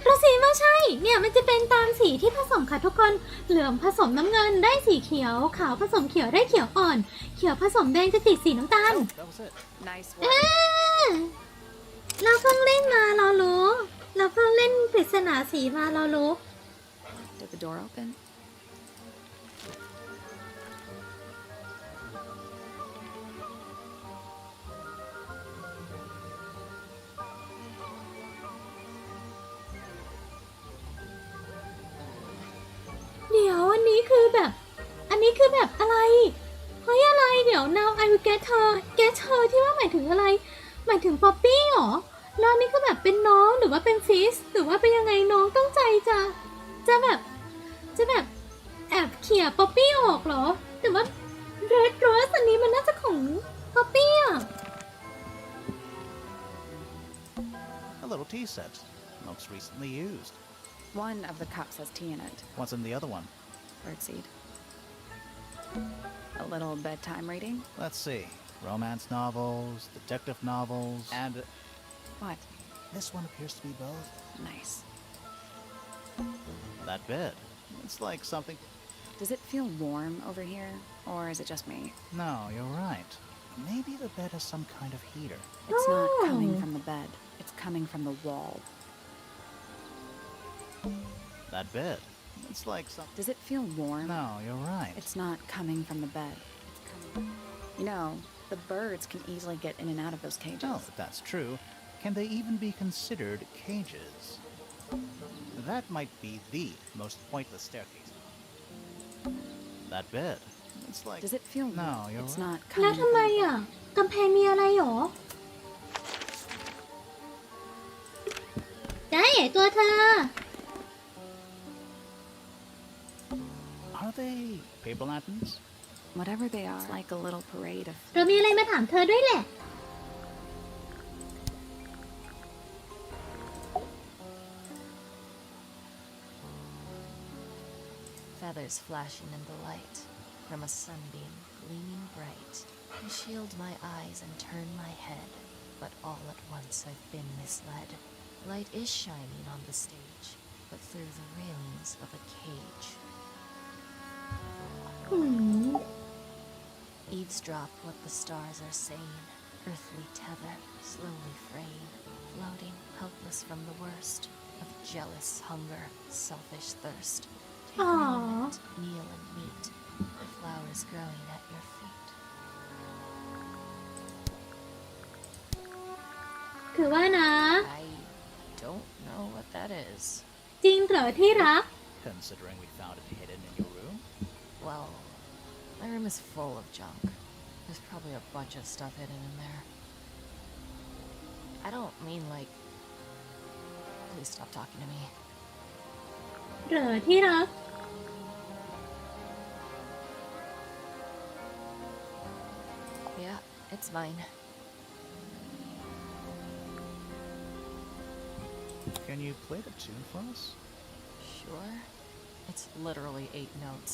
เราสีว่าใช่ เนี่ยมันจะเป็นตามสีที่ผสมค่ะทุกคน เหลืองผสมน้ำเงินได้สีเขียว ขาวผสมเขียวได้เขียวอ่อน เขียวผสมแดงจะติดสีน้ำตาล Oh, that was it. Nice เอ๊ one. ะเราเพิ่งเล่นมาเรารู้ เราเพิ่งเล่นปริศนาสีมาเรารู้ Did the door open? เดี๋ยวอันนี้คือแบบอะไร เฮ้ยอะไรเดี๋ยว now I will get her ที่ว่าหมายถึงอะไร หมายถึงป๊อปปี้หรอ แล้วอันนี้คือแบบเป็นน้องหรือว่าเป็นฟิสหรือว่าเป็นยังไงน้องต้องใจจะแบบแอบเขี่ยป๊อปปี้ออกเหรอแต่ว่า red rose อันนี้มันน่าจะของป๊อปปี้อ่ะ A little tea set. Looks recently used. One of the cups has tea in it. What's in the other one? Birdseed. A little bedtime reading? Let's see. Romance novels, detective novels, and What? this one appears to be both. Nice. That bed. It's like something. Does it feel warm over here? Or is it just me? No, you're right. Maybe the bed has some kind of heater. It's not Oh. coming from the bed. It's coming from the wall. That bed. It's like something. Does it feel warm? No, you're right. It's not coming from the bed. It's coming. You know, the birds can easily get in and out of those cages. No, if that's true, can they even be considered cages? That might be the most pointless staircase. That bed. It's like. Does it feel No, warm? you're It's right. not แล้ว coming ทำไม from the อ่ะกำแพงมีอะไรหรอได้ตัวเธอ Are they paper lanterns? Whatever they are, like a little parade of เรามีอะไรมาถามเธอด้วยแหละ Feathers flashing in the light. from a sunbeam gleaming bright. I shield my eyes and turn my head, but all at once I've been misled. Light is shining on the stage, but through the railings of a cage. Eavesdrop what the stars are saying, earthly tether, slowly fraying, floating helpless from the worst of jealous hunger, selfish thirst. Take a moment, kneel and meet the flowers growing at your feet. คือว่านะ I don't know what that is. จริงเหรอที่รัก Considering we found it hidden in your room? Well, my room is full of junk. There's probably a bunch of stuff hidden in there. I don't mean like... Please stop talking to me. เหรอที่รัก Yeah, it's mine. Can you play the tune for us? Sure. It's literally 8 notes.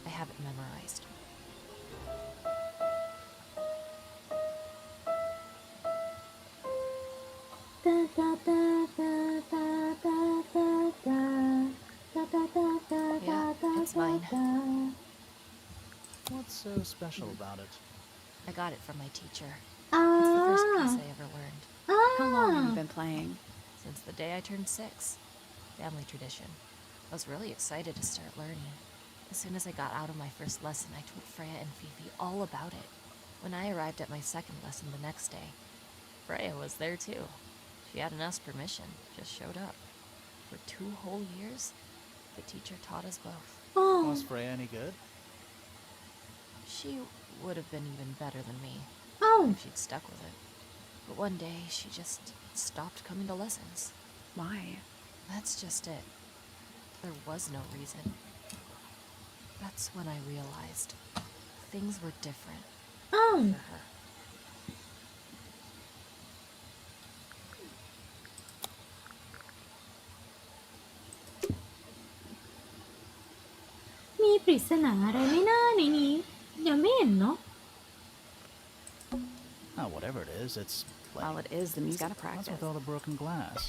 I have it memorized. Yeah, it's mine. What's so special about it? I got it from my teacher. It's the first อ่า piece I ever learned. How long have you been playing? Since the day I turned 6. Family tradition. I was really excited to start learning. As soon as I got out of my first lesson, I told Freya and Fifi all about it. When I arrived at my second lesson the next day, Freya was there too. She hadn't asked permission, just showed up. For 2 whole years, the teacher taught us both. อ๋อ Was Freya any good? She would have been even better than me เอ้า if she'd stuck with it. But one day, she just stopped coming to lessons. Why? That's just it. There was no reason. That's when I realized things were different เอ้า for her. มีปริศนาอะไรไม่น่าในนี้ยังไม่เห็นเนาะ Oh, whatever it is, it's playing. Well, it is the music. Gotta What's practice. with all the broken glass?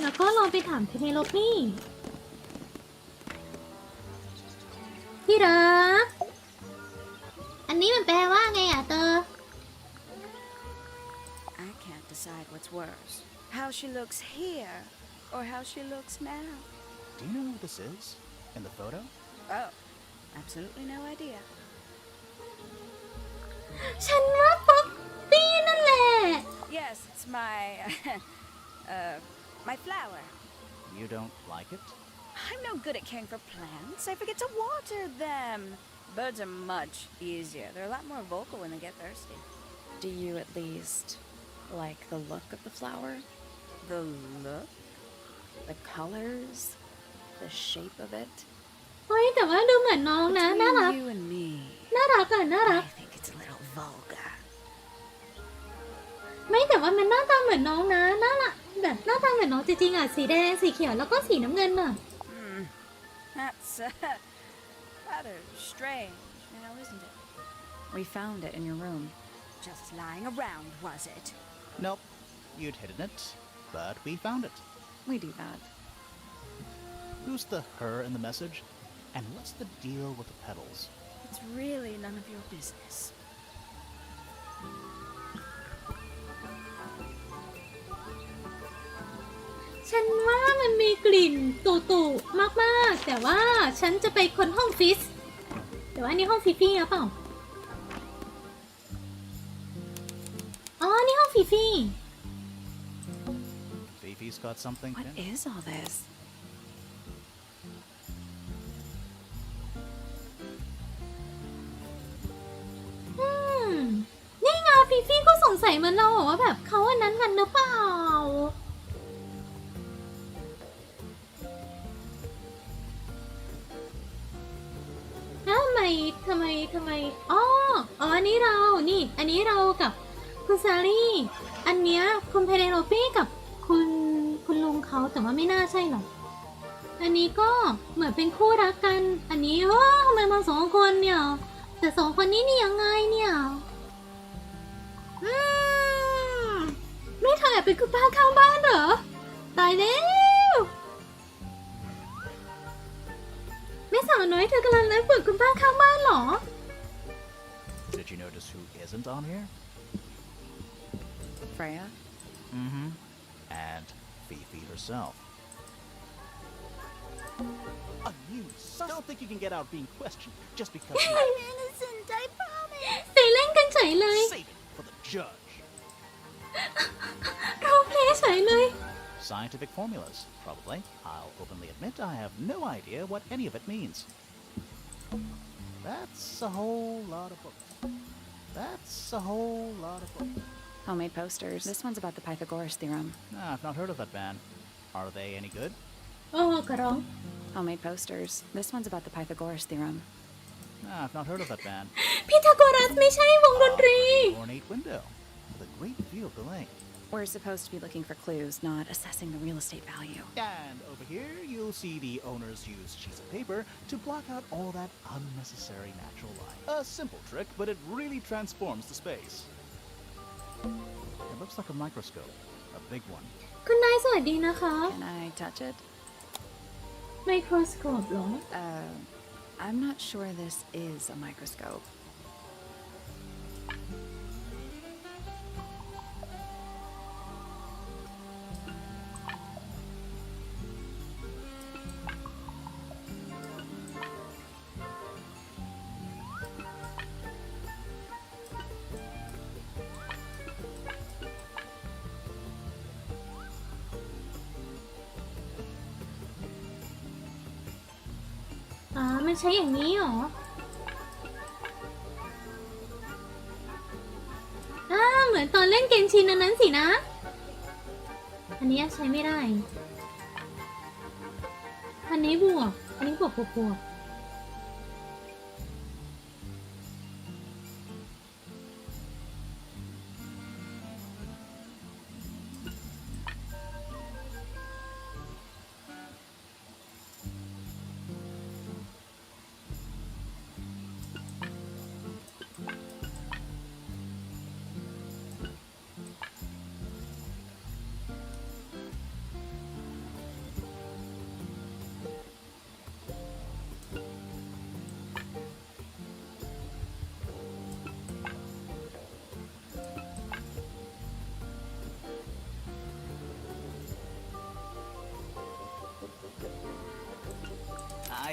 แล้วก็ลองไปถามเพเนโลปี้ที่รัก อันนี้มันแปลว่าไงอ่ะเตอ I can't decide what's worse. How she looks here, or how she looks now. Do you know who this is? In the photo? Oh, absolutely no idea. ฉันว่าป๊อปปี้นั่นแหละ Yes, it's my, my flower. You don't like it? I'm no good at caring for plants. I forget to water them. Birds are much easier. They're a lot more vocal when they get thirsty. Do you at least like the look of the flower? The look? The colors? The shape of it? เฮ้ยแต่ว่าดูเหมือนน้องนะ น่ารัก Between you and me, น่ารักอ่ะน่ารัก I think it's a little vulgar. ไม่แต่ว่ามันหน้าตาเหมือนน้องนะน่ารักแบบหน้าตาเหมือนน้องจริงๆอ่ะสีแดงสีเขียวแล้วก็สีน้ำเงินอ่ะ That's rather strange now, isn't it? We found it in your room. Just lying around, was it? Nope. You'd hidden it, but we found it. We do that. Who's the her in the message? And what's the deal with the petals? It's really none of your business. ฉันว่ามันมีกลิ่นตุ่ๆมากๆแต่ว่าฉันจะไปค้นห้องฟิสแต่ว่านี่ห้องฟิฟี่หรือเปล่าอ๋อนี่ห้องฟิฟี่ Fifi's got something. What too? is all this? นี่ไงฟิฟี่ก็สงสัยเหมือนเราว่าแบบเขาอันนั้นกันหรือเปล่าแล้วทำไมอ๋ออันนี้เรานี่อันนี้เรากับคุณซารี่อันเนี้ยคุณเพเนโลปี้กับคุณลุงเขาแต่ว่าไม่น่าใช่หรอก อันนี้ก็เหมือนเป็นคู่รักกันอันนี้ทำไมมา2 คนเนี่ยแต่2 คนนี้นี่ยังไงเนี่ยไม่เธอแอบเป็นคุณป้าข้างบ้านเหรอตายแล้วแม่สาวน้อยเธอกำลังไลฟ์ฝึกคุณป้าข้างบ้านเหรอ Did you notice who isn't on here? Freya? Mm-hmm. And Fifi herself. Don't think you can get out being questioned just because you... I'm innocent, I promise. ไปเล่นกันเฉยเลย Save it for the judge. เขาเพลย์เฉยเลย Scientific formulas, probably. I'll openly admit I have no idea what any of it means. That's a whole lot of books. That's a whole lot of books. Homemade posters. This one's about the Pythagoras theorem. I've not heard of that band. Are they any good? โอ้กระร้อง Homemade posters. This one's about the Pythagoras theorem. I've not heard of that band. พีทาโกรัสไม่ใช่วงดนตรี Ornate window with a great view of the lake. We're supposed to be looking for clues, not assessing the real estate value. And over here, you'll see the owners use sheets of paper to block out all that unnecessary natural light. A simple trick, but it really transforms the space. It looks like a microscope, a big one. คุณนายสวัสดีนะคะ Can I touch it? ไมโครสโคปเหรอ I'm not sure this is a microscope.มันใช้อย่างนี้เหรอเหมือนตอนเล่นเกมชินอันนั้นสินะ อันนี้ใช้ไม่ได้ อันนี้บวก อันนี้บวกบวก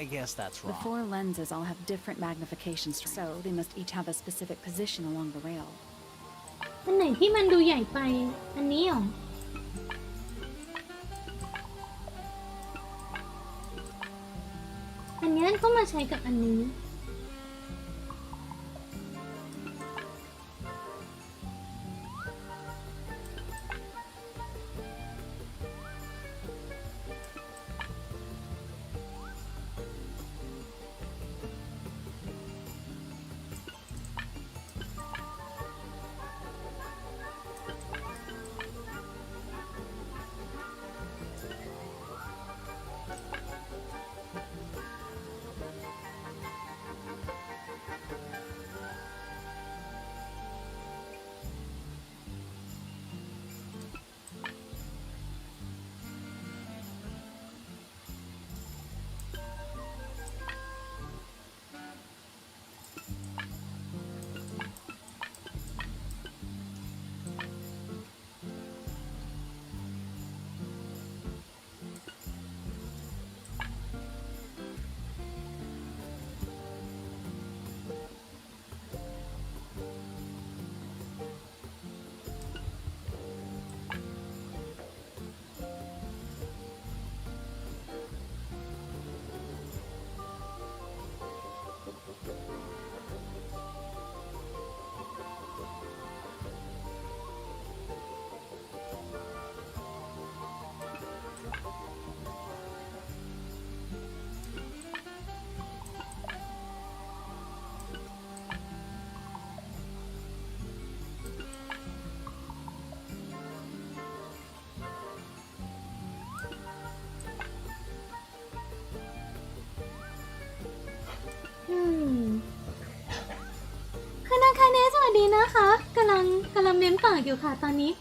I guess that's The wrong. 4 lenses all have different magnification strengths, so they must each have a specific position along the rail. อันไหนที่มันดูใหญ่ไป อันนี้เหรอ อันนี้ก็มาใช้กับอันนี้ I นะคะกำลังเม้มปากอยู่ค่ะตอนนี้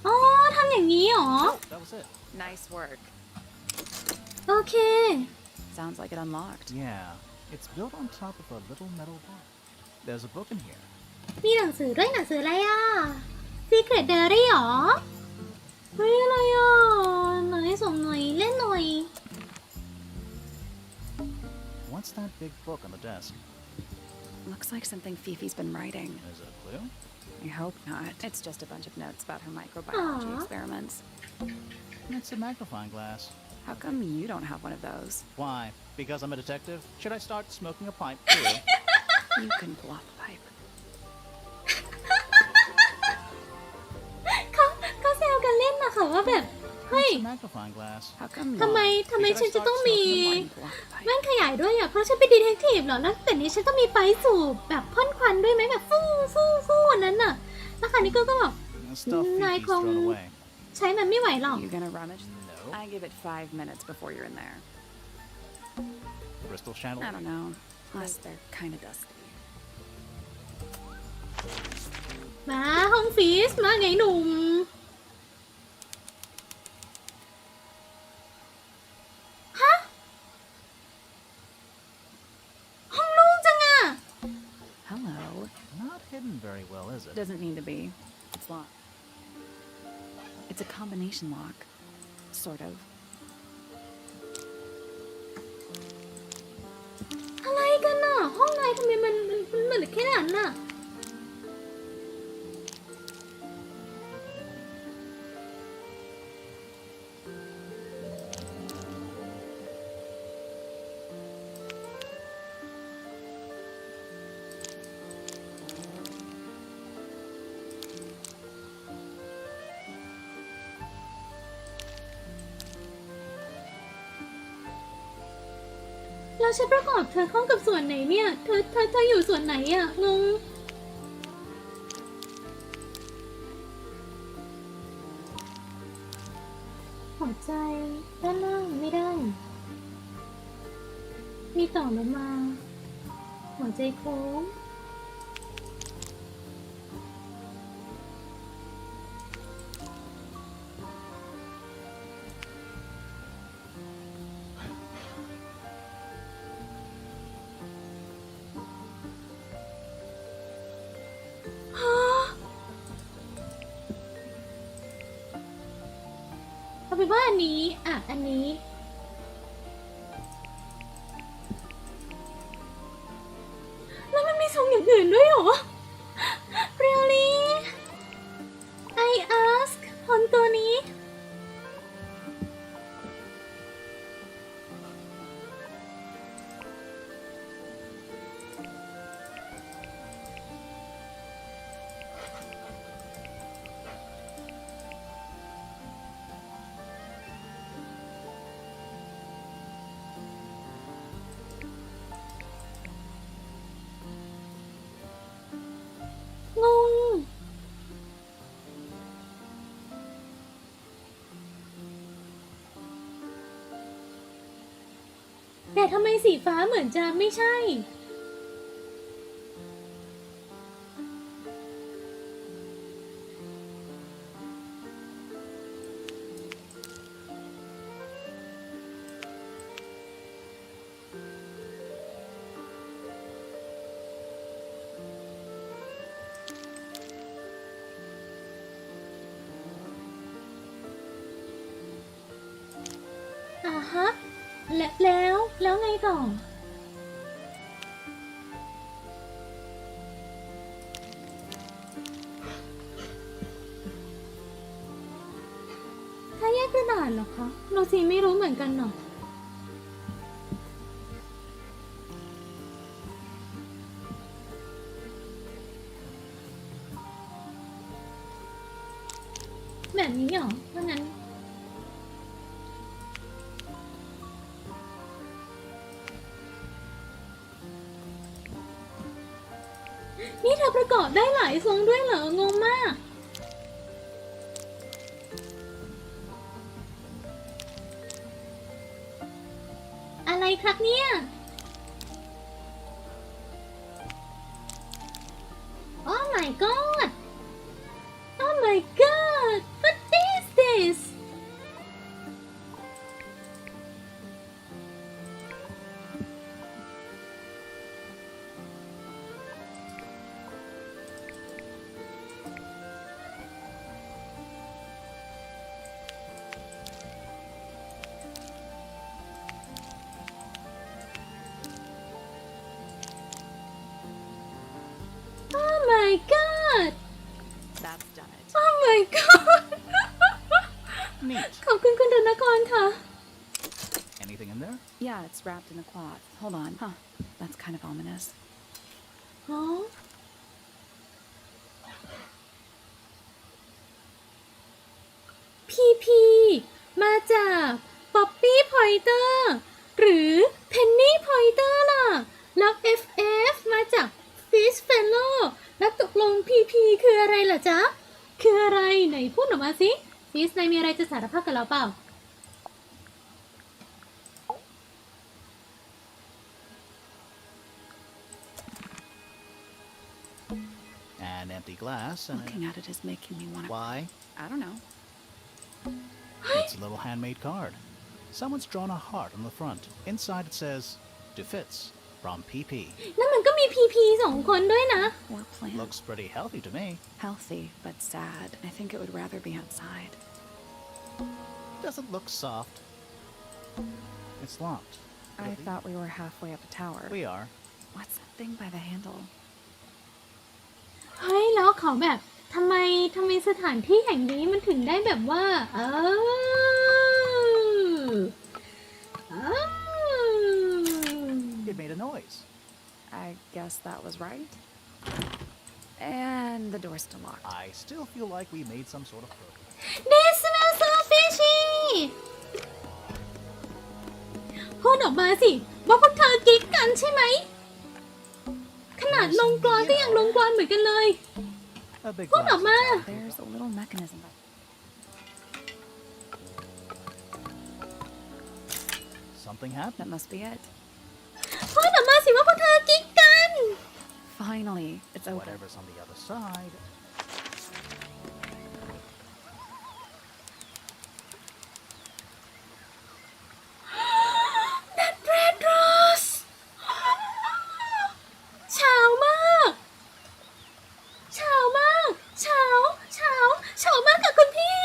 อ๋อทำอย่างนี้เหรอ That was it. Nice work. โอเค Sounds like it unlocked. Yeah, it's built on top of a little metal box. There's a book in here. มีหนังสือด้วยหนังสืออะไรอ่ะ Secret Diary หรอ เฮ้ยอะไรอ่ะไหนส่งหน่อยเล่นหน่อย What's that big book on the desk? Looks like something Fifi's been writing. Is it a clue? I hope not. It's just a bunch of notes about her microbiology Aw. experiments. It's a magnifying glass. How come you don't have one of those? Why? Because I'm a detective? Should I start smoking a pipe too? You can pull off a pipe. เขาแซวกันเล่นนะคะว่าแบบเฮ้ย It's a magnifying glass. How come ทำไม you ฉันจะต้องมี can pull off a pipe? แว่นขยายด้วยอ่ะ เพราะฉันเป็นดีเทคทีฟเหรอ แล้วแต่นี้ฉันต้องมีไฟสูบแบบพ่นควันด้วยไหมแบบฟู่อันนั้นน่ะแล้วคราวนี้ก็แบบ Stuff Nai Fifi's kong- thrown away. ใช้มันไม่ไหวหรอก You gonna rummage? No. I give it 5 minutes before you're in there. Crystal I chandelier. don't know. Plus, they're kind of dusty. มาห้องฟีสมาไงหนุ่มฮะห้องลูกจังอะ Hello. Not hidden very well, is it? Doesn't need to be. It's locked. It's a combination lock. Sort of. อะไรกันน่ะห้องนายทำไมมันเหมือนแค่นั้นน่ะเราใช้ประกอบเธอเข้ากับส่วนไหนเนี่ยเธออยู่ส่วนไหนอะงงหัวใจด้านล่างไม่ได้ มีต่อลงมา หัวใจโค้งเอาเป็นว่าอันนี้อ่ะอันนี้แล้วมันมีทรงอย่างอื่นด้วยเหรอ Really I ask คนตัวนี้งงแต่ทำไมสีฟ้าเหมือนจะไม่ใช่ อ่าฮะแล้วไงต่อ ถ้าแยกกระดาษเหรอคะโรซีไม่รู้เหมือนกันเนาะแบบนี้เหรอเพราะงั้น อ าะได้หลายทรงด้วยเหรองงมากอะไรครับเนี่ย Oh my god Oh my god What is this Oh my god That's done it. Oh my god Neat. ขอบคุณคุณธนกรค่ะ Anything in there? Yeah, it's wrapped in a cloth. Hold on. Huh. That's kind of ominous. ฮะพีพีมาจากป๊อปปี้พอยเตอร์หรือเพนนี่พอยเตอร์ล่ะแล้ว FF มาจากฟิชเฟลโลแล้วตกลงพีพีคืออะไรล่ะจ๊ะ คืออะไรไหนพูดออกมาสิฟิชนายมีอะไรจะสารภาพกับเราเปล่า An empty glass and Looking at it is making me want to. why? I don't know. It's a little handmade card. Someone's drawn a heart on the front. Inside it says, "To Fitz from PP." นั่นมันก็มีพีพีสองคนด้วยนะ Poor plant. Looks pretty healthy to me. Healthy, but sad. I think it would rather be outside. Doesn't look soft. It's locked. I thought we were halfway up a tower. We are. What's that thing by the handle? เฮ้ยแล้วเขาแบบทำไมสถานที่แห่งนี้มันถึงได้แบบว่าIt made a noise. I guess that was right. And the door's still locked. I still feel like we made some sort of progress. This smells so fishy พูดออกมาสิว่าพวกเธอกิ๊กกันใช่ไหมขนาดลงกลอนก็ยังลงกลอนเหมือนกันเลย A big พูดออก glass มา of top. There's a little mechanism. Something happened. That must be it. พูดออกมาสิว่าพวกเธอกิ๊กกัน Finally, it's open. Whatever's on the other side. That red rose เฉามากเฉามากเฉามากกับคุณพี่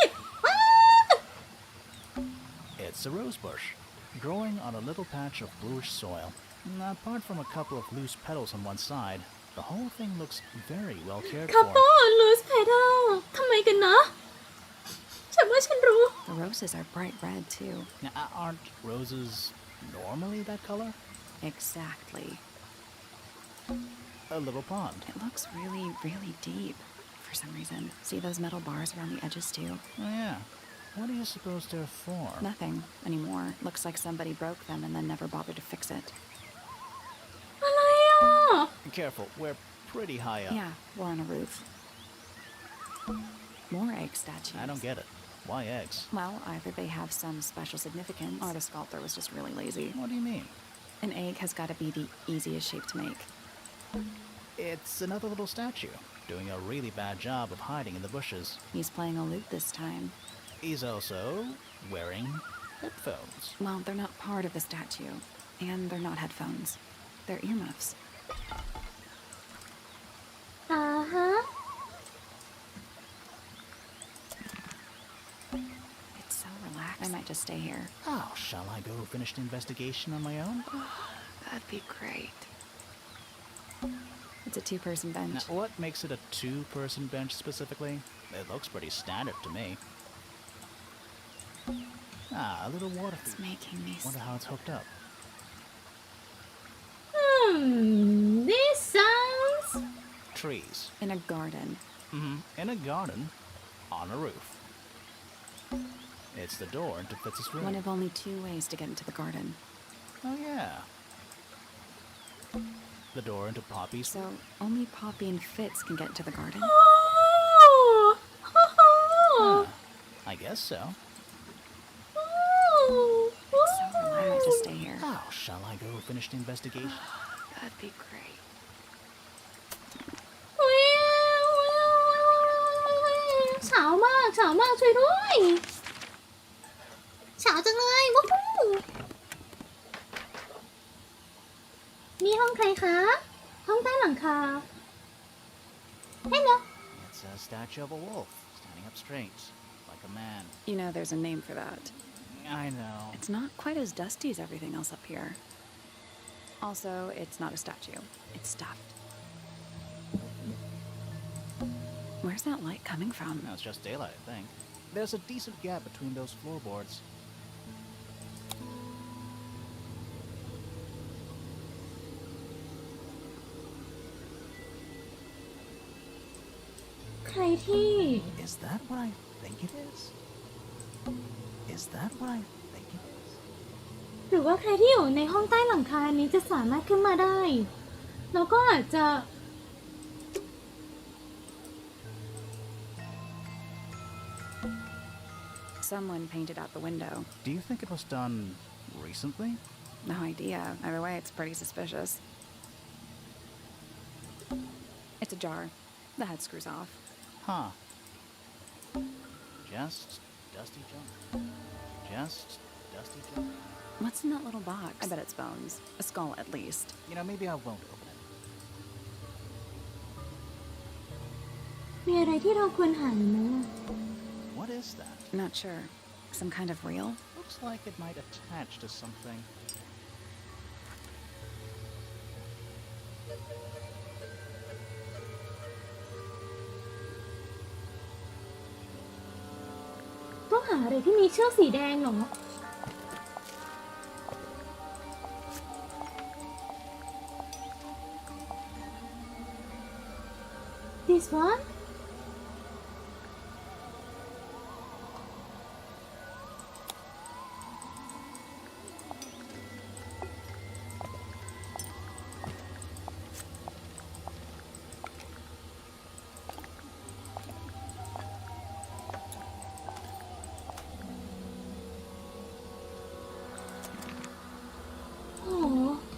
ว้าว It's a rose bush, growing on a little patch of bluish soil. Apart from a couple of loose petals on one side, the whole thing looks very well cared คัป for. เปิลลูสเพดลทำไมกันนะฉันว่าฉันรู้ The roses are bright red, too. Now, aren't roses normally that color? Exactly. A little pond. It looks really, really deep for some reason. See those metal bars around the edges, too? Oh, yeah. What do you suppose they're for? Nothing anymore. Looks like somebody broke them and then never bothered to fix it. อะไรอ่ะ Careful, we're pretty high up. Yeah, we're on a roof. More egg statues. I don't get it. Why eggs? Well, either they have some special significance, or the sculptor was just really lazy. What do you mean? An egg has got to be the easiest shape to make. It's another little statue, doing a really bad job of hiding in the bushes. He's playing a lute this time. He's also wearing headphones. Well, they're not part of the statue, and they're not headphones. They're earmuffs. อ่าฮะ It's so relaxed. I might just stay here. Oh, shall I go finish the investigation on my own? That'd be great. It's a two-person bench. Now, what makes it a two-person bench specifically? It looks pretty standard to me. Ah, a little water It's feature. making me Wonder how it's hooked up. This sounds Trees. in a garden. In a garden, on a roof. It's the door into Fitz's room. One of only two ways to get into the garden. Oh, yeah. the door into Poppy's. So only Poppy and Fitz can get into the garden? โอ้โห I guess so. So I might just stay here. How shall I go finish the investigation? That'd be great. เฉามากเฉามากช่วยด้วยเฉาจังเลยว้าวนี่ห้องใครคะห้องใต้หลังคาHello It's a statue of a wolf, standing up straight, like a man. You know there's a name for that. I know. It's not quite as dusty as everything else up here. Also, it's not a statue. It's stuffed. Where's that light coming from? No, it's just daylight, I think. There's a decent gap between those floorboards. ใครที่ Is that what I think it is? Is that what I think it is? หรือว่าใครที่อยู่ในห้องใต้หลังคานี้จะสามารถขึ้นมาได้แล้วก็อาจจะ Someone painted out the window. Do you think it was done recently? No idea. Either way, it's pretty suspicious. It's a jar. The head screws off. Huh. Just dusty junk. Just dusty junk. What's in that little box? I bet it's bones. A skull, at least. You know, maybe I won't open it. มีอะไรที่เราควรหาหรือไม่ What is that? Not sure. Some kind of reel? Looks like it might attach to something. ต้องหาอะไรที่มีเชือกสีแดงเหรอ This one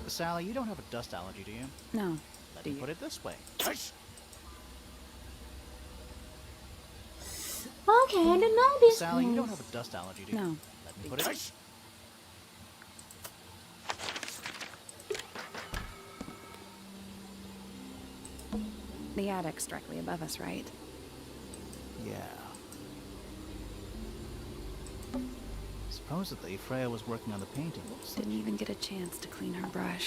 Sally, you don't have a dust allergy, do you? No. Let Do me you? put it this way. โอเค I don't know this Sally, you one don't have a dust allergy, do you? No. Let me put it. The attic's directly above us, right? Yeah. Supposedly, Freya was working on the painting. Didn't even get a chance to clean her brush.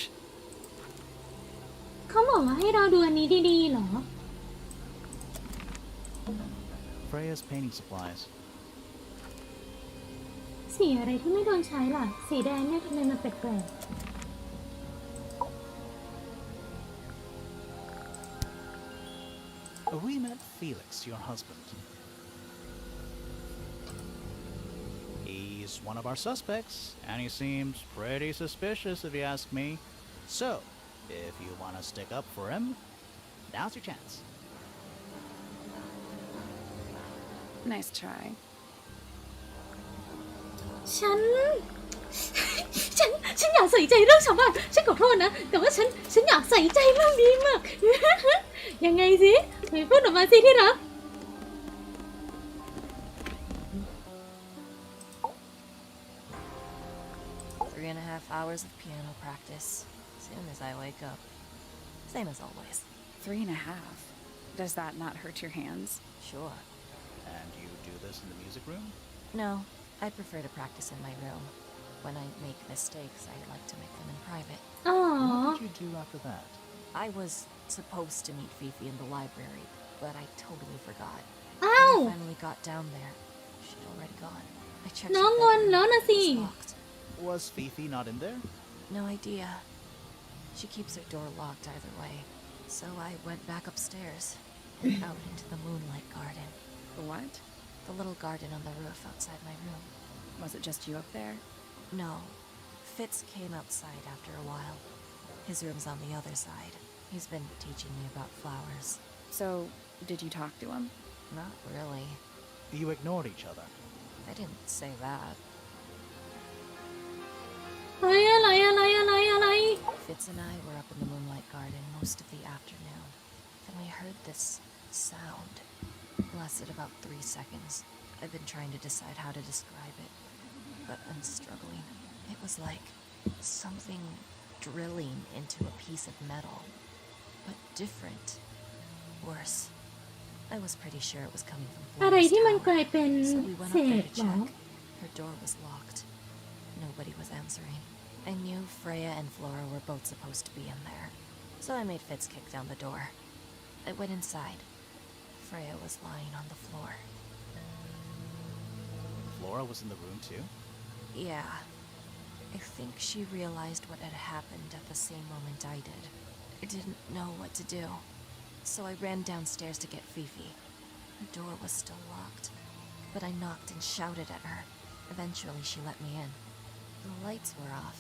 เขาบอกว่าให้เราดูอันนี้ดีๆเหรอ Freya's painting supplies. สีอะไรที่ไม่โดนใช้ล่ะ สีแดงเนี่ยทำไมมันแปลก We met Felix, your husband. He's one of our suspects, and he seems pretty suspicious if you ask me. So, if you want to stick up for him, now's your chance. Nice try. ๆฉันอยากใส่ใจเรื่องชาวบ้านฉันขอโทษนะ แต่ว่าฉันอยากใส่ใจเรื่องนี้มาก ยังไงสิไหนพูดออกมาสิที่รัก 3.5 hours of piano practice. Soon as I wake up. Same as always. 3.5. Does that not hurt your hands? Sure. And you do this in the music room? No, I prefer to practice in my room. When I make mistakes, I like to make them in private. อ๋อ What did you do after that? I was supposed to meet Fifi in the library, but I totally forgot. อ้าว When I finally got down there, she'd already gone. I checked น้อง her งอน bedroom. แล้วนะสิ It's locked. Was Fifi not in there? No idea. She keeps her door locked either way. So I went back upstairs and out into the moonlight garden. The what? The little garden on the roof outside my room. Was it just you up there? No. Fitz came outside after a while. His room's on the other side. He's been teaching me about flowers. So, did you talk to him? Not really. You ignored each other. I didn't say that. เฮ้ยอะไร Fitz and I were up in the moonlight garden most of the afternoon. Then we heard this sound. It lasted about 3 seconds. I've been trying to decide how to describe it, but I'm struggling. It was like something drilling into a piece of metal, but different. Worse. I was pretty sure it was coming from อะไร Flora's ที่มันก tower. ลายเป็น So we went เศ up there ษ to เหรอ check. Her door was locked. Nobody was answering. I knew Freya and Flora were both supposed to be in there, so I made Fitz kick down the door. I went inside. Freya was lying on the floor. Flora was in the room too? Yeah. I think she realized what had happened at the same moment I did. I didn't know what to do, so I ran downstairs to get Fifi. Her door was still locked, but I knocked and shouted at her. Eventually, she let me in. The lights were off,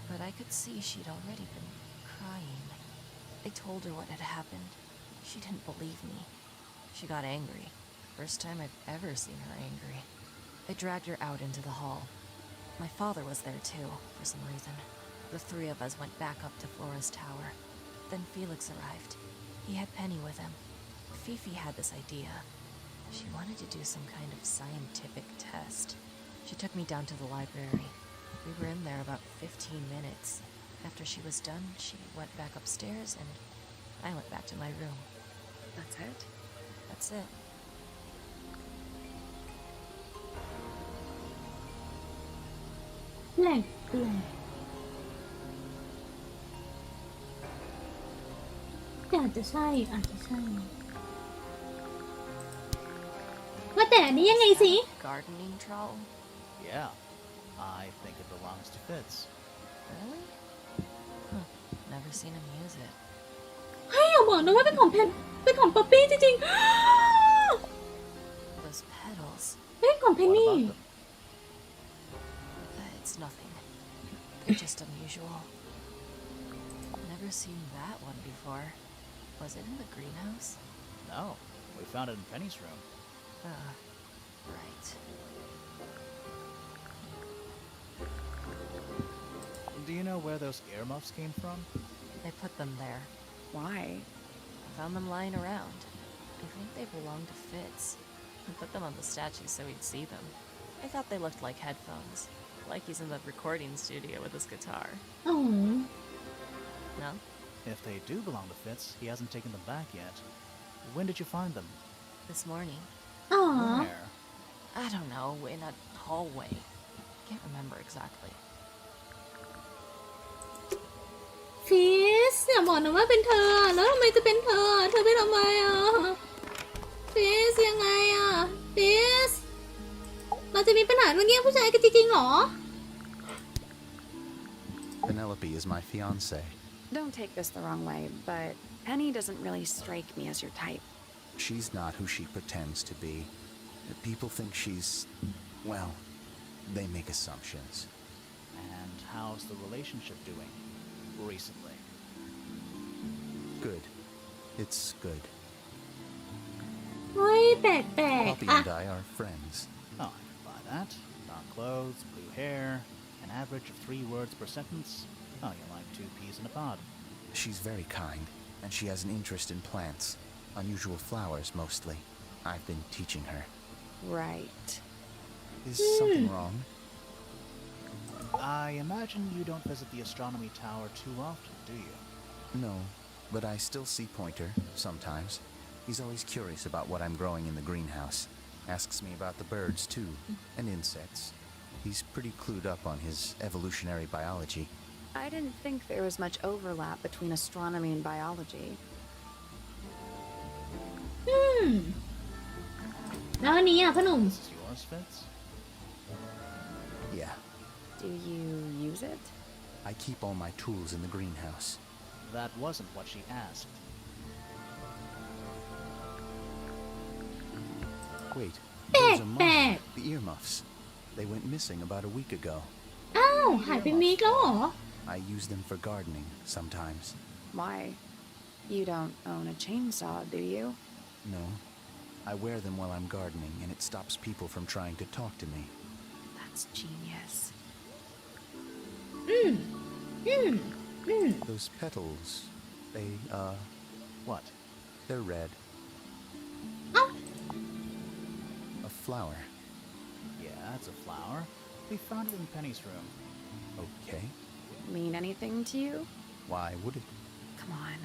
but I could see she'd already been crying. I told her what had happened. She didn't believe me. She got angry. First time I've ever seen her angry. I dragged her out into the hall. My father was there too, for some reason. The 3 of us went back up to Flora's tower. Then Felix arrived. He had Penny with him. Fifi had this idea. She wanted to do some kind of scientific test. She took me down to the library. We were in there about 15 minutes. After she was done, she went back upstairs and I went back to my room. That's it? That's it. แปลกแต่อาจจะใช่ว่าแต่อันนี้ยังไงสิ Gardening trowel? Yeah. I think it belongs to Fitz. Really? Huh. Never seen him use it. เฮ้ยอย่าบอกนะว่าเป็นของป๊อปปี้จริงๆ Those petals. เป็นของเพน What นี่ about them? It's nothing. They're just unusual. Never seen that one before. Was it in the greenhouse? No. We found it in Penny's room. Right. Do you know where those earmuffs came from? I put them there. Why? I found them lying around. I think they belonged to Fitz. I put them on the statue so he'd see them. I thought they looked like headphones, like he's in the recording studio with his guitar. อ๋อ No? If they do belong to Fitz, he hasn't taken them back yet. When did you find them? This morning. อ๋อ Where? I don't know, in a hallway. Can't remember exactly. ฟิสอย่าบอกนะว่าเป็นเธอแล้วทำไมจะเป็นเธอไปทำไมอ่ะฟิสยังไงอ่ะฟิสเราจะมีปัญหาเรื่องแย่งผู้ชายกันจริงๆหรอ Penelope is my fiancée. Don't take this the wrong way, but Penny doesn't really strike me as your type. She's not who she pretends to be. People think she's, well, they make assumptions. And how's the relationship doing? Recently. Good. It's good. เฮ้ยแปลก Poppy อ่ะ and I are friends. Oh, I can buy that. Dark clothes, blue hair, an average of 3 words per sentence. Oh, you're like 2 peas in a pod. She's very kind, and she has an interest in plants. Unusual flowers, mostly. I've been teaching her. Right. Is something wrong? I imagine you don't visit the astronomy tower too often, do you? No, but I still see Pointer, sometimes. He's always curious about what I'm growing in the greenhouse. Asks me about the birds, too, and insects. He's pretty clued up on his evolutionary biology. I didn't think there was much overlap between astronomy and biology. แล้วอันนี้อ่ะพ่อหนุ่ม This is yours, Fitz? Yeah, Do you use it? I keep all my tools in the greenhouse. That wasn't what she asked. Wait, those are Bad. mine. The earmuffs. They went missing about a week ago. อ้าวหายไปมีแล้วเหรอ I use them for gardening sometimes. Why? You don't own a chainsaw, do you? No. I wear them while I'm gardening, and it stops people from trying to talk to me. That's genius. Those petals, they, What? they're red. A flower. Yeah, it's a flower. We found it in Penny's room. Okay. Mean anything to you? Why would it? Come on.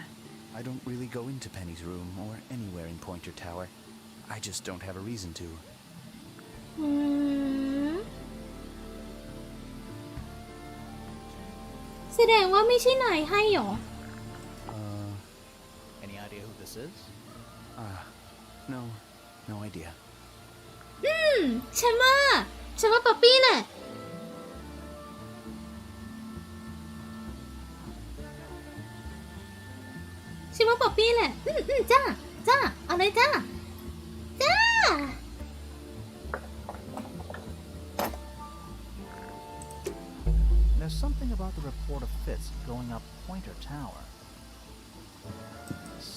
I don't really go into Penny's room or anywhere in Pointer Tower. I just don't have a reason to. แสดงว่าไม่ใช่นายให้หรอ Any idea who this is? No idea. ฉันว่าป๊อปปี้แหละฉันว่าป๊อปปี้แหละจ้าเอาเลยจ้า There's something about the report of Fitz going up Pointer Tower.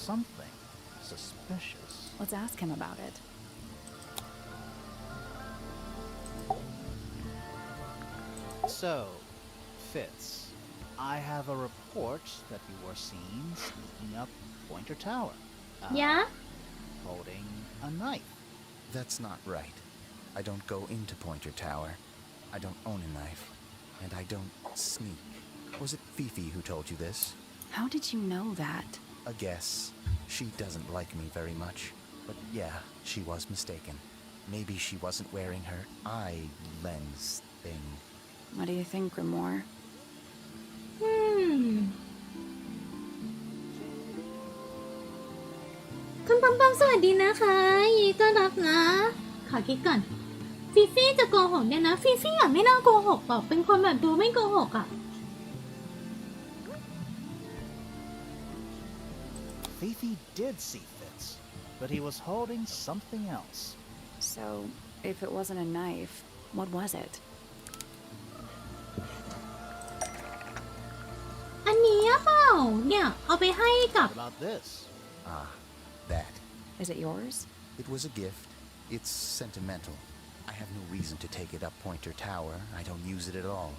Something suspicious. Let's ask him about it. So, Fitz, I have a report that you were seen sneaking up Pointer Tower. Yeah? Holding a knife. That's not right. I don't go into Pointer Tower. I don't own a knife. And I don't sneak. Was it Fifi who told you this? How did you know that? A guess. She doesn't like me very much. But yeah, she was mistaken. Maybe she wasn't wearing her eye lens thing. What do you think, Grimoire? คุณปัมสวัสดีนะคะยินดีต้อนรับนะขอคิดก่อนฟิฟี่จะโกหกเนี่ยนะฟิฟี่ไม่น่าโกหกหรอกเป็นคนแบบดูไม่โกหกอ่ะ Fifi did see Fitz, but he was holding something else. So, if it wasn't a knife, what was it? อันนี้เปล่าเนี่ยเอาไปให้กับ What about this? That. Is it yours? It was a gift. It's sentimental. I have no reason to take it up Pointer Tower. I don't use it at all.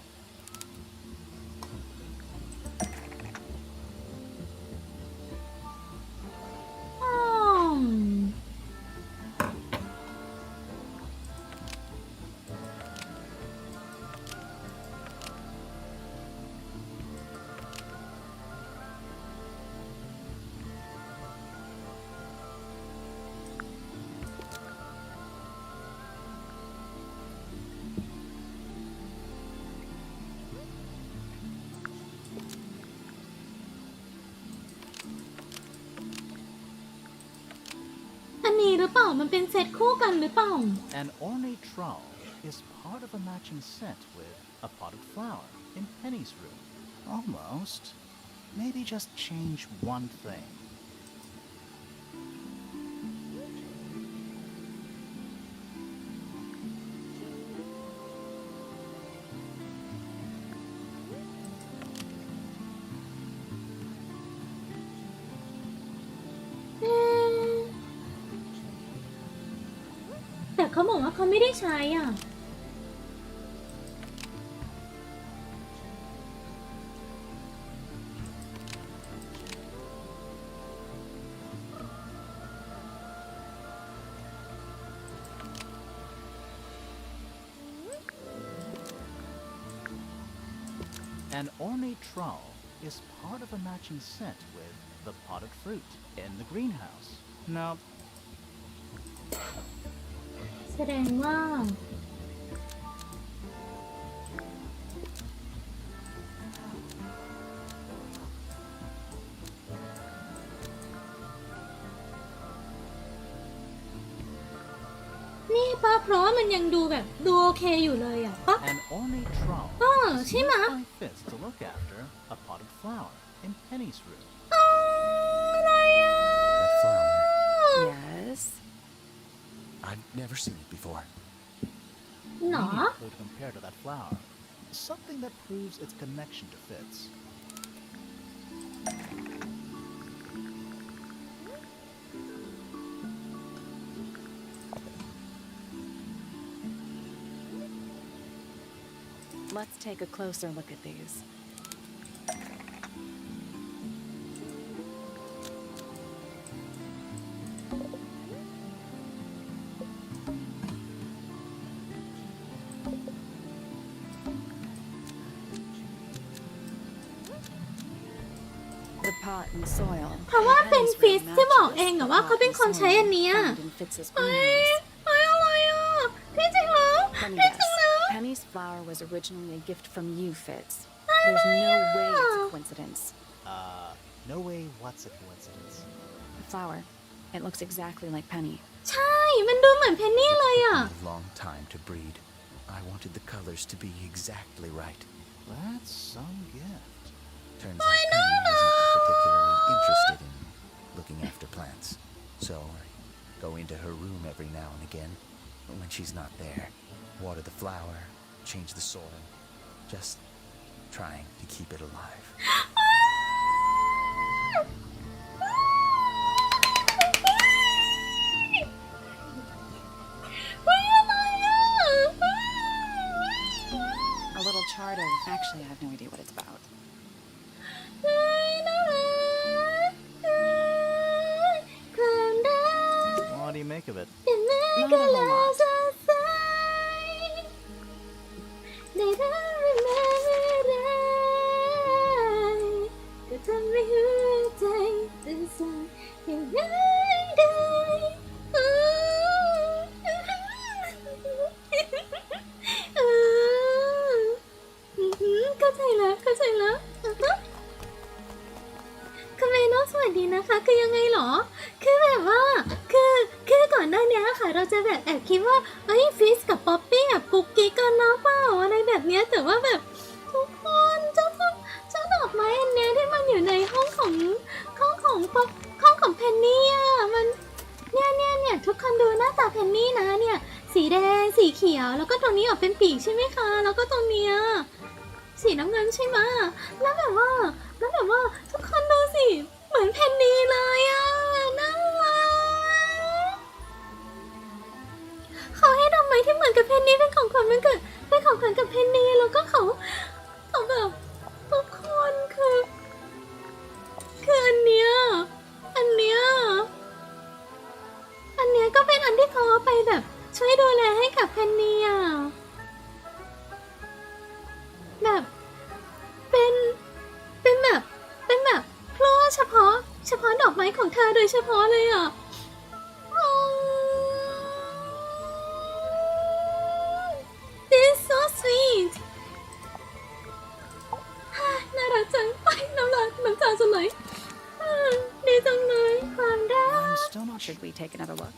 อันนี้หรือเปล่ามันเป็นเซตคู่กันหรือเปล่า An ornate trowel is part of a matching set with a potted flower in Penny's room. Almost. Maybe just change one thing.แต่เขาบอกว่าเขาไม่ได้ใช้อ่ะ An ornate trowel is part of a matching set with the potted fruit in the greenhouse. Now, แสดงว่านี่ป้าเพราะว่ามันยังดูแบบดูโอเคอยู่เลยอ่ะป้า an ornate trowel ใช่ไหม used by Fitz to look after a potted flower in Penny's room. อะไรอ่ะ That flower. Yes. I've never seen it before. หนอ We need a clue to compare to that flower. something that proves its connection to Fitz. Let's take a closer look at these. The pot and soil. เพราะว่าเป็นฟิสที่บอกเองอะว่าเขาเป็นคนใช้อันเนี้ย found in Fitz's เฮ้ย greenhouse. เฮ้ยอะไรอ่ะพี่จริงแล้ว Let me พี่จริง guess. แล้ว Penny's flower was originally a gift from you, Fitz. There's no way it's a coincidence. No way what's a coincidence. The flower. It looks exactly like Penny. ใช่มันดูเหมือนเพนนี่เลยอ่ะ A long time to breed. I wanted the colors to be exactly right. That's some gift. Turns out Penny isn't particularly interested in looking after plants. So I go into her room every now and again. But when she's not there, water the flower, change the soil. Just trying to keep it alive. เฮ้ยอะไรอ่ะ A little chart of. Actually, I have no idea what it's about. เฮ้ยน่ารักความรัก What do you make of it? เป็นแม่ก็แล้วสดใสได้รักหรือไม่ได้ก็ทำให้หัวใจตื่นสั่นอย่างนั้นได้เข้าใจแล้วเข้าใจแล้วคุณเมโนสวัสดีนะคะคือยังไงหรอคือแบบว่าคือก่อนหน้านี้ค่ะเราจะแบบแอบคิดว่าเอ้ยฟิสกับป๊อปปี้แบบกุ๊กกิ๊กกันนะเปล่าอะไรแบบเนี้ยแต่ว่าแบบทุกคนเจ้าดอกไม้อันเนี้ยที่มันอยู่ในห้องของป๊อปห้องของเพนนี่อ่ะมันเนี่ยทุกคนดูหน้าตาเพนนี่นะเนี่ยสีแดงสีเขียวแล้วก็ตรงนี้ออกเป็นปีกใช่ไหมคะแล้วก็ตรงเนี้ยสีน้ำเงินใช่ไหมแล้วแบบว่าทุกคนดูสิเหมือนเพนนีเลยอ่ะน่ารักเขาให้ดอกไม้ที่เหมือนกับเพนนีเป็นของขวัญวันเกิดเป็นของขวัญกับเพนนีแล้วก็เขาแบบทุกคนคืออันเนี้ยก็เป็นอันที่เขาเอาไปแบบช่วยดูแลให้กับเพนนีอ่ะแบบเป็นแบบเพราะเฉพาะดอกไม้ของเธอโดยเฉพาะเลยอ่ะThis is so sweet น่ารักจังไปน้ำตาจะไหลดีจังเลยความรัก I'm still not sure. Should we take another look?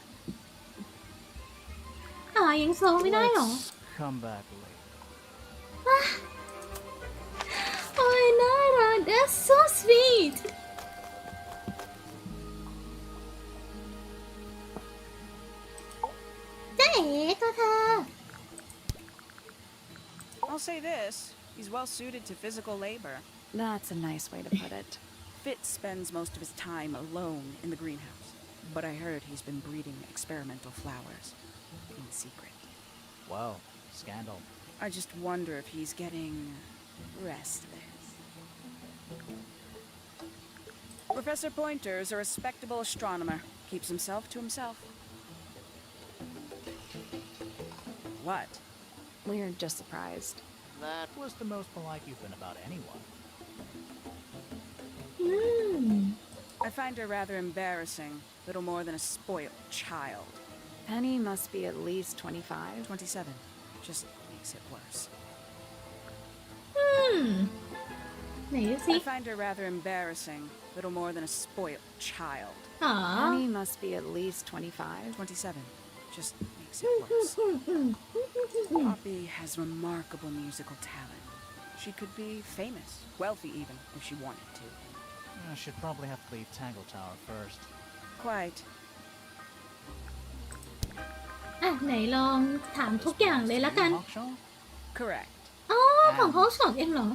ยังโซไม่ได้หรอ Let's come back later. โอ้ยน่ารัก That's so sweet จ๊ะเอ๋ก็เธอ I'll say this, he's well suited to physical labor. That's a nice way to put it. Fitz spends most of his time alone in the greenhouse, but I heard he's been breeding experimental flowers in secret. Whoa, scandal. I just wonder if he's getting restless. Professor Pointer's a respectable astronomer. Keeps himself to himself. What? We're just surprised. That was the most polite you've been about anyone. I find her rather embarrassing. Little more than a spoiled child. Penny must be at least 25. 27. Just makes it worse. ไหนดูสิ I find her rather embarrassing. Little more than a spoiled child. อ๋อ Penny must be at least 25. 27. Just makes it worse. Poppy has remarkable musical talent. She could be famous, wealthy even, if she wanted to. She'd probably have to leave Tangle Tower first. Quite. ไหนลองถามทุกอย่างเลยละกัน Hawkshaw? Correct. อ๋อ ของ And, ห้องช็อปเองเหรอ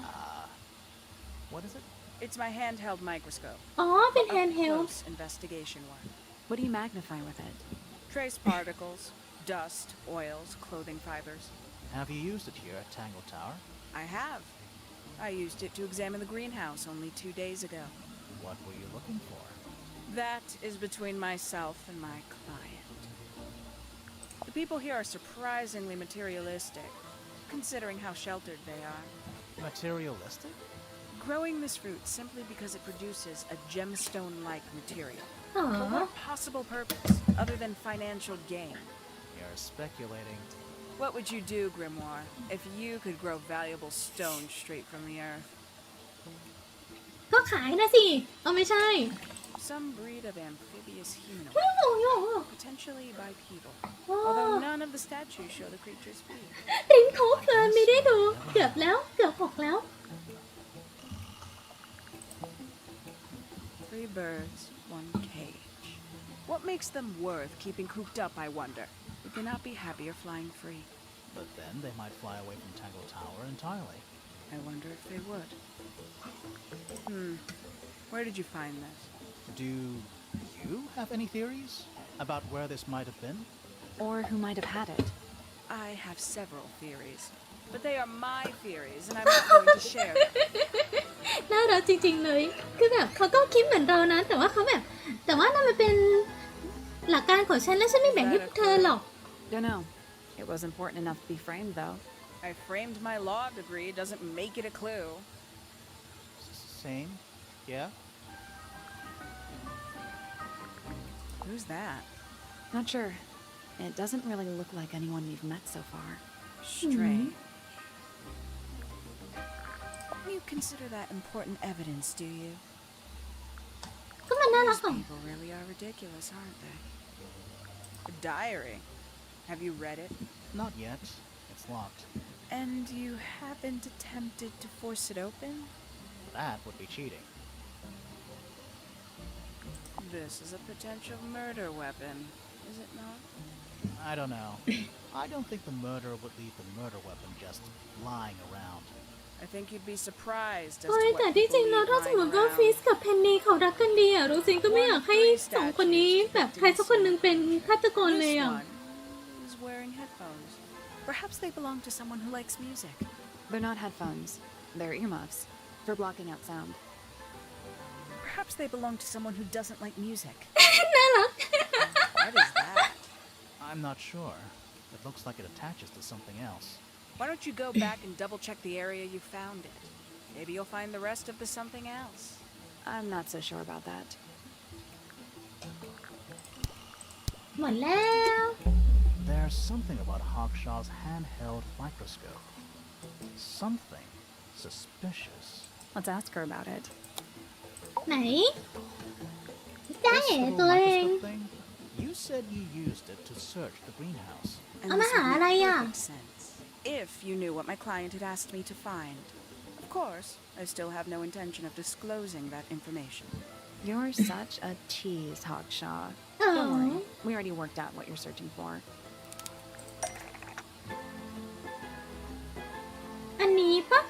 what is it? It's my handheld microscope. อ๋อ เป็น Up handheld close investigation one. What do you magnify with it? Trace particles, dust, oils, clothing fibers. Have you used it here at Tangle Tower? I have. I used it to examine the greenhouse only 2 days ago. What were you looking for? That is between myself and my client. The people here are surprisingly materialistic, considering how sheltered they are. Materialistic? Growing this fruit simply because it produces a gemstone-like material. อ๋อ For what possible purpose, other than financial gain? You're speculating. What would you do, Grimoire, if you could grow valuable stone straight from the earth? ก็ขายนะสิ เอาไม่ใช่ Some breed of amphibious humanoid, โอ้โห potentially bipedal, อ๋อ although none of the statues show the creature's speed. ลิ้นเขาเพลินไม่ได้ดู เกือบแล้ว เกือบหกแล้ว 3 birds, 1 cage. What makes them worth keeping cooped up, I wonder? Would they not be happier flying free? But then they might fly away from Tangle Tower entirely. I wonder if they would. Where did you find this? Do you have any theories about where this might have been? Or who might have had it? I have several theories, but they are my theories, and I'm not going to share them. น่ารักจริงๆเลย คือแบบเขาก็คิดเหมือนเรานะ แต่ว่าเขาแบบ แต่ว่านั่นมันเป็นหลักการของฉันและฉันไม่แบ่งให้พวกเธอหรอก Don't know. It was important enough to be framed, though. I framed my law degree, doesn't make it a clue. Same? Yeah? Who's that? Not sure. It doesn't really look like anyone we've met so far. Strange. You consider that important evidence, do you? ก็มันน่ารัก These ของ people really are ridiculous, aren't they? A diary. Have you read it? Not yet. It's locked. And you haven't attempted to force it open? That would be cheating. This is a potential murder weapon, is it not? I don't know. I don't think the murderer would leave the murder weapon just lying around. I think you'd be surprised as โอ้ย to แต่ what ที่จริ people งแล้ว leave ถ้าสมม lying ติว่าฟิส around. กับเพนนีเขารักกันดีอะรู้สิงก็ไม่อยากให้สองคนนี้แบบใครสักคนหนึ่งเป็นฆาตกรเลย This อะ one is wearing headphones. Perhaps they belong to someone who likes music. They're not headphones. They're earmuffs. For blocking out sound. Perhaps they belong to someone who doesn't like music. น่ารัก What is that? I'm not sure. It looks like it attaches to something else. Why don't you go back and double check the area you found it? Maybe you'll find the rest of the something else. I'm not so sure about that. หมดแล้ว There's something about Hawkshaw's handheld microscope. Something suspicious. Let's ask her about it. ไหนจ้า This เอ๋ little ตัวเอง microscope thing, you said you used it to search the greenhouse. And Ama this would haalay make ah. perfect sense. If you knew what my client had asked me to find. Of course, I still have no intention of disclosing that information. You're such a tease, Hawkshaw. Oh. Don't worry. We already worked out what you're searching for. อันนี้ปะ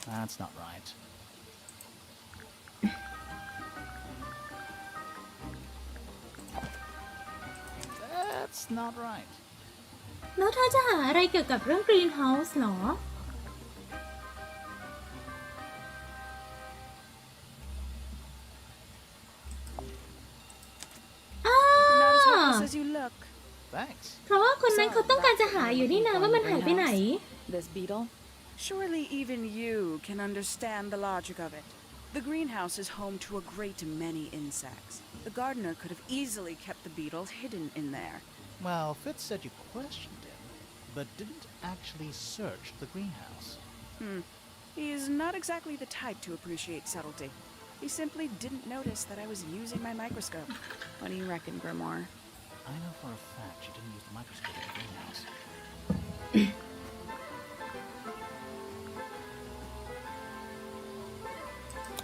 That's not right. That's not right. แล้วเธอจะหาอะไรเกี่ยวกับเรื่อง Greenhouse หรอ อ้า Not as ว hopeless as you look. Thanks. เพราะว่าคนนั้นเขาต้องการจะหาอยู่นี่นะว่ามันหายไปไหน This beetle? Surely even you can understand the logic of it. The greenhouse is home to a great many insects. The gardener could have easily kept the beetle hidden in there. Well, Fitz said you questioned him, but didn't actually search the greenhouse. He is not exactly the type to appreciate subtlety. He simply didn't notice that I was using my microscope. What do you reckon, Grimoire? I know for a fact she didn't use the microscope in the greenhouse.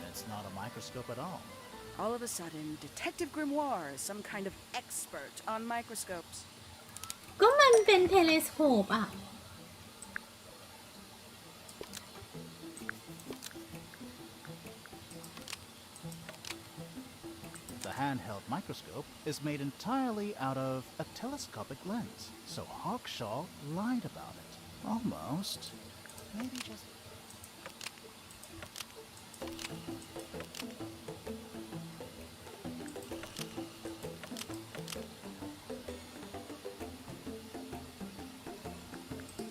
It's not a microscope at all. All of a sudden, Detective Grimoire is some kind of expert on microscopes. ก็มันเป็นเทเลสโคปอะ The handheld microscope is made entirely out of a telescopic lens, so Hawkshaw lied about it. Almost. Maybe just...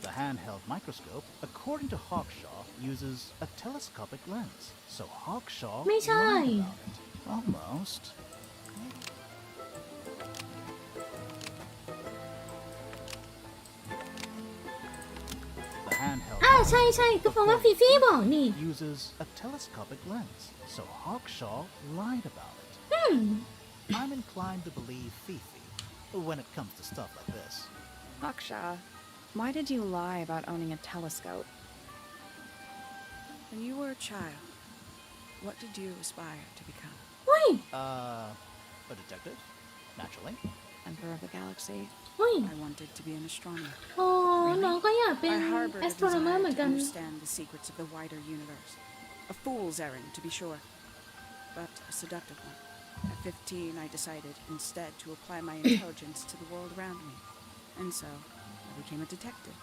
The handheld microscope, according to Hawkshaw, uses a telescopic lens, so Hawkshaw ไม่ใช่ lied about it. Almost. The handheld ใช่ใช่ก็เพราะว่าฟีฟี่บอกนี่ uses a telescopic lens, so Hawkshaw lied about it. I'm inclined to believe Fifi when it comes to stuff like this. Aksha, why did you lie about owning a telescope? When you were a child, what did you aspire to become? เฮ้ย A detective, naturally. Emperor of the Galaxy? เฮ้ย I wanted to be an astronomer. อ๋อน้องก็อยากเป็น I harbored a astronomer desire เหมือน to กัน understand the secrets of the wider universe. A fool's errand, to be sure, but a seductive one. At 15, I decided instead to apply my intelligence to the world around me. And so, I became a detective.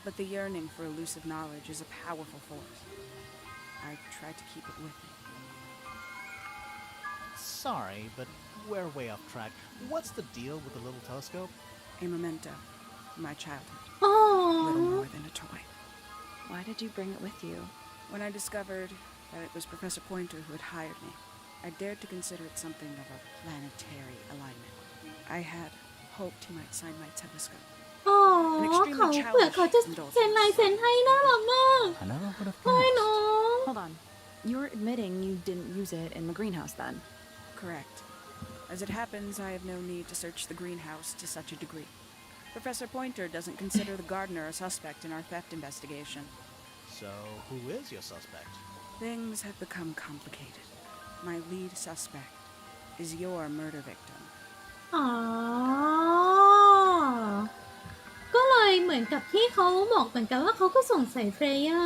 But the yearning for elusive knowledge is a powerful force. I tried to keep it with me. Sorry, but we're way off track. What's the deal with the little telescope? A memento from my childhood. อ๋อ Little more than a toy. Why did you bring it with you? When I discovered that it was Professor Pointer who had hired me, I dared to consider it something of a planetary alignment. I had hoped he might sign my telescope. อ๋อเขาเผื่อเขาจะเซ็นลายเซ็นให้น่ารักมาก I never would have เฮ้ย guessed. น้อง Hold on. You're admitting you didn't use it in the greenhouse then? Correct. As it happens, I have no need to search the greenhouse to such a degree. Professor Pointer doesn't consider the gardener a suspect in our theft investigation. So, who is your suspect? Things have become complicated. My lead suspect is your murder victim. อ๋อ ก็เลยเหมือนกับที่เขาบอกเหมือนกันว่าเขาก็สงสัยเฟรย่า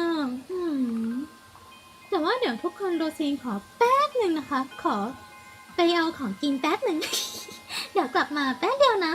แต่ว่าเดี๋ยวทุกคนโรซีนขอแป๊บหนึ่งนะคะ ขอไปเอาของกินแป๊บหนึ่ง เดี๋ยวกลับมาแป๊บเดียวนะ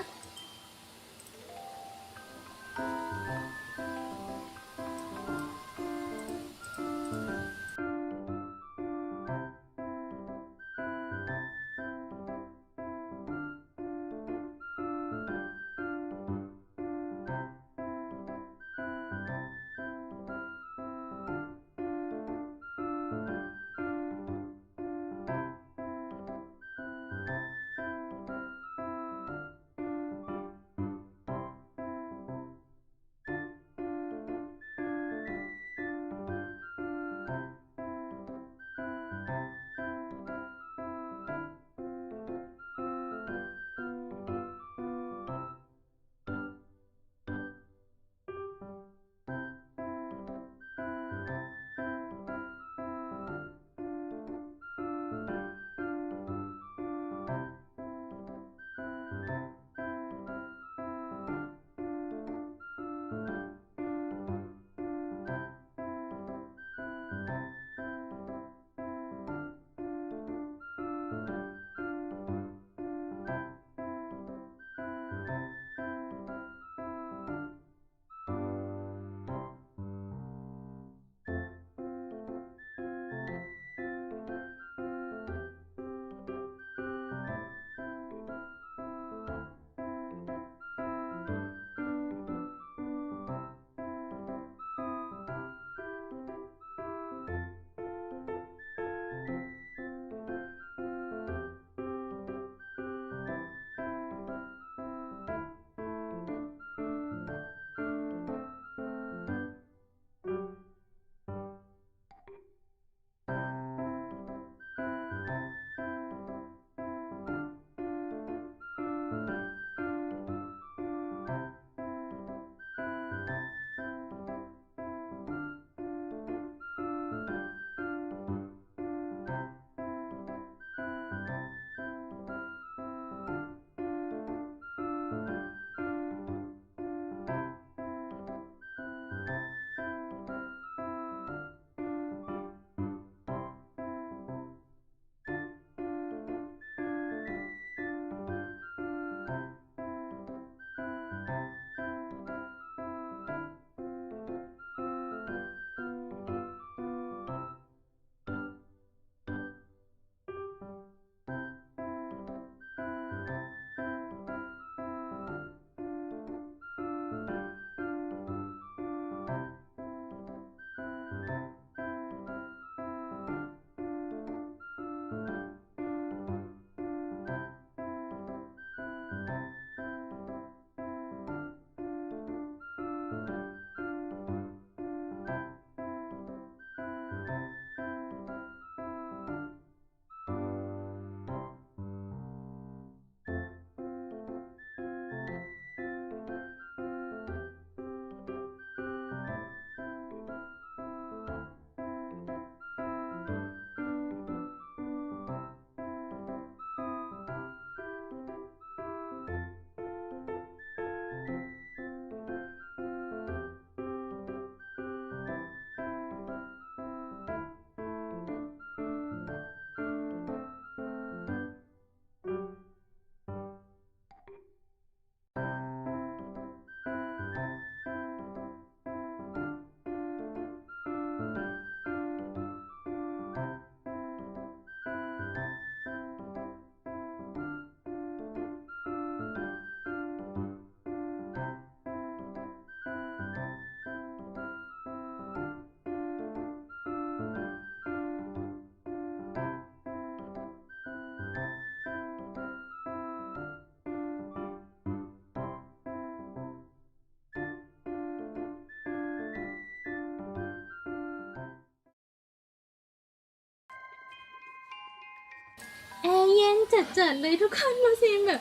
แอร์เย็นจัดๆเลยทุกคนโรซีนแบบ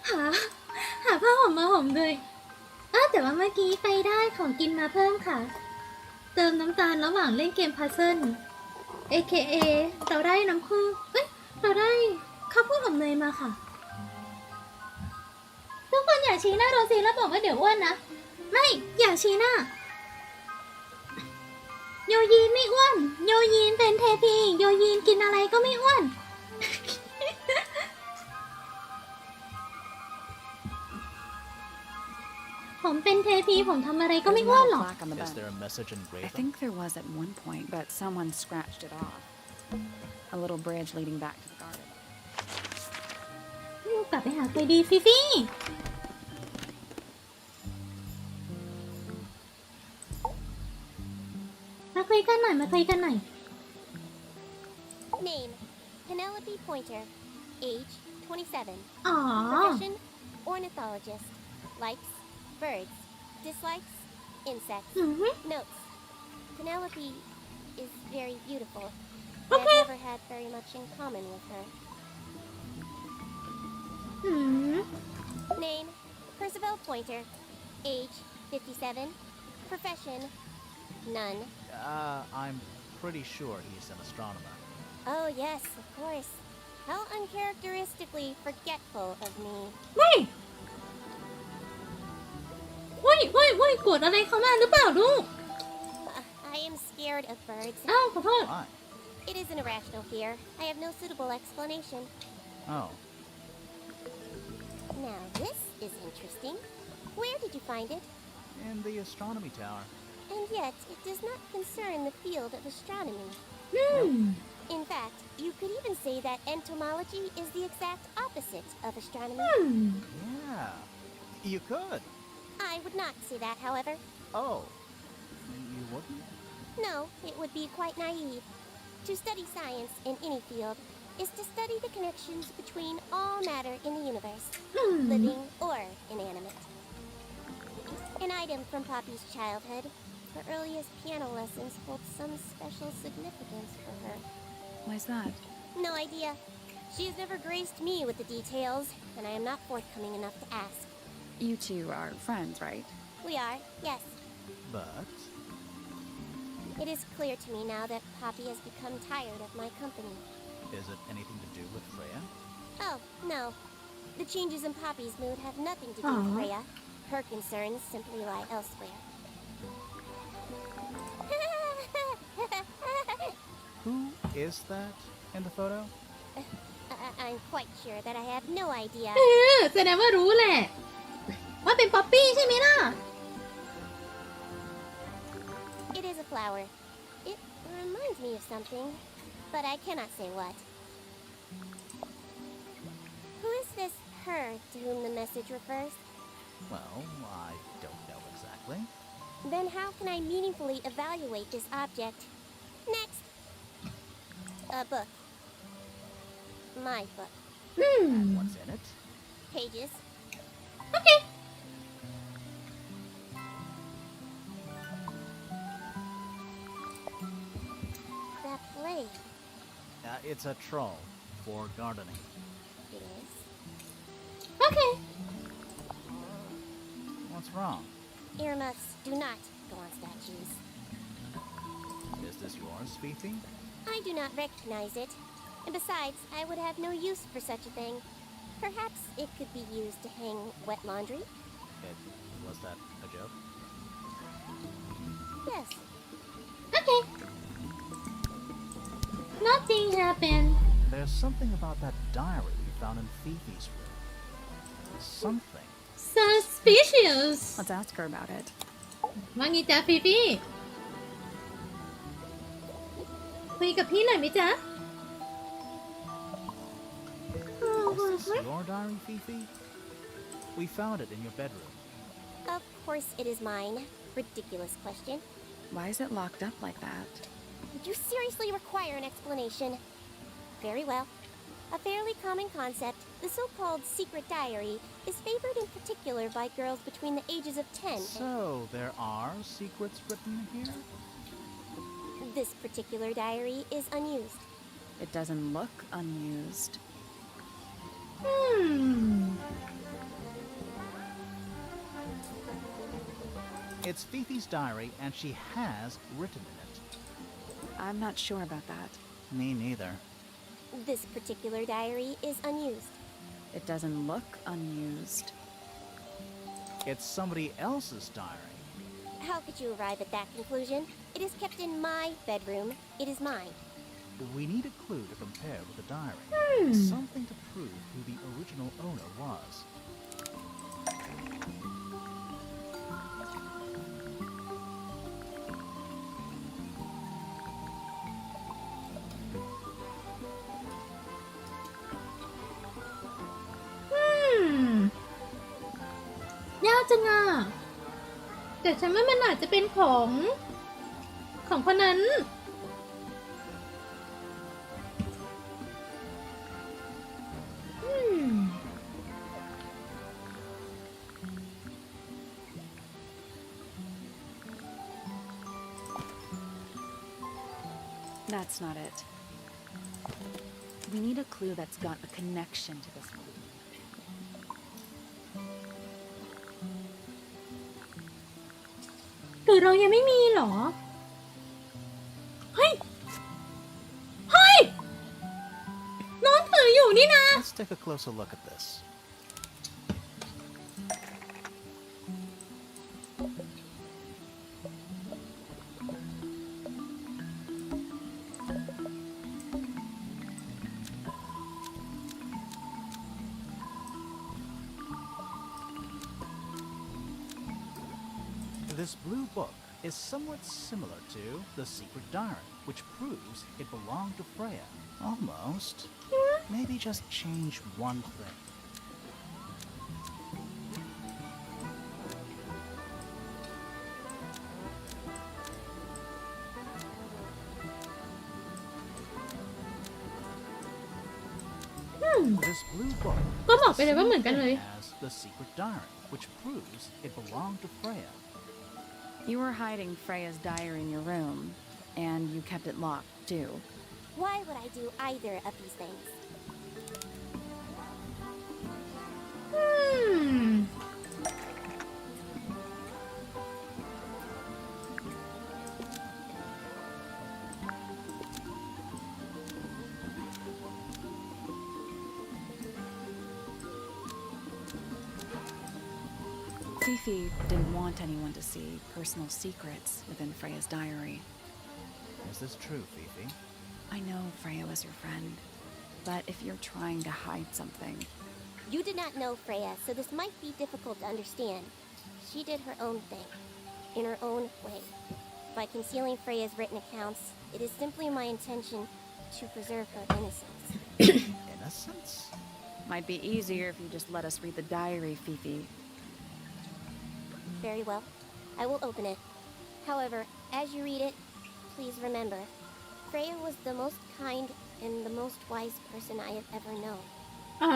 หาผ้าห่มมาห่มเลยแต่ว่าเมื่อกี้ไปได้ของกินมาเพิ่มค่ะ เติมน้ำตาลระหว่างเล่นเกมพัซเซิล AKA เราได้น้ำผึ้งเราได้ข้าวโพดอบเนยมาค่ะ ทุกคนอย่าชี้หน้าโรซีนแล้วบอกว่าเดี๋ยวอ้วนนะ ไม่อย่าชี้หน้า โยยีนไม่อ้วน โยยีนเป็นเทพีโยยีนกินอะไรก็ไม่อ้วน ผมเป็นเทพีผมทำอะไรก็ไม่อ้วนหรอก Plaque on the Is back. there a message I engraved on think there was at one point, but someone scratched it off. A little bridge leading back to the garden. กลับไปหาใครดีฟิฟี่มาคุยกันหน่อย Name: Penelope Pointer. Age: 27. อ๋อ Profession: ornithologist. Likes: birds. Dislikes: insects. อือฮึ Notes: Penelope is very beautiful. Okay. I've never had very much in common with her. อืม Name: Percival Pointer. Age: 57. Profession: none. I'm pretty sure he's an astronomer. Oh yes, of course. How uncharacteristically forgetful of me. เฮ้ยกดอะไรเข้ามาหรือเปล่าลูก I am scared of birds. อ้าวขอโทษ Why? It is an irrational fear. I have no suitable explanation. Oh, Now this is interesting. Where did you find it? in the astronomy tower. And yet it does not concern the field of astronomy. อืม In fact, you could even say that entomology is the exact opposite of astronomy. อืม Yeah, you could. I would not say that, however. Oh, you wouldn't? No, it would be quite naive. To study science in any field is to study the connections between all matter in the universe, อืม living or inanimate. An item from Poppy's childhood. Her earliest piano lessons hold some special significance for her. Why's that? No idea. She has never graced me with the details, and I am not forthcoming enough to ask. You two are friends, right? We are, yes. But It is clear to me now that Poppy has become tired of my company. is it anything to do with Freya? Oh, no. The changes in Poppy's mood have nothing to do with Aw. Freya. Her concerns simply lie elsewhere. Who is that in the photo? I'm quite sure that I have no idea. แสดงว่ารู้แหละ ว่าเป็นป๊อปปี้ใช่ไหมล่ะ It is a flower. It reminds me of something, but I cannot say what. Who is this her to whom the message refers? Well, I don't know exactly. Then how can I meaningfully evaluate this object? Next. A book. My book. อืม What's in it? Pages. โอเค That blade. It's a troll for gardening. It is. โอเค What's wrong? Earmuffs do not go on statues. Is this yours, Fifi? I do not recognize it. And besides, I would have no use for such a thing. Perhaps it could be used to hang wet laundry? Was that a joke? Yes. โอเค nothing happened There's something about that diary we found in Fifi's room. Something. suspicious Let's ask her about it. ว่างี้จ้ะฟิฟี่คุยกับพี่หน่อยไหมจ๊ะ Is this your diary, Fifi? We found it in your bedroom. Of course it is mine. Ridiculous question. Why is it locked up like that? Would you seriously require an explanation? Very well. A fairly common concept, the so-called secret diary, is favored in particular by girls between the ages of 10 and... So, there are secrets written here? This particular diary is unused. It doesn't look unused. It's Fifi's diary, and she has written in it. I'm not sure about that. Me neither. This particular diary is unused. It doesn't look unused. It's somebody else's diary. How could you arrive at that conclusion? It is kept in my bedroom. It is mine. We need a clue to compare with the diary. Something to prove who the original owner was. Hmm. ยากจังอ่ะแต่ฉันว่ามันอาจจะเป็นของคนนั้น That's not it. We need a clue that's got a connection to this one. หรือเรายังไม่มีเหรอ เฮ้ย เฮ้ย น้องถืออยู่นี่นะ Let's take a closer look at this. This blue book is somewhat similar to the secret diary, which proves it belonged to Freya. Almost. Maybe just change one thing. This blue book ก็บอกไปเลยว่าเหมือนกันเลย has the secret diary, which proves it belonged to Freya. You were hiding Freya's diary in your room, and you kept it locked, too. Why would I do either of these things? Fifi didn't want anyone to see personal secrets within Freya's diary. Is this true, Fifi? I know Freya was your friend, but if you're trying to hide something... You did not know Freya, so this might be difficult to understand. She did her own thing, in her own way. By concealing Freya's written accounts, it is simply my intention to preserve her innocence. Innocence? Might be easier if you just let us read the diary, Fifi. Very well. I will open it. However, as you read it, please remember, Freya was the most kind and the most wise person I have ever known. อ๋อ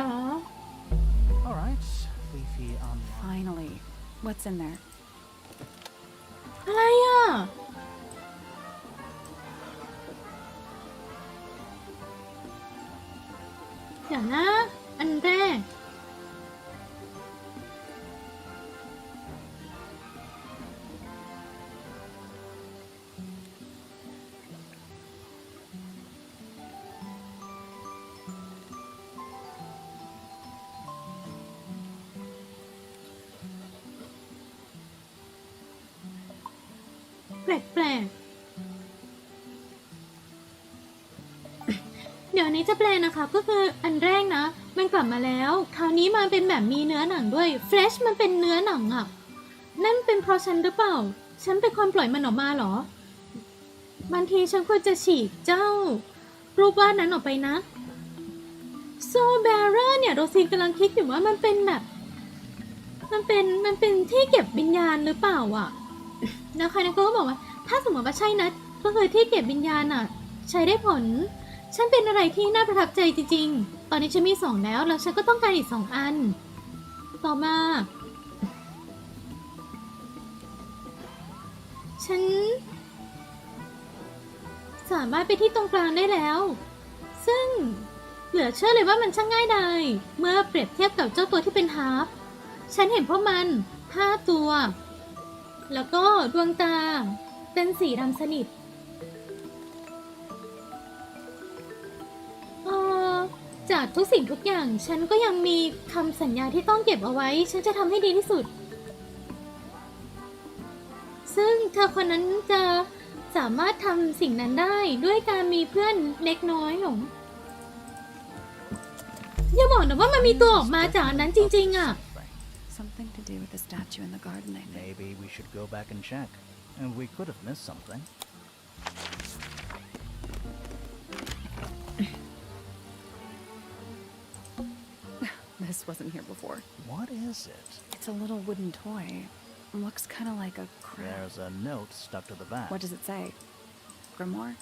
All right, Fifi online. Finally. What's in there? อะไรอ่ะ เดี๋ยวนะ อันแรก แปลกๆ เดี๋ยวนี้จะแปลนะคะ ก็คืออันแรกนะ มันกลับมาแล้ว คราวนี้มาเป็นแบบมีเนื้อหนังด้วย Flesh มันเป็นเนื้อหนังอ่ะ นั่นเป็นเพราะฉันหรือเปล่า ฉันเป็นคนปล่อยมันออกมาเหรอ บางทีฉันควรจะฉีกเจ้า รูปวาดนั้นออกไปนะ So Bearer เนี่ยโรซินกำลังคิดอยู่ว่ามันเป็นแบบ มันเป็นที่เก็บวิญญาณหรือเปล่าอ่ะ แล้วใครนะก็บอกว่าถ้าสมมติว่าใช่นะก็คือที่เก็บวิญญาณอ่ะใช้ได้ผลฉันเป็นอะไรที่น่าประทับใจจริงๆตอนนี้ฉันมี2แล้วฉันก็ต้องการอีก2อันต่อมาฉันสามารถไปที่ตรงกลางได้แล้วซึ่งเหลือเชื่อเลยว่ามันช่างง่ายดายเมื่อเปรียบเทียบกับเจ้าตัวที่เป็นฮาร์ฟฉันเห็นพวกมัน5ตัว แล้วก็ดวงตาเป็นสีดำสนิทจากทุกสิ่งทุกอย่างฉันก็ยังมีคำสัญญาที่ต้องเก็บเอาไว้ฉันจะทำให้ดีที่สุดซึ่งเธอคนนั้นจะสามารถทำสิ่งนั้นได้ด้วยการมีเพื่อนเล็กน้อยหรออย่าบอกนะว่ามันมีตัวออกมาจากอันนั้นจริงๆอ่ะ Something to do with the statue in the garden, I think. Maybe we should go back and check. And we could have missed something. This wasn't here before. What is it? It's a little wooden toy. Looks kind of like a crab. There's a note stuck to the back. What does it say? Grimoire?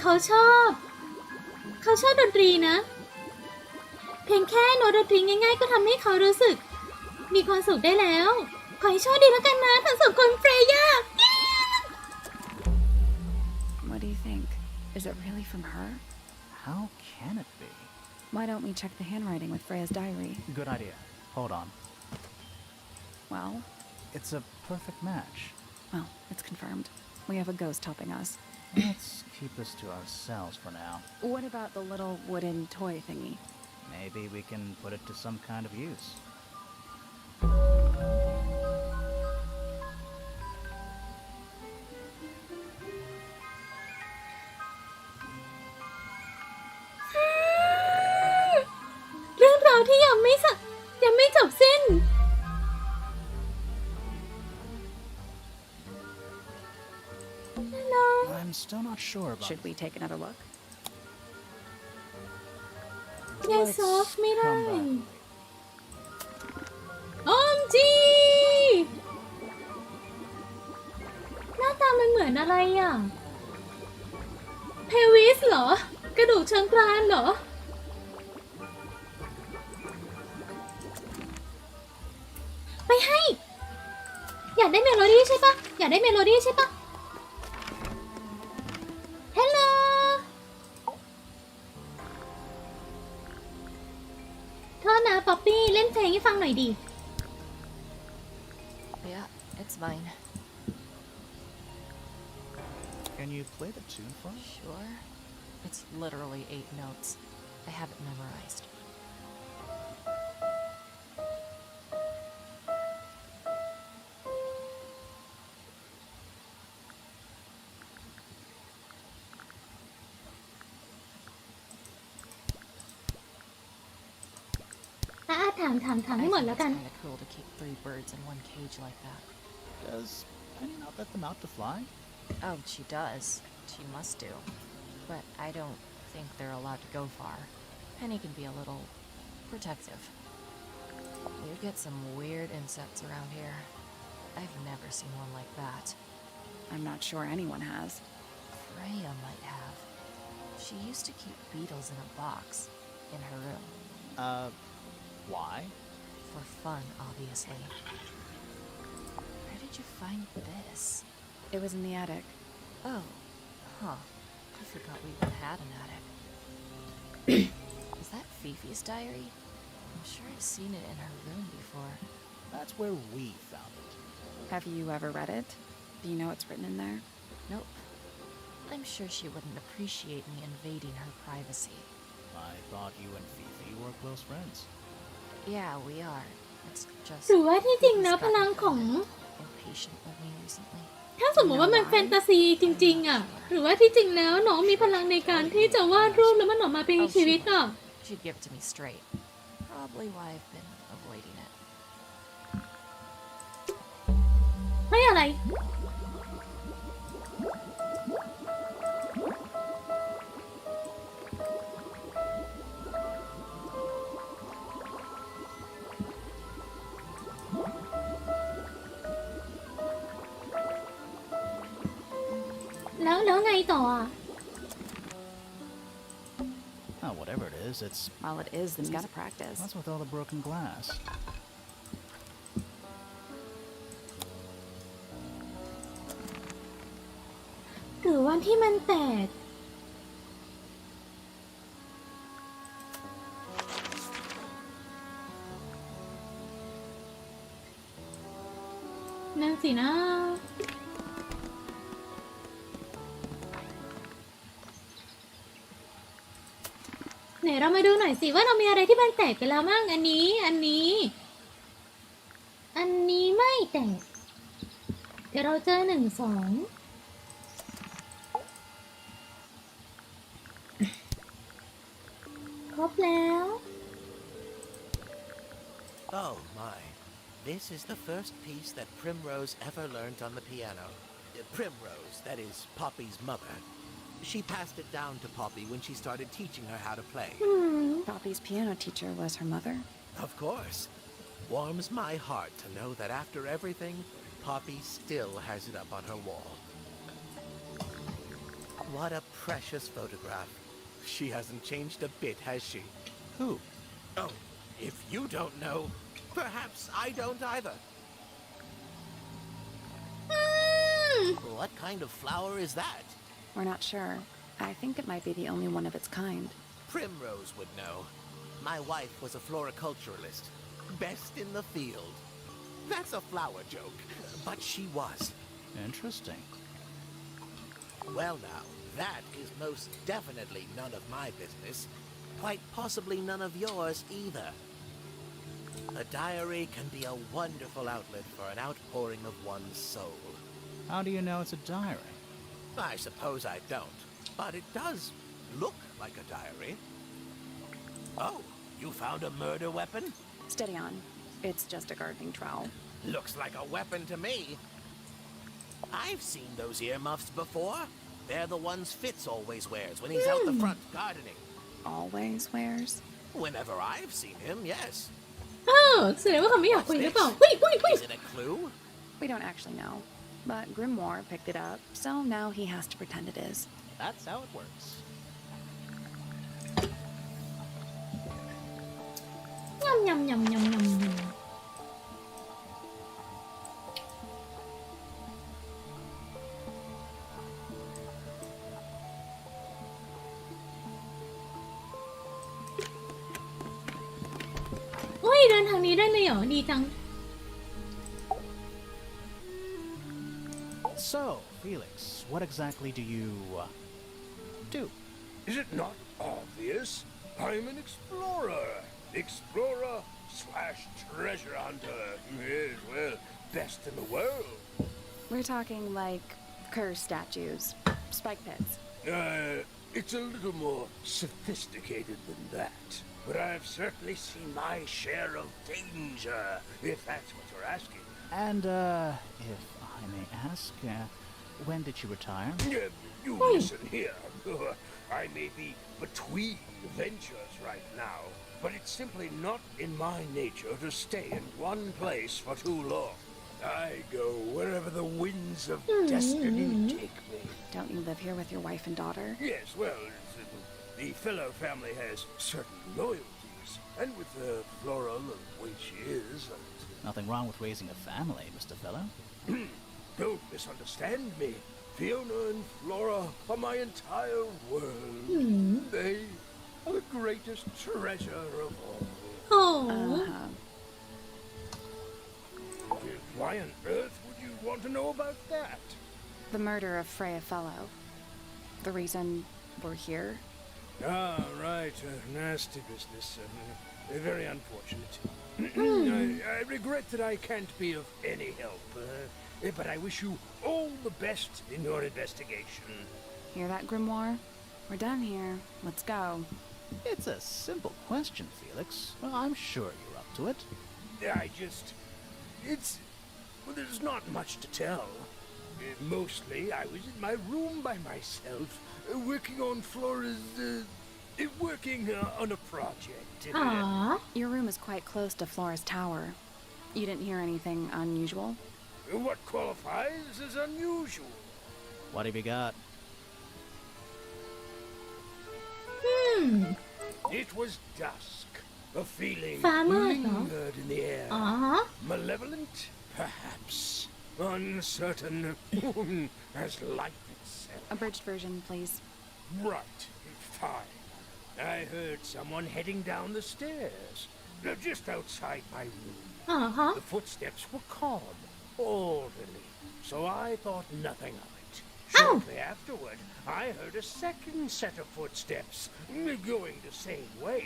เขาชอบดนตรีนะเพียงแค่โน้ตดนตรีง่ายๆก็ทำให้เขารู้สึกมีความสุขได้แล้วขอให้โชคดีแล้วกันนะทั้งสองคนเฟรย่า What do you think? Is it really from her? How can it be? Why don't we check the handwriting with Freya's diary? Good idea. Hold on. Well? It's a perfect match. Well, it's confirmed. We have a ghost helping us. Let's keep this to ourselves for now. What about the little wooden toy thingy? Maybe we can put it to some kind of use. I'm still not sure about Should we take another look? Yes, off ไม่ได้ออมจี หน้าตามันเหมือนอะไรอ่ะเพวิสเหรอกระดูกเชิงกรานเหรอไปให้อยากได้เมโลดี้ใช่ปะอยากได้เมโลดี้ใช่ปะป๊อปปี้เล่นเพลงให้ฟังหน่อยดิ Yeah, it's mine. Can you play the tune for us? Sure. It's literally 8 notes. I have it memorized.ถามให้หมดแล้วกัน It's kind of cool to keep 3 birds in one cage like that. Does Penny not let them out to fly? Oh, she does. She must do. But I don't think they're allowed to go far. Penny can be a little protective. You get some weird insects around here. I've never seen one like that. I'm not sure anyone has. Freya might have. She used to keep beetles in a box in her room. Why? For fun, obviously. Where did you find this? It was in the attic. Oh, huh. I forgot we even had an attic. Is that Fifi's diary? I'm sure I've seen it in her room before. That's where we found it. Have you ever read it? Do you know what's written in there? Nope. I'm sure she wouldn't appreciate me invading her privacy. I thought you and Fifi were close friends. Yeah, we are. It's just หรือว่าที่จริงแล้วพลังของ impatient with me recently. ถ้าสมมติว่ามันแฟนตาซีจริงๆอ่ะหรือว่าที่จริงแล้วน้องมีพลังในการที่จะวาดรูปแล้วมันออกมาเป็นชีวิตอ่ะ She'd give it to me straight. Probably why I've been avoiding it. ไม่อะไร ต่ออ่ะ Oh, whatever it is, it's... Well, it is the music. Gotta practice. What's with all the broken glass? หรือว่าที่มันแตกนั่นสินะไหนเรามาดูหน่อยสิว่าเรามีอะไรที่มันแตกไปแล้วมั่งอันนี้ไม่แตกเดี๋ยวเราเจอ1 2ครบแล้ว Oh my. This is the first piece that Primrose ever learned on the piano. Primrose, that is Poppy's mother. She passed it down to Poppy when she started teaching her how to play. Poppy's piano teacher was her mother? Of course. Warms my heart to know that after everything, Poppy still has it up on her wall. What a precious photograph. She hasn't changed a bit, has she? Who? Oh, if you don't know, perhaps I don't either. What kind of flower is that? We're not sure. I think it might be the only one of its kind. Primrose would know. My wife was a floriculturalist. Best in the field. That's a flower joke, but she was. Interesting. Well now, that is most definitely none of my business. Quite possibly none of yours either. A diary can be a wonderful outlet for an outpouring of one's soul. How do you know it's a diary? I suppose I don't, but it does look like a diary. Oh, you found a murder weapon? Steady on. It's just a gardening trowel. Looks like a weapon to me. I've seen those earmuffs before. They're the ones Fitz always wears when he's out the front gardening. Always wears? Whenever I've seen him, yes. แสดงว่าเขาไม่อยากคุยหรือเปล่า Is it a clue? We don't actually know. But Grimoire picked it up, so now he has to pretend it is. That's how it works. ยำโอ้ยเดินทางนี้ได้เลยเหรอดีจัง So, Felix, what exactly do you do? Is it not obvious? I'm an explorer. Explorer/treasure hunter. Yes, well, best in the world. We're talking like curse statues, spike pits. It's a little more sophisticated than that. But I've certainly seen my share of danger, if that's what you're asking. And, if I may ask, when did you retire? You listen here. I may be between ventures right now, but it's simply not in my nature to stay in one place for too long. I go wherever the winds of destiny take me. Don't you live here with your wife and daughter? Yes, well, the fellow family has certain loyalties, and with Flora the way she is... Nothing wrong with raising a family, Mr. Fellow. Don't misunderstand me. Fiona and Flora are my entire world. They are the greatest treasure of all. Why on earth would you want to know about that? The murder of Freya Fellow. The reason we're here? Ah, right. Nasty business. Very unfortunate. I regret that I can't be of any help. But I wish you all the best in your investigation. Hear that, Grimoire? We're done here. Let's go. It's a simple question, Felix. Well, I'm sure you're up to it. Well, there's not much to tell. Mostly, I was in my room by myself, working on Flora's... working on a project. Your room is quite close to Flora's tower. You didn't hear anything unusual? What qualifies as unusual? What have you got? It was dusk. A feeling ฟ้ามืดเหรอ lingered in the air. อ๋อ Malevolent, perhaps. Uncertain, as life itself. Abridged version, please. Right, fine. I heard someone heading down the stairs, just outside my room. อ๋อฮะ The footsteps were calm, orderly, so I thought nothing of it. Oh. Shortly afterward, I heard a second set of footsteps, going the same way.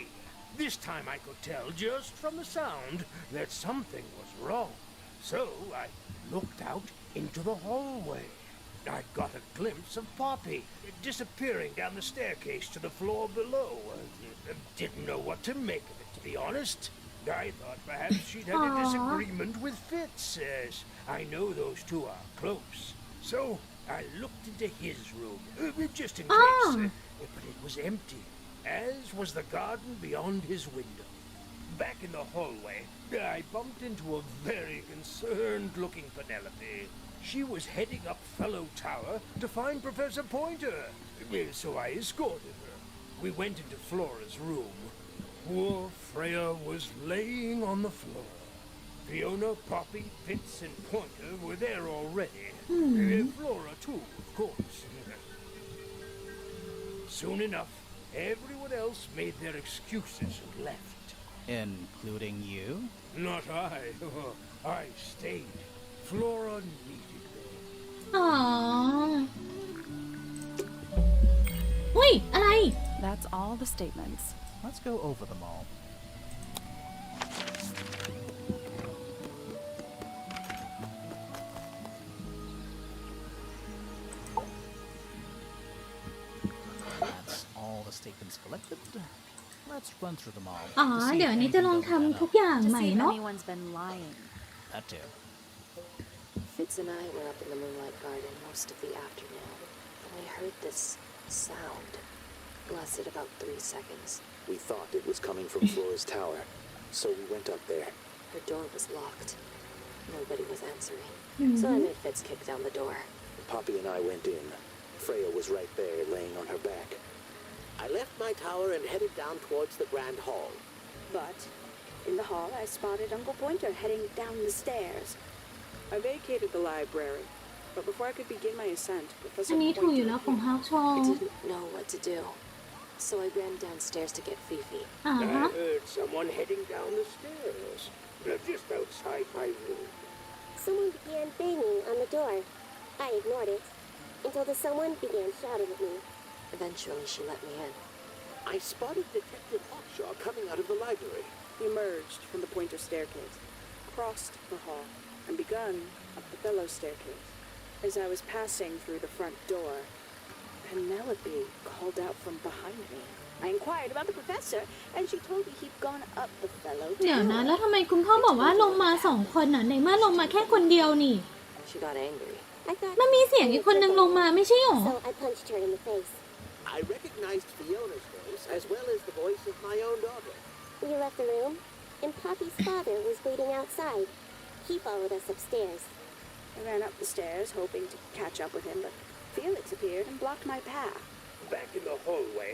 This time I could tell just from the sound that something was wrong. So I looked out into the hallway. I got a glimpse of Poppy disappearing down the staircase to the floor below. Didn't know what to make of it, to be honest. I thought perhaps she'd had a Aww. disagreement with Fitz, as I know those two are close. So I looked into his room, just in case, but it was empty, as was the garden beyond his window. Back in the hallway, I bumped into a very concerned-looking Penelope. She was heading up Fellow Tower to find Professor Pointer, so I escorted her. We went into Flora's room. Poor Freya was laying on the floor. Fiona, Poppy, Fitz, and Pointer were there already. Flora, too, of course. Soon enough, everyone else made their excuses and left. Including you? Not I. I stayed. Flora needed me. อ๋อ อุ้ย อะไร That's all the statements. Let's go over them all. That's all the statements collected. Let's run through them all. อ๋อ to see เดี๋ยว if อันนี้จะ anything ลอง doesn't add ทำทุก up. อย่าง To ใหม่ see if เนาะ anyone's been lying. That too. Fitz and I were up in the Moonlight Garden most of the afternoon, and we heard this sound. Lasted about 3 seconds. We thought it was coming from Flora's tower, so we went up there. Her door was locked. Nobody was answering. So I made Fitz kick down the door. Poppy and I went in. Freya was right there, laying on her back. I left my tower and headed down towards the Grand Hall. But in the hall, I spotted Uncle Pointer heading down the stairs. I vacated the library, but before I could begin my ascent, อั Professor นนี้ถูกอยู่ Pointer แล้วของ appeared. ฮาวชอง I didn't know what to do. So I ran downstairs to get Fifi. อ่าฮะ I heard someone heading down the stairs, just outside my room. Someone began banging on the door. I ignored it until the someone began shouting at me. Eventually, she let me in. I spotted Detective Hawkshaw coming out of the library. He emerged from the Pointer staircase, crossed the hall, and begun up the Fellow staircase. As I was passing through the front door, Penelope called out from behind me. I inquired about the professor, and she told me he'd gone up the fellow เดี๋ยวนะ tower. แล้วทำไมคุณพ่อบอกว่าลงมา2 คนน่ะในเมื่อลงมาแค่คนเดียวนี่ She got angry. I thought มันมีเสียงอีกคนนึงลงมาไม่ใช่หรอ so I punched her in the face. I recognized Fiona's voice as well as the voice of my own daughter. We left the room, and Poppy's father was waiting outside. He followed us upstairs. I ran up the stairs, hoping to catch up with him, but Felix appeared and blocked my path. Back in the hallway,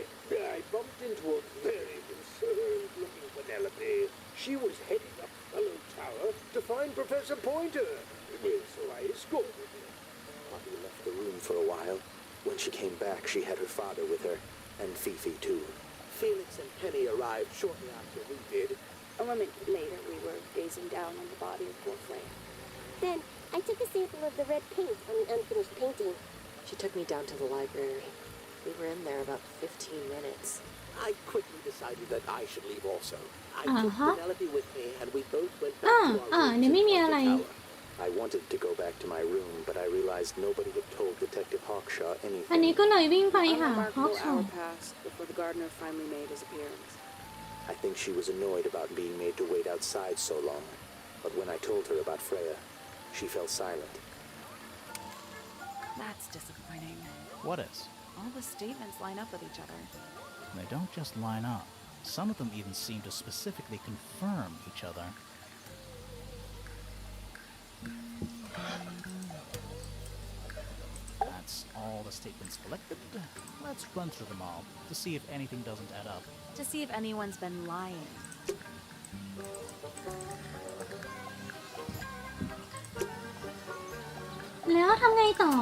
I bumped into a very concerned-looking Penelope. She was heading up Fellow Tower to find Professor Pointer, so I escorted her. Poppy left the room for a while. When she came back, she had her father with her, and Fifi too. Felix and Penny arrived shortly after we did. A moment later, we were gazing down on the body of poor Freya. Then I took a sample of the red paint on the unfinished painting. She took me down to the library. We were in there about 15 minutes. I quickly decided that I should leave also. I Uh-huh. took Penelope with me, and we both went back to our rooms เนี่ย in ไม่มี Tangle อะไร Tower. I wanted to go back to my room, but I realized nobody had told Detective Hawkshaw อันนี้ anything. ก็เลยวิ่งไป An หาฮอก unremarkable ชอง hour passed before the gardener finally made his appearance. I think she was annoyed about being made to wait outside so long. But when I told her about Freya, she fell silent. That's disappointing. What is? All the statements line up with each other. They don't just line up. Some of them even seem to specifically confirm each other. That's all the statements collected. Let's run through them all to see if anything doesn't add up. To see if anyone's been lying. แล้วทำไงต่อ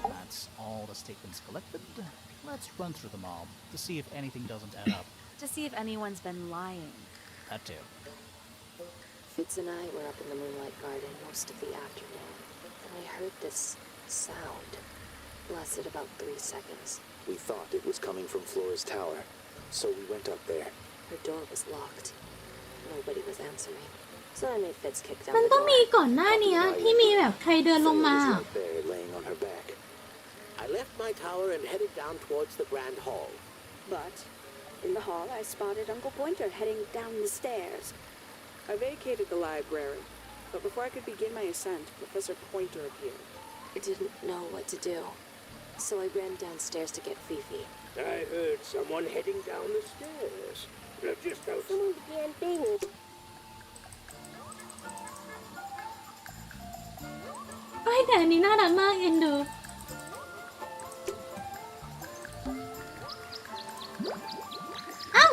That's all the statements collected. Let's run through them all to see if anything doesn't add up. To see if anyone's been lying. That too. Fitz and I were up in the Moonlight Garden most of the afternoon, and I heard this sound. Lasted about 3 seconds. We thought it was coming from Flora's tower, so we went up there. Her door was locked. Nobody was answering. So I made Fitz kick down มัน the ต้อง door. มีก่อนหน้านี้ที่มีแบบใครเดินลง Freya มา was right there, laying on her back. I left my tower and headed down towards the Grand Hall. But in the hall, I spotted Uncle Pointer heading down the stairs. I vacated the library, but before I could begin my ascent, Professor Pointer appeared. I didn't know what to do, so I ran downstairs to get Fifi. I heard someone heading down the stairs. Just out. Someone began banging. ไอ้ยแต่อันนี้น่ารักมากเอ็นดู เอ้า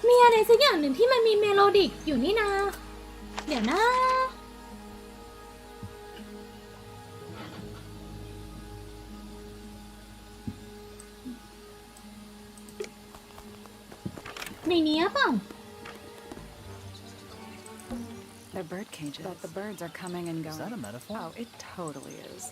มีอะไรสักอย่างหนึ่งที่มันมีเมโลดิกอยู่นี่นา เดี๋ยวนะ ในนี้เปล่า They're bird cages. But the birds are coming and going. Is that a metaphor? Oh, it totally is.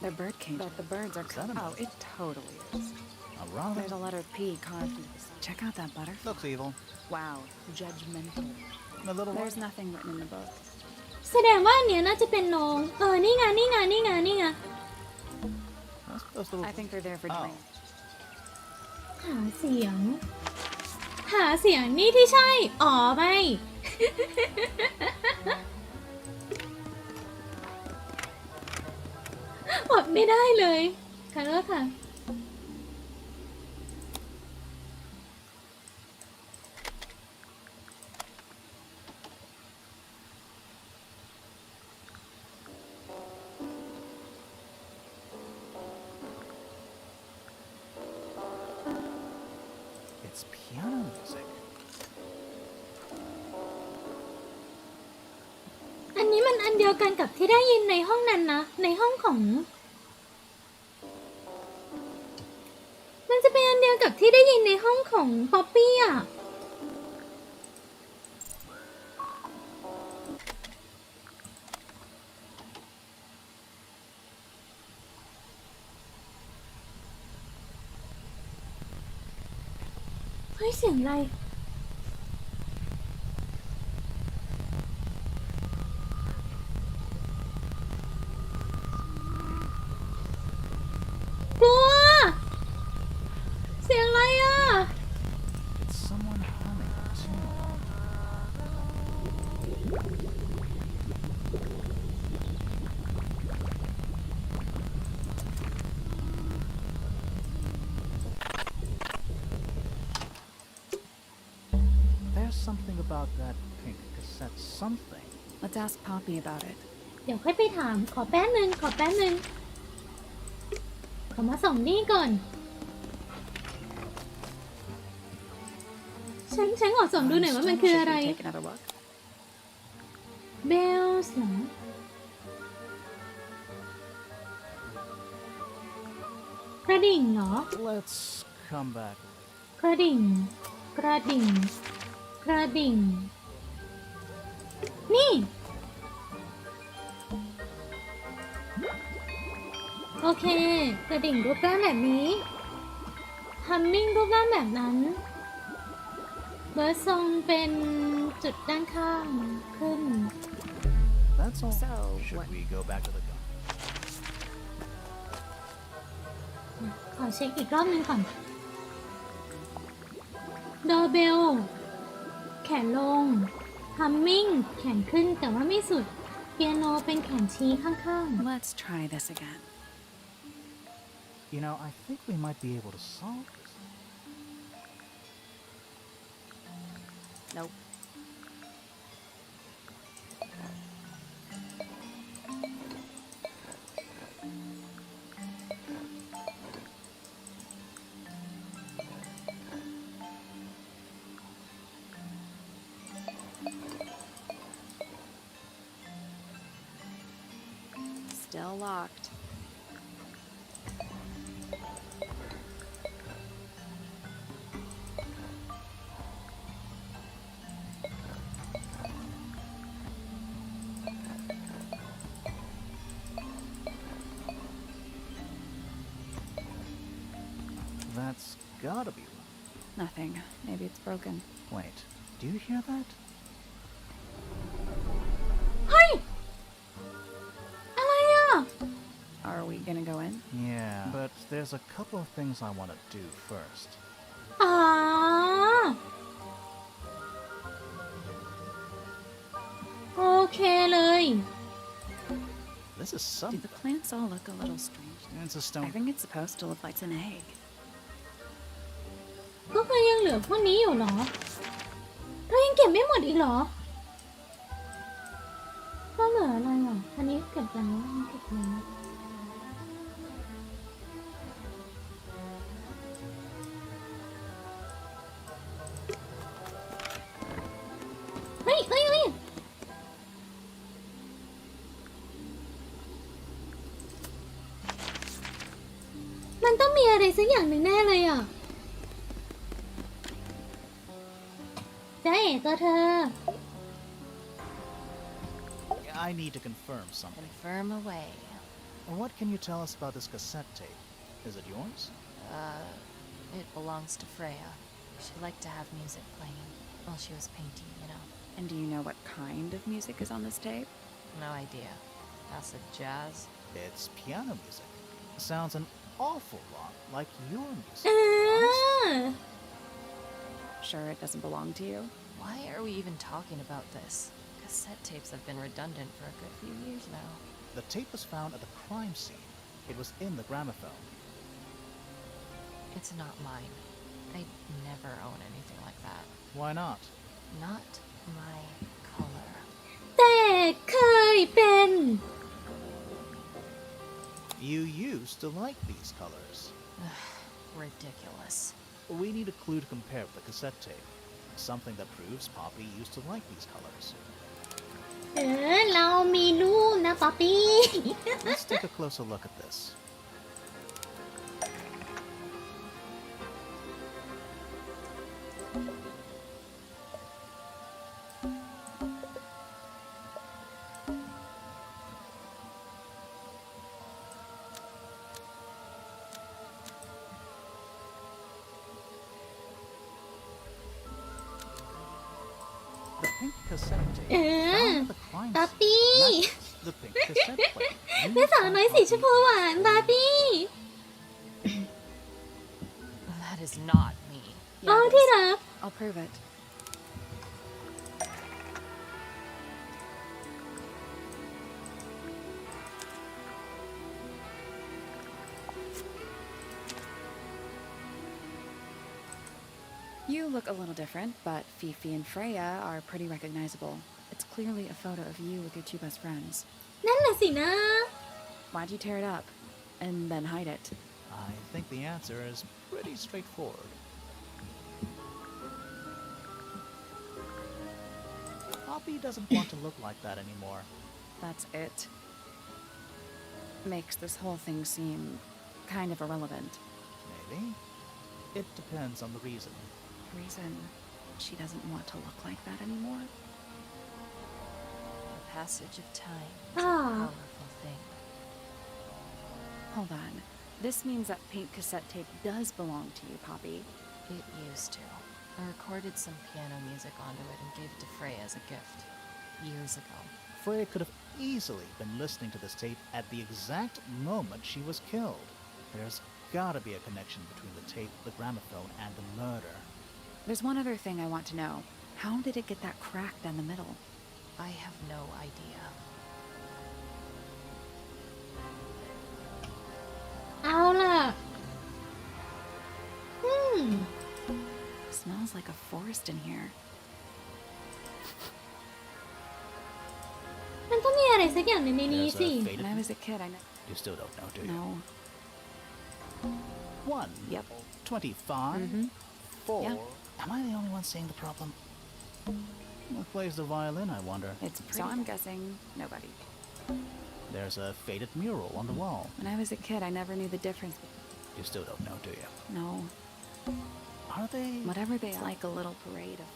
They're bird cages. But the birds are coming. Oh, it totally is. A robin? There's a letter P carved into the side. Check out that butterfly. Looks evil. Wow, judgmental. A little more. There's nothing written in the book. แสดงว่าอันเนี้ยน่าจะเป็นน้อง นี่ไง นี่ไง นี่ไง นี่ไง That's those little... I think they're there for Oh. dreams. หาเสียง หาเสียงนี่ที่ใช่ อ๋อไม่ อดไม่ได้เลยค่ะเลิกค่ะ It's piano music. อันนี้มันอันเดียวกันกับที่ได้ยินในห้องนั้นนะ ในห้องของ มันจะเป็นอันเดียวกับที่ได้ยินในห้องของป๊อปปี้อ่ะ เฮ้ย เสียงอะไร กลัว เสียงอะไรอ่ะ It's someone humming a tune. There's something about that pink cassette. Something. Let's ask Poppy about it. เดี๋ยวค่อยไปถาม ขอแป๊บนึง ขอแป๊บนึง ขอมาส่องนี่ก่อน ฉันขอส่องดูหน่อยว่ามันคืออะไร Should we take another look? Bells เหรอ กระดิ่งเหรอ Let's come back. กระดิ่ง กระดิ่ง กระดิ่ง นี่ โอเค กระดิ่งรูปร่างแบบนี้ ฮัมมิ่งรูปร่างแบบนั้น เบอร์ทรงเป็นจุดด้านข้างขึ้น That's all. So, Should what- we go back to the gun? ขอเช็คอีกรอบนึงก่อน ดอเบลแขนลงฮัมมิ่งแขนขึ้นแต่ว่าไม่สุดเปียโนเป็นแขนชี้ข้าง Let's try this again. You know, I think we might be able to solve this. Nope. Still locked. That's gotta be... Nothing. Maybe it's broken. Wait, do you hear that? ๆเฮ้ยอะไรอ่ะ Are we gonna go in? Yeah, but there's a couple of things I want to do first. อ๋อโอเคเลย This is Do some... the plants all look a little strange? It's a I stone... think it's supposed to look like an egg. ก็คือยังเหลือพวกนี้อยู่เหรอเธอยังเก็บไม่หมดอีกเหรอก็เหลืออะไรอ่ะอันนี้เก็บแล้วอันนี้เก็บแล้วเฮ้ยเฮ้ยเฮ้ยมันต้องมีอะไรสักอย่างหนึ่งแน่เลยอ่ะเจ๊ตัวเธอ I need to confirm something. Confirm away. What can you tell us about this cassette tape? Is it yours? It belongs to Freya. She liked to have music playing while she was painting, you know. And do you know what kind of music is on this tape? No idea. Acid jazz? It's piano music. Sounds an awful lot like your music. อ่า Sure it doesn't belong to you? Why are we even talking about this? Cassette tapes have been redundant for a good few years now. The tape was found at the crime scene. It was in the gramophone. It's not mine. I'd never own anything like that. Why not? Not my color. แต่เคยเป็น You used to like these colors. Ridiculous. We need a clue to compare with the cassette tape. Something that proves Poppy used to like these colors. เรามีลูกนะป๊อปปี้ Let's take a closer look at this. The pink cassette tape found at the crime ป๊อป scene ปี้ matches the pink cassette player แม่ used สาว by น้อยสีชม Poppy พูหวานป๊อปปี้ That is not me. อ๋อ it ที่ is. รัก I'll prove it. You look a little different, but Fifi and Freya are pretty recognizable. It's clearly a photo of you with your two best friends. นั่นน่ะสินะ Why'd you tear it up? And then hide it? I think the answer is pretty straightforward. Poppy doesn't want to look like that anymore. That's it. Makes this whole thing seem kind of irrelevant. Maybe. It depends on the reason. Reason she doesn't want to look like that anymore? The passage of time is a Ah. powerful thing. Hold on. This means that pink cassette tape does belong to you, Poppy. It used to. I recorded some piano music onto it and gave it to Freya as a gift. Years ago. Freya could have easily been listening to this tape at the exact moment she was killed. There's gotta be a connection between the tape, the gramophone, and the murder. There's one other thing I want to know. How did it get that crack down the middle? I have no idea. เอาล่ะ Smells like a forest in here. มันต้องมีอะไรสักอย่างในนี้ There's สิ a When faded. I was a kid, I never... You still don't know, do you? No. 1. Yep. 25. Mhm. 4. Yeah. Am I the only one seeing the problem? Who plays the violin, I wonder? It's pretty... So I'm guessing nobody. There's a faded mural on the wall. When I was a kid, I never knew the difference. You still don't know, do you? No. Are they? Whatever they are, like a little parade of...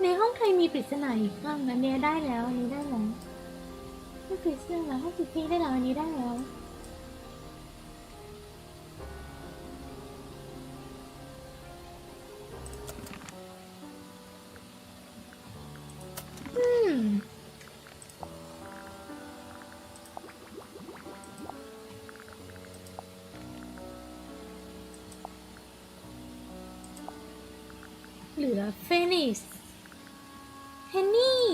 ในห้องใครมีปริศนาอีกบ้างอันนี้ได้แล้วอันนี้ได้แล้วห้องปริศนาห้องสุดที่ได้แล้วอันนี้ได้แล้วเหลือเฟนิสเฮนนี่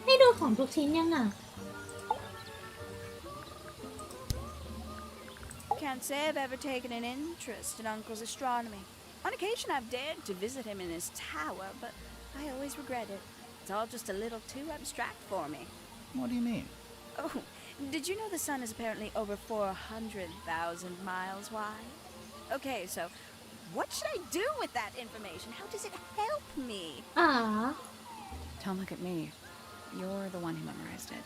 ให้ดูของทุกชิ้นยังอ่ะ Can't say I've ever taken an interest in Uncle's astronomy. On occasion, I've dared to visit him in his tower, but I always regret it. It's all just a little too abstract for me. What do you mean? Oh, did you know the sun is apparently over 400,000 miles wide? Okay, so what should I do with that information? How does it help me? อ่า Don't look at me. You're the one who memorized it.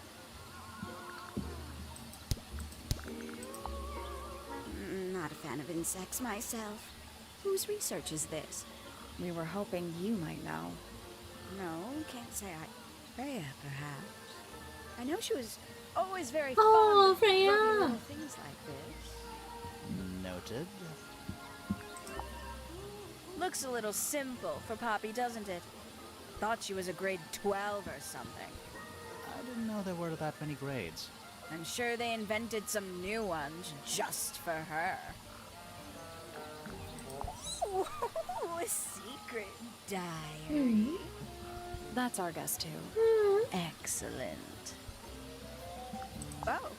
Not a fan of insects myself. Whose research is this? We were hoping you might know. No, can't say I... Freya, perhaps. I know she was always very Oh, fond of Freya. working little things like this. Noted. Looks a little simple for Poppy, doesn't it? Thought she was a grade 12 or something. I didn't know there were that many grades. I'm sure they invented some new ones just for her. Ooh, a secret diary. That's our guess too. Excellent. Oh,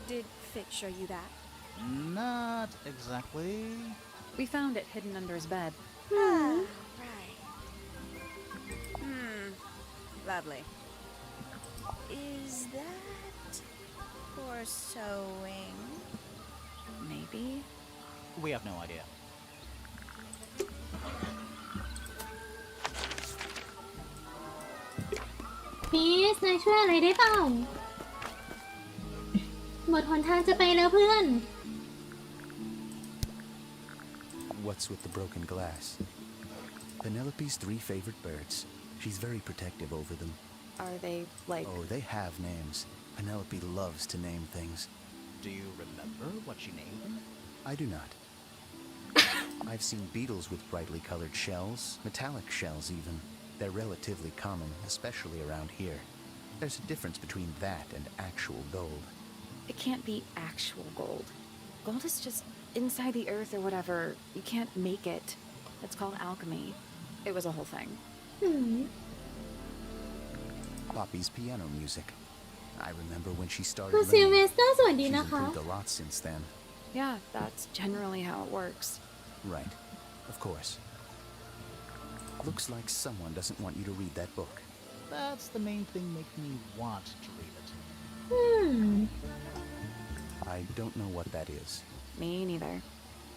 did Fitch show you that? Not exactly. We found it hidden under his bed. Ah, right. Lovely. Is that for sewing? Maybe? We have no idea. พีชนายช่วยอะไรได้เปล่าหมดหนทางจะไปแล้วเพื่อน What's with the broken glass? Penelope's 3 favorite birds. She's very protective over them. Are they like... Oh, they have names. Penelope loves to name things. Do you remember what she named them? I do not. I've seen beetles with brightly colored shells, metallic shells even. They're relatively common, especially around here. There's a difference between that and actual gold. It can't be actual gold. Gold is just inside the earth or whatever. You can't make it. It's called alchemy. It was a whole thing. Poppy's piano music. I remember when she started คุณซิล learning. เวสเตอร์สวัสดี She's นะคะ improved a lot since then. Yeah, that's generally how it works. Right. Of course. Looks like someone doesn't want you to read that book. That's the main thing making me want to read it. I don't know what that is. Me neither.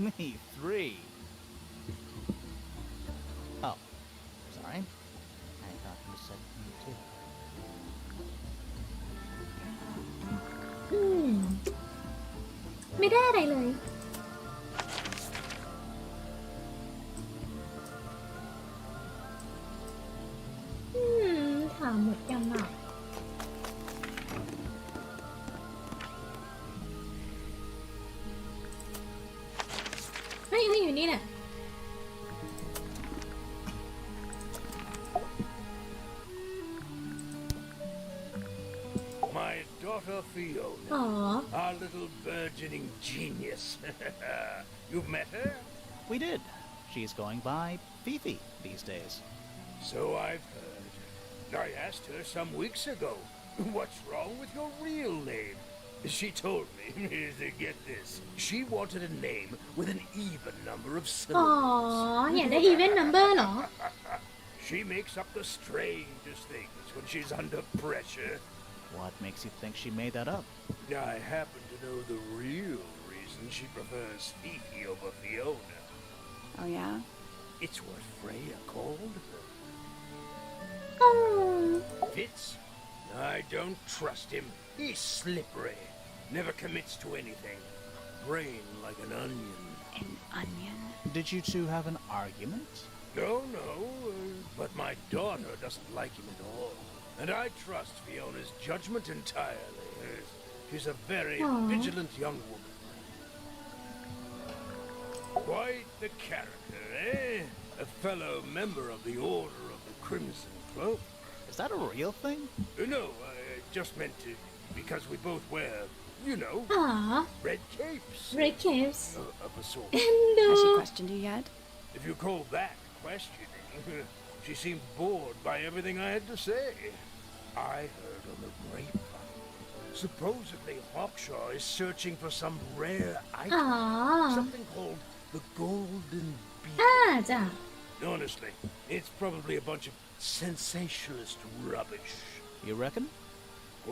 Me 3. Oh, sorry. I thought you said me too. ไม่ได้อะไรเลย ถามหมดยังอ่ะ A daughter Fiona, อ๋อ our little burgeoning genius. You've met her? We did. She's going by Fifi these days. So I've heard. I asked her some weeks ago, what's wrong with your real name? She told me, get this, she wanted a name with an even number of อ๋อ syllables. อยากได้ even number เหรอ She makes up the strangest things when she's under pressure. What makes you think she made that up? I happen to know the real reason she prefers Fifi over Fiona. Oh, yeah? It's what Freya called her. อ๋อ Fitz? I don't trust him. He's slippery. Never commits to anything. Brain like an onion. An onion? Did you two have an argument? No, but my daughter doesn't like him at all. And I trust Fiona's judgment entirely. She's a very vigilant young woman. Quite the character, eh? A fellow member of the Order of the Crimson Cloak. Is that a real thing? No, I just meant to, because we both wear, you know, อ๋อ red capes. red caves Of a sort. เอ็นดู Has she questioned you yet? If you call that questioning, she seemed bored by everything I had to say. I heard on the grapevine. Supposedly Hawkshaw is searching for some rare อ๋อ item, something called the Golden อ่า Beetle. จ้ะ Honestly, it's probably a bunch of sensationalist rubbish. You reckon?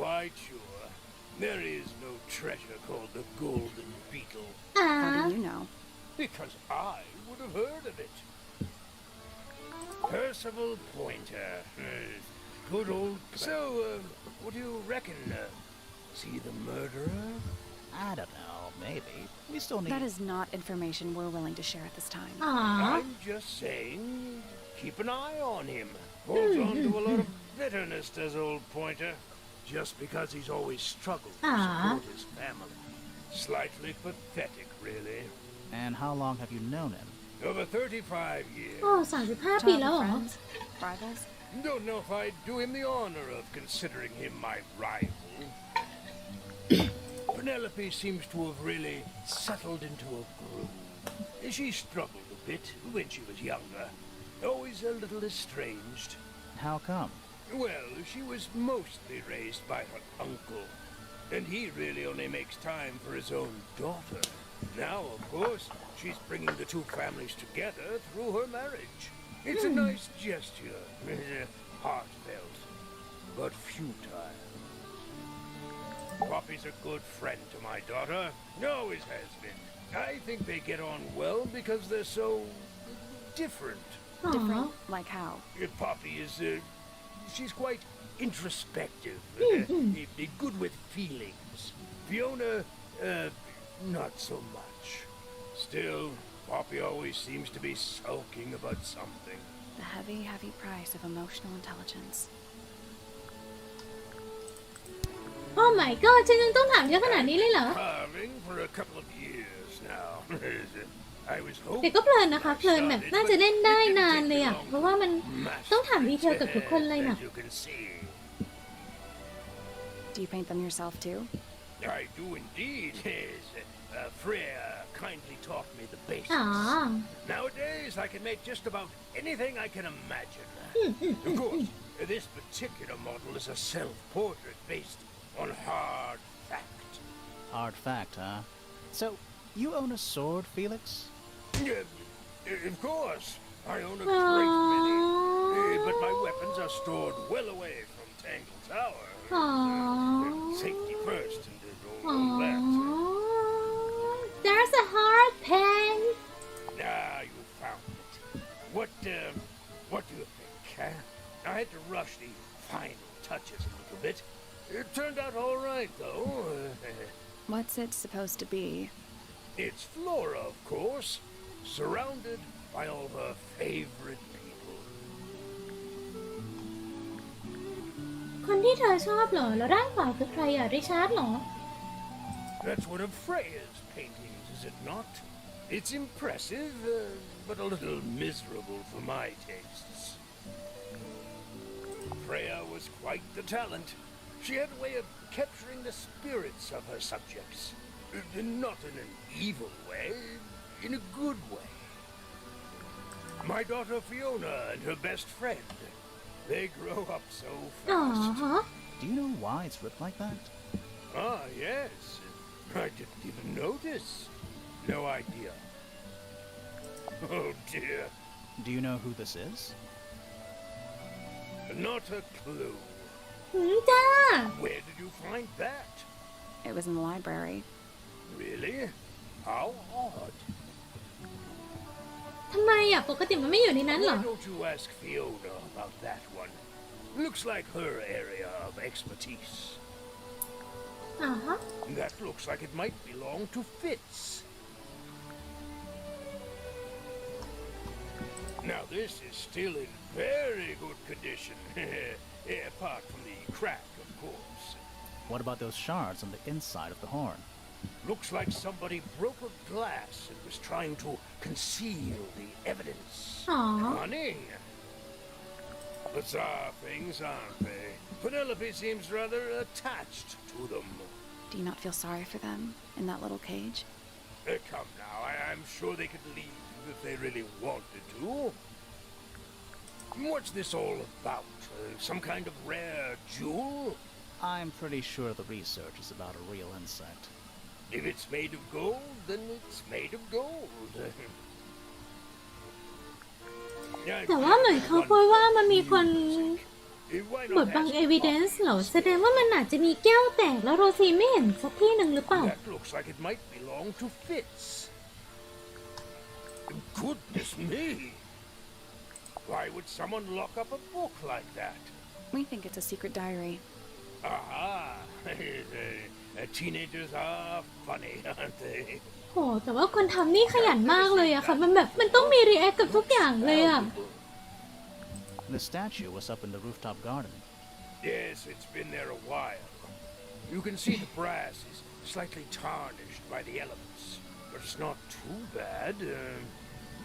Quite sure. There is no treasure called the Golden Beetle. อ่า How do you know? Because I would have heard of it. Percival Pointer. Good old... So, what do you reckon? Is he the murderer? I don't know. Maybe. We still need... That is not information we're willing to share at this time. อ๋อ I'm just saying, keep an eye on him. Holds on to a lot of bitterness, does old Pointer. Just because he's always struggled to support his family. Slightly pathetic, really. And how long have you known him? Over 35 years. โอ้35 ปีแล้วเหรอ Friends? Rivals? Don't know if I'd do him the honor of considering him my rival. Penelope seems to have really settled into a groove. She struggled a bit when she was younger. Always a little estranged. How come? Well, she was mostly raised by her uncle. And he really only makes time for his own daughter. Now, of course, she's bringing the two families together through her marriage. It's a nice gesture. Heartfelt, but futile. Poppy's a good friend to my daughter. Always has been. I think they get on well because they're so different. Different? Like how? Poppy is, she's quite introspective, good with feelings. Fiona, not so much. Still, Poppy always seems to be sulking about something. The heavy, heavy price of emotional intelligence. Oh my god ฉันยังต้องถามเยอะขนาดนี้เลยเหรอ Carving for a couple of years now. I was แต่ hoping ก็เพลินนะคะ เพลินแบบน่าจะเล่นได้นานเลยอ่ะ เพราะว่ามันต้องถามดีเทลกับทุกคนเลยน่ะ as you can see. Do you paint them yourself too? I do indeed. Freya kindly taught me the basics. อ๋อ Nowadays, I can make just about anything I can imagine. Of course, this particular model is a self-portrait based on hard fact. Hard fact, huh? So, you own a sword, Felix? Of course, I own a great many. But my weapons are stored well away from Tangle Tower. Safety first and all that. There's a hard pen Ah, you found it. What do you think, huh? I had to rush the final touches a little bit. It turned out all right, though. What's it supposed to be? It's Flora, of course, surrounded by all her favorite people. คนที่เธอชอบเหรอ แล้วด้านขวาคือใครอ่ะ ริชาร์ดเหรอ That's one of Freya's paintings, is it not? It's impressive, but a little miserable for my tastes. Freya was quite the talent. She had a way of capturing the spirits of her subjects. Not in an evil way, in a good way. My daughter Fiona and her best friend, they grow up so อ๋อ fast. ฮะ Do you know why it's ripped like that? Ah, yes. I didn't even notice. No idea. Oh dear. Do you know who this is? Not a clue. จ้า Where did you find that? It was in the library. Really? How odd. ทำไมอ่ะปกติมันไม่อยู่ในนั้นเหรอ Why don't you ask Fiona about that one? Looks like her area of expertise. อ๋อฮะ That looks like it might belong to Fitz. Now this is still in very good condition. Apart from the crack, of course. What about those shards on the inside of the horn? Looks like somebody broke a glass and was trying to conceal the evidence. อ๋อ Cunning. Bizarre things, aren't they? Penelope seems rather attached to them. Do you not feel sorry for them in that little cage? Come now, I'm sure they could leave if they really wanted to. What's this all about? Some kind of rare jewel? I'm pretty sure the research is about a real insect. If it's made of gold, then it's made of gold. แต่ว่าเหมือนเขาพูดว่ามันมีคนบดบัง evidence เหรอแสดงว่ามันอาจจะมีแก้วแตกแล้วโรซีไม่เห็นสักที่หนึ่งหรือเปล่า That looks like it might belong to Fitz. Goodness me! Why would someone lock up a book like that? We think it's a secret diary. Aha! Teenagers are funny, aren't they? โหแต่ว่าคนทำนี่ขยันมากเลยอะค่ะมันแบบมันต้องมี react กับทุกอย่างเลยอะ The statue was up in the rooftop garden. Yes, it's been there a while. You can see the brass is slightly tarnished by the elements, but it's not too bad.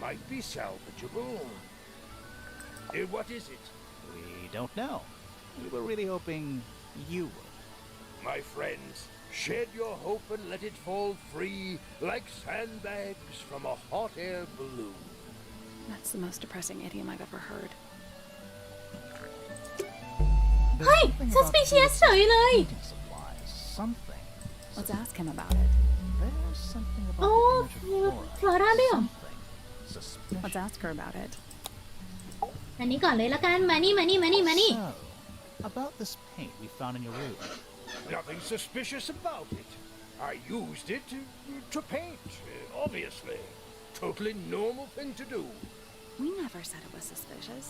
Might be salvageable. What is it? We don't know. We were really hoping you would. My friends, shed your hope and let it fall free like sandbags from a hot air balloon. That's the most depressing idiom I've ever heard. เฮ้ย suspicious เฉยเลย Painting supplies. Something. Let's ask him about it. There's something about Oh, the image of Flora. Flora ด้วยเหรอ Something suspicious. Let's ask her about it. อันนี้ก่อนเลยละกันมานี่ So, about this paint we found in your room. Nothing suspicious about it. I used it to paint, obviously. Totally normal thing to do. We never said it was suspicious.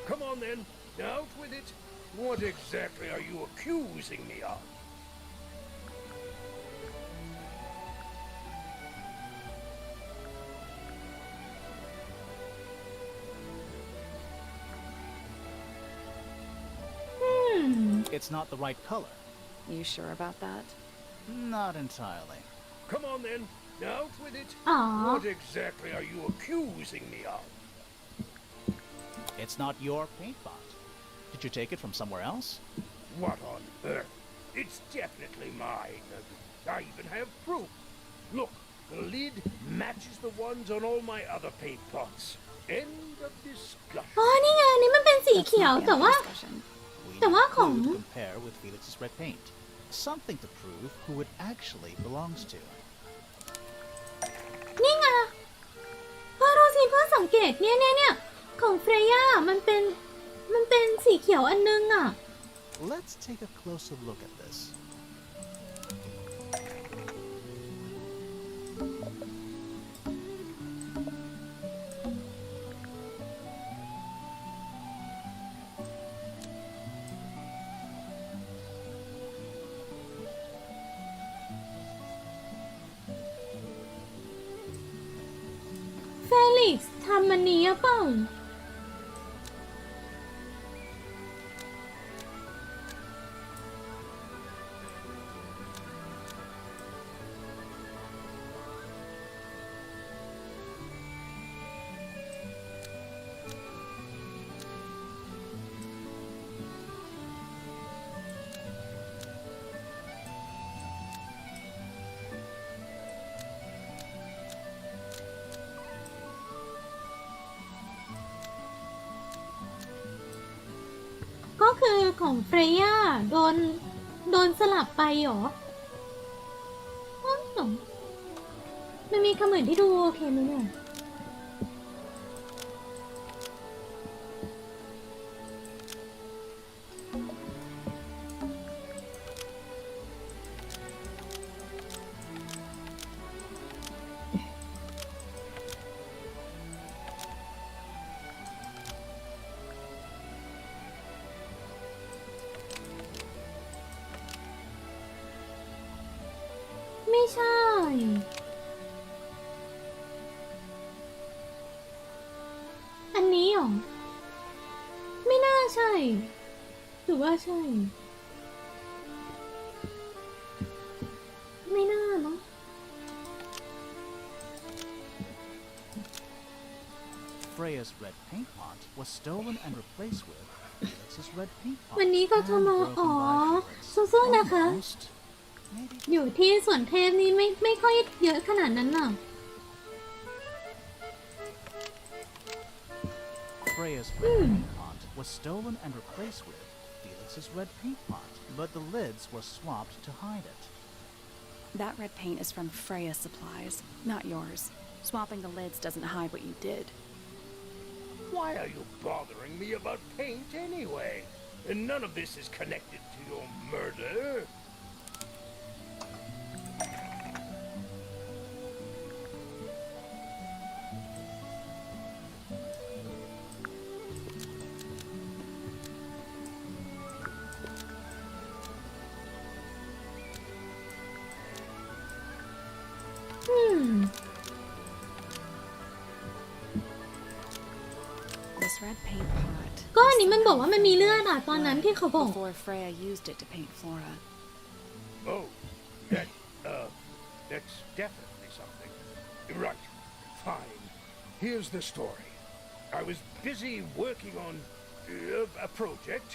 Come on then, out with it. What exactly are you accusing me of? It's not the right color. You sure about that? Not entirely. Come on then, out with it. อ๋อ What exactly are you accusing me of? It's not your paint pot. Did you take it from somewhere else? What on earth? It's definitely mine. I even have proof. Look, the lid matches the ones on all my other paint pots. End of discussion. อ๋อนี่ไงอันนี้มันเป็นสี Let's เขียว not be แต่ in ว่า discussion. Weแต่ว่าของ need to compare with Felix's red paint. Something to prove who it actually belongs to. นี่ไงพอโรซีเพิ่งสังเกตเนี่ยของเฟรย่ามันเป็นสีเขียวอันนึงอะ Let's take a closer look at this. Felix ทำมันนี้หรือเปล่า It ก็คือของเฟรย่าโดนสลับไปเหรออ้าวมันมีคำอื่นที่ดูโอเคไหมเนี่ยไม่ใช่ อันนี้หรอ ไม่น่าใช่ หรือว่าใช่ ไม่น่าเนาะ Freya's red paint pot was stolen and replaced with Felix's red paint pot. วันนี้ก็ทมอ๋อ สู้ๆนะคะ Almost. Maybe อยู่ที่สวนเทพนี่ไม่ค่อยเยอะขนาดนั้นน่ะ Freya's red paint pot was stolen and replaced with Felix's red paint pot, but the lids were swapped to hide it. That red paint is from Freya's supplies, not yours. Swapping the lids doesn't hide what you did. Why are you bothering me about paint anyway? And none of this is connected to your murder. This red paint pot. ก็อันนี้มันบอกว่ามันมีเลือดอ่ะตอนนั้นที่เขาบอก Before Freya used it to paint Flora. Oh, that's definitely something. Right, fine. Here's the story. I was busy working on a project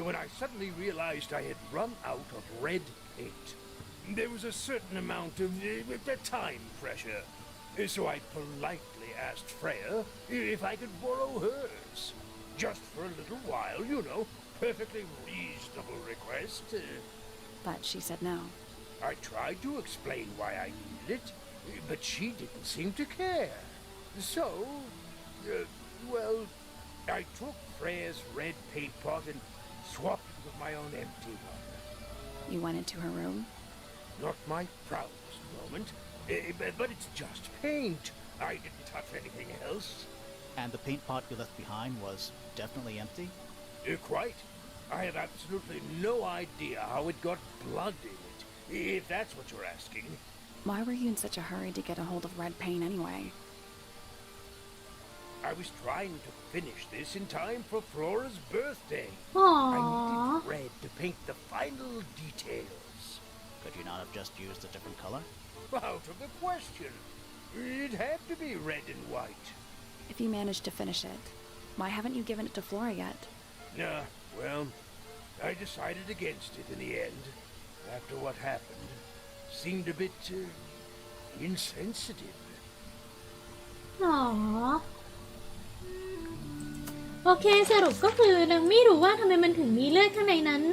when I suddenly realized I had run out of red paint. There was a certain amount of time pressure, so I politely asked Freya if I could borrow hers. Just for a little while, you know. Perfectly reasonable request. But she said no. I tried to explain why I needed it, but she didn't seem to care. So, well, I took Freya's red paint pot and swapped it with my own empty one. You went into her room? Not my proudest moment, but it's just paint. I didn't touch anything else. And the paint pot you left behind was definitely empty? Quite. I have absolutely no idea how it got blood in it, if that's what you're asking. Why were you in such a hurry to get a hold of red paint anyway? I was trying to finish this in time for Flora's birthday. Aww. I needed red to paint the final details. Could you not have just used a different color? Out of the question. It had to be red and white. If you managed to finish it, why haven't you given it to Flora yet? Well, I decided against it in the end. After what happened, seemed a bit insensitive. อ๋อ โอเคสรุปก็คือนางไม่รู้ว่าทำไมมันถึงมีเลือดข้างในนั้น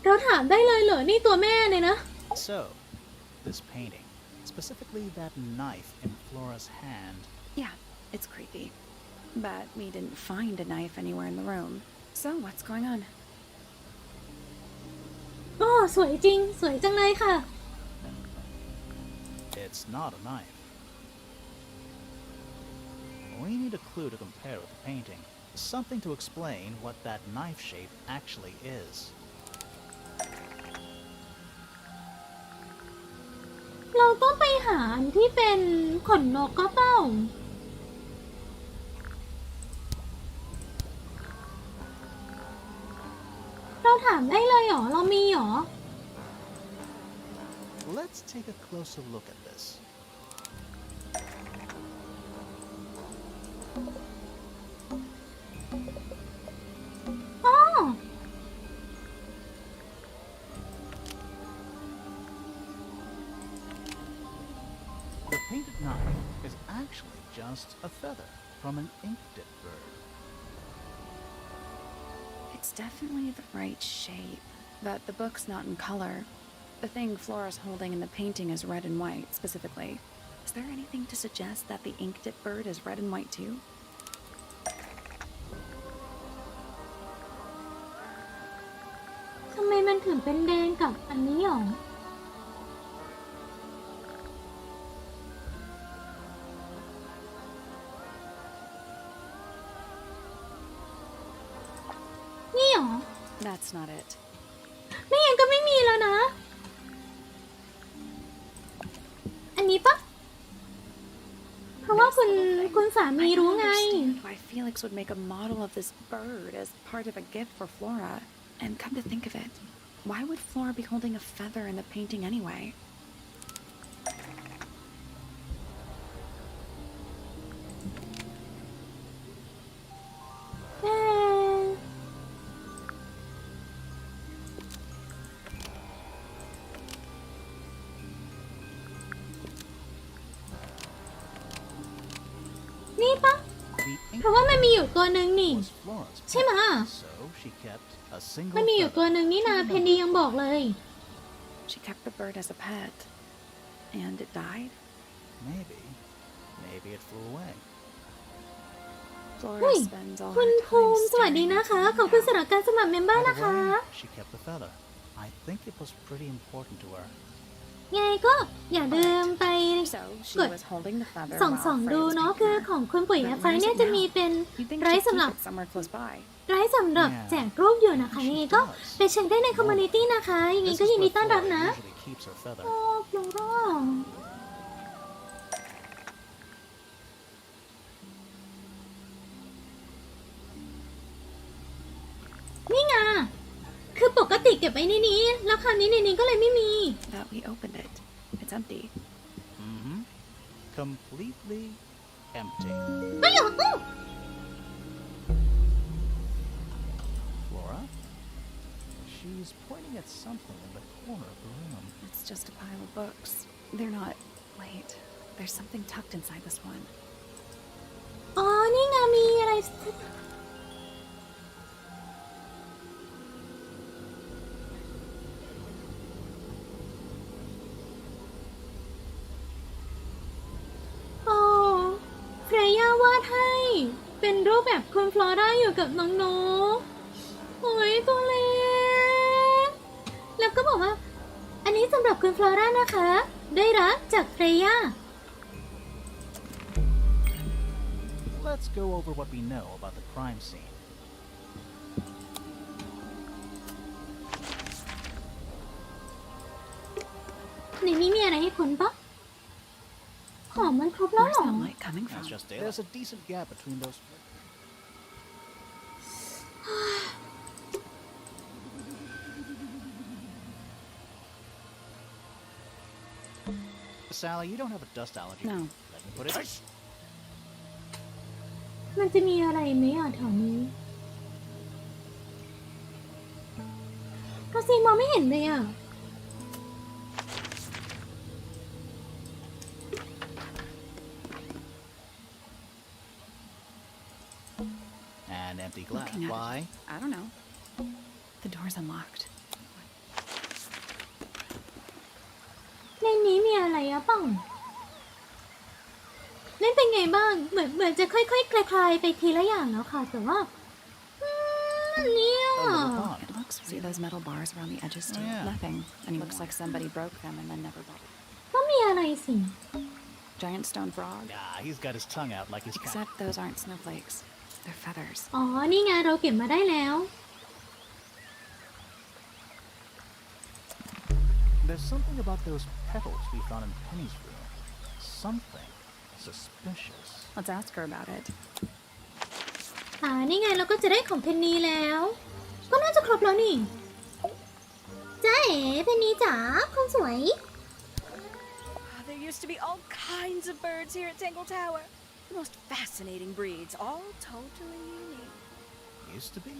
เราถามได้เลยเหรอ นี่ตัวแม่เลยนะ So, this painting, specifically that knife in Flora's hand. Yeah, it's creepy. But we didn't find a knife anywhere in the room. So what's going on? อ๋อสวยจริง สวยจังเลยค่ะ It's not a knife. We need a clue to compare with the painting. Something to explain what that knife shape actually is. เราต้องไปหาอันที่เป็นขนนกก็เปล่า เราถามได้เลยเหรอ เรามีเหรอ Let's take a closer look at this. Oh. The painted knife is actually just a feather. from an ink-dip bird. It's definitely the right shape, but the book's not in color. The thing Flora's holding in the painting is red and white, specifically. Is there anything to suggest that the ink-dip bird is red and white too? ทำไมมันถึงเป็นแดงกับอันนี้หรอนี่หรอ That's not it. ไม่งั้นก็ไม่มีแล้วนะ อันนี้ปะเพราะว่าคุณสามี I รู้ don't ไง understand why Felix would make a model of this bird as part of a gift for Flora. And come to think of it, why would Flora be holding a feather in the painting anyway? เอ๊ะนี่ปะ The เพราะว่ามันมีอยู่ตัวหนึ่งนี่ was Flora's ใช่ไหม pet, so she kept a มัน single มีอยู่ตัว feather. หนึ่งนี่นะเพนนียังบอกเลย She kept the bird as a pet. And it died? Maybe it flew away. Flora เฮ้ย spends all คุณ her ภู time มิสวัสดี staring นะ at คะ the ขอบคุณ window. สำหรับการสมัครเมมเบอ By ร์ the นะคะ way, she kept the feather. I think it was pretty important to her. ไงก็อย่าลืมไป So she Good. was holding the feather ส่อง while ดู Freya was เนาะ taking คือ her. ของคุณปุ๋ยไฟเนี่ยจะมีเป็น You'd think ไร้ she'd สำ keep หรับ it somewhere close by. ไร้สำหรับแจกรูปอยู่นะคะยังไงก็ไปเช็คได้ในคอมมูนิตี้นะคะยังไง This ก็ is ยินดี where ต้อนรับ Flora นะ usually keeps her feather. โอ้ฟลอร่านี่ไงคือปกติเก็บไว้ในนี้แล้วคราวนี้ในนี้ก็เลยไม่มี That we opened it. It's empty. Mm-hmm. Completely empty. ไม่หรอก Flora? She's pointing at something in the corner of the room. It's just a pile of books. They're not... Wait. There's something tucked inside this one. อ๋อนี่ไงมีอะไรอ๋อเฟรย่าวาดให้เป็นรูปแบบคุณฟลอร่าอยู่กับน้องนกโอ้ยตัวเล็กแล้วก็บอกว่าอันนี้สำหรับคุณฟลอร่านะคะได้รับจากเฟรย่า Let's go over what we know about the crime scene. ในนี้มีอะไรให้ค้นปะของมันครบแล้ว Where's เหรอ that light coming from? That's just it. There's a decent gap between those. Sally, you don't have a dust allergy. No. Let me put it. มันจะมีอะไรไหมอ่ะแถวนี้ก็ซีมองไม่เห็นเลยอ่ะ An empty glass. Looking at it. Why? I don't know. The door's unlocked. ในนี้มีอะไรอ่ะปังเล่นเป็นไงบ้างเหมือนจะค่อยๆคลายๆไปทีละอย่างแล้วค่ะแต่ว่าเนี่ย A little pond. It looks... See those metal bars around the edges too? Oh, yeah. Nothing. Looks like somebody broke them and then never bothered. ก็มีอะไรสิ Giant stone frog? Ah, he's got his tongue out like his cat. Except those aren't snowflakes. They're feathers. อ๋อนี่ไงเราเก็บมาได้แล้ว There's something about those petals we found in Penny's room. Something suspicious. Let's ask her about it. นี่ไงเราก็จะได้ของเพนนีแล้ว ก็น่าจะครบแล้วนี่จ้าเอ๋เพนนีจ๋าคนสวย There used to be all kinds of birds here at Tangle Tower. The most fascinating breeds, all totally unique. Used to be.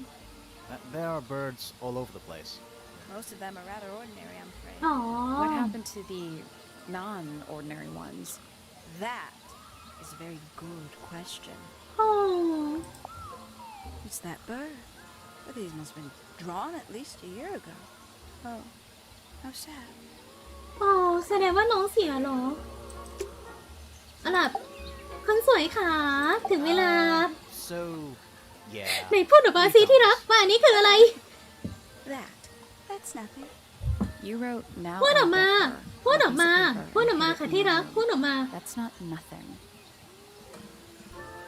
There are birds all over the place. Most of them are rather ordinary, I'm afraid. อ๋อ What happened to the non-ordinary ones? That is a very good question. Oh. It's that bird. But these must have been drawn at least a year ago. Oh, how sad. อ๋อแสดงว่าน้องเสียเหรอเอาล่ะคนสวยค่ะถึงเวลา So, yeah. ไหนพูดออกมาสิที่รักว่าอันนี้คืออะไร That's nothing. You wrote now. พูดออกมา on paper, พูดออกมา on a piece of paper, พูดออก and มา hid it ค่ะ in ที่ your รัก room. พูดออกมา That's not nothing.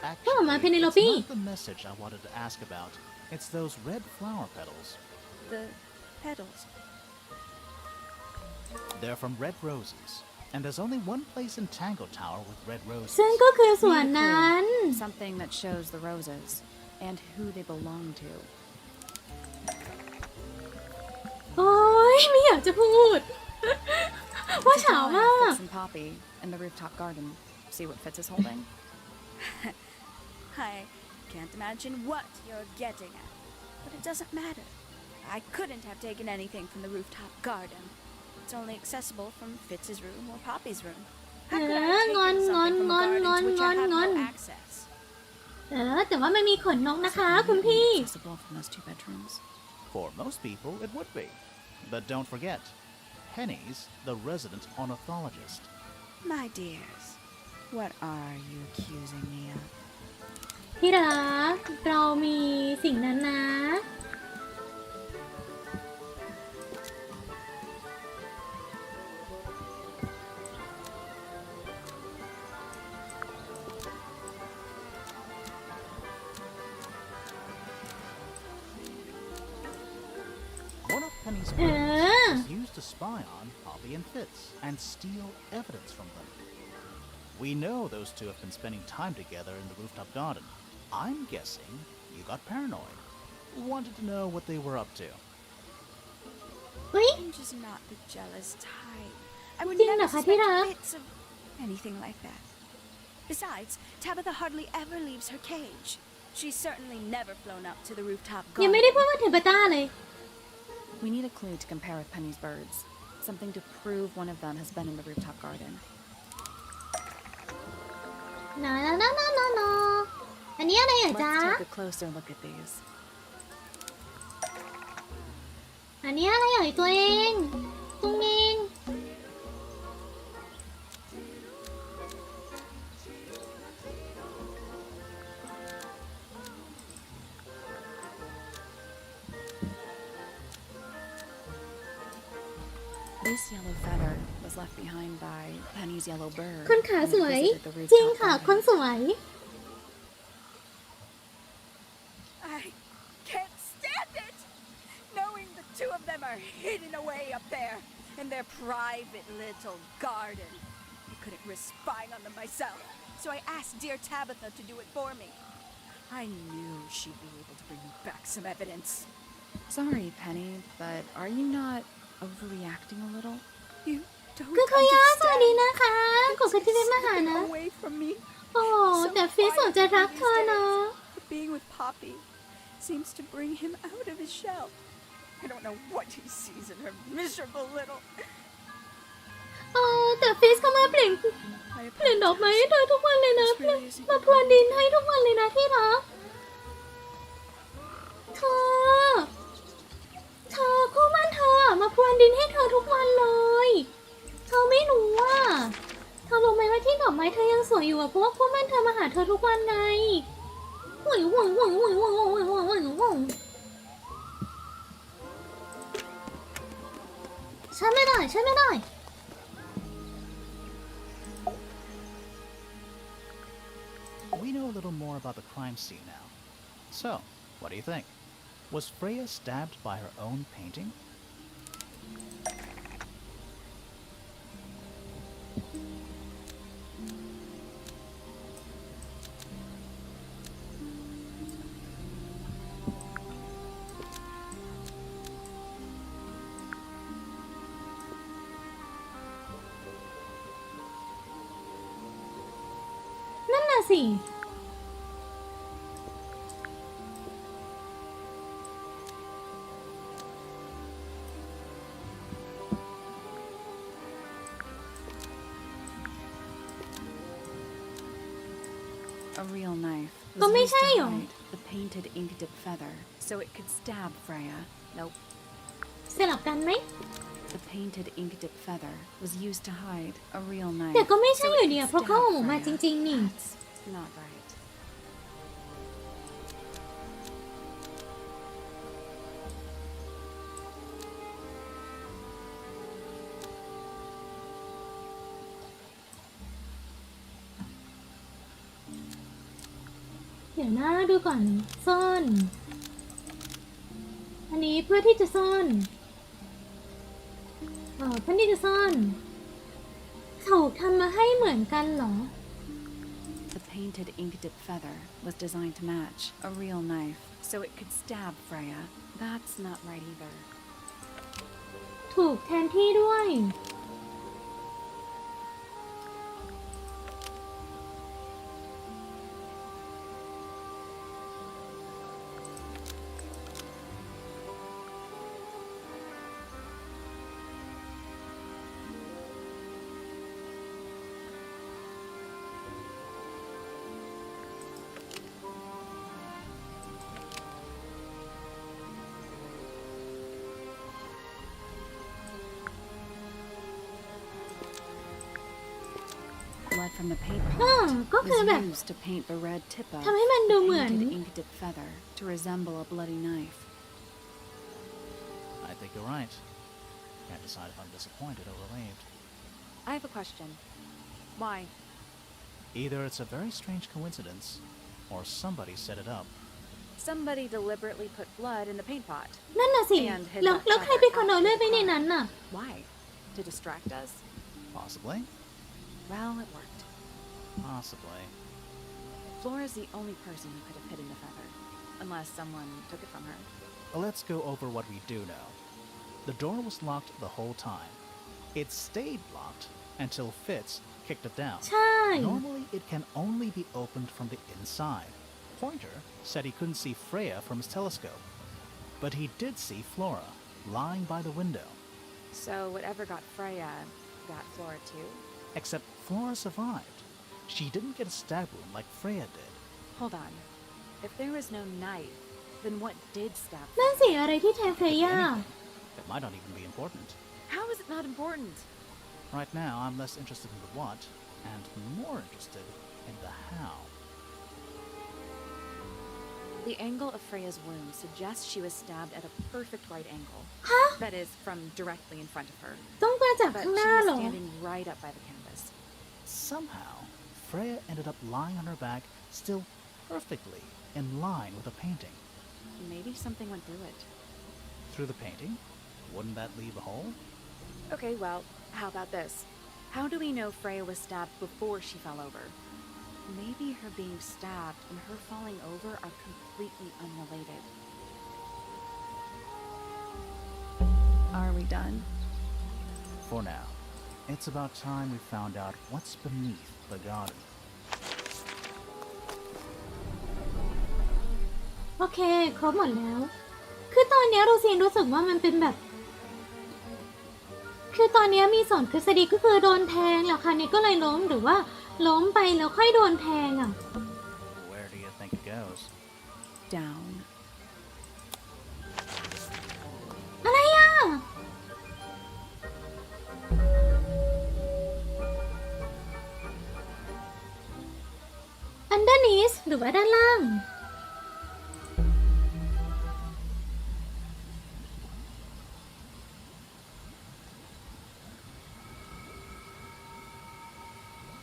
Oh, my Actually, Penelope. it's not the message I wanted to ask about. It's those red flower petals. The petals. They're from red roses. And there's only one place in Tangle Tower with red roses. ซึ่งก็คือสวน Need a นั้น clue. Something that shows the roses and who they belong to. โอ้ยไม่อยากจะพูด ว่า It's a เฉา drawing มา of ก Fitz and Poppy in the rooftop garden. See what Fitz is holding? I can't imagine what you're getting at. But it doesn't matter. I couldn't have taken anything from the rooftop garden. It's only accessible from Fitz's room or Poppy's room. How could I have taken something from a garden to which I have no access? แต่ว่ามันมีขนนกนะคะคุณพี่ Accessible from those two bedrooms. For most people, it would be. But don't forget, Penny's the resident ornithologist. My dears, what are you accusing me of? ที่รักเรามีสิ่งนั้นนะ One of Penny's เอ birds อ was used to spy on Poppy and Fitz and steal evidence from them. We know those two have been spending time together in the rooftop garden. I'm guessing you got paranoid. Wanted to know what they were up to. เฮ้ย I'm just not the jealous type. I would จริง never เหรอคะที่ suspect รัก bits of anything like that. Besides, Tabitha hardly ever leaves her cage. She's certainly never flown up to the rooftop ยังไม่ได้ garden. พูดว่าเทปต้าเลย We need a clue to compare with Penny's birds. Something to prove one of them has been in the rooftop garden. นอันนี้อะไรอ่ะ Let's จ๊ะ take a closer look at these. อันนี้อะไรอ่ะตัวเองตุ้งเอง This yellow feather was left behind by Penny's yellow bird. คนขา when ส it วย visited the จริง rooftop ค่ะ garden. คนสวย I can't stand it! Knowing the two of them are hidden away up there in their private little garden. I couldn't risk spying on them myself, so I asked dear Tabitha to do it for me. I knew she'd be able to bring me back some evidence. Sorry, Penny, but are you not overreacting a little? You don't คือเขาย่าสวัสดี understand. นะคะขอบคุณที่ได้มาหา Keeping นะ away from me โอ้แต่ฟิสสนจะรักเธอนะ but being with Poppy seems to bring him out of his shell. I don't know what he sees in her miserable little. โอ้แต่ฟิสเขามาเปลี่ยน I เปลี่ยนดอกไม้ให้เธอทุกวันเลยนะ This really isn't มาพรวนดินให้ทุกวันเลยนะที่รักเธอคู่มั่นเธอมาพรวนดินให้เธอทุกวันเลย เธอไม่รู้ว่าเธอรู้ไหมว่าที่ดอกไม้เธอยังสวยอยู่อะเพราะว่าคู่มั่นเธอมาหาเธอทุกวันไงหวยใช่ไม่ได้ We know a little more about the crime scene now. So, what do you think? Was Freya stabbed by her own painting?นั่นน่ะสิ A real knife ก็ was ไม่ used ใช่ to หรอ hide the painted ink dip feather so it could stab Freya. Nope. สลับกันไหม The painted ink dip feather was used to hide a real knife. แต่ก็ไม่ใช่ so อยู่ it ดี could อะเพราะเขา stab ออกมาจ Freya. ริงๆนี่ That's not right. เดี๋ยวนะดูก่อนซ่อน อันนี้เพื่อที่จะซ่อนเพื่อที่จะซ่อน เขาทำมาให้เหมือนกันเหรอ The painted ink dip feather was designed to match a real knife so it could stab Freya. That's not right either. ถูกแทนที่ด้วย Blood from the paint ก็คือแบบ was used to paint the red tip of ทำให้มันดูเหมือน painted ink dip feather to resemble a bloody knife. I think you're right. Can't decide if I'm disappointed or relieved. I have a question. Why? Either it's a very strange coincidence, or somebody set it up. Somebody deliberately put blood in the paint pot. นั่นน่ะสิ And hid แล้ว that แล้วใครเป็นคน feather เอาเลือด out ไป in ใน the pot. นั้นน่ะ Why? To distract us? Possibly. Well, it worked. Possibly. Flora's the only person who could have hidden the feather, unless someone took it from her. Let's go over what we do know. The door was locked the whole time. It stayed locked until Fitz kicked it down. ใช่ Normally, it can only be opened from the inside. Pointer said he couldn't see Freya from his telescope, but he did see Flora lying by the window. So whatever got Freya got Flora too? Except Flora survived. She didn't get a stab wound like Freya did. Hold on. If there was no knife, then what did stab นั่น Freya? สิอะไรที่แทงเฟย่า It might not even be important. How is it not important? Right now, I'm less interested in the what and more interested in the how. The angle of Freya's wound suggests she was stabbed at a perfect right angle. ฮะ That is, from directly in front of her. ต้องมาจาก But ข้าง she หน้า was เหรอ standing right up by the canvas. Somehow, Freya ended up lying on her back, still perfectly in line with the painting. Maybe something went through it. Through the painting? Wouldn't that leave a hole? Okay, well, how about this? How do we know Freya was stabbed before she fell over? Maybe her being stabbed and her falling over are completely unrelated. Are we done? For now, it's about time we found out what's beneath the garden. โอเคครบหมดแล้ว คือตอนเนี้ยโรซีนรู้สึกว่ามันเป็นแบบ คือตอนเนี้ยมีสองทฤษฎีก็คือโดนแทงแล้วคราวนี้ก็เลยล้มหรือว่าล้มไปแล้วค่อยโดนแทงอ่ะ Where do you think it goes? Down. อะไรอ่ะ underneath หรือว่าด้านล่าง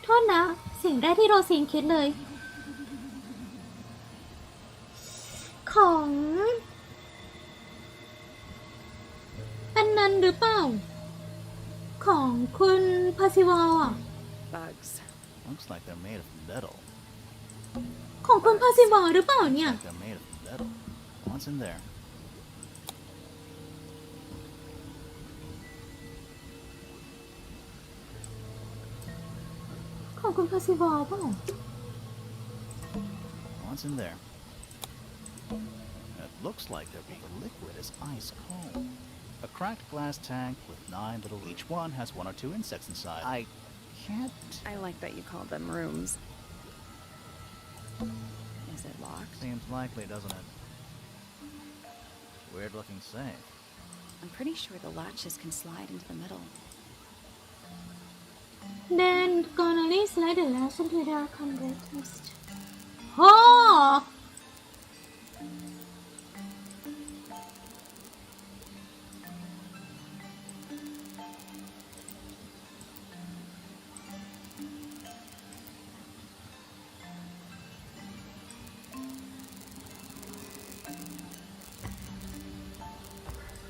โทษนะ สิ่งแรกที่โรซีนคิดเลย ของอันนั้นหรือเปล่า ของคุณพาซิวอลอ่ะ Bugs. Looks like they're made of metal. ของคุณพาซิวอลหรือเปล่าเนี่ย Like they're made of metal. What's in there? ของคุณพาซิวอลเปล่า What's in there? It looks like their liquid is ice cold. A cracked glass tank with 9 little. Each one has 1 or 2 insects inside. I can't. I like that you called them rooms. Is it locked? Seems likely, doesn't it? Weird looking safe. I'm pretty sure the latches can slide into the middle. Then gonna slide the latch into the convertist. Oh!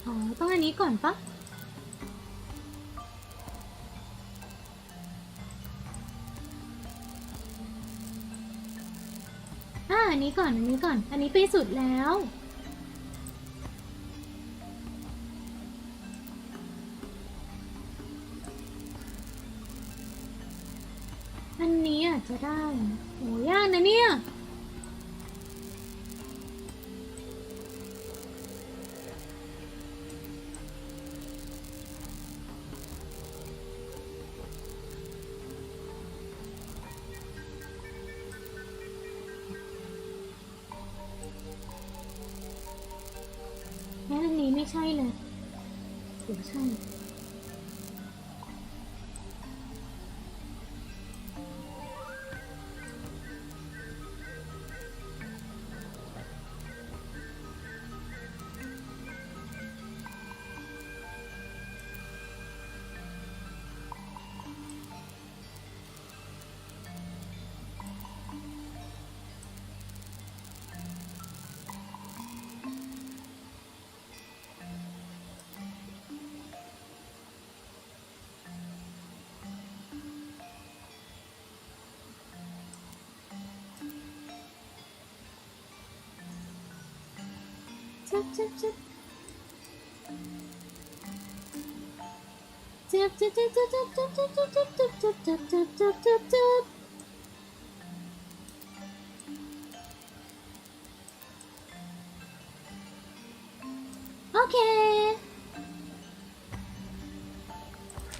อ๋อต้องอันนี้ก่อนปะอันนี้ก่อน อันนี้ก่อน อันนี้ไปสุดแล้ว อันนี้อาจจะได้โหยากนะเนี่ย งั้นอันนี้ไม่ใช่เลยหรือใช่จึ๊บจึ๊บจึ๊บจึ๊บจึ๊บจึ๊บจึ๊บจึ๊บจึ๊บจึ๊บจึ๊บจึ๊บจึ๊บจึ๊บจึ๊บจึ๊บจึ๊บโอเค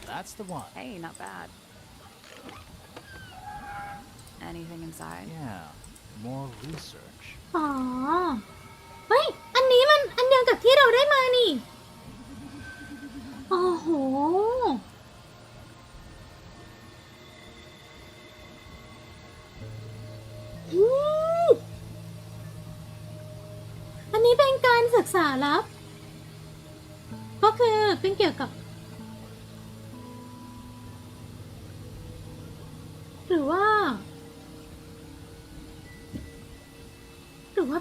That's the one. Hey, not bad. Anything inside? Yeah, more research. อ๋อ เฮ้ย อันนี้มันอันเดียวกับที่เราได้มานี่ โอ้โห อันนี้เป็นการศึกษาลับ ก็คือเป็นเกี่ยวกับ หรือว่า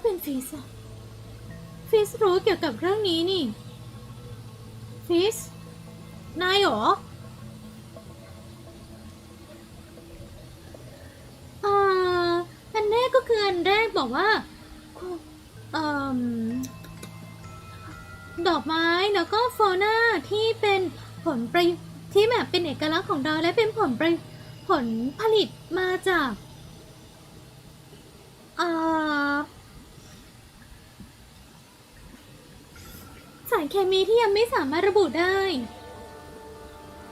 เป็นฟีสอะฟีสรู้เกี่ยวกับเรื่องนี้นี่ฟีสนายเหรออันแรกก็คืออันแรกบอกว่าดอกไม้แล้วก็โฟนาที่เป็นผลประที่แบบเป็นเอกลักษณ์ของเราและเป็นผลผลิตมาจากสารเคมีที่ยังไม่สามารถระบุได้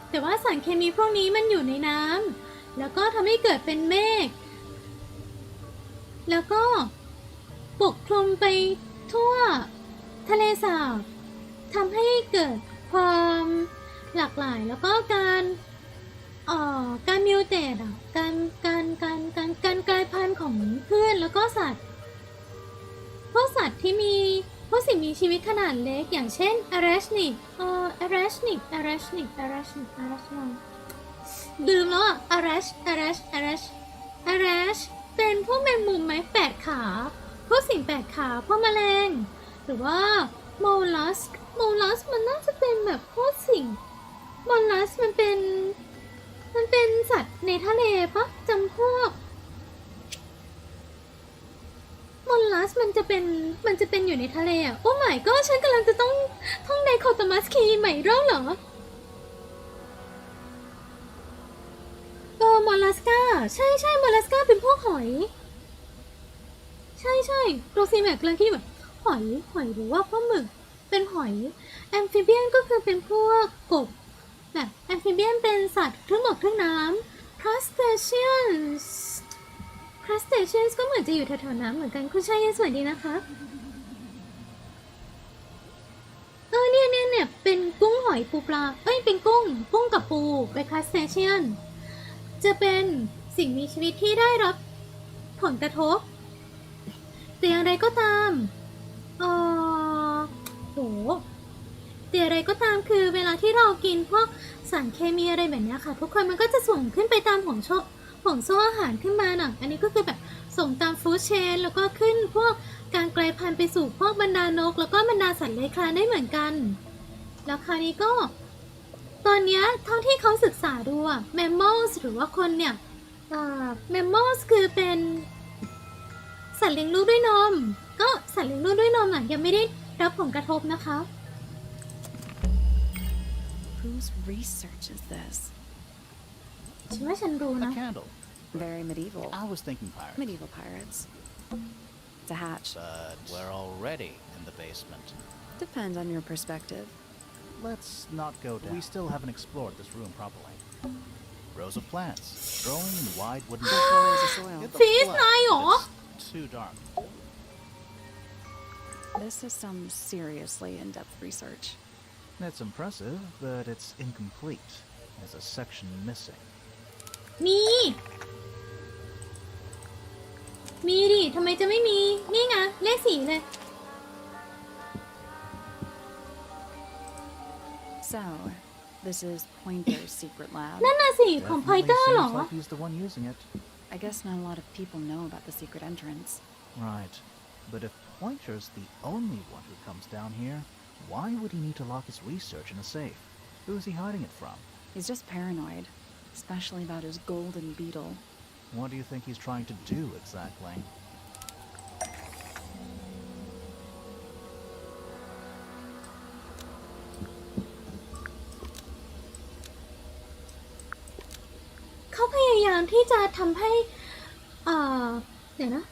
แต่ว่าสารเคมีพวกนี้มันอยู่ในน้ำแล้วก็ทำให้เกิดเป็นเมฆแล้วก็ปกคลุมไปทั่วทะเลสาบทำให้เกิดความหลากหลายแล้วก็การมิวเทตการกลายพันธุ์ของพืชแล้วก็สัตว์พวกสัตว์ที่มีพวกสิ่งมีชีวิตขนาดเล็กอย่างเช่นอาราชนิกลืมแล้วอาราชเป็นพวกแมงมุมไหมแปดขาพวกสิ่งแปดขาพวกแมลงหรือว่าโมลัสมันน่าจะเป็นแบบพวกสิ่งโมลัสมันเป็นสัตว์ในทะเลปะจำพวกมอลลัสมันจะเป็นอยู่ในทะเลอ่ะโอ้ my god ฉันกำลังจะต้องท่องไดโคโตมัสคีใหม่รอบเหรอมอลลัสกาใช่มอลลัสกาเป็นพวกหอยใช่โรซีแมกกำลังคิดแบบหอยหรือว่าปลาหมึกเป็นหอยแอมฟิเบียนก็คือเป็นพวกกบแบบแอมฟิเบียนเป็นสัตว์ครึ่งบกครึ่งน้ำ crustaceans crustaceans ก็เหมือนจะอยู่แถวๆน้ำเหมือนกันคุณชายสวัสดีนะคะเนี่ยเป็นกุ้งหอยปูปลาเป็นกุ้งกับปูเป็น crustacean จะเป็นสิ่งมีชีวิตที่ได้รับผลกระทบแต่อย่างไรก็ตามแต่อย่างไรก็ตามคือเวลาที่เรากินพวกสารเคมีอะไรแบบนี้ค่ะทุกคนมันก็จะส่งขึ้นไปตามห่วงโซ่อาหารขึ้นมาน่ะอันนี้ก็คือแบบส่งตามฟู้ดเชนแล้วก็ขึ้นพวกการกลายพันธุ์ไปสู่พวกบรรดานกแล้วก็บรรดาสัตว์เลื้อยคลานได้เหมือนกันแล้วคราวนี้ก็ตอนนี้เท่าที่เขาศึกษาดูอะ mammals หรือว่าคนเนี่ยmammals คือเป็นสัตว์เลี้ยงลูกด้วยนมก็สัตว์เลี้ยงลูกด้วยนมน่ะยังไม่ได้รับผลกระทบนะคะ Whose research is this? ฉันว่าฉันรู้ A นะ candle. Very medieval. I was thinking pirates. Medieval pirates. It's a hatch. But we're already in the basement. Depends on your perspective. Let's not go down. We still haven't explored this room properly. Rows of plants, growing in wide wooden Rows of soil. Get the Please, flag, Nayo. it's too dark. This is some seriously in-depth research. It's impressive, but it's incomplete. There's a section missing. มีดิทำไมจะไม่มีนี่ไงเลข4เลย So, this is Pointer's secret lab. นั่นน่ะสิของพอยเตอ Definitely ร์เหรอ seems like he's the one using it. I guess not a lot of people know about the secret entrance. Right. But if Pointer's the only one who comes down here, why would he need to lock his research in a safe? Who is he hiding it from? He's just paranoid, especially about his golden beetle. What do you think he's trying to do exactly?เขาพยายามที่จะทำให้เดี๋ยวนะ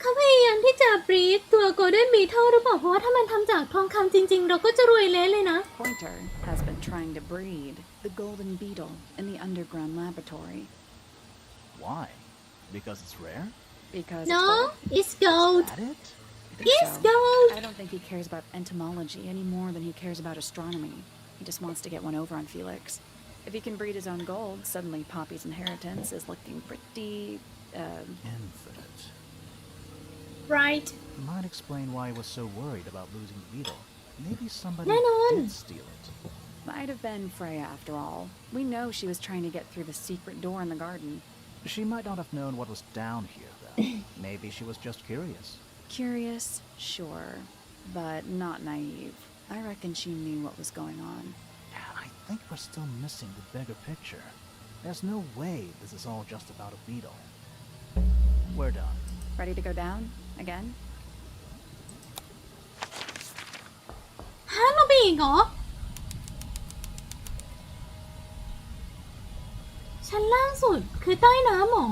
เขาพยายามที่จะบรีดตัว Golden Beetle หรือเปล่าเพราะว่าถ้ามันทำจากทองคำจริงๆเราก็จะรวยเละเลยนะ Pointer has been trying to breed the golden beetle in the underground laboratory. Why? Because it's rare? Because No, it's Is gold. that it? I think It's so. gold. I don't think he cares about entomology any more than he cares about astronomy. He just wants to get one over on Felix. If he can breed his own gold, suddenly Poppy's inheritance is looking pretty, Infinite. Right. Might explain why he was so worried about losing the beetle. Maybe somebody แน่นอน did steal it. might have been Freya after all. We know she was trying to get through the secret door in the garden. She might not have known what was down here, though. Maybe she was just curious. Curious, sure, but not naive. I reckon she knew what was going on. I think we're still missing the bigger picture. There's no way this is all just about a beetle. We're done. Ready to go down? Again? ห้ามเราไปอีกเหรอชั้นล่างสุดคือใต้น้ำเหรอ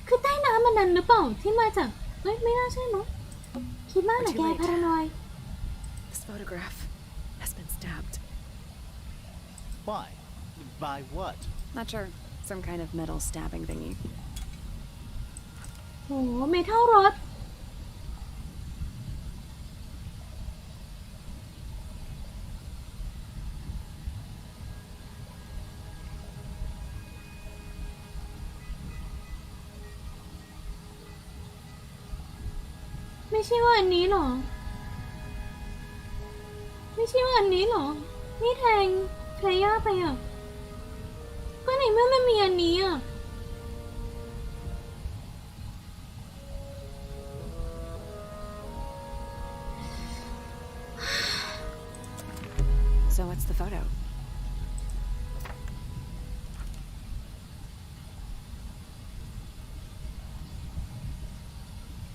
คือใต้น้ำมันนั้นหรือเปล่าที่มาจากไม่น่าใช่มั้งคิดมากเหรอแกพารานอย This photograph has been stabbed. Why? By what? Not sure. Some kind of metal stabbing thingy. โหเมทัลรถไม่ใช่ว่าอันนี้หรอไม่ใช่ว่าอันนี้หรอนี่แทงเฟรย่าไปอ่ะก็ในเมื่อมันมีอันนี้อ่ะ So what's the photo?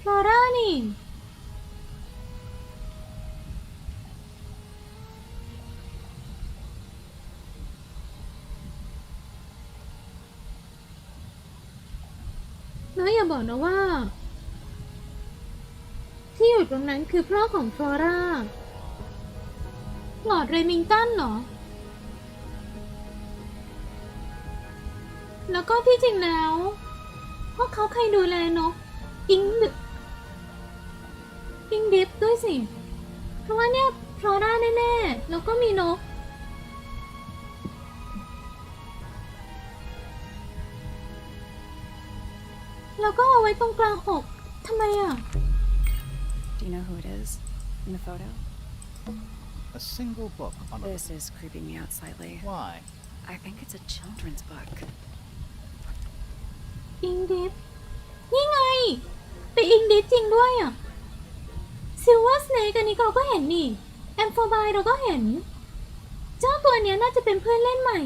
ฟลอร่านี่น้อยอย่าบอกนะว่า ที่อยู่ตรงนั้นคือพ่อของฟลอร่าหลอร์ดเรมิงตันเหรอ แล้วก็ที่จริงแล้วพวกเขาเคยดูแลนกอิงดิฟด้วยสิเพราะว่าเนี่ยฟลอร่าแน่ๆแล้วก็มีนกแล้วก็เอาไว้ตรงกลางอกทำไมอ่ะ Do you know who it is in the photo? A single book on the... This is creeping me out slightly. Why? I think it's a children's book. อิงดิฟนี่ไงเป็นอิงดิฟจริงด้วยอ่ะซิลเวอร์สเนกอันนี้เราก็เห็นนี่แอมโฟบายเราก็เห็นเจ้าตัวเนี้ยน่าจะเป็นเพื่อนเล่นใหม่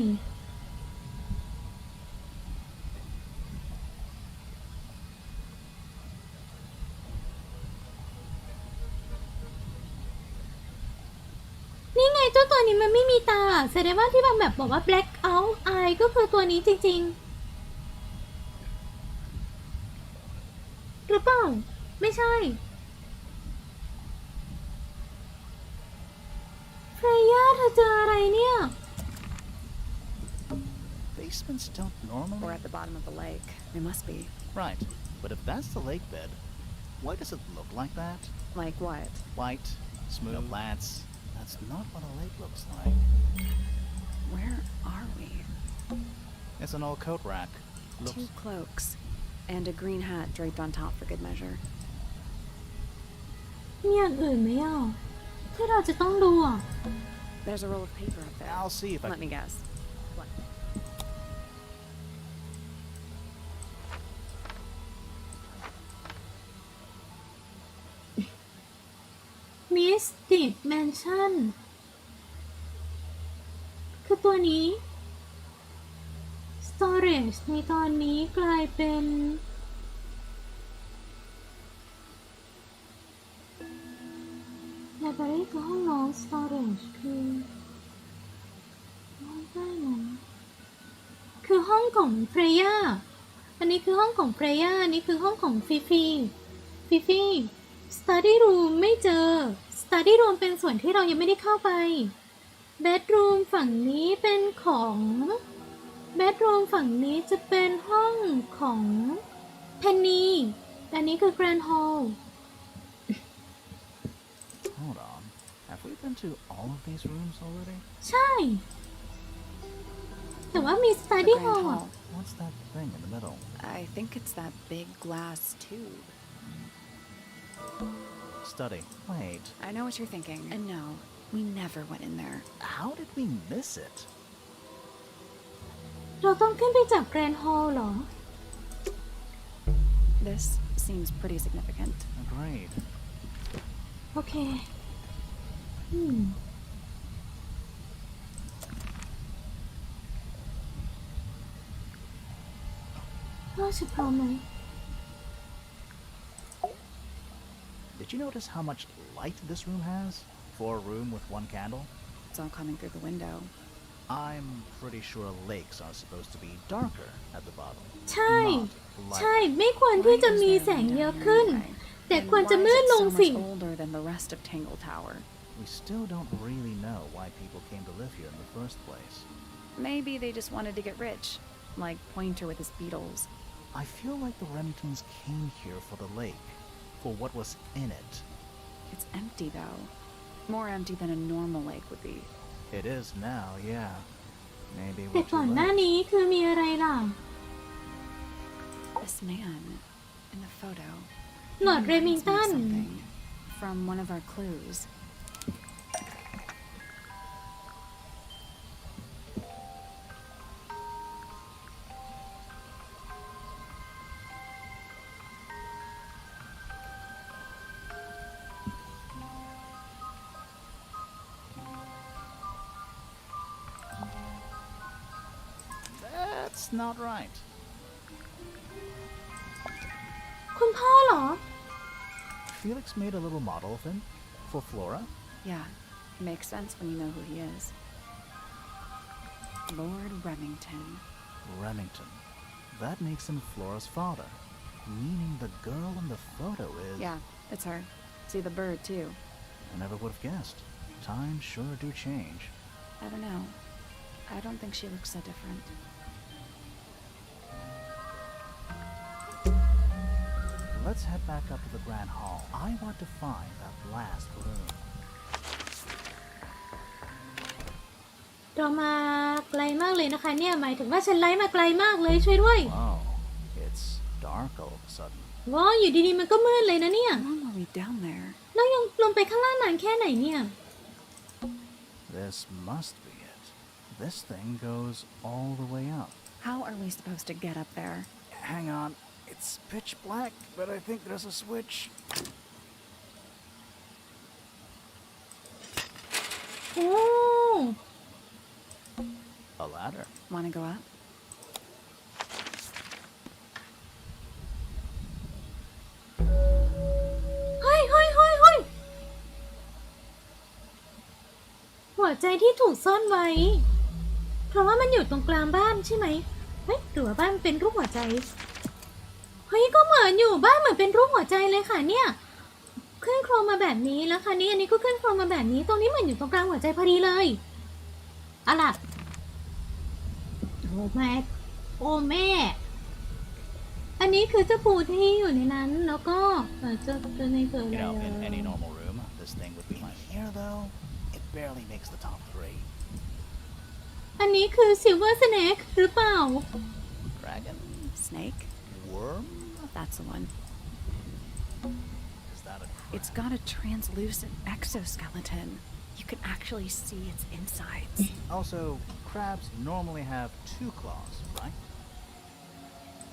นี่ไงเจ้าตัวนี้มันไม่มีตาแสดงว่าที่บางแบบบอกว่า black out eye ก็คือตัวนี้จริงๆหรือเปล่าไม่ใช่เฟรย่าเธอเจออะไรเนี่ย Basements don't normally... We're at the bottom of the lake. They must be. Right, but if that's the lake bed, why does it look like that? Like what? White, smooth, no plants. That's not what a lake looks like. Where are we? It's an old coat rack. Looks... 2 cloaks and a green hat draped on top for good measure. มีอย่างอื่นไหมอ่ะที่เราจะต้องดูอ่ะ There's a roll of paper up there. I'll see if I... Let me guess. What? มิสติกแมนชั่นคือตัวนี้ storage ในตอนนี้กลายเป็นlibrary คือห้องนอน storage คือห้องใต้นั้นคือห้องของเฟรย่าอันนี้คือห้องของเฟรย่าอันนี้คือห้องของฟิฟี study room ไม่เจอ study room เป็นส่วนที่เรายังไม่ได้เข้าไป bedroom ฝั่งนี้เป็นของ bedroom ฝั่งนี้จะเป็นห้องของเพนนีอันนี้คือ grand hall Hold on. Have we been to all of these rooms already? ใช่แต่ว่ามี The study grand hall อะ hall. What's that thing in the middle? I think it's that big glass tube. Study. Wait. I know what you're thinking. And no, we never went in there. How did we miss it? เราต้องขึ้นไปจาก grand hall เหรอ This seems pretty significant. Agreed. โอเคว่าเฉพาะไหม Did you notice how much light this room has? For a room with 1 candle? It's all coming through the window. I'm pretty sure lakes are supposed to be darker at the bottom. ใช่ Not ใช่ lighter. ไม่ควรที่จะมีแสงเยอะขึ้น แต่ควรจะมืดลงสิ Why is it so much older than the rest of Tangle Tower? We still don't really know why people came to live here in the first place. Maybe they just wanted to get rich, like Pointer with his beetles. I feel like the Remingtons came here for the lake, for what was in it. It's empty though. More empty than a normal lake would be. It is now, yeah. Maybe แต่ we're ก่ too อนหน้า late. นี้คือมีอะไรล่ะ This man in the photo. Lord He reminds me of Remington. something from one of our clues. That's not right. คุณพ่อเหรอ Felix made a little model of him for Flora. Yeah, it makes sense when you know who he is. Lord Remington. Remington. That makes him Flora's father, meaning the girl in the photo is... Yeah, it's her. See the bird too. I never would have guessed. Times sure do change. I don't know. I don't think she looks so different. Let's head back up to the Grand Hall. I want to find that last room. เรามาไกลมากเลยนะคะเนี่ยหมายถึงว่าฉันไล่มาไกลมากเลยช่วยด้วย Wow, it's dark all of a sudden. ว้าวอยู่ดีๆมันก็มืดเลยนะเนี่ย How long were we down there? แล้วยังลงไปข้างล่างนานแค่ไหนเนี่ย This must be it. This thing goes all the way up. How are we supposed to get up there? Hang on. It's pitch black, but I think there's a switch. โอ้ A ladder. Wanna go up? เฮ้ยหัวใจที่ถูกซ่อนไว้ เพราะว่ามันอยู่ตรงกลางบ้านใช่ไหมเฮ้ยหรือว่าบ้านเป็นรูปหัวใจเฮ้ยก็เหมือนอยู่บ้านเหมือนเป็นรูปหัวใจเลยค่ะเนี่ยขึ้นโครงมาแบบนี้แล้วค่ะนี่อันนี้ก็ขึ้นโครงมาแบบนี้ตรงนี้เหมือนอยู่ตรงกลางหัวใจพอดีเลยอะล่ะโอ้แม่อันนี้คือเจ้าปูที่อยู่ในนั้นแล้วก็เจ้าในเกิด You know, in any normal room, this thing would be mine. Here, though, it barely makes the top 3. อันนี้คือซิลเวอร์สเนกหรือเปล่า Dragon? Snake? Worm? That's the one. Is that a crab? It's got a translucent exoskeleton. You can actually see its insides. Also, crabs normally have 2 claws, right?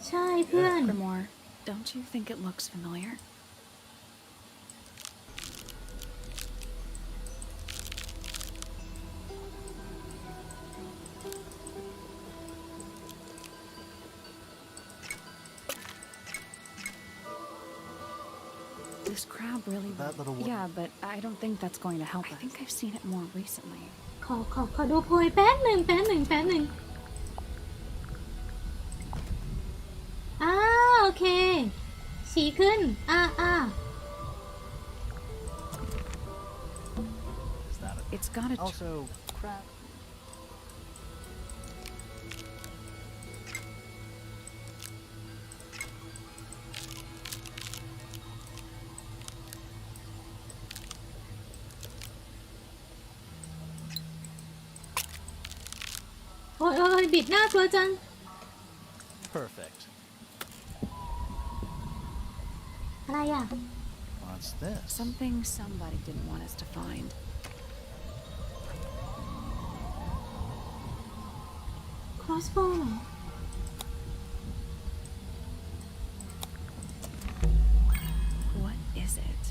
ใช่เพื่อน Grimoire, don't you think it looks familiar? This crab really... That little one. Yeah, but I don't think that's going to help us. I think I've seen it more recently. ขอดูโพยแป๊บหนึ่งโอเคชี้ขึ้นIs that a... It's got a... Also, crab... โอ้ยบิดหน้ากลัวจัง Perfect. อะไรอ่ะ What's this? Something somebody didn't want us to find. crossbow เหรอ What is it?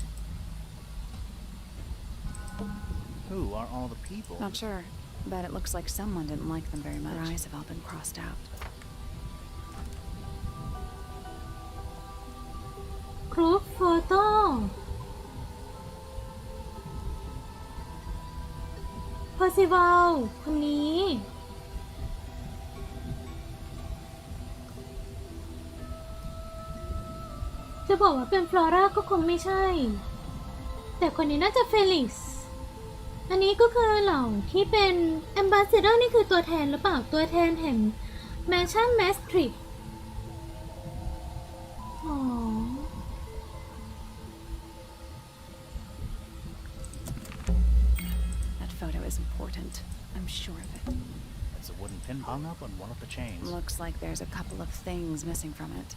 Who are all the people? Not sure, but it looks like someone didn't like them very much. Their eyes have all been crossed out. group photo เพอร์ซิวัลคนนี้ จะบอกว่าเป็นฟลอร่าก็คงไม่ใช่ แต่คนนี้น่าจะเฟลิกซ์ อันนี้ก็คือเหล่าที่เป็นแอมบาสเดอร์นี่คือตัวแทนหรือเปล่า ตัวแทนแห่งแมนชั่นแมสทริกอ๋อ That photo is important. I'm sure of it. It's a wooden pin hung up on one of the chains. Looks like there's a couple of things missing from it.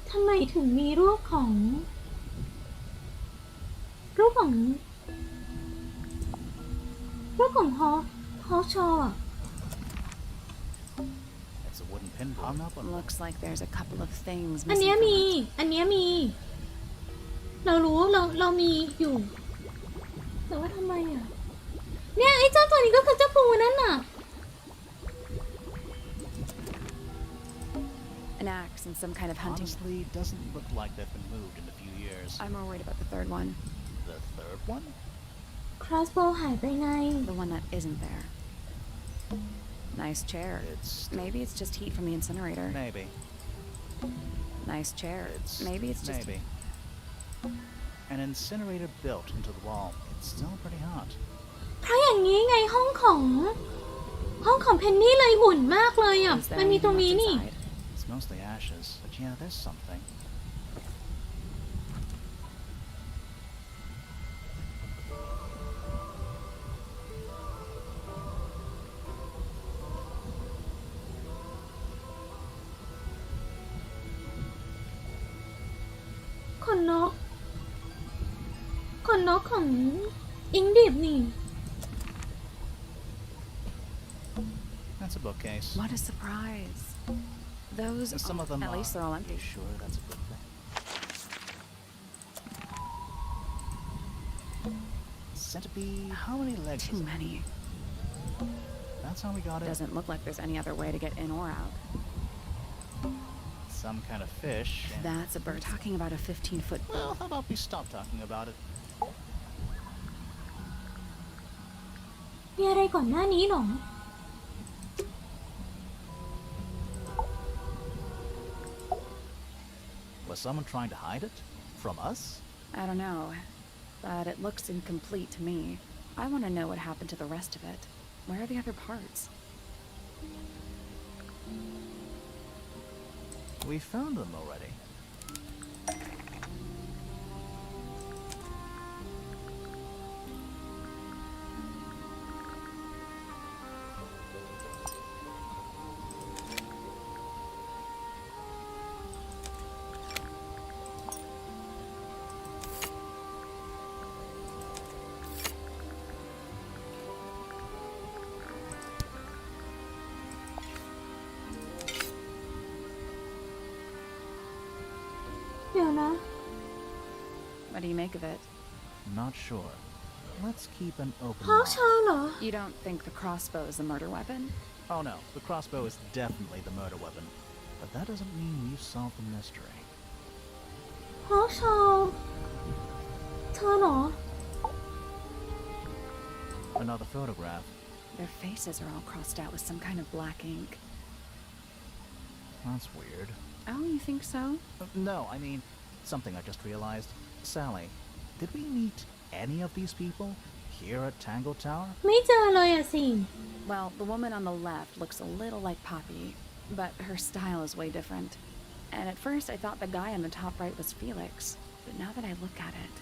ทำไมถึงมีรูปของฮอชออ่ะ It's a wooden pin hung up on... Looks like there's a couple of things อันเนี้ missing ย from มี it. อันเนี้ยมี เรารู้เรามีอยู่ แต่ว่าทำไมอ่ะ เนี่ยไอ้เจ้าตัวนี้ก็คือเจ้าปูนั่นน่ะ An axe and some kind of hunting. Honestly, doesn't look like they've been moved in a few years. I'm more worried about the third one. The third one? crossbow หายไปไง The one that isn't there. Nice chair. Maybe it's just heat from the incinerator. Maybe. Nice chair. Maybe it's just... Maybe. An incinerator built into the wall. It's still pretty hot. เพราะอย่างนี้ไงห้องของเพนนี่เลยหุ่นมากเลยอ่ะ Is there มันมีตรง anything นี้ left นี่ inside? It's mostly ashes, but yeah, there's something. ขนนกของอิงดิบนี่ That's a bookcase. What a surprise. Those And some of them at least they're all Are empty. you sure that's a good thing? Centipede. How many legs? Too is it? many. That's how we got it. Doesn't look like there's any other way to get in or out. Some kind of fish. And... That's a bird talking about a 15-foot Well, bill. how about we stop talking about it? มีอะไรก่อนหน้านี้หรอ Was someone trying to hide it? From us? I don't know, but it looks incomplete to me. I want to know what happened to the rest of it. Where are the other parts? We found them already. What do you make of it? Not sure. Let's keep an open ฮอก mind. ชาวเหรอ You don't think the crossbow is the murder weapon? Oh no, the crossbow is definitely the murder weapon. But that doesn't mean we've solved the mystery. ฮอกชาวเธอเหรอ Another photograph. Their faces are all crossed out with some kind of black ink. That's weird. Oh, you think so? No, I mean, something I just realized. Sally, did we meet any of these people here at Tangle Tower? ไม่เจอเลยอะสิ Well, the woman on the left looks a little like Poppy, but her style is way different. And at first I thought the guy on the top right was Felix, but now that I look at it,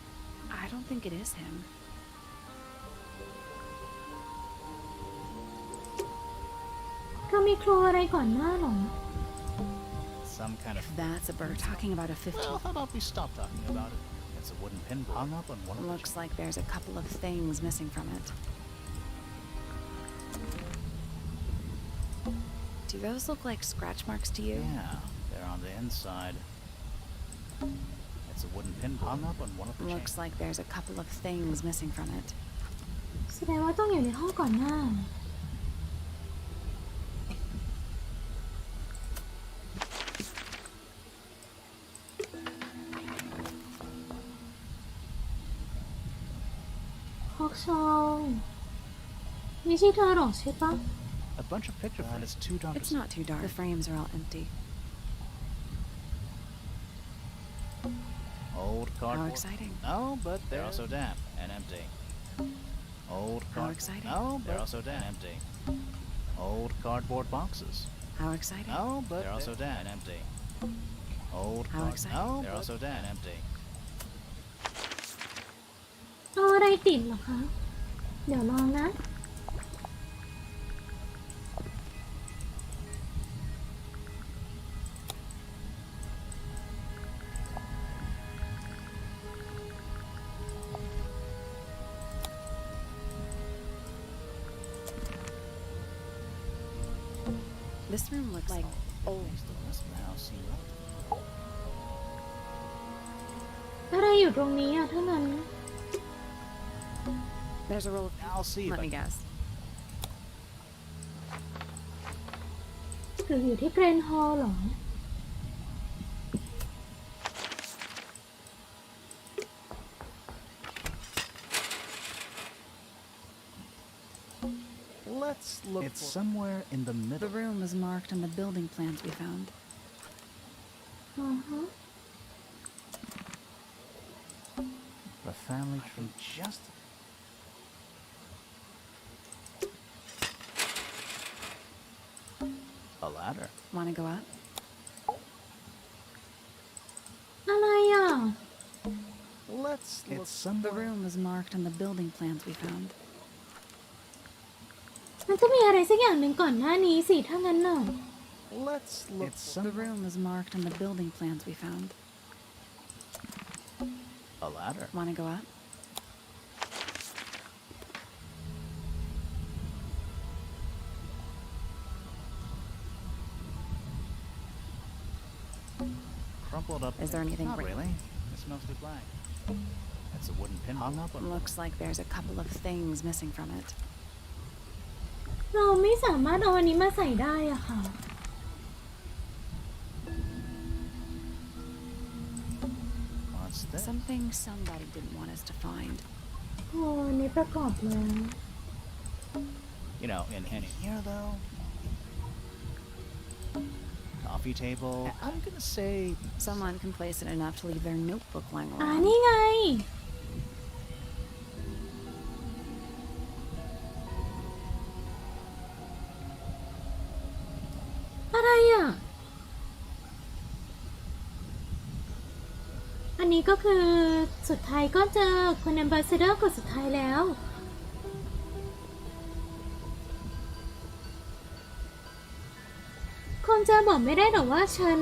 I don't think it is him. เธอมีครูอะไรก่อนหน้าหรอ Some kind of... That's a bird talking about a 15... Well, how about we stop talking about it? It's a wooden pin hung up on one of the... Looks like there's a couple of things missing from it. Do those look like scratch marks to you? Yeah, they're on the inside. It's a wooden pin hung up on one of the Looks like there's a couple of things missing from it. แสดงว่าต้องอยู่ในห้องก่อนหน้า ฮอกชาวไม่ใช่เธอหรอกใช่ปะ A bunch of picture frames. It's too dark. It's not too dark. The frames are all empty. Old cardboard. How exciting. Oh, but they're also damp and empty. Old How card. exciting. Oh, they're also damp and empty. Old cardboard boxes. How exciting. Oh, but they're also damp and empty. Old How card. exciting. Oh, they're also damp and empty. เอาอะไรติดเหรอคะ เดี๋ยวลองนะ This room looks like old. Makes the rest of the house seem old. อะไรอยู่ตรงนี้อ่ะเท่านั้น There's a roll of... I'll see if Let I me can... guess. หรืออยู่ที่เกรนฮอลล์เหรอ Let's look. It's somewhere in the The middle. room was marked on the building plans we found. อือฮะ The family tree just... A ladder. Wanna go up? อะไรอ่ะ Let's look The somewhere. room was marked on the building plans we found. มันต้องมีอะไรสักอย่างหนึ่งก่อนหน้านี้สิถ้างั้นน่ะ Let's look The somewhere. room was marked on the building plans we found. A ladder. Wanna go up? Crumpled up. Is there anything Not written? really. It's mostly blank. It's a wooden pin hung up on. Looks like there's a couple of things missing from it. เราไม่สามารถเอาอันนี้มาใส่ได้อะค่ะ What's this? Something somebody didn't want us to find. โอ้อันนี้ประกอบแล้ว You know, in here though. Coffee table. I'm gonna say Someone complacent enough to leave their notebook lying อ่า around. นี่ไง อะไรอ่ะ อันนี้ก็คือสุดท้ายก็เจอคนแอมบาสเดอร์คนสุดท้ายแล้ว คงจะบอกไม่ได้หรอกว่าฉัน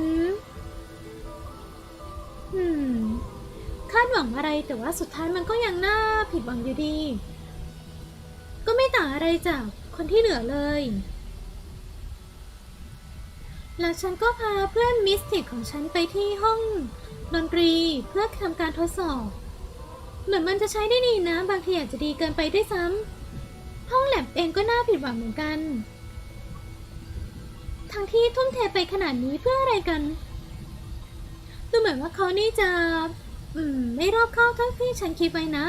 คาดหวังอะไรแต่ว่าสุดท้ายมันก็ยังน่าผิดหวังอยู่ดี ก็ไม่ต่างอะไรจากคนที่เหลือเลย แล้วฉันก็พาเพื่อนมิสติกของฉันไปที่ห้องดนตรีเพื่อทำการทดสอบ เหมือนมันจะใช้ได้ดีนะ บางทีอาจจะดีเกินไปด้วยซ้ำห้องแลบเองก็น่าผิดหวังเหมือนกัน ทั้งที่ทุ่มเทไปขนาดนี้เพื่ออะไรกัน ดูเหมือนว่าเขานี่จะไม่รอบคอบเท่าที่ฉันคิดไว้นะ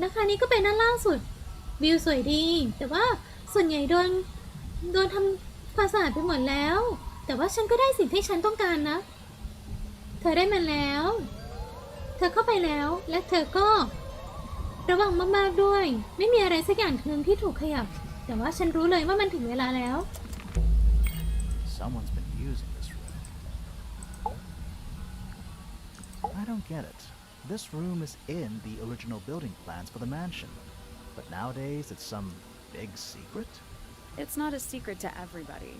นะคะนี้ก็เป็นด้านล่างสุดวิวสวยดี แต่ว่าส่วนใหญ่โดนทำความสะอาดไปหมดแล้ว แต่ว่าฉันก็ได้สิ่งที่ฉันต้องการนะ เธอได้มันแล้ว เธอเข้าไปแล้วและเธอก็ระวังมากๆด้วย ไม่มีอะไรสักอย่างหนึ่งที่ถูกขยับ แต่ว่าฉันรู้เลยว่ามันถึงเวลาแล้ว someone's been using this room. I don't get it. This room is in the original building plans for the mansion, but nowadays it's some big secret? It's not a secret to everybody.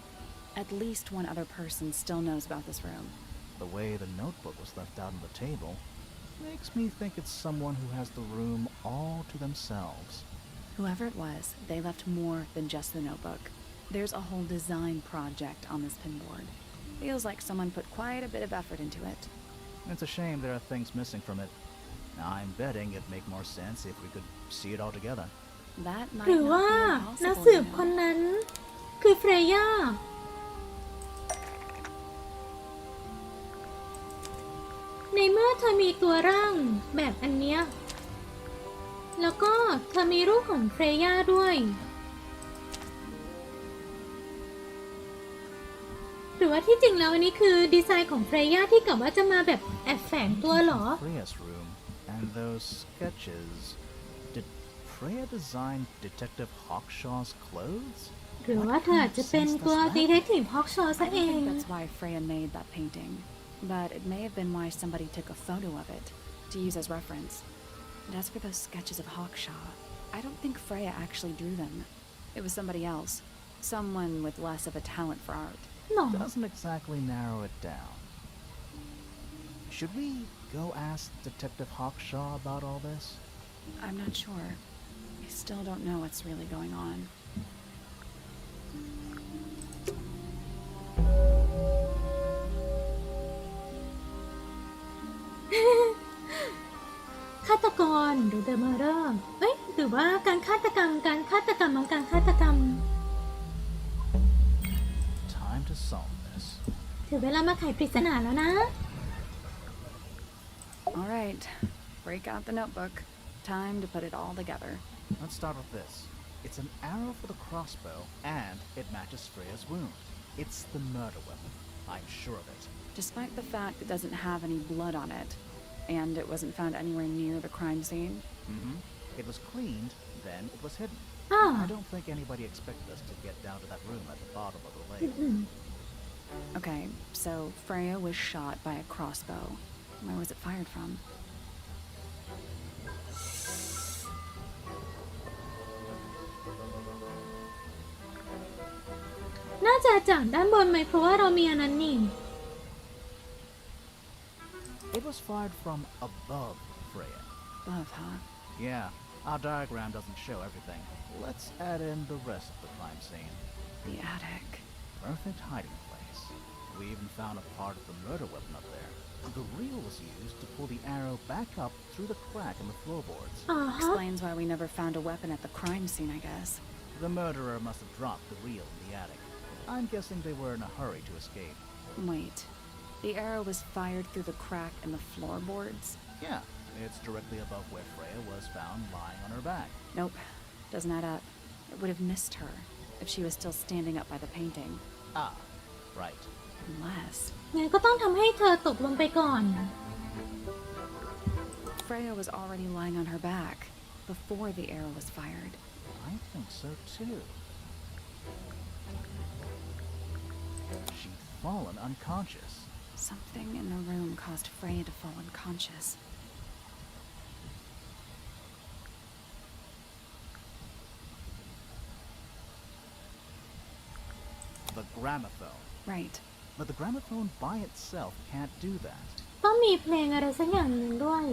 At least one other person still knows about this room. The way the notebook was left out on the table makes me think it's someone who has the room all to themselves. Whoever it was, they left more than just the notebook. There's a whole design project on this pinboard. Feels like someone put quite a bit of effort into it. It's a shame there are things missing from it. I'm betting it'd make more sense if we could see it all together. That หรือ might ว่า not นัก be สืบ impossible, คน you know. นั้นคือเฟรย่า ในเมื่อเธอมีตัวร่างแบบอันเนี้ย แล้วก็เธอมีรูปของเฟรย่าด้วย หรือว่าที่จริงแล้วอันนี้คือดีไซน์ของเฟรย่าที่กะว่าจะมาแบบแอบแฝงตัวเหรอ Freya's room and those sketches. Did Freya design Detective Hawkshaw's clothes? หรือว่าเธออาจจะเป็นตัวดีเทคทีฟฮอกชอซะ I เอ don't ง think that's why Freya made that painting, but it may have been why somebody took a photo of it to use as reference. And as for those sketches of Hawkshaw, I don't think Freya actually drew them. It was somebody else, someone with less of a talent for art. หรอ Doesn't exactly narrow it down. Should we go ask Detective Hawkshaw about all this? I'm not sure. I still don't know what's really going on. ฆาตกรหรือ The Murder เอ้ยหรือว่าการฆาตกรรมบางการฆาตกรรม Time to solve this. ถึงเวลามาไขปริศนาแล้วนะ All right, break out the notebook. Time to put it all together. Let's start with this. It's an arrow for the crossbow, and it matches Freya's wound. It's the murder weapon. I'm sure of it. Despite the fact it doesn't have any blood on it, And it wasn't found anywhere near the crime scene? Mm-hmm. It was cleaned, then it was hidden. I don't think anybody expected us to get down to that room at the bottom of the lake. Okay, so Freya was shot by a crossbow. Where was it fired from? น่าจะจากด้านบนไหมเพราะว่าเรามีอันนั้นนี่ It was fired from above Freya. Above, huh? Yeah, our diagram doesn't show everything. Let's add in the rest of the crime scene. The attic. Perfect hiding place. We even found a part of the murder weapon up there. The reel was used to pull the arrow back up through the crack in the floorboards. Explains why we never found a weapon at the crime scene, I guess. The murderer must have dropped the reel in the attic. I'm guessing they were in a hurry to escape. Wait. The arrow was fired through the crack in the floorboards? Yeah, it's directly above where Freya was found lying on her back. Nope. Doesn't add up. It would have missed her if she was still standing up by the painting. Ah, right. Unless... งั้นก็ต้องทำให้เธอตกลงไปก่อน Freya was already lying on her back before the arrow was fired. I think so too. She'd fallen unconscious. Something in the room caused Freya to fall unconscious. The gramophone. Right. But the gramophone by itself can't do that. ต้องมีเพลงอะไรสักอย่างหนึ่งด้วย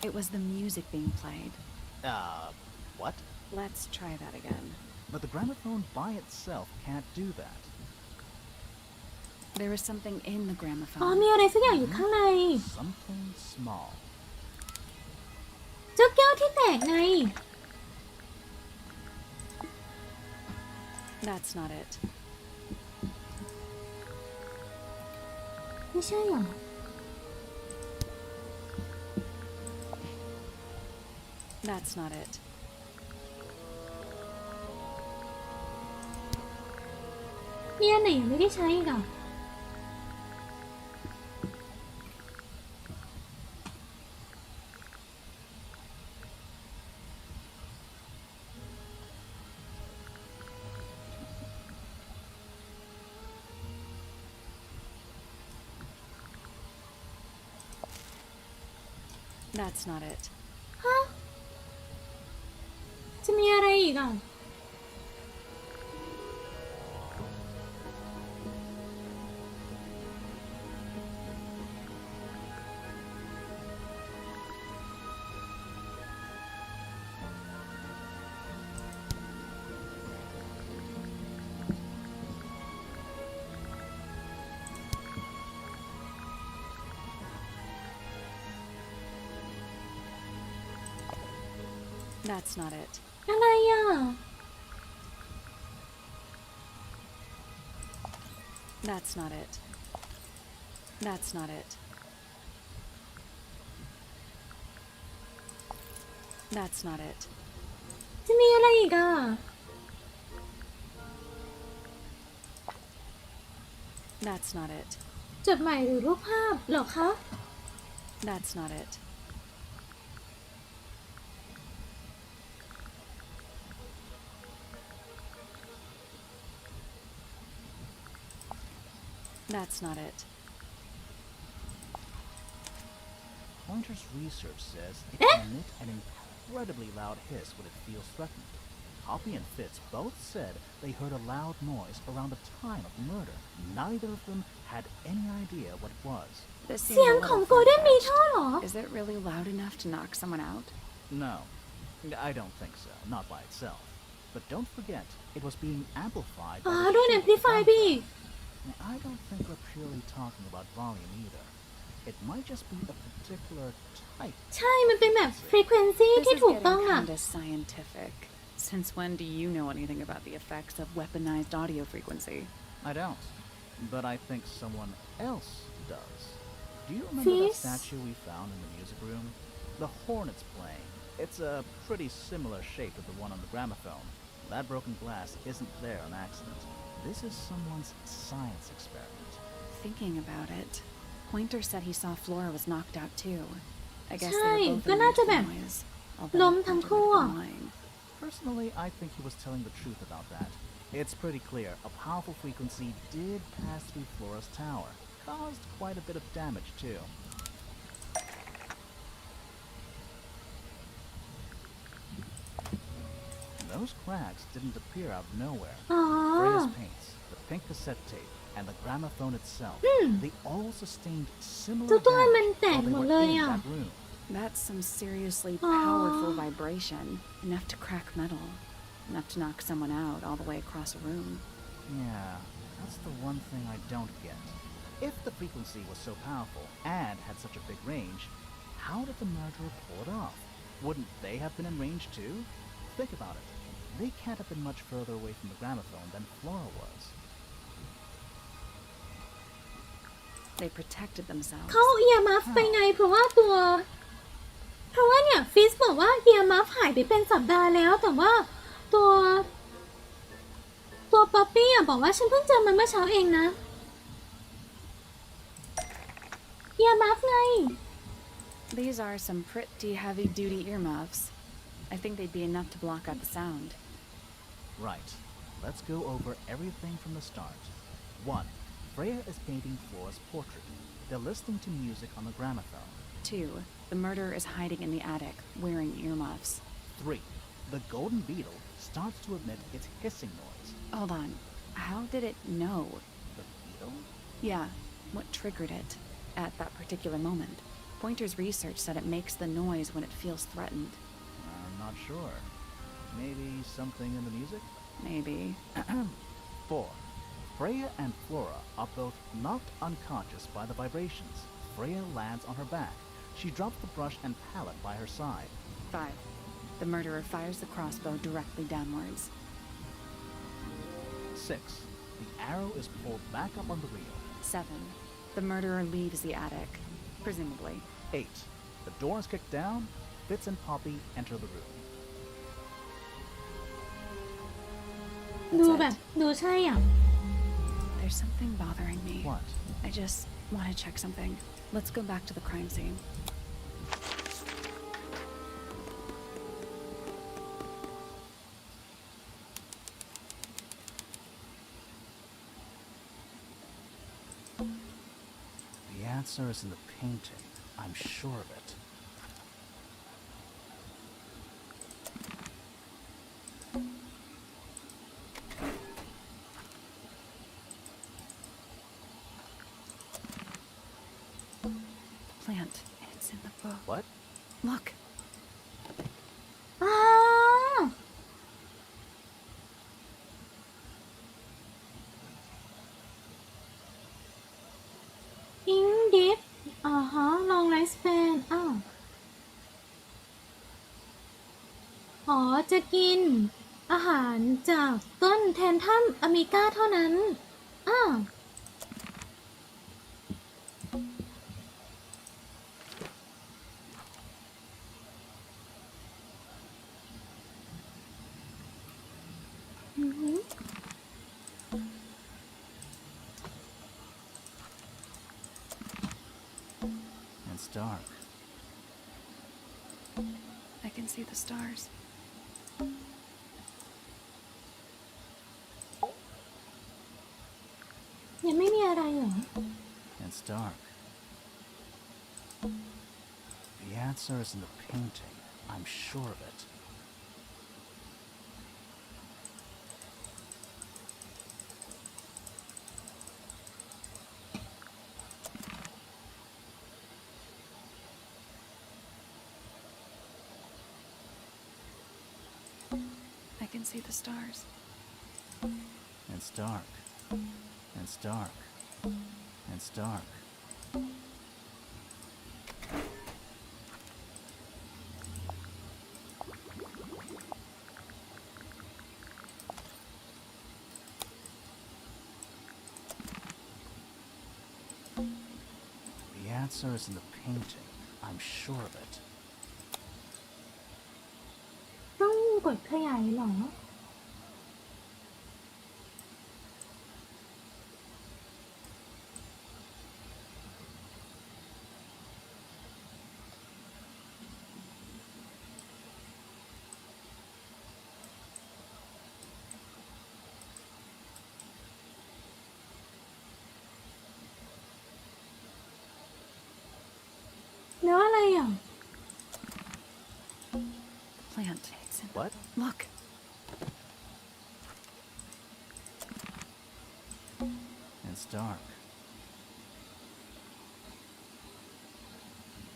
It was the music being played. What? Let's try that again. But the gramophone by itself can't do that. There was something in the อ๋อ gramophone. มีอะไรสักอย่างอยู่ข้างใน Something small. เจ้าแก้วที่แตกไง That's not it. ไม่ใช่หรอ That's not it. มีอันไหนยังไม่ได้ใช้อีกอ่ะ That's not it. ฮะ จะมีอะไรอีกอ่ะ That's not it. อะไรอ่ะ That's not it. That's not it. That's not it. จะมีอะไรอีกอ่ะ That's not it. จดหมายหรือรูปภาพเหรอคะ That's not it. That's not it. Pointer's research says it can emit an incredibly loud hiss when it feels threatened. Poppy and Fitz both said they heard a loud noise around the time of the murder. Neither of them had any idea what it was. This seems เสียง a ของ little โกลเด้นมี far-fetched. ท่อเหรอ Is it really loud enough to knock someone out? No, I don't think so. Not by itself. But don't forget, it was being amplified อ๋อ by the โดน shape of the amplify ไปอีก gunpowder. I don't think we're purely talking about volume either. It might just be a particular type. ใช่ มันเป็นแบบ frequency This ที่ is ถูก getting ต้องอ่ะ kinda scientific. Since when do you know anything about the effects of weaponized audio frequency? I don't. But I think someone else does. Do you remember that Fizz? statue we found in the music room? The hornet's playing. It's a pretty similar shape to the one on the gramophone. That broken glass isn't there on accident. This is someone's science experiment. Thinking about it, Pointer said he saw Flora was knocked out too. I guess ใช่ they were both ก็น่า immune จะ to แบ the บ noise. ล้ม Although ทั้ง Pointer คู่ might อะ have been lying. Personally, I think he was telling the truth about that. It's pretty clear a powerful frequency did pass through Flora's tower. Caused quite a bit of damage too. Those cracks didn't appear out of nowhere. อ๋อ Freya's paints, the pink cassette tape, and the gramophone itself, they all sustained similar ทุกตัวมัน damage แตก while they หมด were เลย in อ่ะ that room. That's some seriously Aw. powerful vibration. Enough to crack metal. Enough to knock someone out all the way across a room. Yeah, that's the one thing I don't get. If the frequency was so powerful and had such a big range, how did the murderer pull it off? Wouldn't they have been in range too? Think about it. They can't have been much further away from the gramophone than Flora was. They protected themselves. เขาเอียมัฟไปไงเพราะว่าเนี่ยฟิสบอกว่าเอียมัฟหายไปเป็นสัปดาห์แล้วแต่ว่าตัวป๊อปปี้อ่ะบอกว่าฉันเพิ่งเจอมันเมื่อเช้าเองนะเอียมัฟไง These are some pretty heavy-duty earmuffs. I think they'd be enough to block out the sound. Right. Let's go over everything from the start. 1. Freya is painting Flora's portrait. They're listening to music on the gramophone. 2. The murderer is hiding in the attic, wearing earmuffs. 3. The golden beetle starts to emit its hissing noise. Hold on. How did it know? The beetle? Yeah, what triggered it at that particular moment? Pointer's research said it makes the noise when it feels threatened. I'm not sure. Maybe something in the music? Maybe. 4. Freya and Flora are both knocked unconscious by the vibrations. Freya lands on her back. She drops the brush and palette by her side. 5. The murderer fires the crossbow directly downwards. 6. The arrow is pulled back up on the reel. 7. The murderer leaves the attic, presumably. 8. The door is kicked down. Fitz and Poppy enter the room. ดู That's แบบ it. ดูใช่อ่ะ There's something bothering me. What? I just want to check something. Let's go back to the crime scene. The answer is in the painting. I'm sure of it. Plant. It's in the book. What? Look. อ้าอิงดิฟลองไลฟ์สเปนจะกินอาหารจากต้นแทนถ้ำอเมริกาเท่านั้นIt's dark. I can see the stars. ยังไม่มีอะไรเหรอ It's dark. The answer is in the painting. I'm sure of it. I can see the stars. It's dark. It's dark. It's dark. The answer is in the painting. I'm sure of it. ต้องกดขยายเหรอ อะไรอ่ะ Plant. What? Look. It's dark.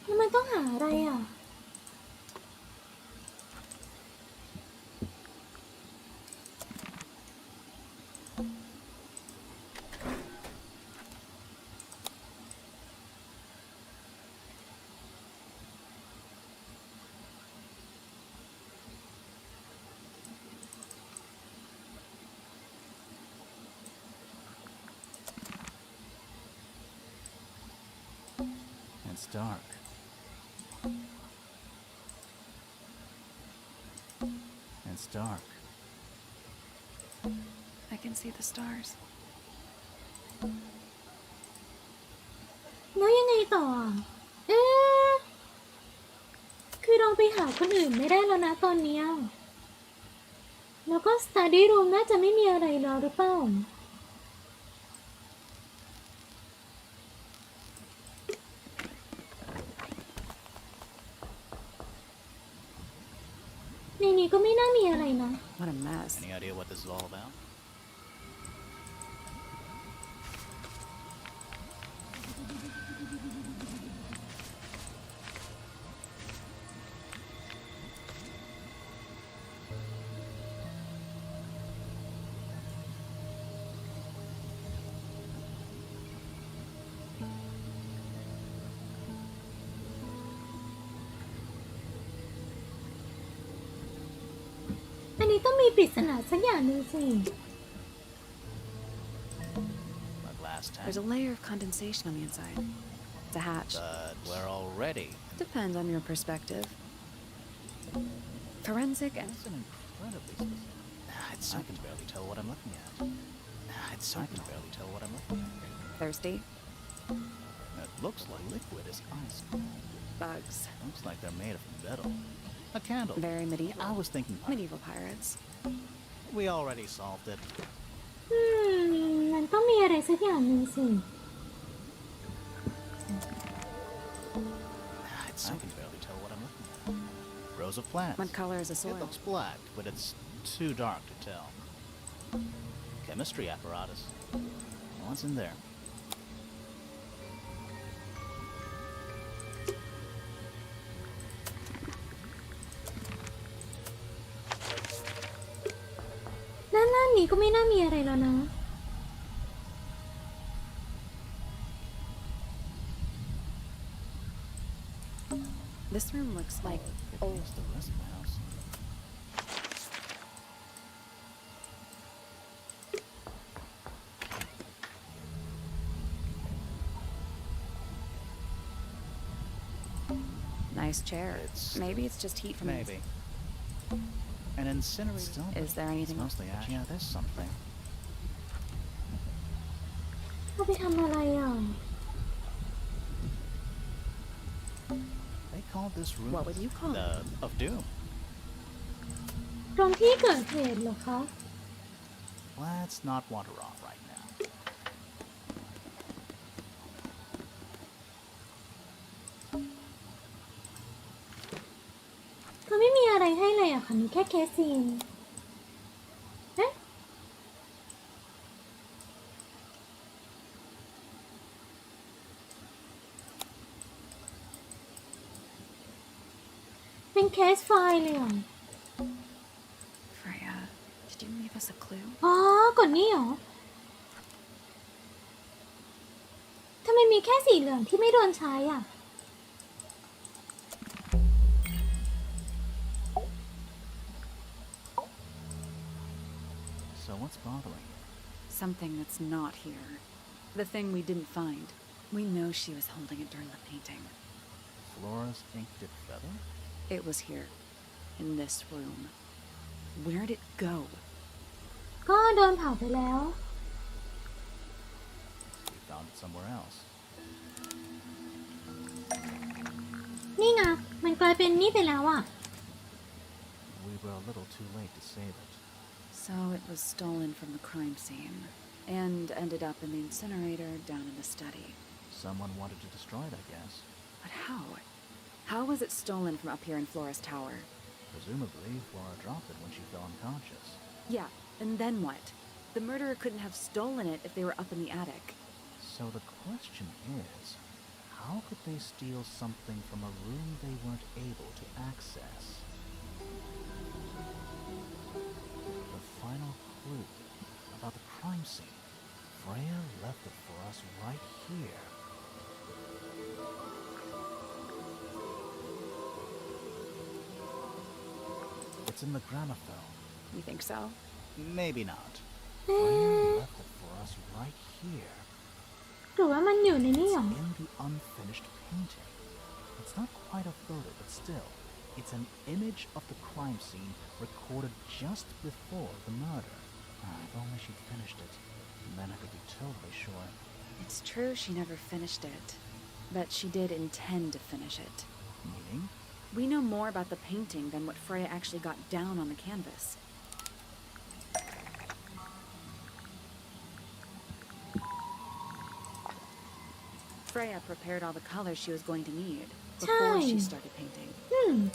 แล้วมันต้องหาอะไรอ่ะ It's dark. It's dark. I can see the stars. แล้วยังไงต่ออ่ะเอ๊ะคือเราไปหาคนอื่นไม่ได้แล้วนะตอนเนี้ยแล้วก็ study room น่าจะไม่มีอะไรแล้วหรือเปล่าในนี้ก็ไม่น่ามีอะไรนะ What a mess. Any idea what this is all about? อันนี้ต้องมีปริศนาสักอย่างหนึ่งสิ A glass tank. There's a layer of condensation on the inside. It's a hatch. But we're already. Depends on your perspective. Forensic and That's an incredibly specific. I can barely tell what I'm looking at. I can barely tell what I'm looking at. thirsty. It looks like liquid is ice cold. Bugs. Looks like they're made of metal. A candle. Very medieval. I was thinking Medieval pirates. we already solved it. มันต้องมีอะไรสักอย่างหนึ่งสิ I can barely tell what I'm looking at. Rows of plants. What color is the It soil? looks black, but it's too dark to tell. Chemistry apparatus. What's in there? ด้านล่างนี้ก็ไม่น่ามีอะไรแล้วนะ This room looks like It old. is the rest of the house. Nice chair. It's- Maybe it's just heat from the Maybe. An incinerator. Still, Is there anything it's else? mostly ash. Yeah, there's something. เอาไปทำอะไรอ่ะ They called this room What would you call the of doom. ตรงที่เกิดเหตุเหรอคะ Let's not wander off right now. เขาไม่มีอะไรให้เลยอะค่ะมีแค่เคสซีนเอ๊ะเป็นเคสไฟล์เลยเหรอ Freya, did you leave us a clue? อ๋อกดนี่เหรอ ทำไมมีแค่สีเหลืองที่ไม่โดนใช้อ่ะ So what's bothering you? Something that's not here. The thing we didn't find. We know she was holding it during the painting. Flora's inked feather? It was here. In this room. Where'd it go? ก็โดนเผาไปแล้ว We found it somewhere else. นี่ไง มันกลายเป็นนี่ไปแล้วอ่ะ We were a little too late to save it. So it was stolen from the crime scene. And ended up in the incinerator down in the study. Someone wanted to destroy it, I guess. But how? How was it stolen from up here in Flora's tower? Presumably, Flora dropped it when she fell unconscious. Yeah, and then what? The murderer couldn't have stolen it if they were up in the attic. So the question is, how could they steal something from a room they weren't able to access? The final clue about the crime scene. Freya left it for us right here. It's in the gramophone. You think so? Maybe not. Freya left it for us right here. หรือว่ามันอยู่ในนี่หรอ In the unfinished painting. It's not quite a photo, but still, it's an image of the crime scene recorded just before the murder. If only she'd finished it, and then I could be totally sure. It's true she never finished it, but she did intend to finish it. Meaning? We know more about the painting than what Freya actually got down on the canvas. Freya prepared all the colors she was going to need before she started painting. Hmm.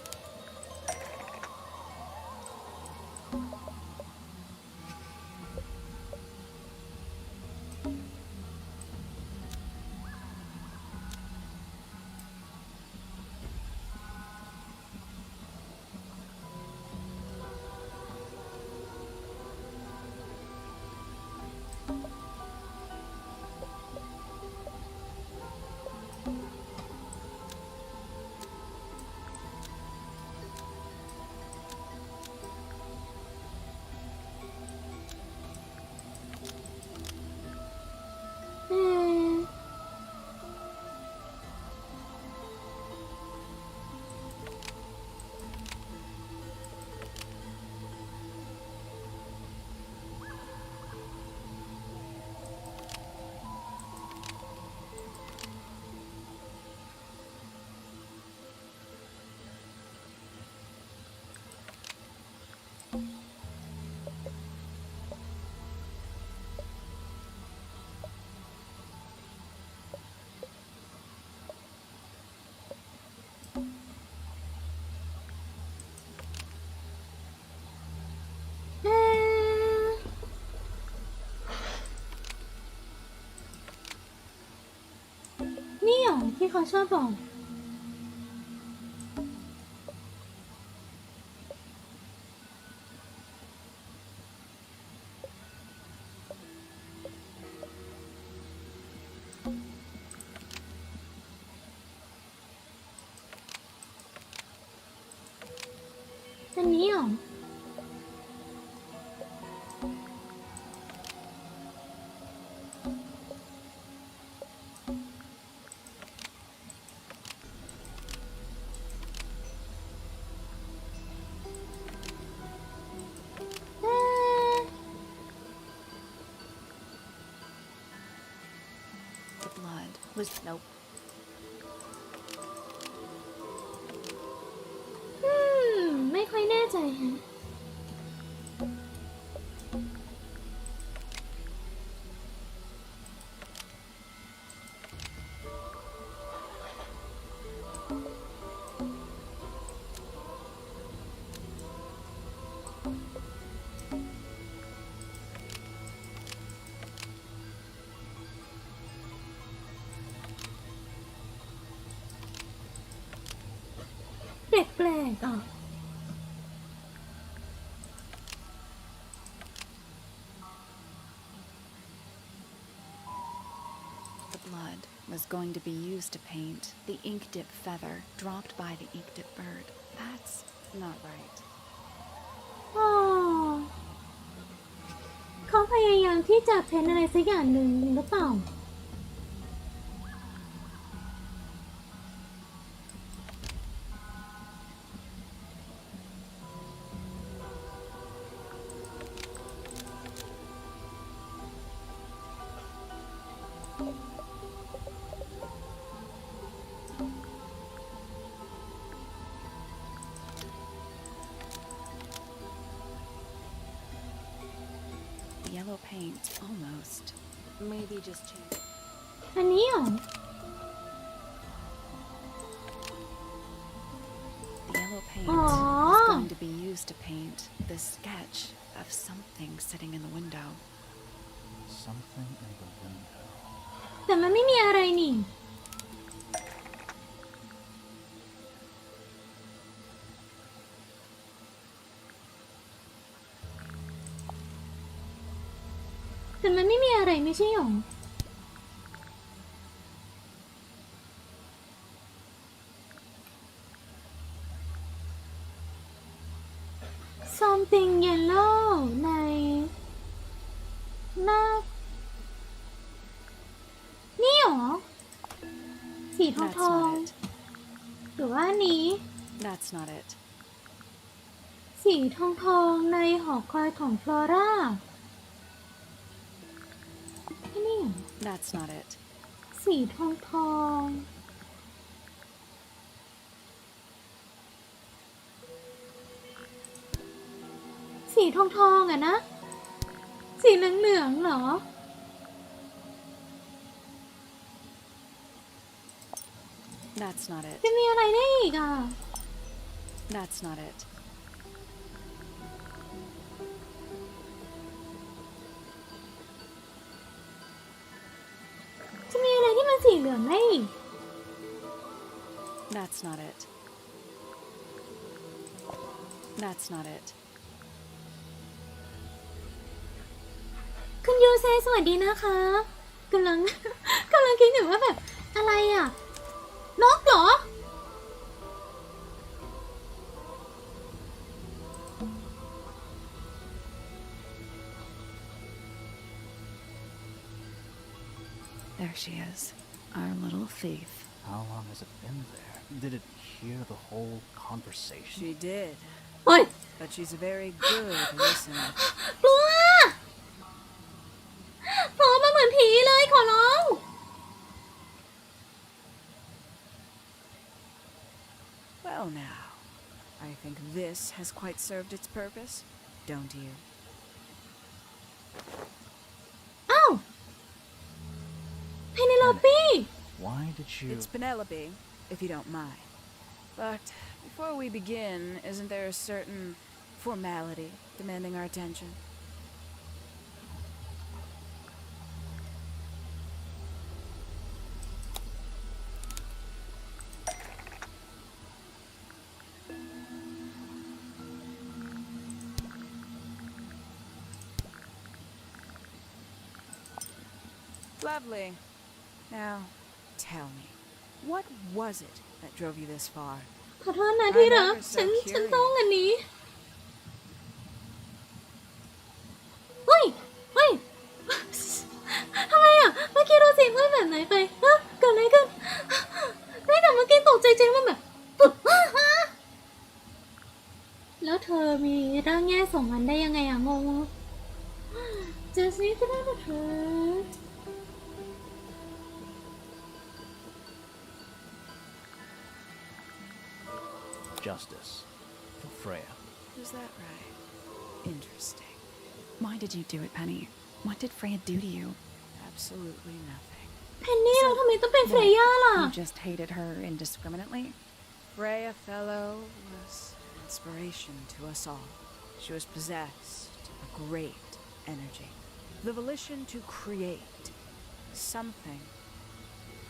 นี่หรอที่เขาชอบบอกอันนี้หรอWas nope. ไม่ค่อยแน่ใจฮะแปลกๆอ่ะ The blood was going to be used to paint the ink dip feather dropped by the ink dip bird. That's not right. อ๋อเขาพยายามที่จะเพ้นอะไรสักอย่างหนึ่งหรือเปล่าYellow paint, almost. Maybe just change. อันนี้เหรอ yellow paint Oh. is going to be used to paint this sketch of something sitting in the window. Something in the window. แต่มันไม่มีอะไรนี่แต่มันไม่มีอะไรไม่ใช่หรอ something yellow ในหน้านี่หรอสีทอง That's ทอง not it. หรือว่าอันนี้ That's not it. สีทองทองในหอคอยของฟลอร่านี่หรอ That's not it. สีทองทองสีทองทองอะนะสีเหลืองๆเหรอ That's not it. จะมีอะไรได้อีกอ่ะ That's not it. จะมีอะไรที่มันสีเหลืองได้อีก That's not it. That's not it. คุณยูเซสวัสดีนะคะกำลัง กำลังคิดอยู่ว่าแบบอะไรอ่ะนกเหรอ There she is, our little thief. How long has it been there? Did it hear the whole conversation? She did, โอ้ย but she's a very good listener. กลัวโผล่มาเหมือนผีเลยขอร้อง Well now, I think this has quite served its purpose, don't you? อ้าวเพเนโลปี้ Why did you... It's Penelope, if you don't mind. But before we begin, isn't there a certain formality demanding our attention? Lovely. Now, tell me, what was it that drove you this far? ขอโทษนะที่รักฉันต้องอันนี้เฮ้ยเฮ้ยทำไมอ่ะเมื่อกี้โรซีพูดแบบไหนไปฮะเกิดอะไรขึ้นไม่แต่เมื่อกี้ตกใจเจ๊มันแบบปุ๊บแล้วเธอมีร่างแง่สองอันได้ยังไงอ่ะงงเจสซี่ก็ได้เธอ Justice for Freya. Is that right? Interesting. Why did you do it, Penny? What did Freya do to you? Absolutely nothing. เพนนี่เราทำไมต้องเป็นเฟรย่าล่ะ You just hated her indiscriminately? Freya Fellow was an inspiration to us all. She was possessed of great energy, the volition to create something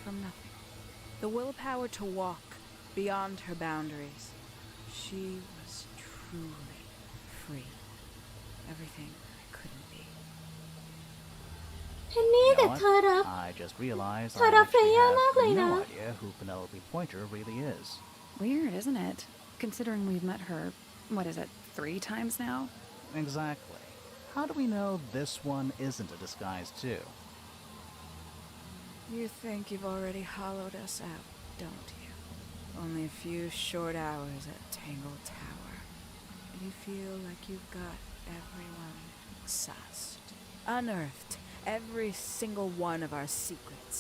from nothing, the willpower to walk beyond her boundaries. She was truly free. Everything I couldn't be. เพนนี่ You แต่ know เธอรัก what? I just realized I เธอรัก actually Freya have มากเลยนะ no idea who Penelope Pointer really is. Weird, isn't it? Considering we've met her, what is it, 3 times now? Exactly. How do we know this one isn't a disguise too? You think you've already hollowed us out, don't you? Only a few short hours at Tangle Tower, and you feel like you've got everyone sussed, unearthed every single one of our secrets.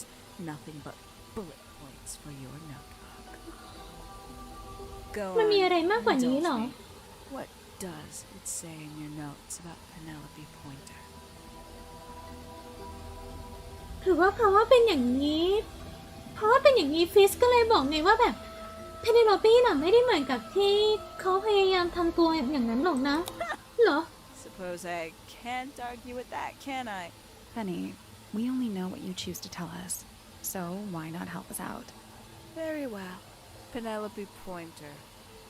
Nothing but bullet points for your notebook. Go มันมี on, อะไรมากกว่านี้เหรอ indulge me. What does it say in your notes about Penelope Pointer? ถือว่าเพราะว่าเป็นอย่างนี้ เพราะว่าเป็นอย่างนี้ฟิสก็เลยบอกไงว่าแบบ เพเนโลปี้น่ะไม่ได้เหมือนกับที่เขาพยายามทำตัวอย่างนั้นหรอกนะเหรอ Suppose I can't argue with that, can I? Penny, we only know what you choose to tell us, so why not help us out? Very well. Penelope Pointer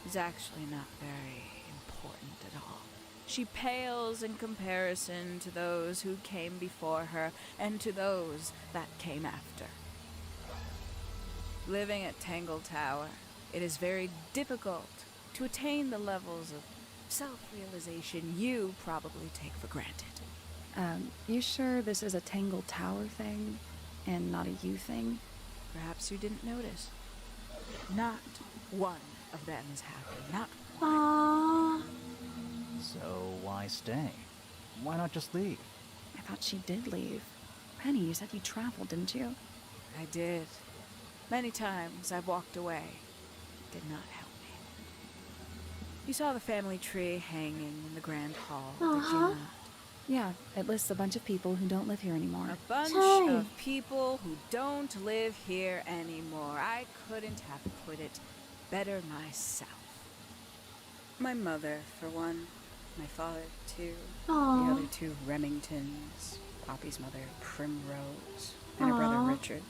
is actually not very important at all. She pales in comparison to those who came before her and to those that came after. Living at Tangle Tower, it is very difficult to attain the levels of self-realization you probably take for granted. You sure this is a Tangle Tower thing and not a you thing? Perhaps you didn't notice. Not one of them is happy. Not อ๋อ So why stay? Why not just leave? I thought she did leave. Penny, you said you traveled, didn't you? I did. Many times I've walked away. It did not help me. You saw the family tree hanging in the grand hall, did you not? Yeah, it lists a bunch of people who don't live here anymore. A bunch Sorry. of people who don't live here anymore. I couldn't have put it better myself. My mother, for one. My father, too. อ๋อ The other two Remingtons. Poppy's mother, Primrose. And her brother, Aw. Richard.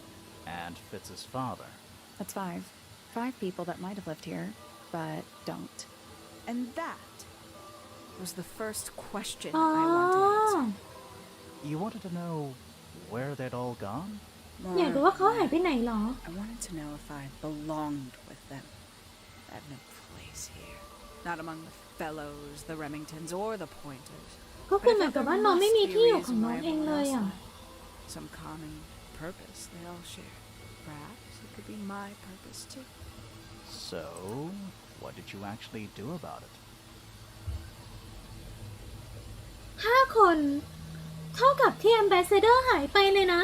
And Fitz's father. That's 5. 5 people that might have lived here, but don't. And that was the first question อ๋อ I wanted answered. You wanted to know where they'd all gone? อยากรู้ว่าเขาหายไปไหนเหรอ I wanted to know if I belonged with them. I have no place here. Not among the fellows, the Remingtons, or the Pointers. ก็คือเหมือนกับว่าน้องไม่มีที่อยู่ของน้องเองเลยอ่ะ Some common purpose they all share. Perhaps it could be my purpose too. So, what did you actually do about it? 5 คน เท่ากับที่ Ambassador หายไปเลยนะ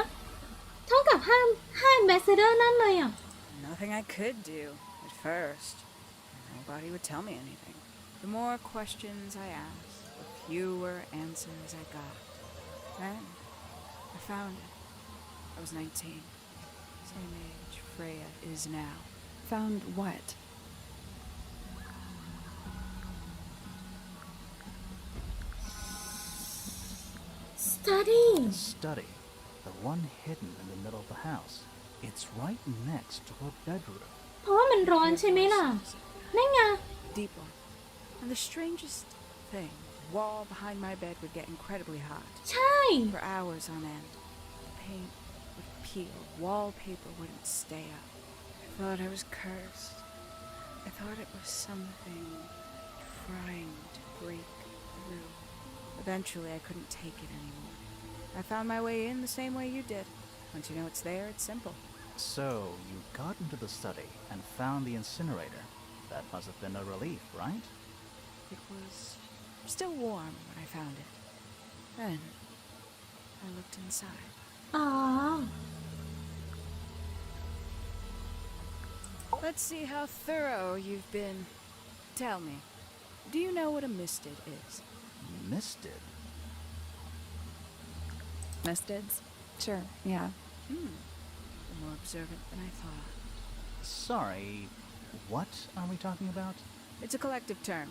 เท่ากับ5 Ambassador นั่นเลยอ่ะ Nothing I could do at first. Nobody would tell me anything. The more questions I asked, the fewer answers I got. Then I found it. I was 19. Same age Freya is now. Found what? Study The study. The one hidden in the middle of the house. It's right next to her bedroom. เพราะว่ามันร้อนใช่ไหมล่ะ นั่นไง Deep one. And the strangest thing, the wall behind my bed would get incredibly hot. ใช่ For hours on end. The paint would peel. Wallpaper wouldn't stay up. I thought I was cursed. I thought it was something trying to break through. Eventually, I couldn't take it anymore. I found my way in the same way you did. Once you know it's there, it's simple. So, you got into the study and found the incinerator. That must have been a relief, right? It was still warm when I found it. Then, I looked inside. อ๋อ Let's see how thorough you've been. Tell me, do you know what a misted is? Misted? Mistids? Sure, yeah. You're more observant than I thought. Sorry, what are we talking about? It's a collective term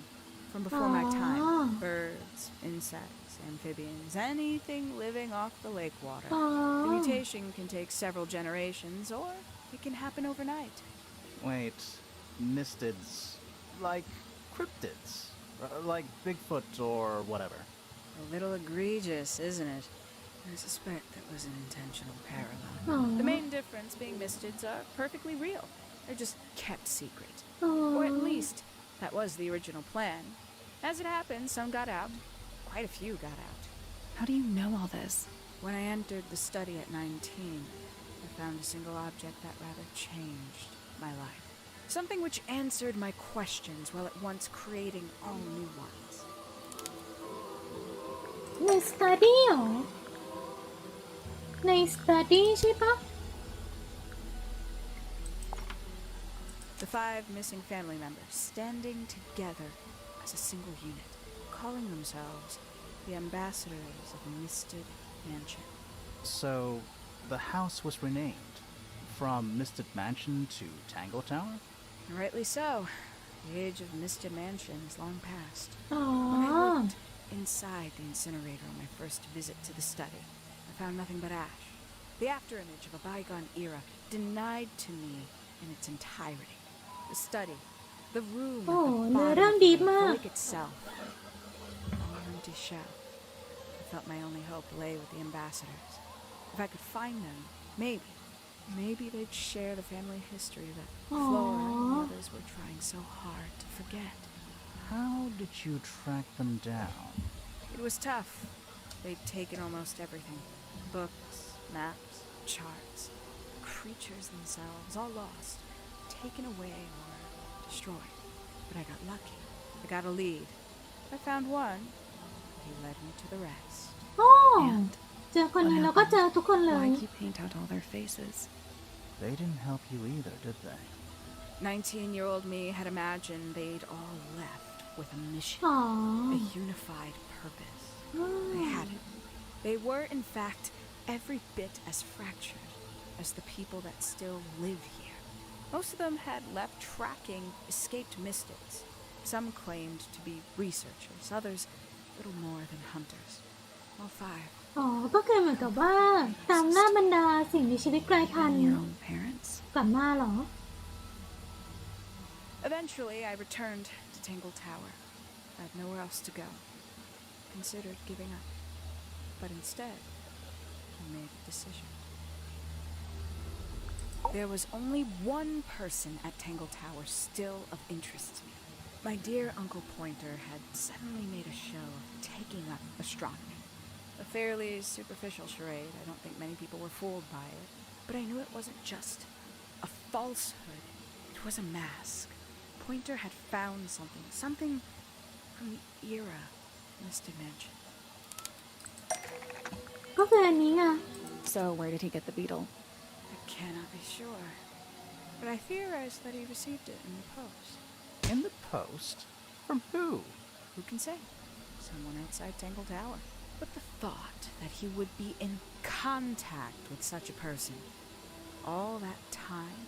from before my Ah. time. Birds, insects, amphibians, anything living off the lake water. อ๋อ The mutation can take several generations, or it can happen overnight. Wait, mistids, like cryptids, like Bigfoot or whatever. A little egregious, isn't it? I suspect that was an intentional parallel. อ๋อ The main difference being mistids are perfectly real. They're just kept secret. อ๋อ Or at least, that was the original plan. As it happened, some got out. Quite a few got out. How do you know all this? When I entered the study at 19, I found a single object that rather changed my life. Something which answered my questions while at once creating all new ones. ใน study เหรอ ใน study ใช่ปะ The 5 missing family members standing together as a single unit, calling themselves the ambassadors of Misted Mansion. So, the house was renamed from Misted Mansion to Tangle Tower? Rightly so. The age of Misted Mansion is long past. อ๋อ When I looked inside the incinerator on my first visit to the study, I found nothing but ash. The afterimage of a bygone era, denied to me in its entirety. The study, the room, โอ้ at the เนื้อ bottom เรื่อง of ดี the มาก lake itself, all an empty shell. I felt my only hope lay with the ambassadors. If I could find them, maybe they'd share the family history that Flora and the others were trying so hard to forget. How did you track them down? It was tough. They'd taken almost everything. Books, maps, charts, creatures themselves, all lost, taken away or destroyed. But I got lucky. I got a lead. I found one. He led me to the rest. โอ้ And เจอคนนี้แล้วก็เจอทุกคนเลย why'd you paint out all their faces? They didn't help you either, did they? 19-year-old me had imagined they'd all left with a mission, อ๋อ a unified purpose. They hadn't. They were, in fact, every bit as fractured as the people that still live here. Most of them had left tracking escaped mystics. Some claimed to be researchers, others little more than hunters. All five. อ๋อ ก็คือเหมือนกับว่าตามล่าบรรดาสิ่งมีชีวิตกลายพัน And ธุ์ your own parents? กลับมาเหรอ Eventually, I returned to Tangle Tower. I had nowhere else to go. Considered giving up. But instead, I made a decision. There was only one person at Tangle Tower still of interest to me. My dear Uncle Pointer had suddenly made a show of taking up astronomy. A fairly superficial charade. I don't think many people were fooled by it. But I knew it wasn't just a falsehood. It was a mask. Pointer had found something from the era of Misted Mansion. ก็คืออันนี้ไง So where did he get the beetle? I cannot be sure. But I theorized that he received it in the post. In the post? From who? Who can say? Someone outside Tangle Tower. But the thought that he would be in contact with such a person, all that time,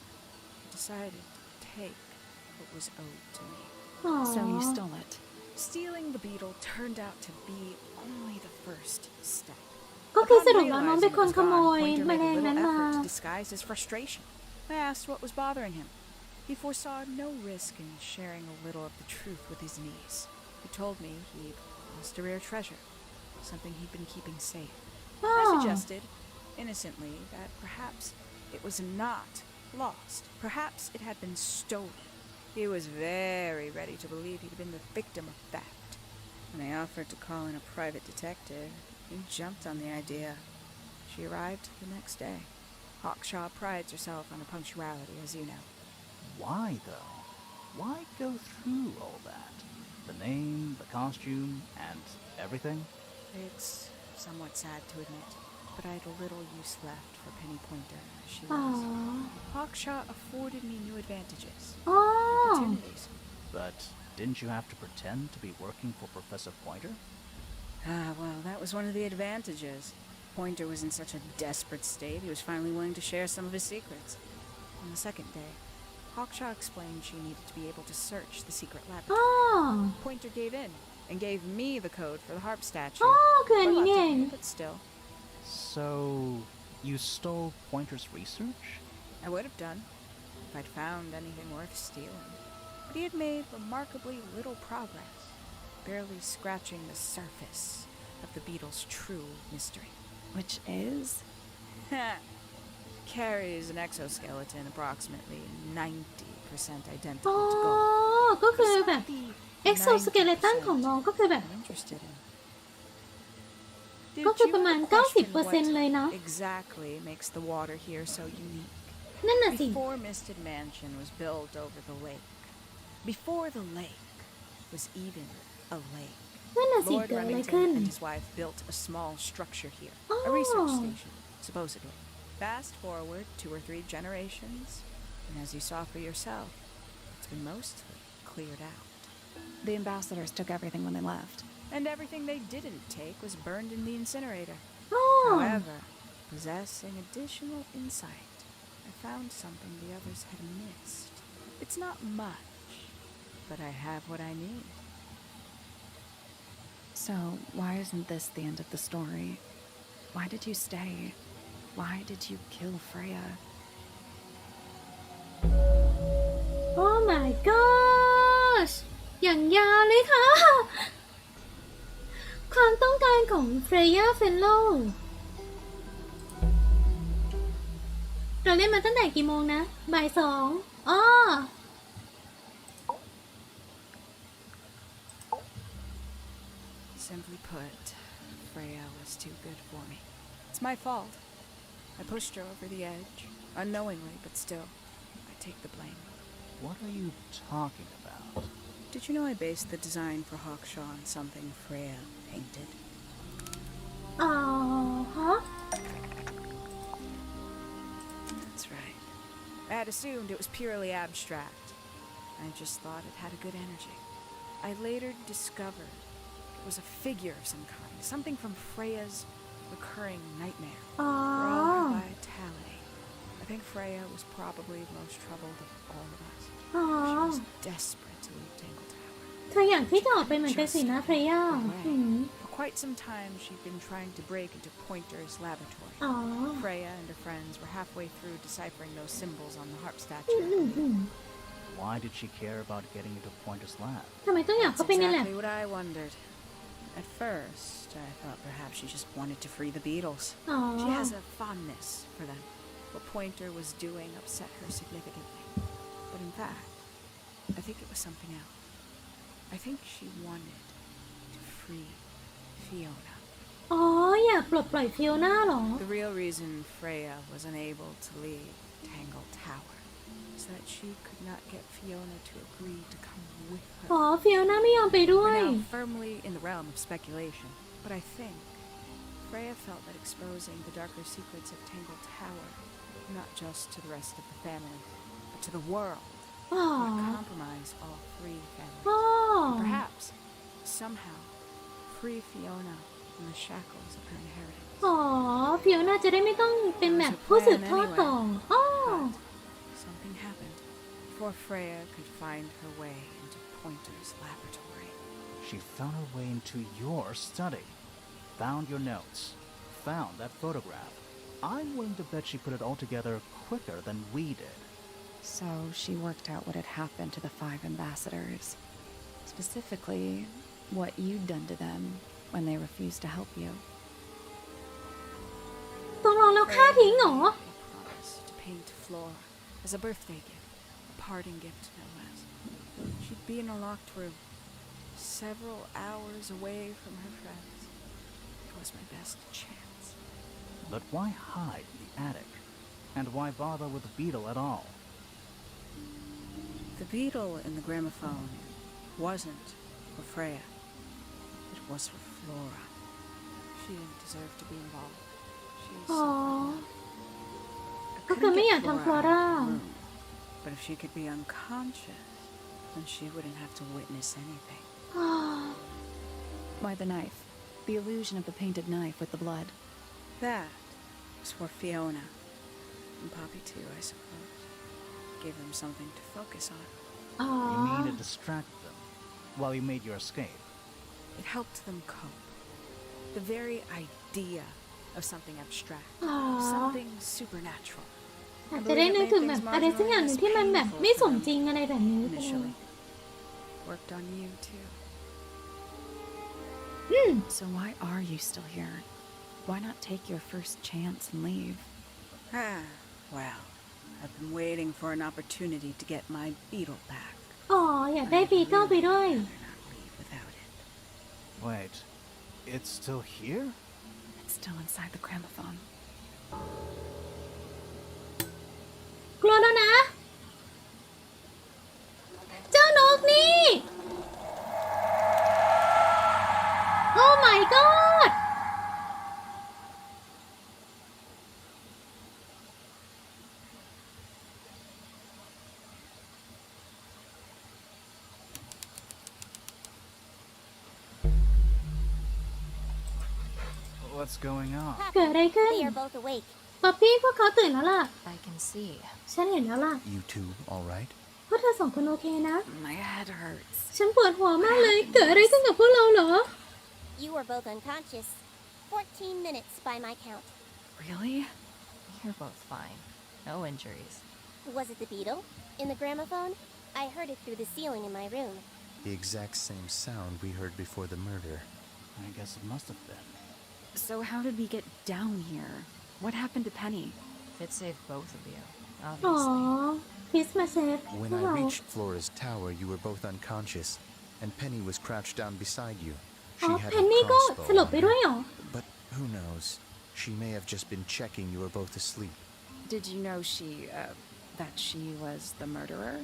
I decided to take what was owed to me. อ๋อ So you stole it. Stealing the beetle turned out to be only the first step. ก็คือ Upon สรุปแล้วน้อง realizing เป็น it คน was ขโม gone, ย Pointer แม made ล a ง little นั้นมา effort to disguise his frustration. I asked what was bothering him. He foresaw no risk in sharing a little of the truth with his niece. He told me he'd lost a rare treasure, something he'd been keeping safe. อ๋อ I suggested, innocently, that perhaps it was not lost. Perhaps it had been stolen. He was very ready to believe he'd been the victim of theft. When I offered to call in a private detective, he jumped on the idea. She arrived the next day. Hawkshaw prides herself on her punctuality, as you know. Why, though? Why go through all that? The name, the costume, and everything? It's somewhat sad to admit, but I had little use left for Penny Pointer as she อ๋อ was. Hawkshaw afforded me new advantages, อ๋อ opportunities. But didn't you have to pretend to be working for Professor Pointer? Well, that was one of the advantages. Pointer was in such a desperate state, he was finally willing to share some of his secrets. On the second day, Hawkshaw explained she needed to be able to search the secret อ๋อ laboratory. Pointer gave in and gave me the code for the harp statue. อ๋อ คืออันนี้นี่เอง Reluctantly, but still, So, you stole Pointer's research? I would have done if I'd found anything worth stealing. But he had made remarkably little progress, barely scratching the surface of the beetle's true mystery. Which is? Carries an exoskeleton approximately 90% อ๋อ identical to gold. ก็คือแบบ The เอ็กโซสเกเลตันของน้องก็คือแบบ I'm interested in. ก็ Did คือ you ประมาณ ever question 90% เลยนะ what exactly makes the water here so unique? นั่นน่ะสิ Before Misted Mansion was built over the lake, before the lake was even a lake, นั่นน่ะสิ Lord เกิดอะไรขึ้น Remington and his wife built a small structure here, a research Oh. station, supposedly. Fast forward 2 or 3 generations, and as you saw for yourself, it's been mostly cleared out. The ambassadors took everything when they left. And everything they didn't take was burned in the incinerator. อ๋อ However, possessing additional insight, I found something the others had missed. It's not much, but I have what I need. So, why isn't this the end of the story? Why did you stay? Why did you kill Freya? Oh my gosh อย่างยาวเลยค่ะ ความต้องการของเฟรย่าเฟนโลเราเล่นมาตั้งแต่กี่โมงนะบ่าย 2อ้อ Simply put, Freya was too good for me. It's my fault. I pushed her over the edge, unknowingly, but still, I take the blame. What are you talking about? Did you know I based the design for Hawkshaw on something Freya painted? อ๋อฮะ That's right. I had assumed it was purely abstract. I just thought it had a good energy. I later discovered it was a figure of some kind, something from Freya's recurring nightmare. อ๋อ For all her vitality, I think Freya was probably the most troubled of all of us. อ๋อ She was desperate to leave Tangle Tower. เธออยากที่จะออกไปเหมือนกันสินะเฟรย่า For quite some time, she'd been trying to break into Pointer's laboratory. อ๋อ Freya and her friends were halfway through deciphering those symbols on the harp statue. Why did she care about getting into Pointer's lab? ทำไมต้องอยาก That's เข้าไปในแลบ exactly what I wondered. At first, I thought perhaps she just wanted to free the Beatles. อ๋อ She has a fondness for them. What Pointer was doing upset her significantly. But in fact, I think it was something else. I think she wanted to free Fiona. อ๋ออยากปลดปล่อยฟิโอน่าเหรอ The real reason Freya was unable to leave Tangle Tower is that she could not get Fiona to agree to come with อ๋อ her. ฟิโอน่าไม่ยอมไปด้วย We're now firmly in the realm of speculation, but I think Freya felt that exposing the darker secrets of Tangle Tower, not just to the rest of the family, but to the world, อ๋อ would compromise all three families. อ๋อ And perhaps, somehow, free Fiona from the shackles of her inheritance. อ๋อฟิโอน่าจะได้ไม่ต้องเป็นแบบผู้สืบทอดต่ออ๋อ But something happened before Freya could find her way into Pointer's laboratory. She found her way into your study, found your notes, found that photograph. I'm willing to bet she put it all together quicker than we did. So she worked out what had happened to the 5 ambassadors. Specifically, what you'd done to them when they refused to help you. ตกลงแล้วฆ่าทิ้งเหรอ Promised to paint Flora as a birthday gift, a parting gift no less. She'd be in a locked room, several hours away from her friends. It was my best chance. But why hide in the attic? And why bother with the beetle at all? The beetle in the gramophone wasn't for Freya. It was for Flora. She didn't deserve to be involved. She อ๋อ suffered enough. I ก็คือ couldn't ไม่อยา get กทำฟลอ Flora ร่า out of the room, but if she could be unconscious, then she wouldn't have to witness anything. อ๋อ Why the knife? The illusion of the painted knife with the blood. That was for Fiona. And Poppy too, I suppose. Gave them something to focus on. อ๋อ You mean it distracted them while you made your escape? It helped them cope. The very idea of something abstract, อ๋อ something supernatural. อาจจะได้นึกถึงแบบอะไรสักอย่างหนึ่งที่มันแบบไม่สมจริงอะไรแบบนี้ก็ได้ Initially. Worked on you too. So why are you still here? Why not take your first chance and leave? Well, I've been waiting for an opportunity to get my beetle back. อ๋ออยากได้บีเกิลไปด้วย I'd rather not leave without it. Wait, it's still here? It's still inside the gramophone. กลัวแล้วนะ เจ้านกนี่ โอ้ my god What's going on? เกิดอะไรขึ้น They are both awake. ป๊อปปี้พวกเขาตื่นแล้วล่ะ I can see. ฉันเห็นแล้วล่ะ You two, all right? พ ว่าเธอสองคนโอเคนะ My head hurts. ฉันปวดหัวมากเลย เกิดอะไรขึ้นกับพวกเราเหรอ You were both unconscious. 14 minutes by my count. Really? You're both fine. No injuries. Was it the beetle? In the gramophone? I heard it through the ceiling in my room. The exact same sound we heard before the murder. I guess it must have been. So how did we get down here? What happened to Penny? It saved both of you, อ๋อ obviously. พิสมาเซฟ When พวก I เรา reached Flora's tower, you were both unconscious, and Penny was crouched down beside you. อ๋อ She had เพ a นนี่ก็สลบ crossbow, ไปด้วยเหรอ but who knows? She may have just been checking you were both asleep. Did you know that she was the murderer?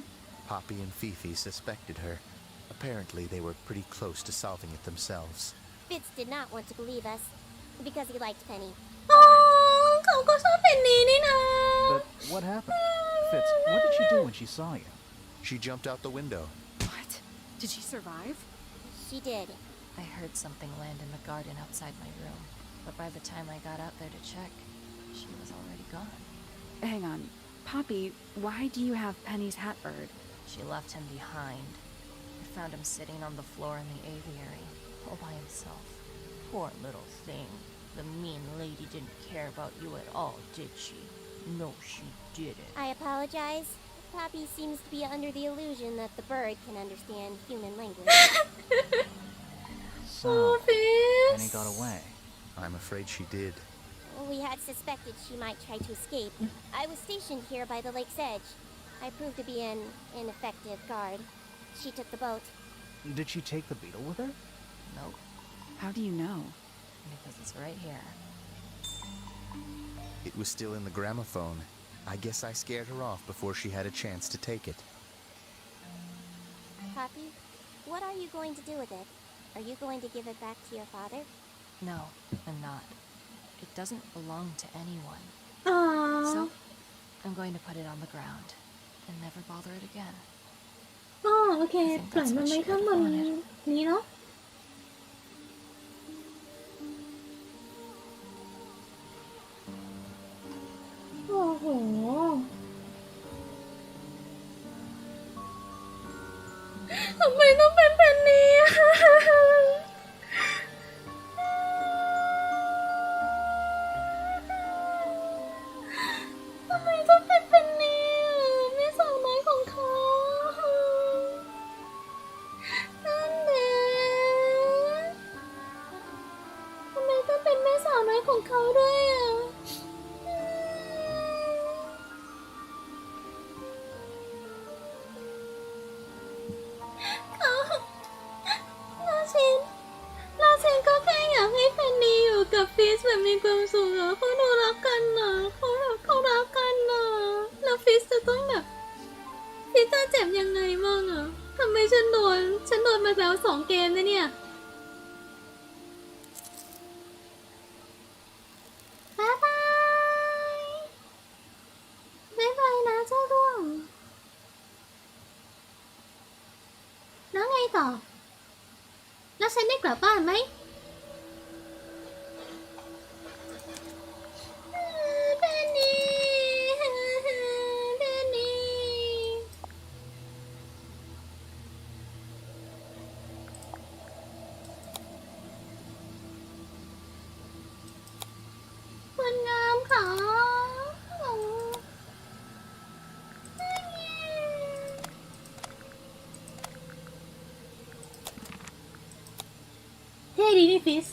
Poppy and Fifi suspected her. Apparently, they were pretty close to solving it themselves. Fitz did not want to believe us because he liked Penny. อ๋อเขาก็ชอบเพนนี่นี่นะ But what happened? Fitz, what did she do when she saw you? She jumped out the window. What? Did she survive? She did. I heard something land in the garden outside my room, but by the time I got out there to check, she was already gone. Hang on. Poppy, why do you have Penny's hat bird? She left him behind. I found him sitting on the floor in the aviary, all by himself. Poor little thing. The mean lady didn't care about you at all, did she? No, she didn't. I apologize. Poppy seems to be under the illusion that the bird can understand human language. So, ฟิส Penny got away. I'm afraid she did. We had suspected she might try to escape. I was stationed here by the lake's edge. I proved to be an ineffective guard. She took the boat. Did she take the beetle with her? Nope, How do you know? because it's right here. It was still in the gramophone. I guess I scared her off before she had a chance to take it. Poppy, what are you going to do with it? Are you going to give it back to your father? No, I'm not. It doesn't belong to anyone. อ๋อ So, I'm going to put it on the ground and never bother it again. อ๋อโอเค ปล่อยมันไว้ข้างบนนี้เนาะ โอ้โห ทำไมต้องเป็นแบบนี้อะทำไมต้องเป็นแบบนี้อะแม่สาวน้อยของเขานั่นแหละทำไมต้องเป็นแม่สาวน้อยของเขาด้วยอ่ะ เราเชนก็แค่อยากให้เพนนีอยู่กับฟิสแบบมีความสุขอะเขาดูรักกันนะเขารักกันนะแล้วฟิสจะต้องแบบฟิสจะเจ็บยังไงบ้างอะทำไมฉันโดนมาแล้ว2 เกมนะเนี่ยบ๊ายบายนะเจ้าด้วงแล้วไงต่อ แล้วฉันได้กลับบ้านไหมเพนนีเพนนีคนงามค่ะเท่ดีนี่ฟิส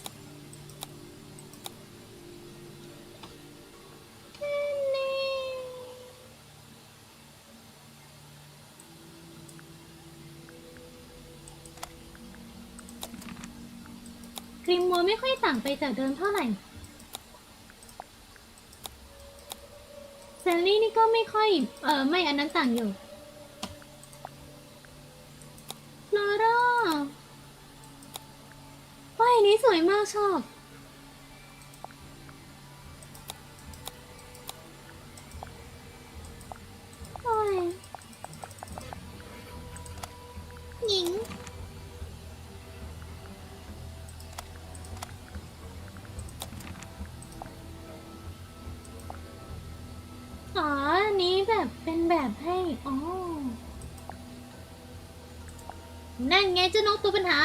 ครีมมัวไม่ค่อยต่างไปจากเดิมเท่าไหร่แซลลี่นี่ก็ไม่ค่อยไม่อันนั้นต่างอยู่ฟลอร่าป้ายนี้สวยมากชอบโอ้ยหญิงอ๋ออันนี้แบบเป็นแบบให้อ๋อ นั่นไงเจ้านกตัวปัญหา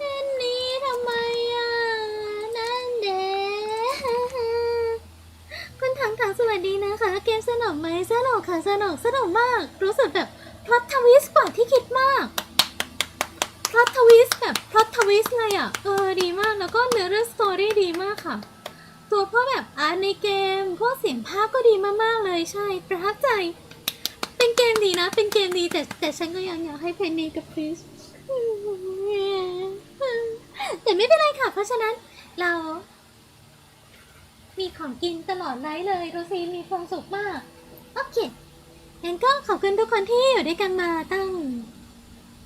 นั่นนี่ทำไมอ่ะนั่นเด้คุณถังสวัสดีนะคะเกมสนุกไหมสนุกค่ะสนุกมากรู้สึกแบบพล็อตทวิสต์กว่าที่คิดมากพล็อตทวิสต์แบบพล็อตทวิสต์เลยอ่ะดีมากแล้วก็เนื้อเรื่องสตอรี่ดีมากค่ะตัวพวกแบบอาร์ตในเกมพวกเสียงภาพก็ดีมากๆเลยใช่ประทับใจเป็นเกมดีนะเป็นเกมดีแต่ฉันก็ยังอยากให้เพนนีกับคริสแต่ไม่เป็นไรค่ะเพราะฉะนั้นเรามีของกินตลอดไลฟ์เลยโรซีมีความสุขมากโอเคงั้นก็ขอบคุณทุกคนที่อยู่ด้วยกันมาตั้ง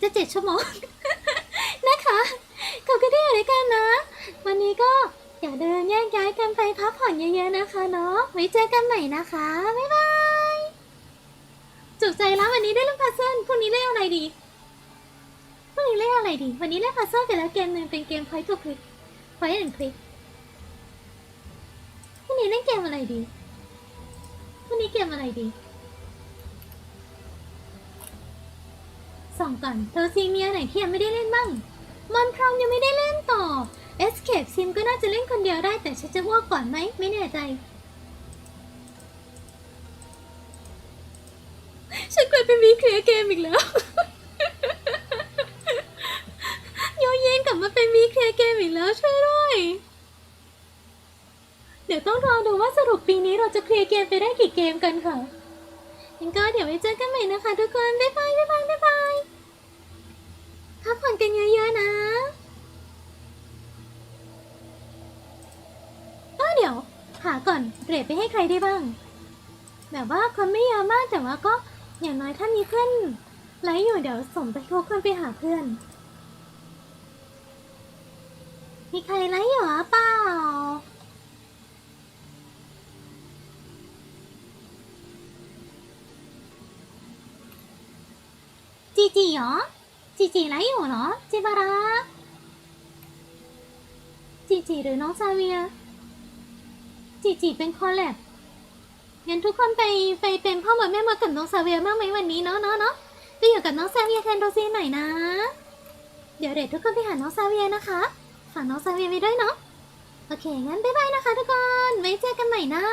จะ7 ชั่วโมง นะคะขอบคุณที่อยู่ด้วยกันนะวันนี้ก็อย่าเดินแยกย้ายกันไปพักผ่อนเยอะๆนะคะเนาะไว้เจอกันใหม่นะคะบ๊ายบายจุใจแล้ววันนี้ได้เล่นพัซเซิลพรุ่งนี้เล่นอะไรดีวันนี้เล่นพัซเซิลไปแล้วเกมนึงเป็นเกม Point to Click Point and Click วันนี้เล่นเกมอะไรดีวันนี้เกมอะไรดีส่องก่อนเธอซีมีอะไรที่ยังไม่ได้เล่นบ้างมอนพรอมยังไม่ได้เล่นต่อ Escape Sim ก็น่าจะเล่นคนเดียวได้แต่ฉันจะว่าก่อนไหมไม่แน่ใจฉันกลายเป็นวีเคลียร์เกมอีกแล้ว โยเย็นกลับมาเป็นวีเคลียร์เกมอีกแล้วช่วยด้วยเดี๋ยวต้องรอดูว่าสรุปปีนี้เราจะเคลียร์เกมไปได้กี่เกมกันค่ะงั้นก็เดี๋ยวไว้เจอกันใหม่นะคะทุกคนบ๊ายบายพักผ่อนกันเยอะๆนะเดี๋ยวหาก่อนเรทไปให้ใครได้บ้างแบบว่าคนไม่เยอะมากแต่ว่าก็อย่างน้อยถ้ามีเพื่อนไลฟ์อยู่เดี๋ยวส่งไปทุกคนไปหาเพื่อนมีใครไลฟ์อยู่หรือเปล่าจีเหรอจีไลฟ์อยู่เหรอจิบาระจีหรือน้องซาเวียจีเป็นคอลแลบงั้นทุกคนไปเป็นพ่อมดแม่มดกับน้องซาเวียบ้างไหมวันนี้เนาะไปอยู่กับน้องซาเวียแทนโรซีหน่อยนะเดี๋ยวเด็กทุกคนไปหาน้องซาเวียนะคะฝากน้องซาเวียไปด้วยเนาะโอเคงั้นบ๊ายบายนะคะทุกคนไว้เจอกันใหม่นะ